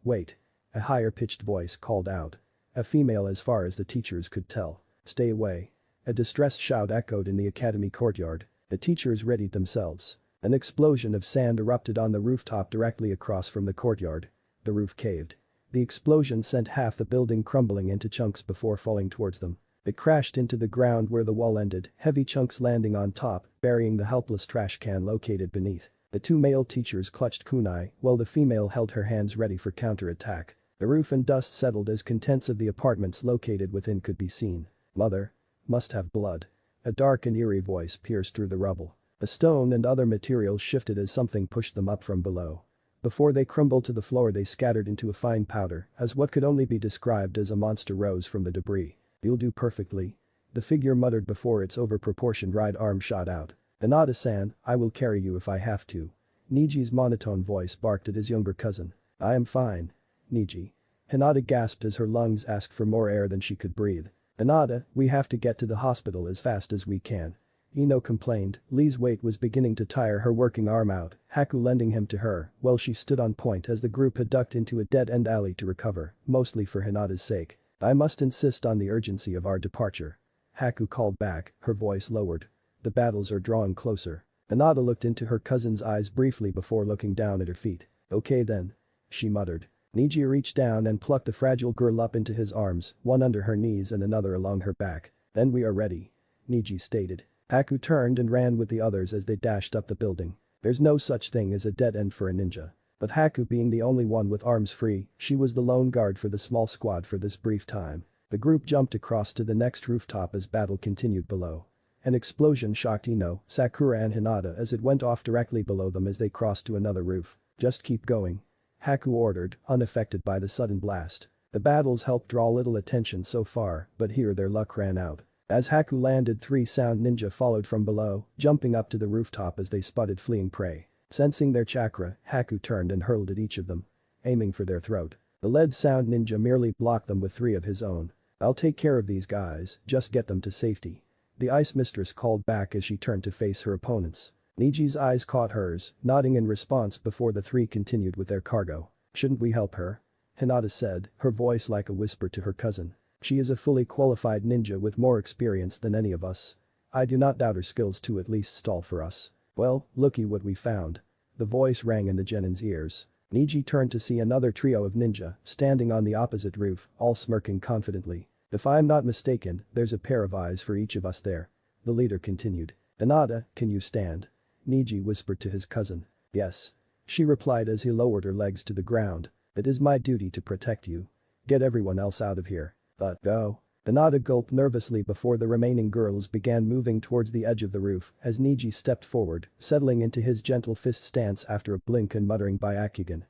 Wait. A higher-pitched voice called out. A female as far as the teachers could tell. Stay away. A distressed shout echoed in the academy courtyard. The teachers readied themselves. An explosion of sand erupted on the rooftop directly across from the courtyard. The roof caved. The explosion sent half the building crumbling into chunks before falling towards them. It crashed into the ground where the wall ended, heavy chunks landing on top, burying the helpless trash can located beneath. The 2 male teachers clutched kunai, while the female held her hands ready for counterattack. The roof and dust settled as contents of the apartments located within could be seen. Mother. Must have blood. A dark and eerie voice pierced through the rubble. The stone and other materials shifted as something pushed them up from below. Before they crumbled to the floor they scattered into a fine powder as what could only be described as a monster rose from the debris. You'll do perfectly. The figure muttered before its over-proportioned right arm shot out. Hinata-san, I will carry you if I have to. Niji's monotone voice barked at his younger cousin. I am fine. Niji. Hinata gasped as her lungs asked for more air than she could breathe. Hinata, we have to get to the hospital as fast as we can. Ino complained, Lee's weight was beginning to tire her working arm out, Haku lending him to her while she stood on point as the group had ducked into a dead-end alley to recover, mostly for Hinata's sake. I must insist on the urgency of our departure. Haku called back, her voice lowered. The battles are drawing closer. Hinata looked into her cousin's eyes briefly before looking down at her feet. Okay then. She muttered. Niji reached down and plucked the fragile girl up into his arms, one under her knees and another along her back. Then we are ready. Niji stated. Haku turned and ran with the others as they dashed up the building. There's no such thing as a dead end for a ninja. But Haku being the only one with arms free, she was the lone guard for the small squad for this brief time. The group jumped across to the next rooftop as battle continued below. An explosion shocked Ino, Sakura and Hinata as it went off directly below them as they crossed to another roof. Just keep going. Haku ordered, unaffected by the sudden blast. The battles helped draw little attention so far, but here their luck ran out. As Haku landed 3 sound ninja followed from below, jumping up to the rooftop as they spotted fleeing prey. Sensing their chakra, Haku turned and hurled at each of them. Aiming for their throat. The lead sound ninja merely blocked them with 3 of his own. "I'll take care of these guys, just get them to safety." The ice mistress called back as she turned to face her opponents. Niji's eyes caught hers, nodding in response before the 3 continued with their cargo. "Shouldn't we help her?" Hinata said, her voice like a whisper to her cousin. "She is a fully qualified ninja with more experience than any of us. I do not doubt her skills to at least stall for us." "Well, looky what we found." The voice rang in the genin's ears. Niji turned to see another trio of ninja standing on the opposite roof, all smirking confidently. "If I'm not mistaken, there's a pair of eyes for each of us there." The leader continued. "Hinata, can you stand?" Niji whispered to his cousin. "Yes." She replied as he lowered her legs to the ground. "It is my duty to protect you. Get everyone else out of here." "But go." Hinata gulped nervously before the remaining girls began moving towards the edge of the roof as Niji stepped forward, settling into his gentle fist stance after a blink and muttering Byakugan.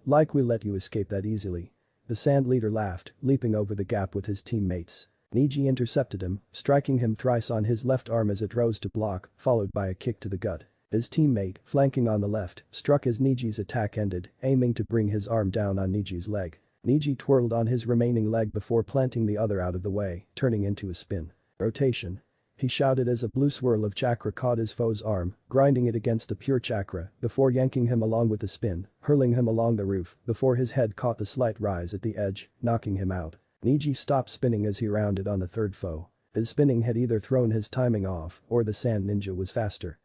Like we let you escape that easily." The sand leader laughed, leaping over the gap with his teammates. Niji intercepted him, striking him thrice on his left arm as it rose to block, followed by a kick to the gut. His teammate, flanking on the left, struck as Niji's attack ended, aiming to bring his arm down on Niji's leg. Niji twirled on his remaining leg before planting the other out of the way, turning into a spin. "Rotation." He shouted as a blue swirl of chakra caught his foe's arm, grinding it against the pure chakra before yanking him along with the spin, hurling him along the roof before his head caught the slight rise at the edge, knocking him out. Niji stopped spinning as he rounded on the third foe. His spinning had either thrown his timing off or the sand ninja was faster.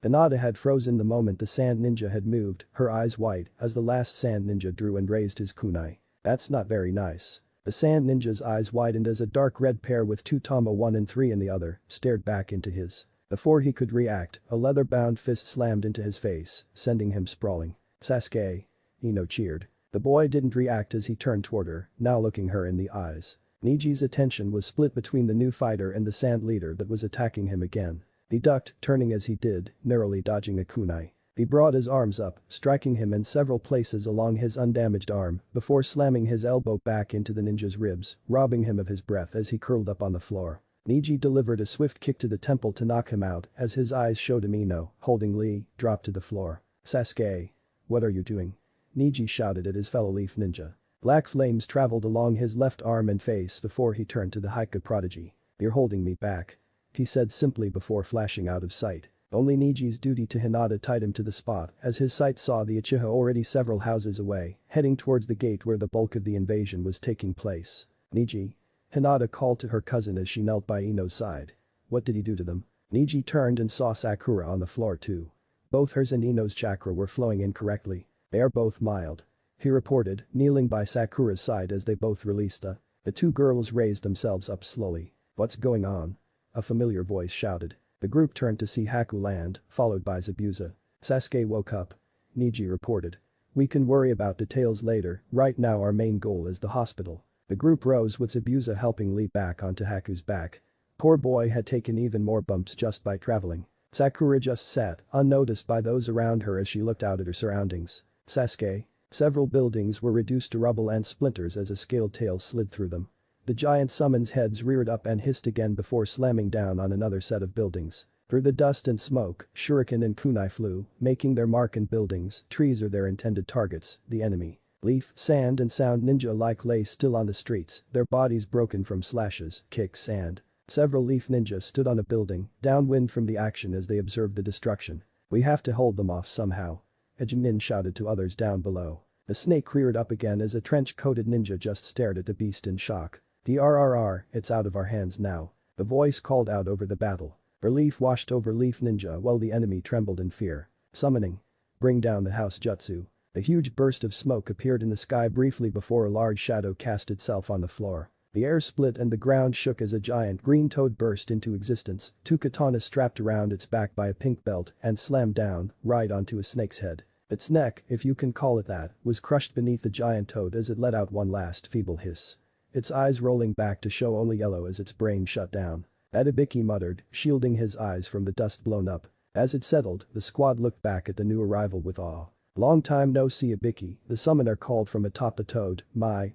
Hinata had frozen the moment the sand ninja had moved, her eyes wide as the last sand ninja drew and raised his kunai. "That's not very nice." The sand ninja's eyes widened as a dark red pair with 2 Tama 1 and 3 in the other stared back into his. Before he could react, a leather-bound fist slammed into his face, sending him sprawling. "Sasuke." Ino cheered. The boy didn't react as he turned toward her, now looking her in the eyes. Niji's attention was split between the new fighter and the sand leader that was attacking him again. He ducked, turning as he did, narrowly dodging a kunai. He brought his arms up, striking him in several places along his undamaged arm before slamming his elbow back into the ninja's ribs, robbing him of his breath as he curled up on the floor. Niji delivered a swift kick to the temple to knock him out as his eyes showed him Ino, holding Lee, dropped to the floor. "Sasuke. What are you doing?" Niji shouted at his fellow leaf ninja. Black flames traveled along his left arm and face before he turned to the Haiku prodigy. "You're holding me back," he said simply before flashing out of sight. Only Niji's duty to Hinata tied him to the spot as his sight saw the Uchiha already several houses away, heading towards the gate where the bulk of the invasion was taking place. "Niji." Hinata called to her cousin as she knelt by Ino's side. "What did he do to them?" Niji turned and saw Sakura on the floor too. Both hers and Ino's chakra were flowing incorrectly. "They are both mild," he reported, kneeling by Sakura's side as they both released the 2 girls raised themselves up slowly. "What's going on?" a familiar voice shouted. The group turned to see Haku land, followed by Zabuza. "Sasuke woke up," Niji reported. "We can worry about details later, right now our main goal is the hospital." The group rose with Zabuza helping Lee back onto Haku's back. Poor boy had taken even more bumps just by traveling. Sakura just sat, unnoticed by those around her as she looked out at her surroundings. "Sasuke." Several buildings were reduced to rubble and splinters as a scaled tail slid through them. The giant summons heads reared up and hissed again before slamming down on another set of buildings. Through the dust and smoke, shuriken and kunai flew, making their mark in buildings. Trees are their intended targets, the enemy. Leaf, sand and sound ninja alike lay still on the streets, their bodies broken from slashes, kicks and. Several leaf ninjas stood on a building, downwind from the action as they observed the destruction. "We have to hold them off somehow," a Jinin shouted to others down below. The snake reared up again as a trench-coated ninja just stared at the beast in shock. "DRRR, it's out of our hands now," the voice called out over the battle. Relief washed over Leaf Ninja while the enemy trembled in fear. "Summoning. Bring down the house jutsu." A huge burst of smoke appeared in the sky briefly before a large shadow cast itself on the floor. The air split and the ground shook as a giant green toad burst into existence, 2 katanas strapped around its back by a pink belt and slammed down, right onto a snake's head. Its neck, if you can call it that, was crushed beneath the giant toad as it let out one last feeble hiss. Its eyes rolling back to show only yellow as its brain shut down. That Ibiki muttered, shielding his eyes from the dust blown up. As it settled, the squad looked back at the new arrival with awe. "Long time no see Ibiki," the summoner called from atop the toad. My,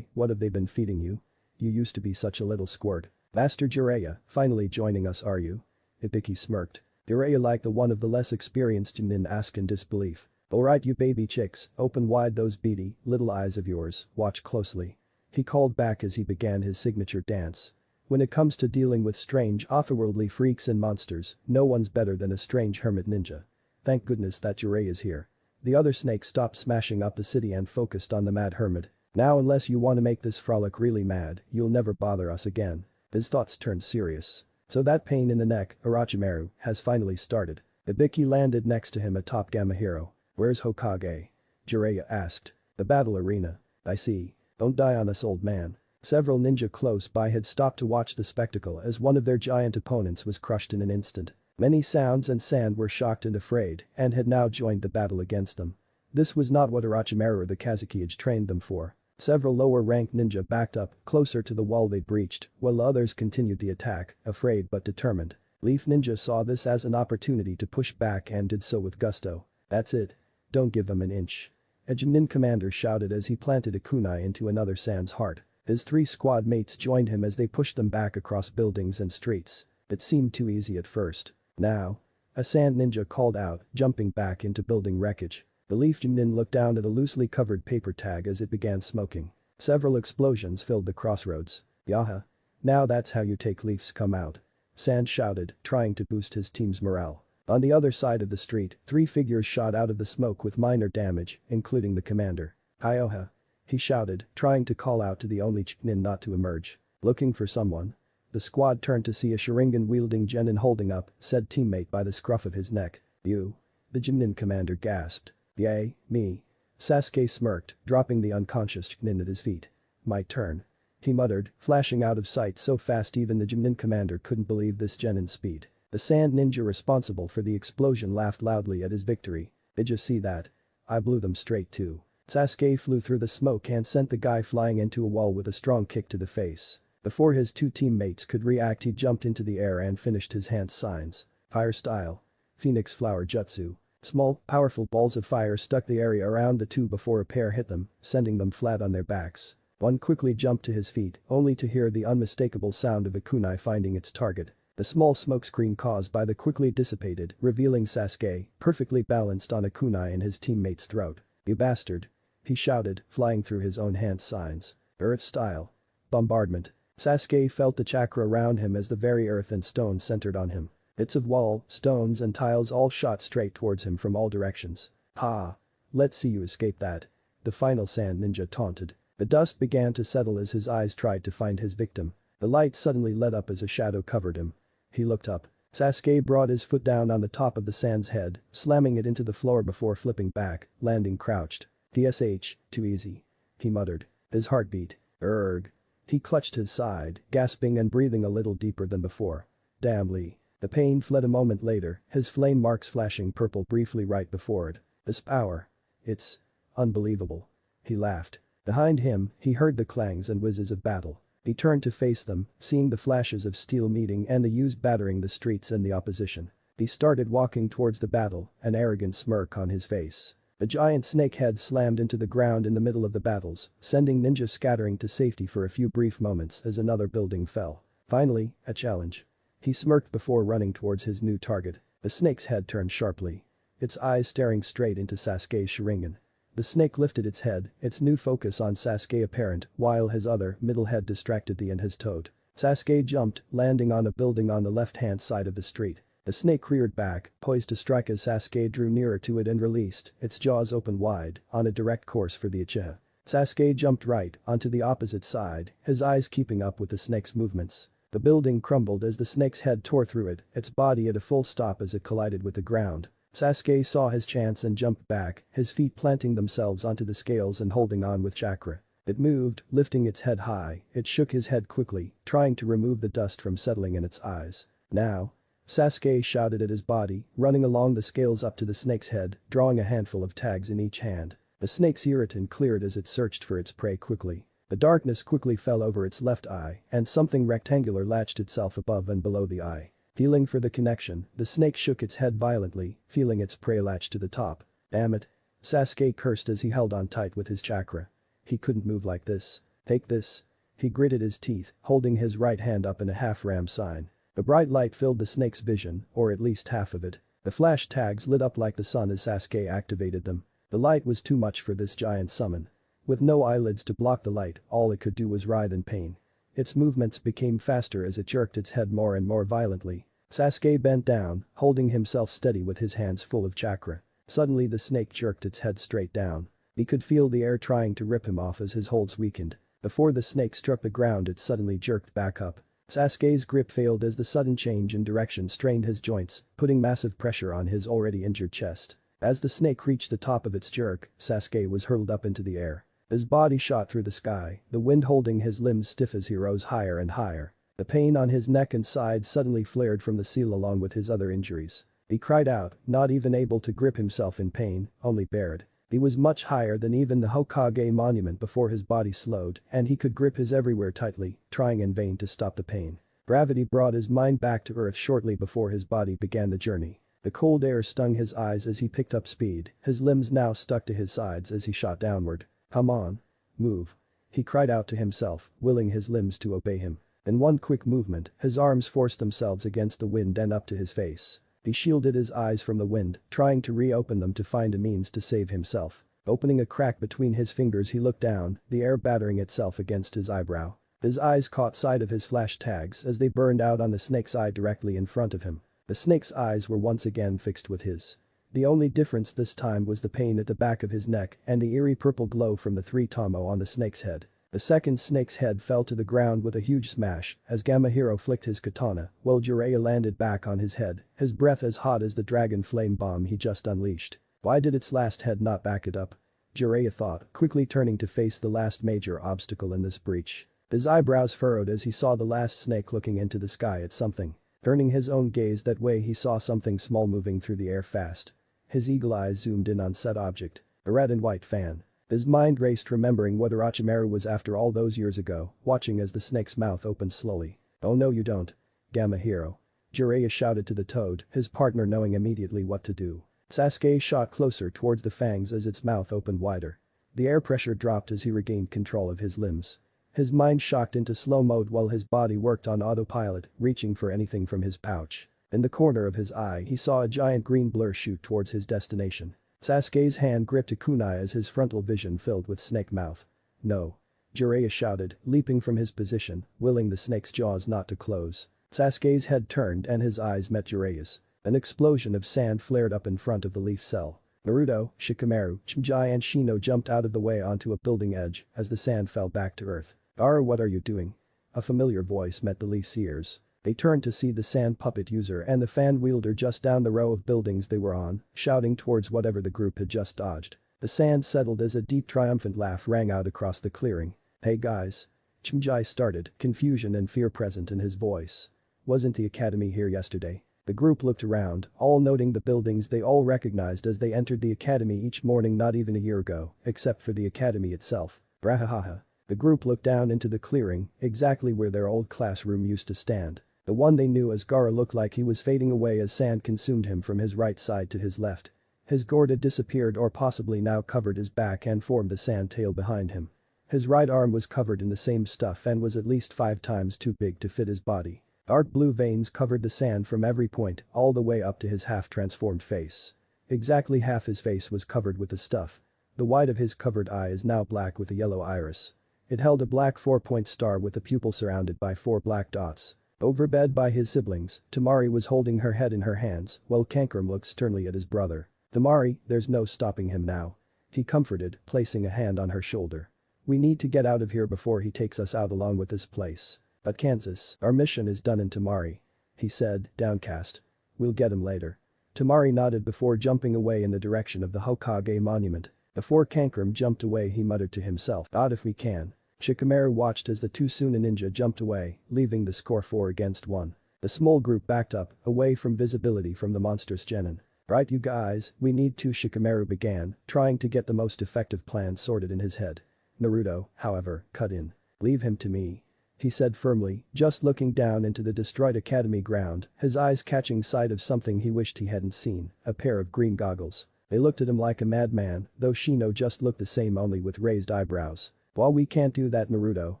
what have they been feeding you? You used to be such a little squirt." "Master Jiraiya, finally joining us are you?" Ibiki smirked. Jiraiya like the one of the less experienced Nin asked in disbelief. Alright you baby chicks, open wide those beady, little eyes of yours, watch closely. He called back as he began his signature dance. When it comes to dealing with strange, otherworldly freaks and monsters, no one's better than a strange hermit ninja. Thank goodness that Jiraiya is here. The other snakes stopped smashing up the city and focused on the mad hermit. Now unless you want to make this frolic really mad, you'll never bother us again. His thoughts turned serious. So that pain in the neck, Orochimaru, has finally started. Ibiki landed next to him atop Gamma Hero. Where's Hokage? Jiraiya asked. The battle arena. I see. Don't die on us old man. Several ninja close by had stopped to watch the spectacle as one of their giant opponents was crushed in an instant. Many sounds and sand were shocked and afraid and had now joined the battle against them. This was not what Orochimaru or the Kazuki had trained them for. Several lower-ranked ninja backed up closer to the wall they breached, while others continued the attack, afraid but determined. Leaf Ninja saw this as an opportunity to push back and did so with gusto. That's it. Don't give them an inch. A Jonin commander shouted as he planted a kunai into another San's heart. His 3 squad mates joined him as they pushed them back across buildings and streets. It seemed too easy at first. Now. A sand ninja called out, jumping back into building wreckage. The Leaf Jonin looked down at a loosely covered paper tag as it began smoking. Several explosions filled the crossroads. Yaha. Now that's how you take Leafs come out. Sand shouted, trying to boost his team's morale. On the other side of the street, 3 figures shot out of the smoke with minor damage, including the commander. Ioha. He shouted, trying to call out to the only Chunin not to emerge. Looking for someone? The squad turned to see a Sharingan-wielding genin holding up said teammate by the scruff of his neck. You? The Jonin commander gasped. Yay, me. Sasuke smirked, dropping the unconscious Chunin at his feet. My turn. He muttered, flashing out of sight so fast even the Jonin commander couldn't believe this genin's speed. The sand ninja responsible for the explosion laughed loudly at his victory. Did you see that? I blew them straight too. Sasuke flew through the smoke and sent the guy flying into a wall with a strong kick to the face. Before his 2 teammates could react he jumped into the air and finished his hand signs. Fire style. Phoenix flower jutsu. Small, powerful balls of fire stuck the area around the 2 before a pair hit them, sending them flat on their backs. One quickly jumped to his feet, only to hear the unmistakable sound of a kunai finding its target. The small smokescreen caused by the quickly dissipated, revealing Sasuke, perfectly balanced on a kunai in his teammate's throat. You bastard. He shouted, flying through his own hand signs. Earth style. Bombardment. Sasuke felt the chakra around him as the very earth and stone centered on him. Bits of wall, stones and tiles all shot straight towards him from all directions. Ha! Let's see you escape that. The final sand ninja taunted. The dust began to settle as his eyes tried to find his victim. The light suddenly lit up as a shadow covered him. He looked up. Sasuke brought his foot down on the top of the sand's head, slamming it into the floor before flipping back, landing crouched. DSH, too easy. He muttered. His heart beat. Erg. He clutched his side, gasping and breathing a little deeper than before. Damn Lee. The pain fled a moment later, his flame marks flashing purple briefly right before it. This power. It's unbelievable. He laughed. Behind him, he heard the clangs and whizzes of battle. He turned to face them, seeing the flashes of steel meeting and the used battering the streets and the opposition. He started walking towards the battle, an arrogant smirk on his face. A giant snake head slammed into the ground in the middle of the battles, sending ninjas scattering to safety for a few brief moments as another building fell. Finally, a challenge. He smirked before running towards his new target. The snake's head turned sharply. Its eyes staring straight into Sasuke's Sharingan. The snake lifted its head, its new focus on Sasuke apparent, while his other, middle head distracted the and his toad. Sasuke jumped, landing on a building on the left-hand side of the street. The snake reared back, poised to strike as Sasuke drew nearer to it and released, its jaws open wide, on a direct course for the Uchiha. Sasuke jumped right, onto the opposite side, his eyes keeping up with the snake's movements. The building crumbled as the snake's head tore through it, its body at a full stop as it collided with the ground. Sasuke saw his chance and jumped back, his feet planting themselves onto the scales and holding on with chakra. It moved, lifting its head high, it shook his head quickly, trying to remove the dust from settling in its eyes. Now. Sasuke shouted at his body, running along the scales up to the snake's head, drawing a handful of tags in each hand. The snake's irritant cleared as it searched for its prey quickly. The darkness quickly fell over its left eye, and something rectangular latched itself above and below the eye. Feeling for the connection, the snake shook its head violently, feeling its prey latch to the top. Damn it. Sasuke cursed as he held on tight with his chakra. He couldn't move like this. Take this. He gritted his teeth, holding his right hand up in a half-ram sign. A bright light filled the snake's vision, or at least half of it. The flash tags lit up like the sun as Sasuke activated them. The light was too much for this giant summon. With no eyelids to block the light, all it could do was writhe in pain. Its movements became faster as it jerked its head more and more violently. Sasuke bent down, holding himself steady with his hands full of chakra. Suddenly the snake jerked its head straight down. He could feel the air trying to rip him off as his holds weakened. Before the snake struck the ground, it suddenly jerked back up. Sasuke's grip failed as the sudden change in direction strained his joints, putting massive pressure on his already injured chest. As the snake reached the top of its jerk, Sasuke was hurled up into the air. His body shot through the sky, the wind holding his limbs stiff as he rose higher and higher. The pain on his neck and side suddenly flared from the seal along with his other injuries. He cried out, not even able to grip himself in pain, only bared. He was much higher than even the Hokage monument before his body slowed, and he could grip his everywhere tightly, trying in vain to stop the pain. Gravity brought his mind back to earth shortly before his body began the journey. The cold air stung his eyes as he picked up speed, his limbs now stuck to his sides as he shot downward. Come on. Move. He cried out to himself, willing his limbs to obey him. In one quick movement, his arms forced themselves against the wind and up to his face. He shielded his eyes from the wind, trying to reopen them to find a means to save himself. Opening a crack between his fingers, he looked down, the air battering itself against his eyebrow. His eyes caught sight of his flash tags as they burned out on the snake's eye directly in front of him. The snake's eyes were once again fixed with his. The only difference this time was the pain at the back of his neck and the eerie purple glow from the 3 Tomo on the snake's head. The second snake's head fell to the ground with a huge smash as Gamahiro flicked his katana while Jiraiya landed back on his head, his breath as hot as the dragon flame bomb he just unleashed. Why did its last head not back it up? Jiraiya thought, quickly turning to face the last major obstacle in this breach. His eyebrows furrowed as he saw the last snake looking into the sky at something. Turning his own gaze that way, he saw something small moving through the air fast. His eagle eyes zoomed in on said object. A red and white fan. His mind raced, remembering what Orochimaru was after all those years ago, watching as the snake's mouth opened slowly. Oh no you don't. Gamahiro. Jiraiya shouted to the toad, his partner knowing immediately what to do. Sasuke shot closer towards the fangs as its mouth opened wider. The air pressure dropped as he regained control of his limbs. His mind shocked into slow mode while his body worked on autopilot, reaching for anything from his pouch. In the corner of his eye he saw a giant green blur shoot towards his destination. Sasuke's hand gripped a kunai as his frontal vision filled with snake mouth. No. Jiraiya shouted, leaping from his position, willing the snake's jaws not to close. Sasuke's head turned and his eyes met Jiraiya's. An explosion of sand flared up in front of the leaf cell. Naruto, Shikamaru, Chimjai and Shino jumped out of the way onto a building edge as the sand fell back to earth. Ara, what are you doing? A familiar voice met the leaf's ears. They turned to see the sand puppet user and the fan wielder just down the row of buildings they were on, shouting towards whatever the group had just dodged. The sand settled as a deep triumphant laugh rang out across the clearing. Hey guys. Chimjai started, confusion and fear present in his voice. Wasn't the academy here yesterday? The group looked around, all noting the buildings they all recognized as they entered the academy each morning not even a year ago, except for the academy itself. Brahahaha. The group looked down into the clearing, exactly where their old classroom used to stand. The one they knew as Gaara looked like he was fading away as sand consumed him from his right side to his left. His gourd had disappeared or possibly now covered his back and formed a sand tail behind him. His right arm was covered in the same stuff and was at least 5 times too big to fit his body. Dark blue veins covered the sand from every point, all the way up to his half-transformed face. Exactly half his face was covered with the stuff. The white of his covered eye is now black with a yellow iris. It held a black 4-point star with a pupil surrounded by 4 black dots. Overbed by his siblings, Temari was holding her head in her hands, while Kankram looked sternly at his brother. Temari, there's no stopping him now. He comforted, placing a hand on her shoulder. We need to get out of here before he takes us out along with this place. But Kansas, our mission is done in Temari. He said, downcast. We'll get him later. Temari nodded before jumping away in the direction of the Hokage monument. Before Kankram jumped away he muttered to himself, out if we can. Shikamaru watched as the 2 Suna ninja jumped away, leaving the score 4-1. The small group backed up, away from visibility from the monstrous genin. Right you guys, we need to, Shikamaru began, trying to get the most effective plan sorted in his head. Naruto, however, cut in. Leave him to me. He said firmly, just looking down into the destroyed academy ground, his eyes catching sight of something he wished he hadn't seen, a pair of green goggles. They looked at him like a madman, though Shino just looked the same only with raised eyebrows. While we can't do that, Naruto,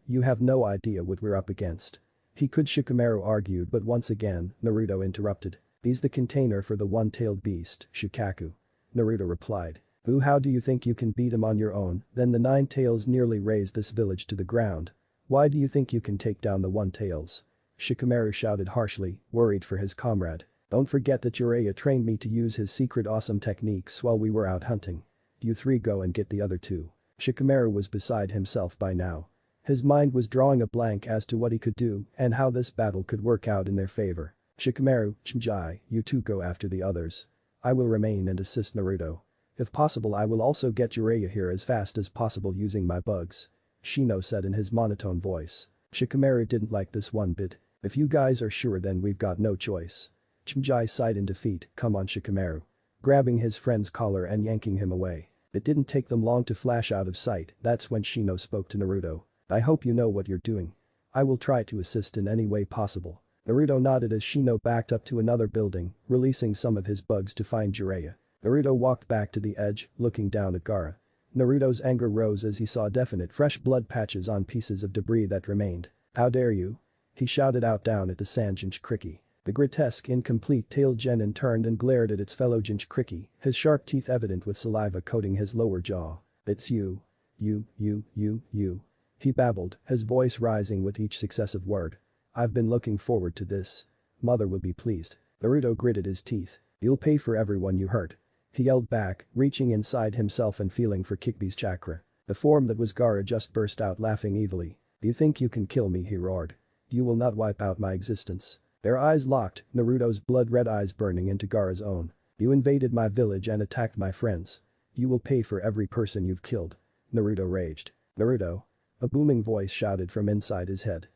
you have no idea what we're up against. He could, Shikamaru argued, but once again, Naruto interrupted. He's the container for the one-tailed beast, Shikaku. Naruto replied. How do you think you can beat him on your own? Then the nine tails nearly razed this village to the ground. Why do you think you can take down the one tails? Shikamaru shouted harshly, worried for his comrade. Don't forget that Jiraiya trained me to use his secret awesome techniques while we were out hunting. You three go and get the other two. Shikamaru was beside himself by now. His mind was drawing a blank as to what he could do and how this battle could work out in their favor. Shikamaru, Shinji, you two go after the others. I will remain and assist Naruto. If possible I will also get Jiraiya here as fast as possible using my bugs. Shino said in his monotone voice. Shikamaru didn't like this one bit. If you guys are sure then we've got no choice. Shinji sighed in defeat, come on Shikamaru. Grabbing his friend's collar and yanking him away. It didn't take them long to flash out of sight, that's when Shino spoke to Naruto. I hope you know what you're doing. I will try to assist in any way possible. Naruto nodded as Shino backed up to another building, releasing some of his bugs to find Jiraiya. Naruto walked back to the edge, looking down at Gaara. Naruto's anger rose as he saw definite fresh blood patches on pieces of debris that remained. How dare you? He shouted out down at the sand Jinchuriki. The grotesque incomplete tailed genin turned and glared at its fellow Jinchuriki, his sharp teeth evident with saliva coating his lower jaw. It's you. You. He babbled, his voice rising with each successive word. I've been looking forward to this. Mother will be pleased. Naruto gritted his teeth. You'll pay for everyone you hurt. He yelled back, reaching inside himself and feeling for Kikbi's chakra. The form that was Gaara just burst out laughing evilly. You think you can kill me, he roared. You will not wipe out my existence. Their eyes locked, Naruto's blood-red eyes burning into Gaara's own. You invaded my village and attacked my friends. You will pay for every person you've killed. Naruto raged. Naruto. A booming voice shouted from inside his head.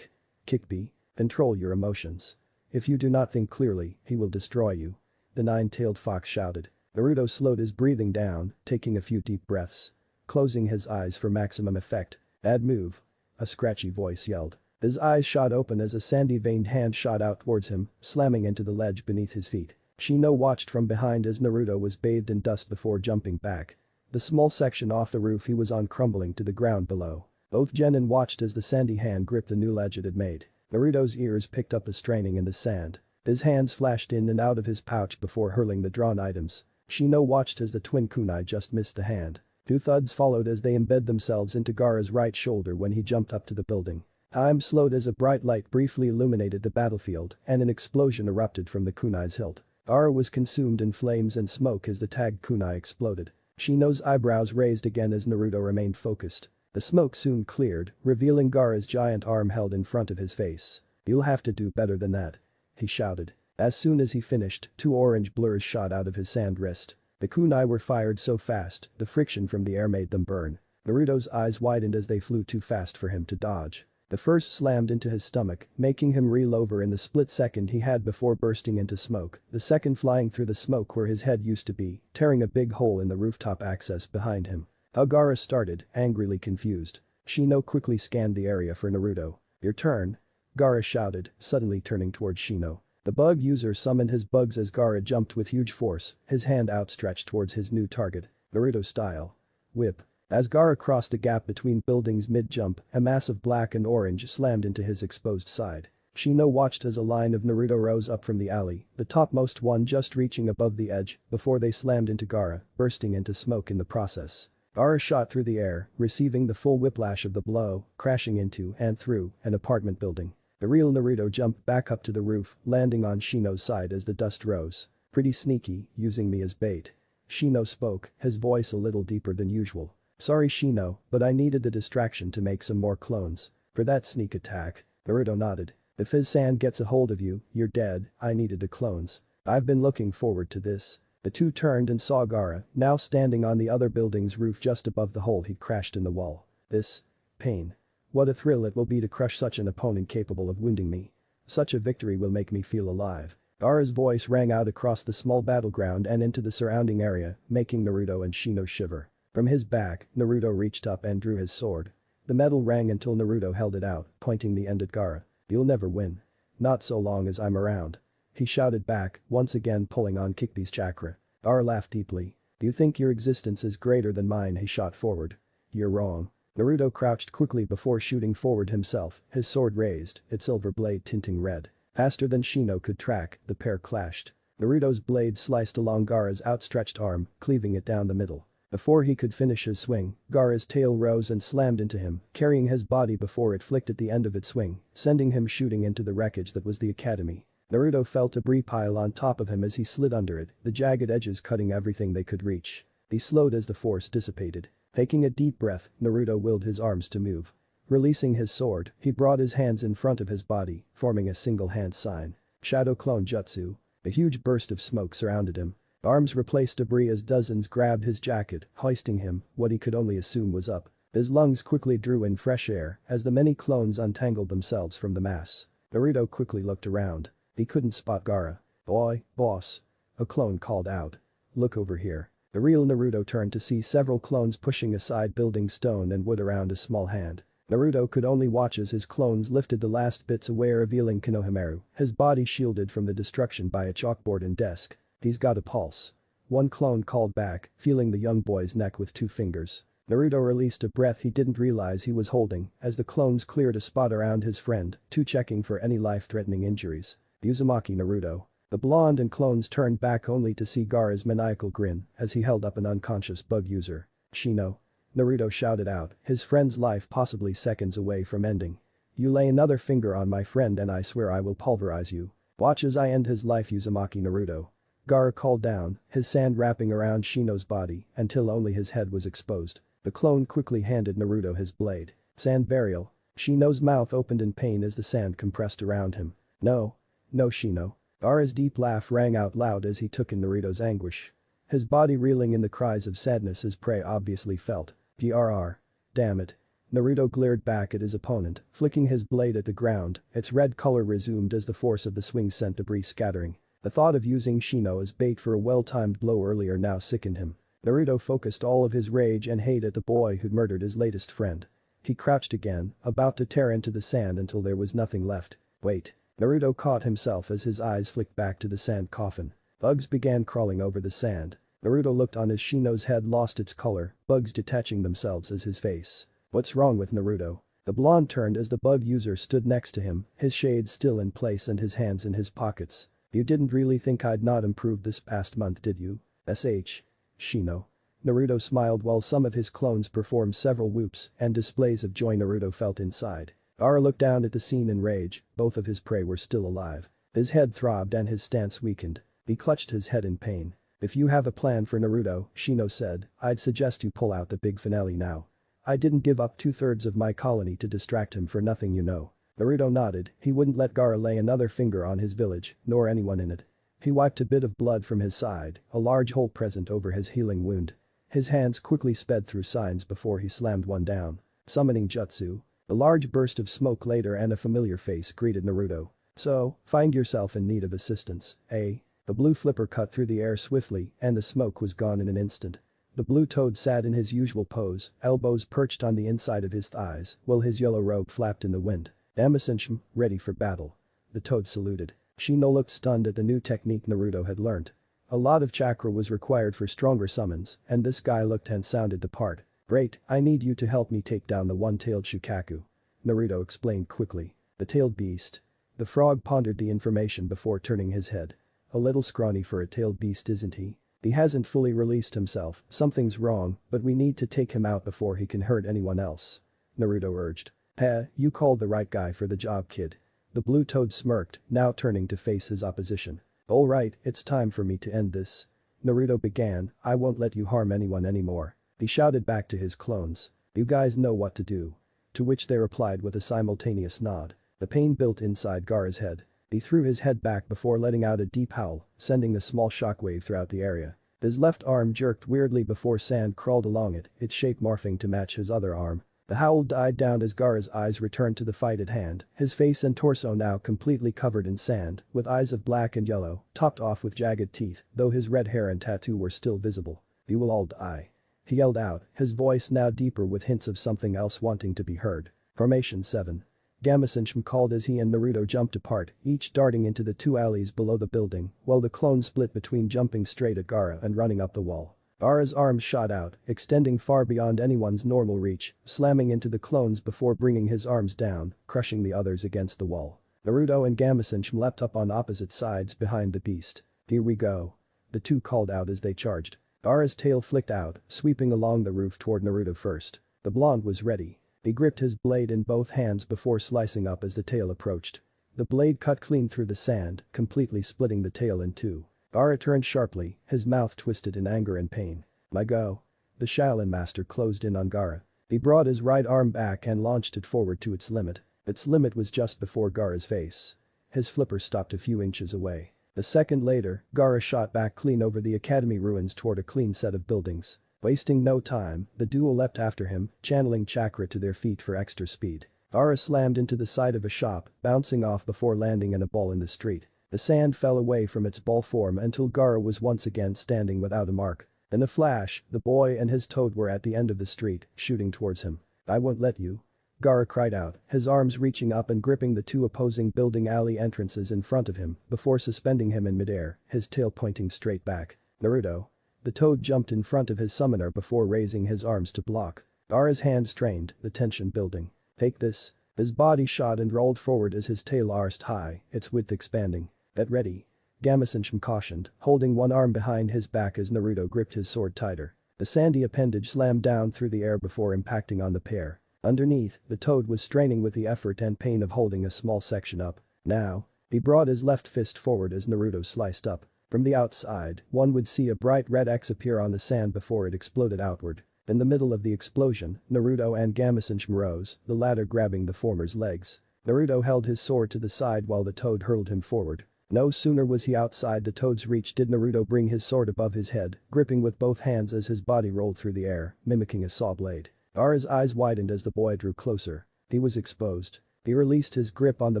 Kikbi, control your emotions. If you do not think clearly, he will destroy you. The nine-tailed fox shouted. Naruto slowed his breathing down, taking a few deep breaths. Closing his eyes for maximum effect. Bad move. A scratchy voice yelled. His eyes shot open as a sandy-veined hand shot out towards him, slamming into the ledge beneath his feet. Shino watched from behind as Naruto was bathed in dust before jumping back. The small section off the roof he was on crumbling to the ground below. Both genin watched as the sandy hand gripped the new ledge it had made. Naruto's ears picked up a straining in the sand. His hands flashed in and out of his pouch before hurling the drawn items. Shino watched as the twin kunai just missed the hand. Two thuds followed as they embed themselves into Gaara's right shoulder when he jumped up to the building. Time slowed as a bright light briefly illuminated the battlefield and an explosion erupted from the kunai's hilt. Gaara was consumed in flames and smoke as the tagged kunai exploded. Shino's eyebrows raised again as Naruto remained focused. The smoke soon cleared, revealing Gaara's giant arm held in front of his face. You'll have to do better than that. He shouted. As soon as he finished, two orange blurs shot out of his sand wrist. The kunai were fired so fast, the friction from the air made them burn. Naruto's eyes widened as they flew too fast for him to dodge. The first slammed into his stomach, making him reel over in the split second he had before bursting into smoke, the second flying through the smoke where his head used to be, tearing a big hole in the rooftop access behind him. Gaara started, angrily confused. Shino quickly scanned the area for Naruto. Your turn. Gaara shouted, suddenly turning towards Shino. The bug user summoned his bugs as Gaara jumped with huge force, his hand outstretched towards his new target. Naruto style. Whip. As Gaara crossed the gap between buildings mid-jump, a mass of black and orange slammed into his exposed side. Shino watched as a line of Naruto rose up from the alley, the topmost one just reaching above the edge, before they slammed into Gaara, bursting into smoke in the process. Gaara shot through the air, receiving the full whiplash of the blow, crashing into and through an apartment building. The real Naruto jumped back up to the roof, landing on Shino's side as the dust rose. Pretty sneaky, using me as bait. Shino spoke, his voice a little deeper than usual. Sorry Shino, but I needed the distraction to make some more clones. For that sneak attack. Naruto nodded. If his sand gets a hold of you, you're dead, I needed the clones. I've been looking forward to this. The two turned and saw Gaara, now standing on the other building's roof just above the hole he'd crashed in the wall. This. Pain. What a thrill it will be to crush such an opponent capable of wounding me. Such a victory will make me feel alive. Gaara's voice rang out across the small battleground and into the surrounding area, making Naruto and Shino shiver. From his back, Naruto reached up and drew his sword. The metal rang until Naruto held it out, pointing the end at Gaara. You'll never win. Not so long as I'm around. He shouted back, once again pulling on Kikbi's chakra. Gaara laughed deeply. Do you think your existence is greater than mine? He shot forward. You're wrong. Naruto crouched quickly before shooting forward himself, his sword raised, its silver blade tinting red. Faster than Shino could track, the pair clashed. Naruto's blade sliced along Gaara's outstretched arm, cleaving it down the middle. Before he could finish his swing, Gaara's tail rose and slammed into him, carrying his body before it flicked at the end of its swing, sending him shooting into the wreckage that was the academy. Naruto felt debris pile on top of him as he slid under it, the jagged edges cutting everything they could reach. He slowed as the force dissipated. Taking a deep breath, Naruto willed his arms to move. Releasing his sword, he brought his hands in front of his body, forming a single hand sign. Shadow Clone Jutsu. A huge burst of smoke surrounded him. Arms replaced debris as dozens grabbed his jacket, hoisting him, what he could only assume was up. His lungs quickly drew in fresh air as the many clones untangled themselves from the mass. Naruto quickly looked around. He couldn't spot Gaara. "Boy, boss." A clone called out. "Look over here." The real Naruto turned to see several clones pushing aside building stone and wood around a small hand. Naruto could only watch as his clones lifted the last bits away, revealing Konohamaru, his body shielded from the destruction by a chalkboard and desk. "He's got a pulse." One clone called back, feeling the young boy's neck with 2 fingers. Naruto released a breath he didn't realize he was holding as the clones cleared a spot around his friend, checking for any life-threatening injuries. Uzumaki Naruto. The blonde and clones turned back only to see Gaara's maniacal grin as he held up an unconscious bug user. "Shino." Naruto shouted out, his friend's life possibly seconds away from ending. "You lay another finger on my friend and I swear I will pulverize you. Watch as I end his life, Uzumaki Naruto." Gaara called down, his sand wrapping around Shino's body until only his head was exposed. The clone quickly handed Naruto his blade. "Sand burial." Shino's mouth opened in pain as the sand compressed around him. "No. No, Shino." Gaara's deep laugh rang out loud as he took in Naruto's anguish. His body reeling in the cries of sadness his prey obviously felt. "Grr. Damn it." Naruto glared back at his opponent, flicking his blade at the ground, its red color resumed as the force of the swing sent debris scattering. The thought of using Shino as bait for a well-timed blow earlier now sickened him. Naruto focused all of his rage and hate at the boy who'd murdered his latest friend. He crouched again, about to tear into the sand until there was nothing left. "Wait." Naruto caught himself as his eyes flicked back to the sand coffin. Bugs began crawling over the sand. Naruto looked on as Shino's head lost its color, bugs detaching themselves as his face. "What's wrong with Naruto?" The blonde turned as the bug user stood next to him, his shades still in place and his hands in his pockets. "You didn't really think I'd not improved this past month, did you? Shino." Naruto smiled while some of his clones performed several whoops and displays of joy Naruto felt inside. Gaara looked down at the scene in rage, both of his prey were still alive. His head throbbed and his stance weakened. He clutched his head in pain. "If you have a plan for Naruto," Shino said, "I'd suggest you pull out the big finale now. I didn't give up 2/3 of my colony to distract him for nothing, you know." Naruto nodded, he wouldn't let Gaara lay another finger on his village, nor anyone in it. He wiped a bit of blood from his side, a large hole present over his healing wound. His hands quickly sped through signs before he slammed one down. Summoning Jutsu. A large burst of smoke later and a familiar face greeted Naruto. "So, find yourself in need of assistance, eh?" The blue flipper cut through the air swiftly and the smoke was gone in an instant. The blue toad sat in his usual pose, elbows perched on the inside of his thighs, while his yellow robe flapped in the wind. "Damasenshim, ready for battle." The toad saluted. Shino looked stunned at the new technique Naruto had learned. A lot of chakra was required for stronger summons, and this guy looked and sounded the part. "Great, I need you to help me take down the one-tailed Shukaku." Naruto explained quickly. "The tailed beast." The frog pondered the information before turning his head. "A little scrawny for a tailed beast, isn't he? He hasn't fully released himself, something's wrong, but we need to take him out before he can hurt anyone else." Naruto urged. "Heh, you called the right guy for the job, kid." The blue toad smirked, now turning to face his opposition. "Alright, it's time for me to end this." Naruto began, "I won't let you harm anyone anymore." He shouted back to his clones. "You guys know what to do." To which they replied with a simultaneous nod. The pain built inside Gaara's head. He threw his head back before letting out a deep howl, sending a small shockwave throughout the area. His left arm jerked weirdly before sand crawled along it, its shape morphing to match his other arm. The howl died down as Gaara's eyes returned to the fight at hand, his face and torso now completely covered in sand, with eyes of black and yellow, topped off with jagged teeth, though his red hair and tattoo were still visible. "You will all die." He yelled out, his voice now deeper with hints of something else wanting to be heard. Formation 7. Damasenshim called as he and Naruto jumped apart, each darting into the 2 alleys below the building, while the clones split between jumping straight at Gaara and running up the wall. Gaara's arms shot out, extending far beyond anyone's normal reach, slamming into the clones before bringing his arms down, crushing the others against the wall. Naruto and Gamasunchm leapt up on opposite sides behind the beast. "Here we go." The two called out as they charged. Gaara's tail flicked out, sweeping along the roof toward Naruto first. The blonde was ready. He gripped his blade in both hands before slicing up as the tail approached. The blade cut clean through the sand, completely splitting the tail in two. Gaara turned sharply, his mouth twisted in anger and pain. "My go." The Shaolin master closed in on Gaara. He brought his right arm back and launched it forward to its limit. Its limit was just before Gaara's face. His flipper stopped a few inches away. A second later, Gaara shot back clean over the academy ruins toward a clean set of buildings. Wasting no time, the duo leapt after him, channeling chakra to their feet for extra speed. Gaara slammed into the side of a shop, bouncing off before landing in a ball in the street. The sand fell away from its ball form until Gaara was once again standing without a mark. In a flash, the boy and his toad were at the end of the street, shooting towards him. "I won't let you." Gaara cried out, his arms reaching up and gripping the two opposing building alley entrances in front of him before suspending him in midair, his tail pointing straight back. "Naruto." The toad jumped in front of his summoner before raising his arms to block. Gaara's hand strained, the tension building. "Take this." His body shot and rolled forward as his tail arched high, its width expanding. "Get ready." Gamasunchm cautioned, holding one arm behind his back as Naruto gripped his sword tighter. The sandy appendage slammed down through the air before impacting on the pair. Underneath, the toad was straining with the effort and pain of holding a small section up. Now. He brought his left fist forward as Naruto sliced up. From the outside, one would see a bright red X appear on the sand before it exploded outward. In the middle of the explosion, Naruto and Gamasunchm rose, the latter grabbing the former's legs. Naruto held his sword to the side while the toad hurled him forward. No sooner was he outside the toad's reach did Naruto bring his sword above his head, gripping with both hands as his body rolled through the air, mimicking a saw blade. Gaara's eyes widened as the boy drew closer. He was exposed. He released his grip on the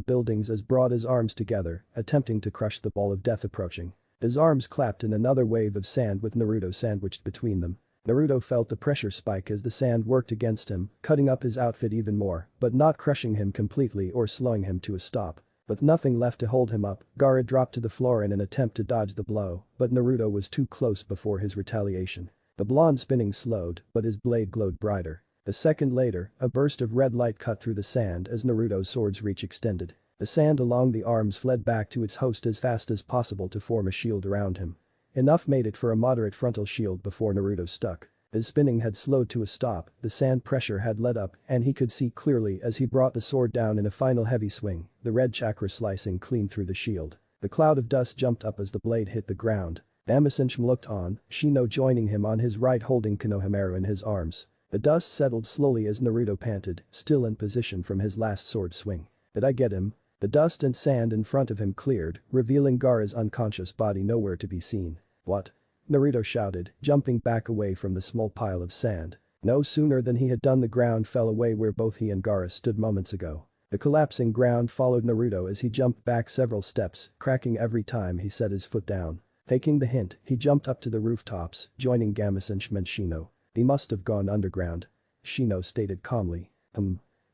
buildings as brought his arms together, attempting to crush the ball of death approaching. His arms clapped in another wave of sand with Naruto sandwiched between them. Naruto felt the pressure spike as the sand worked against him, cutting up his outfit even more, but not crushing him completely or slowing him to a stop. With nothing left to hold him up, Gaara dropped to the floor in an attempt to dodge the blow, but Naruto was too close before his retaliation. The blonde spinning slowed, but his blade glowed brighter. A second later, a burst of red light cut through the sand as Naruto's sword's reach extended. The sand along the arms fled back to its host as fast as possible to form a shield around him. Enough made it for a moderate frontal shield before Naruto stuck. His spinning had slowed to a stop, the sand pressure had let up, and he could see clearly as he brought the sword down in a final heavy swing, the red chakra slicing clean through the shield. The cloud of dust jumped up as the blade hit the ground. Gamasunchm looked on, Shino joining him on his right holding Konohamaru in his arms. The dust settled slowly as Naruto panted, still in position from his last sword swing. "Did I get him?" The dust and sand in front of him cleared, revealing Gaara's unconscious body nowhere to be seen. "What?" Naruto shouted, jumping back away from the small pile of sand. No sooner than he had done the ground fell away where both he and Gaara stood moments ago. The collapsing ground followed Naruto as he jumped back several steps, cracking every time he set his foot down. Taking the hint, he jumped up to the rooftops, joining Gamasunchm and Shino. "He must have gone underground," Shino stated calmly.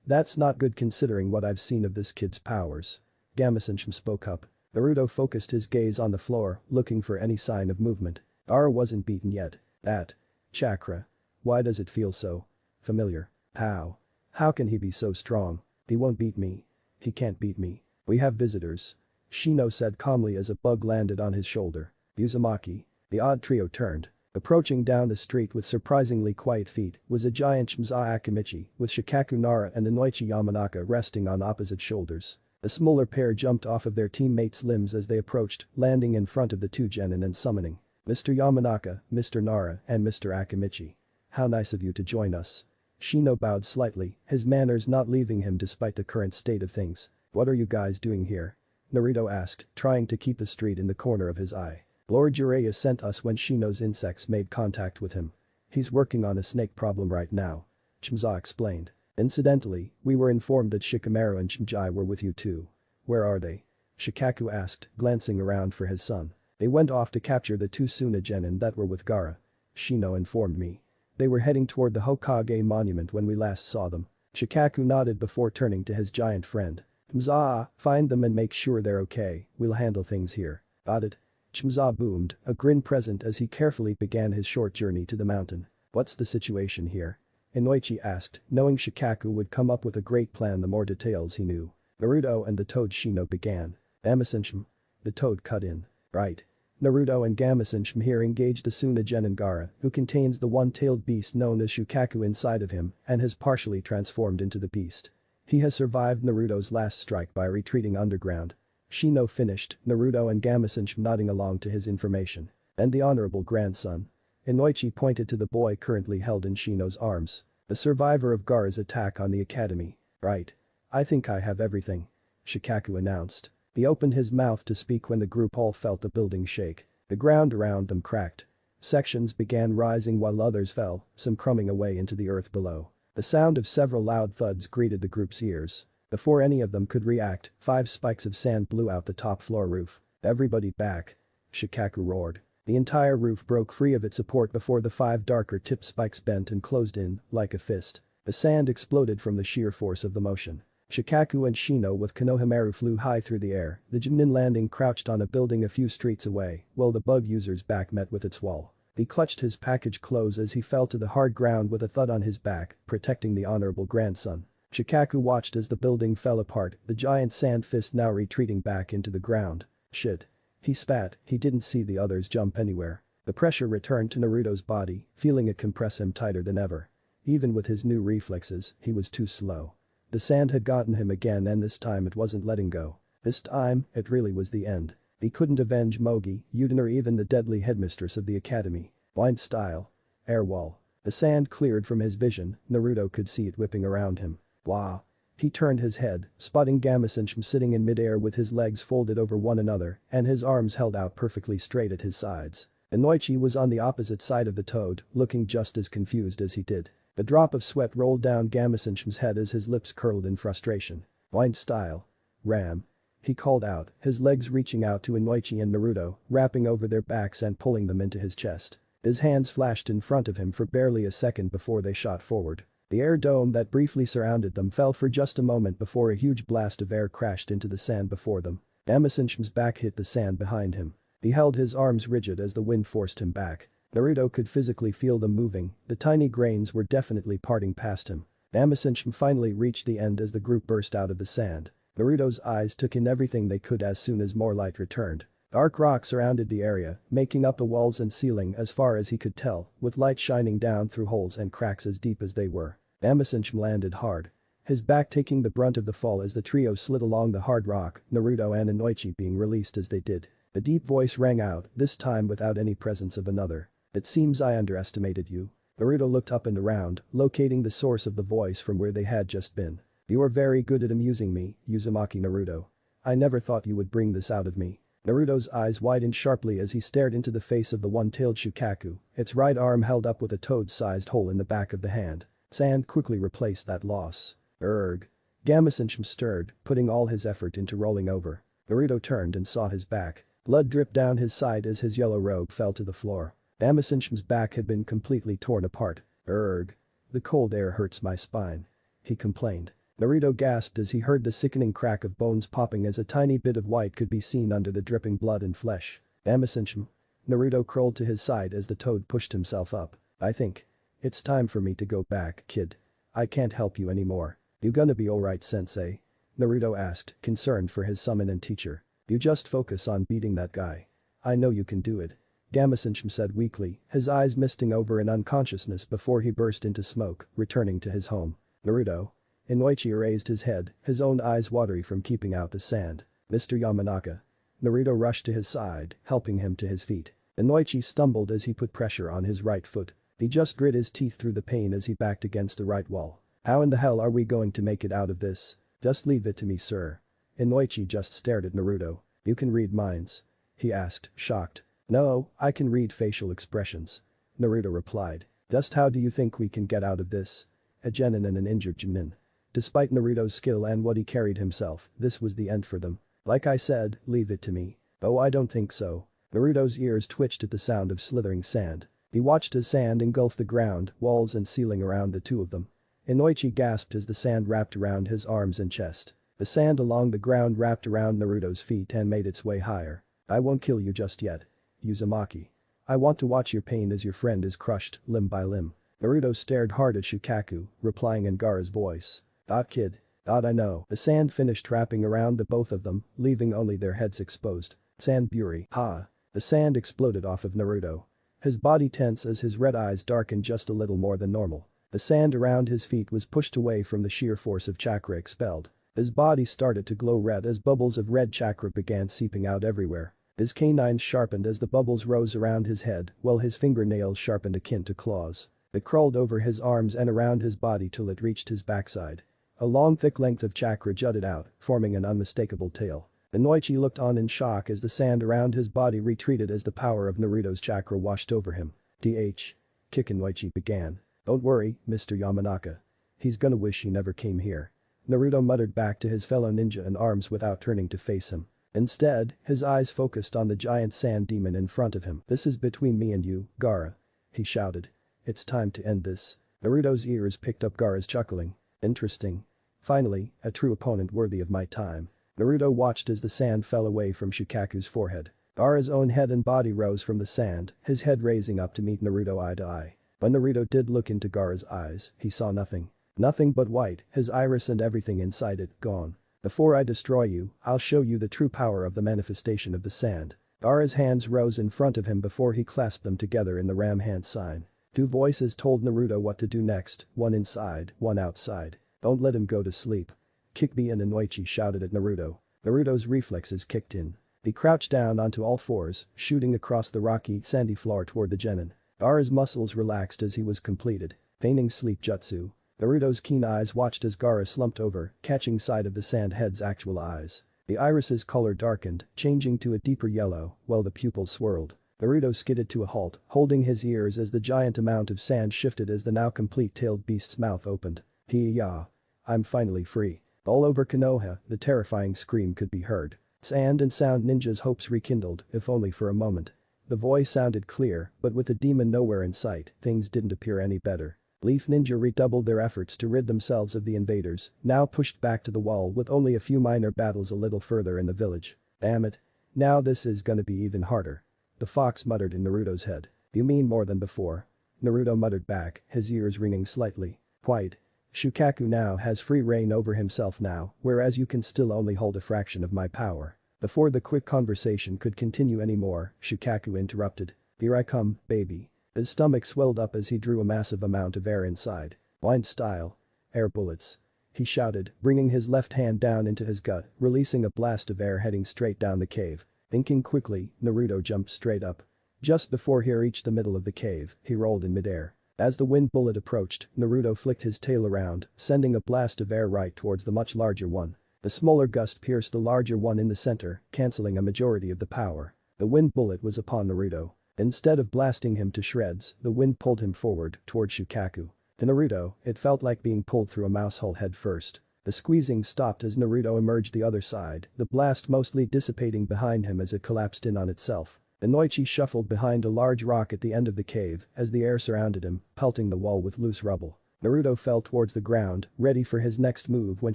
That's not good considering what I've seen of this kid's powers." Gamasunchm spoke up. Naruto focused his gaze on the floor, looking for any sign of movement. Gaara wasn't beaten yet. That chakra. Why does it feel so familiar? How? How can he be so strong? He won't beat me. He can't beat me. We have visitors. Shino said calmly as a bug landed on his shoulder. Uzumaki. The odd trio turned. Approaching down the street with surprisingly quiet feet was a giant Shimza Akimichi with Shikaku Nara and Inoichi Yamanaka resting on opposite shoulders. The smaller pair jumped off of their teammates' limbs as they approached, landing in front of the two genin and summoning. "Mr. Yamanaka, Mr. Nara, and Mr. Akimichi. How nice of you to join us." Shino bowed slightly, his manners not leaving him despite the current state of things. "What are you guys doing here?" Naruto asked, trying to keep a street in the corner of his eye. "Lord Jiraiya sent us when Shino's insects made contact with him. He's working on a snake problem right now," Chimza explained. "Incidentally, we were informed that Shikamaru and Chimjai were with you too. Where are they?" Shikaku asked, glancing around for his son. "They went off to capture the two Suna genin that were with Gaara," Shino informed me. "They were heading toward the Hokage monument when we last saw them." Shikaku nodded before turning to his giant friend. "Chimza, find them and make sure they're okay, we'll handle things here." "Got it." Chimza boomed, a grin present as he carefully began his short journey to the mountain. "What's the situation here?" Inoichi asked, knowing Shikaku would come up with a great plan the more details he knew. Naruto and the Toad Shino began. Gamma-senshin. The Toad cut in. Right. Naruto and Gamma-senshin here engaged the Tsunagenin Gaara, who contains the one-tailed beast known as Shukaku inside of him and has partially transformed into the beast. He has survived Naruto's last strike by retreating underground. Shino finished, Naruto and Gamma-senshin nodding along to his information. And the honorable grandson. Inoichi pointed to the boy currently held in Shino's arms. The survivor of Gaara's attack on the academy. Right. I think I have everything. Shukaku announced. He opened his mouth to speak when the group all felt the building shake. The ground around them cracked. Sections began rising while others fell, some crumbling away into the earth below. The sound of several loud thuds greeted the group's ears. Before any of them could react, 5 spikes of sand blew out the top floor roof. Everybody back. Shukaku roared. The entire roof broke free of its support before the 5 darker tipped spikes bent and closed in, like a fist. The sand exploded from the sheer force of the motion. Shukaku and Shino with Konohamaru flew high through the air, the Junin landing crouched on a building a few streets away, while the bug user's back met with its wall. He clutched his package close as he fell to the hard ground with a thud on his back, protecting the honorable grandson. Shukaku watched as the building fell apart, the giant sand fist now retreating back into the ground. Shit. He spat, he didn't see the others jump anywhere. The pressure returned to Naruto's body, feeling it compress him tighter than ever. Even with his new reflexes, he was too slow. The sand had gotten him again and this time it wasn't letting go. This time, it really was the end. He couldn't avenge Mogi, Yuden or even the deadly headmistress of the academy. Blind style. Air wall. The sand cleared from his vision, Naruto could see it whipping around him. Wow. He turned his head, spotting Gamma-senshin sitting in midair with his legs folded over one another and his arms held out perfectly straight at his sides. Inoichi was on the opposite side of the Toad, looking just as confused as he did. A drop of sweat rolled down Gamma-senshin's head as his lips curled in frustration. Blind style. Ram. He called out, his legs reaching out to Inoichi and Naruto, wrapping over their backs and pulling them into his chest. His hands flashed in front of him for barely a second before they shot forward. The air dome that briefly surrounded them fell for just a moment before a huge blast of air crashed into the sand before them. Gamma-senshin's back hit the sand behind him. He held his arms rigid as the wind forced him back. Naruto could physically feel them moving, the tiny grains were definitely parting past him. Gamma-senshin finally reached the end as the group burst out of the sand. Naruto's eyes took in everything they could as soon as more light returned. Dark rock surrounded the area, making up the walls and ceiling as far as he could tell, with light shining down through holes and cracks as deep as they were. Gamma-senshin landed hard. His back taking the brunt of the fall as the trio slid along the hard rock, Naruto and Inoichi being released as they did. A deep voice rang out, this time without any presence of another. It seems I underestimated you. Naruto looked up and around, locating the source of the voice from where they had just been. You are very good at amusing me, Uzumaki Naruto. I never thought you would bring this out of me. Naruto's eyes widened sharply as he stared into the face of the one-tailed Shukaku, its right arm held up with a toad-sized hole in the back of the hand. Sand quickly replaced that loss. Erg. Gamma-senshin stirred, putting all his effort into rolling over. Naruto turned and saw his back. Blood dripped down his side as his yellow robe fell to the floor. Gamma-senshin's back had been completely torn apart. Erg. The cold air hurts my spine. He complained. Naruto gasped as he heard the sickening crack of bones popping as a tiny bit of white could be seen under the dripping blood and flesh. Gamma-senshin. Naruto crawled to his side as the Toad pushed himself up. I think. It's time for me to go back, kid. I can't help you anymore. You gonna be alright, sensei? Naruto asked, concerned for his summonin teacher. You just focus on beating that guy. I know you can do it. Gamma-senshin said weakly, his eyes misting over in unconsciousness before he burst into smoke, returning to his home. Naruto. Inoichi raised his head, his own eyes watery from keeping out the sand. Mr. Yamanaka. Naruto rushed to his side, helping him to his feet. Inoichi stumbled as he put pressure on his right foot. He just grit his teeth through the pain as he backed against the right wall. How in the hell are we going to make it out of this? Just leave it to me, sir. Inoichi just stared at Naruto. You can read minds? He asked, shocked. No, I can read facial expressions. Naruto replied. Just how do you think we can get out of this? A genin and an injured genin. Despite Naruto's skill and what he carried himself, this was the end for them. Like I said, leave it to me. Oh, I don't think so. Naruto's ears twitched at the sound of slithering sand. He watched as sand engulfed the ground, walls and ceiling around the two of them. Inoichi gasped as the sand wrapped around his arms and chest. The sand along the ground wrapped around Naruto's feet and made its way higher. I won't kill you just yet. Uzumaki. I want to watch your pain as your friend is crushed, limb by limb. Naruto stared hard at Shukaku, replying in Gaara's voice. Kid. I know. The sand finished wrapping around the both of them, leaving only their heads exposed. Sand Buri, ha. The sand exploded off of Naruto. His body tense as his red eyes darkened just a little more than normal. The sand around his feet was pushed away from the sheer force of chakra expelled. His body started to glow red as bubbles of red chakra began seeping out everywhere. His canines sharpened as the bubbles rose around his head, while his fingernails sharpened akin to claws. It crawled over his arms and around his body till it reached his backside. A long thick length of chakra jutted out, forming an unmistakable tail. Inoichi looked on in shock as the sand around his body retreated as the power of Naruto's chakra washed over him. Kick Inoichi began. Don't worry, Mr. Yamanaka. He's gonna wish he never came here. Naruto muttered back to his fellow ninja in arms without turning to face him. Instead, his eyes focused on the giant sand demon in front of him. This is between me and you, Gaara. He shouted. It's time to end this. Naruto's ears picked up Gaara's chuckling. Interesting. Finally, a true opponent worthy of my time. Naruto watched as the sand fell away from Shukaku's forehead. Gaara's own head and body rose from the sand, his head raising up to meet Naruto eye to eye. When Naruto did look into Gaara's eyes, he saw nothing. Nothing but white, his iris and everything inside it, gone. Before I destroy you, I'll show you the true power of the manifestation of the sand. Gaara's hands rose in front of him before he clasped them together in the ram hand sign. Two voices told Naruto what to do next, one inside, one outside. Don't let him go to sleep. Kick me in, Inoichi shouted at Naruto. Naruto's reflexes kicked in. He crouched down onto all fours, shooting across the rocky, sandy floor toward the genin. Gaara's muscles relaxed as he was completed. Feigning sleep jutsu. Naruto's keen eyes watched as Gaara slumped over, catching sight of the sand head's actual eyes. The iris's color darkened, changing to a deeper yellow, while the pupils swirled. Naruto skidded to a halt, holding his ears as the giant amount of sand shifted as the now complete tailed beast's mouth opened. Hi-ya. I'm finally free. All over Konoha, the terrifying scream could be heard. Sand and Sound Ninja's hopes rekindled, if only for a moment. The voice sounded clear, but with the demon nowhere in sight, things didn't appear any better. Leaf Ninja redoubled their efforts to rid themselves of the invaders, now pushed back to the wall with only a few minor battles a little further in the village. Damn it. Now this is gonna be even harder. The fox muttered in Naruto's head. You mean more than before? Naruto muttered back, his ears ringing slightly. Quite. Shukaku now has free reign over himself now, whereas you can still only hold a fraction of my power. Before the quick conversation could continue anymore, Shukaku interrupted. Here I come, baby. His stomach swelled up as he drew a massive amount of air inside. Blind style. Air bullets. He shouted, bringing his left hand down into his gut, releasing a blast of air heading straight down the cave. Thinking quickly, Naruto jumped straight up. Just before he reached the middle of the cave, he rolled in midair. As the wind bullet approached, Naruto flicked his tail around, sending a blast of air right towards the much larger one. The smaller gust pierced the larger one in the center, canceling a majority of the power. The wind bullet was upon Naruto. Instead of blasting him to shreds, the wind pulled him forward, toward Shukaku. To Naruto, it felt like being pulled through a mouse hole head first. The squeezing stopped as Naruto emerged the other side, the blast mostly dissipating behind him as it collapsed in on itself. Inoichi shuffled behind a large rock at the end of the cave as the air surrounded him, pelting the wall with loose rubble. Naruto fell towards the ground, ready for his next move when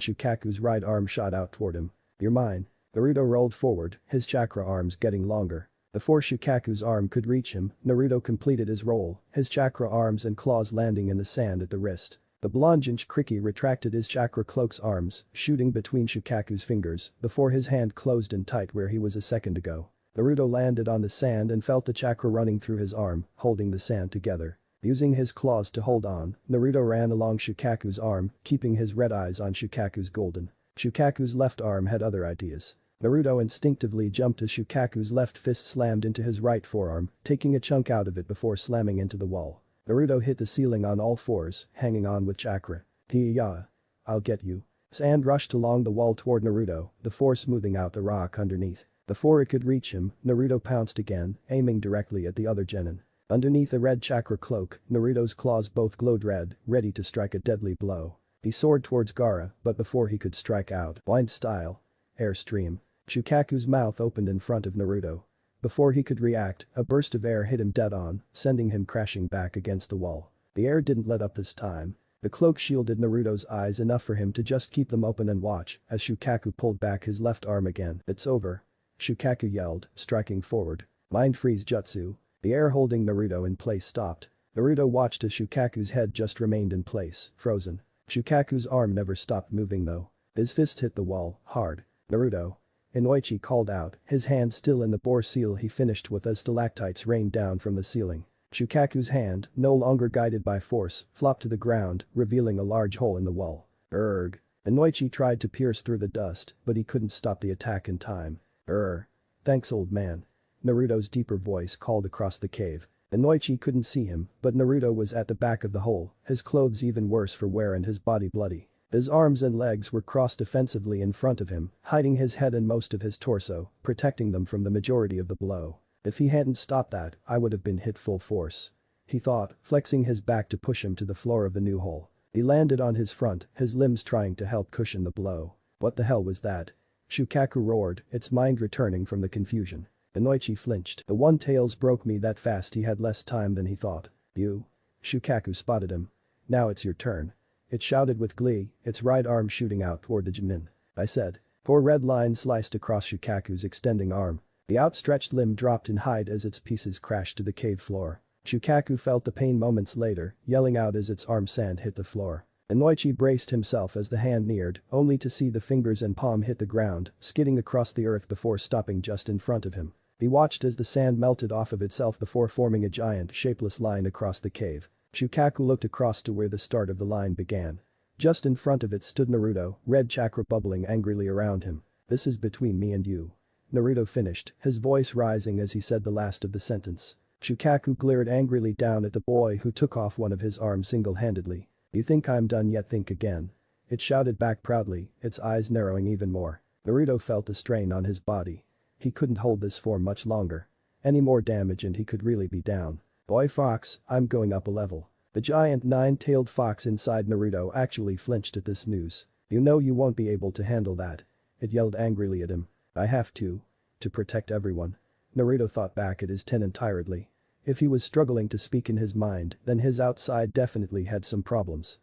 Shukaku's right arm shot out toward him. You're mine. Naruto rolled forward, his chakra arms getting longer. Before Shukaku's arm could reach him, Naruto completed his roll, his chakra arms and claws landing in the sand at the wrist. The blonde Kriki retracted his chakra cloak's arms, shooting between Shukaku's fingers, before his hand closed in tight where he was a second ago. Naruto landed on the sand and felt the chakra running through his arm, holding the sand together. Using his claws to hold on, Naruto ran along Shukaku's arm, keeping his red eyes on Shukaku's golden. Shukaku's left arm had other ideas. Naruto instinctively jumped as Shukaku's left fist slammed into his right forearm, taking a chunk out of it before slamming into the wall. Naruto hit the ceiling on all fours, hanging on with chakra. Hi-ya. I'll get you. Sand rushed along the wall toward Naruto, the force smoothing out the rock underneath. Before it could reach him, Naruto pounced again, aiming directly at the other genin. Underneath the red chakra cloak, Naruto's claws both glowed red, ready to strike a deadly blow. He soared towards Gaara, but before he could strike out, blind style. Airstream. Shukaku's mouth opened in front of Naruto. Before he could react, a burst of air hit him dead on, sending him crashing back against the wall. The air didn't let up this time. The cloak shielded Naruto's eyes enough for him to just keep them open and watch, as Shukaku pulled back his left arm again. It's over. Shukaku yelled, striking forward. Mind freeze jutsu. The air holding Naruto in place stopped. Naruto watched as Shukaku's head just remained in place, frozen. Shukaku's arm never stopped moving though. His fist hit the wall, hard. Naruto. Inoichi called out, his hand still in the bore seal he finished with as stalactites rained down from the ceiling. Shukaku's hand, no longer guided by force, flopped to the ground, revealing a large hole in the wall. Erg. Inoichi tried to pierce through the dust, but he couldn't stop the attack in time. Thanks old man. Naruto's deeper voice called across the cave. Inoichi couldn't see him, but Naruto was at the back of the hole, his clothes even worse for wear and his body bloody. His arms and legs were crossed defensively in front of him, hiding his head and most of his torso, protecting them from the majority of the blow. If he hadn't stopped that, I would have been hit full force. He thought, flexing his back to push him to the floor of the new hole. He landed on his front, his limbs trying to help cushion the blow. What the hell was that? Shukaku roared, its mind returning from the confusion. Inoichi flinched. The one-tails broke me that fast he had less time than he thought. You? Shukaku spotted him. Now it's your turn. It shouted with glee, its right arm shooting out toward the Jinin. I said. Four red lines sliced across Shukaku's extending arm. The outstretched limb dropped in height as its pieces crashed to the cave floor. Shukaku felt the pain moments later, yelling out as its arm sand hit the floor. Inoichi braced himself as the hand neared, only to see the fingers and palm hit the ground, skidding across the earth before stopping just in front of him. He watched as the sand melted off of itself before forming a giant, shapeless line across the cave. Shukaku looked across to where the start of the line began. Just in front of it stood Naruto, red chakra bubbling angrily around him. This is between me and you. Naruto finished, his voice rising as he said the last of the sentence. Shukaku glared angrily down at the boy who took off one of his arms single-handedly. You think I'm done yet? Think again. It shouted back proudly, its eyes narrowing even more. Naruto felt the strain on his body. He couldn't hold this for much longer. Any more damage and he could really be down. Boy Fox, I'm going up a level. The giant nine-tailed fox inside Naruto actually flinched at this news. You know you won't be able to handle that. It yelled angrily at him. I have to. To protect everyone. Naruto thought back at his tenant tiredly. If he was struggling to speak in his mind, then his outside definitely had some problems.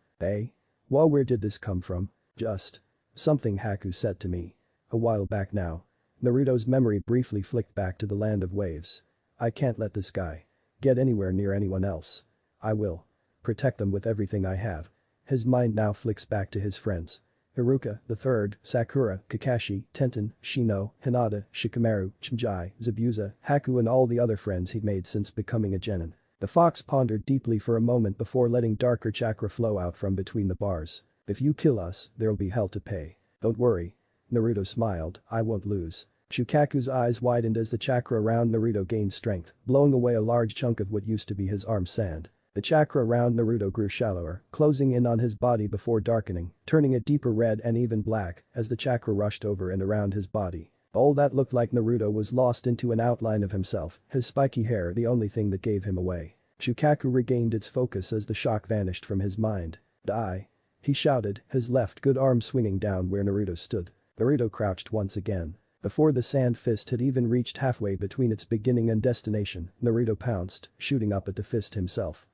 Well, where did this come from? Just. Something Haku said to me. A while back now. Naruto's memory briefly flicked back to the land of waves. I can't let this guy get anywhere near anyone else. I will protect them with everything I have. His mind now flicks back to his friends. Iruka, the third, Sakura, Kakashi, Tenten, Shino, Hinata, Shikamaru, Chimjai, Zabuza, Haku and all the other friends he'd made since becoming a genin. The fox pondered deeply for a moment before letting darker chakra flow out from between the bars. If you kill us, there'll be hell to pay. Don't worry. Naruto smiled, I won't lose. Shukaku's eyes widened as the chakra around Naruto gained strength, blowing away a large chunk of what used to be his arm sand. The chakra around Naruto grew shallower, closing in on his body before darkening, turning it deeper red and even black as the chakra rushed over and around his body. All that looked like Naruto was lost into an outline of himself, his spiky hair the only thing that gave him away. Shukaku regained its focus as the shock vanished from his mind. Die. He shouted, his left good arm swinging down where Naruto stood. Naruto crouched once again. Before the sand fist had even reached halfway between its beginning and destination, Naruto pounced, shooting up at the fist himself.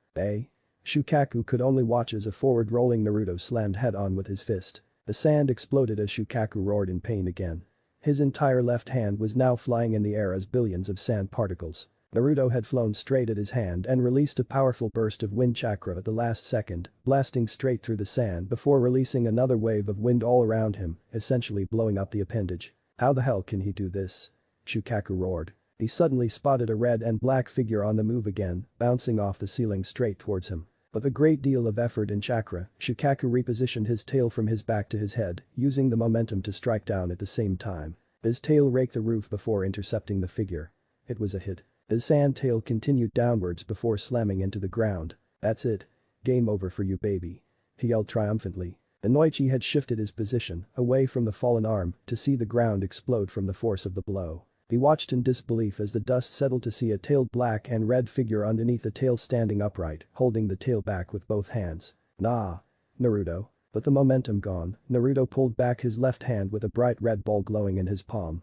Shukaku could only watch as a forward-rolling Naruto slammed head-on with his fist. The sand exploded as Shukaku roared in pain again. His entire left hand was now flying in the air as billions of sand particles. Naruto had flown straight at his hand and released a powerful burst of wind chakra at the last second, blasting straight through the sand before releasing another wave of wind all around him, essentially blowing up the appendage. How the hell can he do this? Shukaku roared. He suddenly spotted a red and black figure on the move again, bouncing off the ceiling straight towards him. With a great deal of effort and chakra, Shukaku repositioned his tail from his back to his head, using the momentum to strike down at the same time. His tail raked the roof before intercepting the figure. It was a hit. His sand tail continued downwards before slamming into the ground. That's it. Game over for you, baby. He yelled triumphantly. Inoichi had shifted his position, away from the fallen arm, to see the ground explode from the force of the blow. He watched in disbelief as the dust settled to see a tailed black and red figure underneath the tail standing upright, holding the tail back with both hands. Nah. Naruto. With the momentum gone, Naruto pulled back his left hand with a bright red ball glowing in his palm.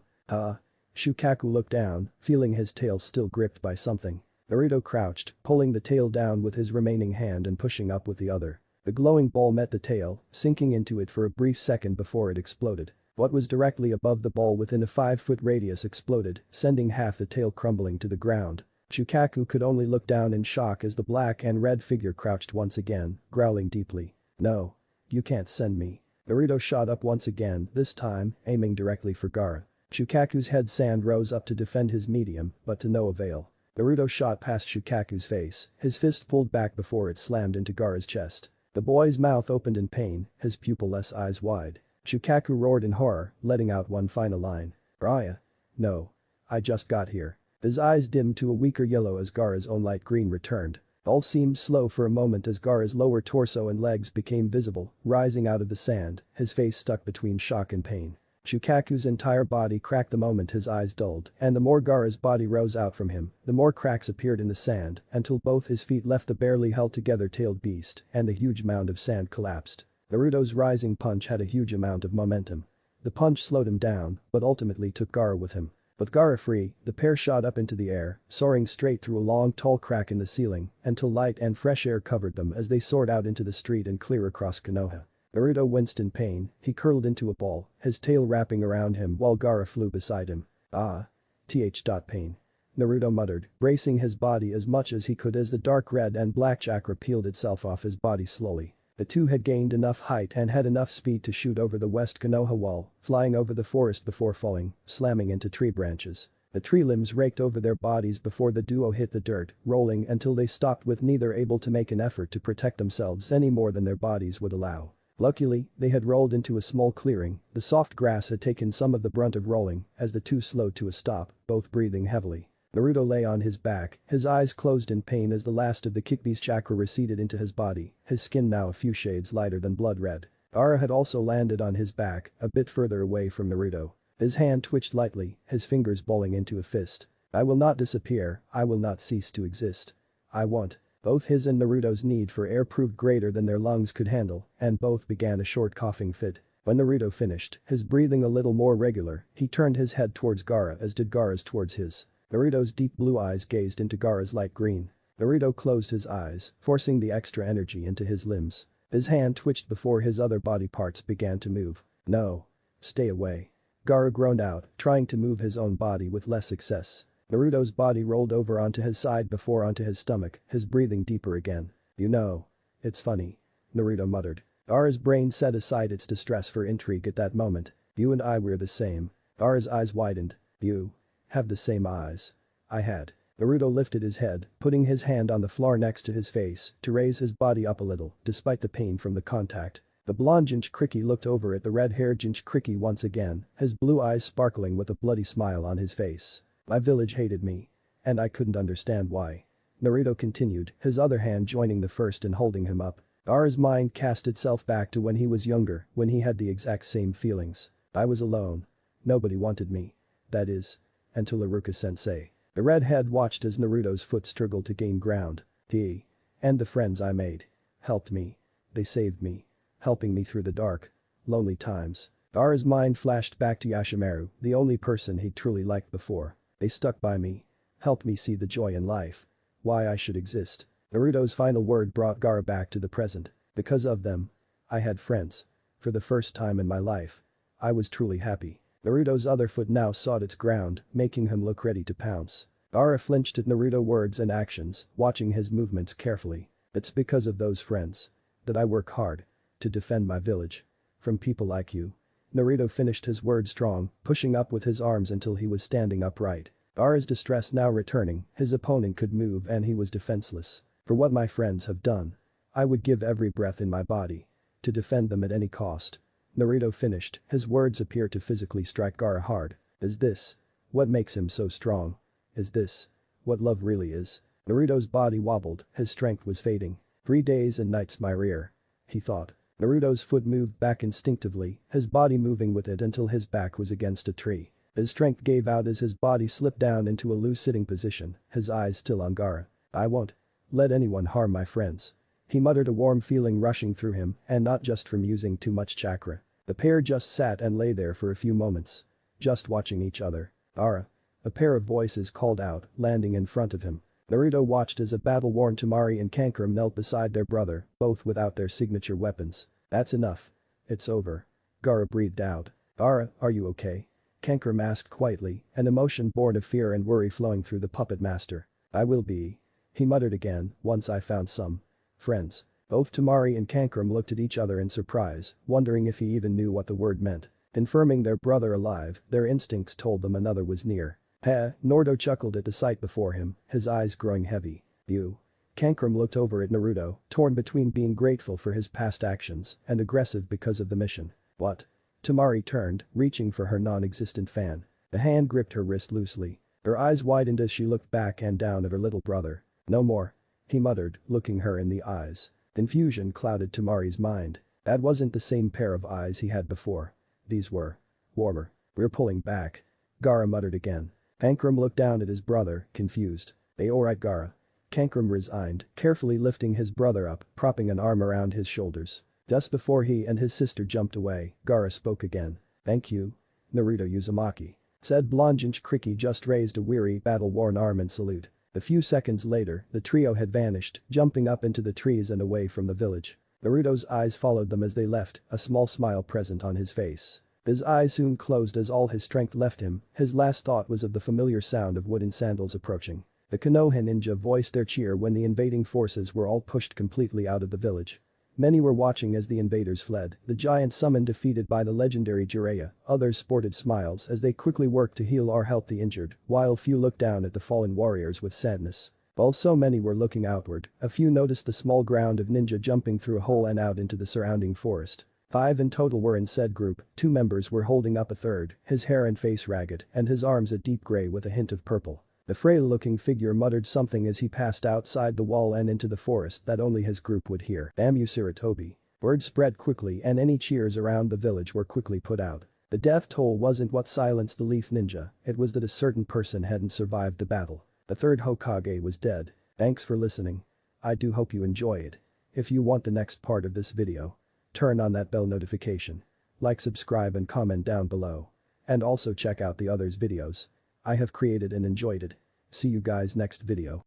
Shukaku looked down, feeling his tail still gripped by something. Naruto crouched, pulling the tail down with his remaining hand and pushing up with the other. The glowing ball met the tail, sinking into it for a brief second before it exploded. What was directly above the ball within a 5-foot radius exploded, sending half the tail crumbling to the ground. Shukaku could only look down in shock as the black and red figure crouched once again, growling deeply. No. You can't send me. Naruto shot up once again, this time, aiming directly for Gaara. Shukaku's head sand rose up to defend his medium, but to no avail. Naruto shot past Shukaku's face, his fist pulled back before it slammed into Gaara's chest. The boy's mouth opened in pain, his pupil-less eyes wide. Shukaku roared in horror, letting out one final line. "Raya. No. I just got here." His eyes dimmed to a weaker yellow as Gaara's own light green returned. All seemed slow for a moment as Gaara's lower torso and legs became visible, rising out of the sand, his face stuck between shock and pain. Shukaku's entire body cracked the moment his eyes dulled, and the more Gaara's body rose out from him, the more cracks appeared in the sand, until both his feet left the barely held together tailed beast, and the huge mound of sand collapsed. Naruto's rising punch had a huge amount of momentum. The punch slowed him down, but ultimately took Gaara with him. With Gaara free, the pair shot up into the air, soaring straight through a long tall crack in the ceiling, until light and fresh air covered them as they soared out into the street and clear across Konoha. Naruto winced in pain, he curled into a ball, his tail wrapping around him while Gaara flew beside him. "Ah. Pain." Naruto muttered, bracing his body as much as he could as the dark red and black chakra peeled itself off his body slowly. The two had gained enough height and had enough speed to shoot over the West Konoha wall, flying over the forest before falling, slamming into tree branches. The tree limbs raked over their bodies before the duo hit the dirt, rolling until they stopped with neither able to make an effort to protect themselves any more than their bodies would allow. Luckily, they had rolled into a small clearing, the soft grass had taken some of the brunt of rolling, as the two slowed to a stop, both breathing heavily. Naruto lay on his back, his eyes closed in pain as the last of the Kickbeast chakra receded into his body, his skin now a few shades lighter than blood red. Gaara had also landed on his back, a bit further away from Naruto. His hand twitched lightly, his fingers balling into a fist. "I will not disappear, I will not cease to exist. I want." Both his and Naruto's need for air proved greater than their lungs could handle, and both began a short coughing fit. When Naruto finished, his breathing a little more regular, he turned his head towards Gaara as did Gaara's towards his. Naruto's deep blue eyes gazed into Gaara's light green. Naruto closed his eyes, forcing the extra energy into his limbs. His hand twitched before his other body parts began to move. "No. Stay away." Gaara groaned out, trying to move his own body with less success. Naruto's body rolled over onto his side before onto his stomach, his breathing deeper again. "You know. It's funny." Naruto muttered. Gaara's brain set aside its distress for intrigue at that moment. "You and I were the same." Gaara's eyes widened. "You have the same eyes. I had." Naruto lifted his head, putting his hand on the floor next to his face to raise his body up a little, despite the pain from the contact. The blonde Jinchuriki looked over at the red-haired Jinchuriki once again, his blue eyes sparkling with a bloody smile on his face. "My village hated me. And I couldn't understand why." Naruto continued, his other hand joining the first and holding him up. Gaara's mind cast itself back to when he was younger, when he had the exact same feelings. "I was alone. Nobody wanted me. That is. Until Iruka-sensei." The redhead watched as Naruto's foot struggled to gain ground. "He. And the friends I made. Helped me. They saved me. Helping me through the dark. Lonely times." Gaara's mind flashed back to Yashimaru, the only person he'd truly liked before. "They stuck by me. Helped me see the joy in life. Why I should exist." Naruto's final word brought Gaara back to the present. "Because of them. I had friends. For the first time in my life. I was truly happy." Naruto's other foot now sought its ground, making him look ready to pounce. Gaara flinched at Naruto's words and actions, watching his movements carefully. "It's because of those friends. That I work hard. To defend my village. From people like you." Naruto finished his words strong, pushing up with his arms until he was standing upright. Gaara's distress now returning, his opponent could move and he was defenseless. "For what my friends have done. I would give every breath in my body. To defend them at any cost." Naruto finished, his words appeared to physically strike Gaara hard. "Is this what makes him so strong? Is this what love really is?" Naruto's body wobbled, his strength was fading. 3 days and nights my rear. He thought. Naruto's foot moved back instinctively, his body moving with it until his back was against a tree. His strength gave out as his body slipped down into a loose sitting position, his eyes still on Gaara. "I won't let anyone harm my friends." He muttered, a warm feeling rushing through him, and not just from using too much chakra. The pair just sat and lay there for a few moments. Just watching each other. "Gaara." A pair of voices called out, landing in front of him. Naruto watched as a battle-worn Temari and Kankuro knelt beside their brother, both without their signature weapons. "That's enough. It's over." Gaara breathed out. "Gaara, are you okay?" Kankuro asked quietly, an emotion born of fear and worry flowing through the puppet master. "I will be." He muttered again, "once I found some friends." Both Tamari and Kankram looked at each other in surprise, wondering if he even knew what the word meant. Confirming their brother alive, their instincts told them another was near. Naruto chuckled at the sight before him, his eyes growing heavy. You. Kankram looked over at Naruto, torn between being grateful for his past actions and aggressive because of the mission. What? Tamari turned, reaching for her non-existent fan. A hand gripped her wrist loosely. Her eyes widened as she looked back and down at her little brother. No more. He muttered, looking her in the eyes. Confusion clouded Tamari's mind. That wasn't the same pair of eyes he had before. These were warmer. We're pulling back. Gaara muttered again. Kankram looked down at his brother, confused. Alright Gaara. Kankram resigned, carefully lifting his brother up, propping an arm around his shoulders. Just before he and his sister jumped away, Gaara spoke again. Thank you. Naruto Uzumaki. Said Blondinch Kriki just raised a weary, battle-worn arm in salute. A few seconds later, the trio had vanished, jumping up into the trees and away from the village. Naruto's eyes followed them as they left, a small smile present on his face. His eyes soon closed as all his strength left him, his last thought was of the familiar sound of wooden sandals approaching. The Konoha ninja voiced their cheer when the invading forces were all pushed completely out of the village. Many were watching as the invaders fled, the giant summon defeated by the legendary Jiraiya, others sported smiles as they quickly worked to heal or help the injured, while few looked down at the fallen warriors with sadness. While so many were looking outward, a few noticed the small ground of ninja jumping through a hole and out into the surrounding forest. 5 in total were in said group, 2 members were holding up a third, his hair and face ragged, and his arms a deep gray with a hint of purple. The frail-looking figure muttered something as he passed outside the wall and into the forest that only his group would hear. Damn you Sarutobi. Word spread quickly and any cheers around the village were quickly put out. The death toll wasn't what silenced the Leaf Ninja, it was that a certain person hadn't survived the battle. The third Hokage was dead. Thanks for listening. I do hope you enjoy it. If you want the next part of this video, turn on that bell notification. Like, subscribe and comment down below. And also check out the others videos I have created and enjoyed it. See you guys next video.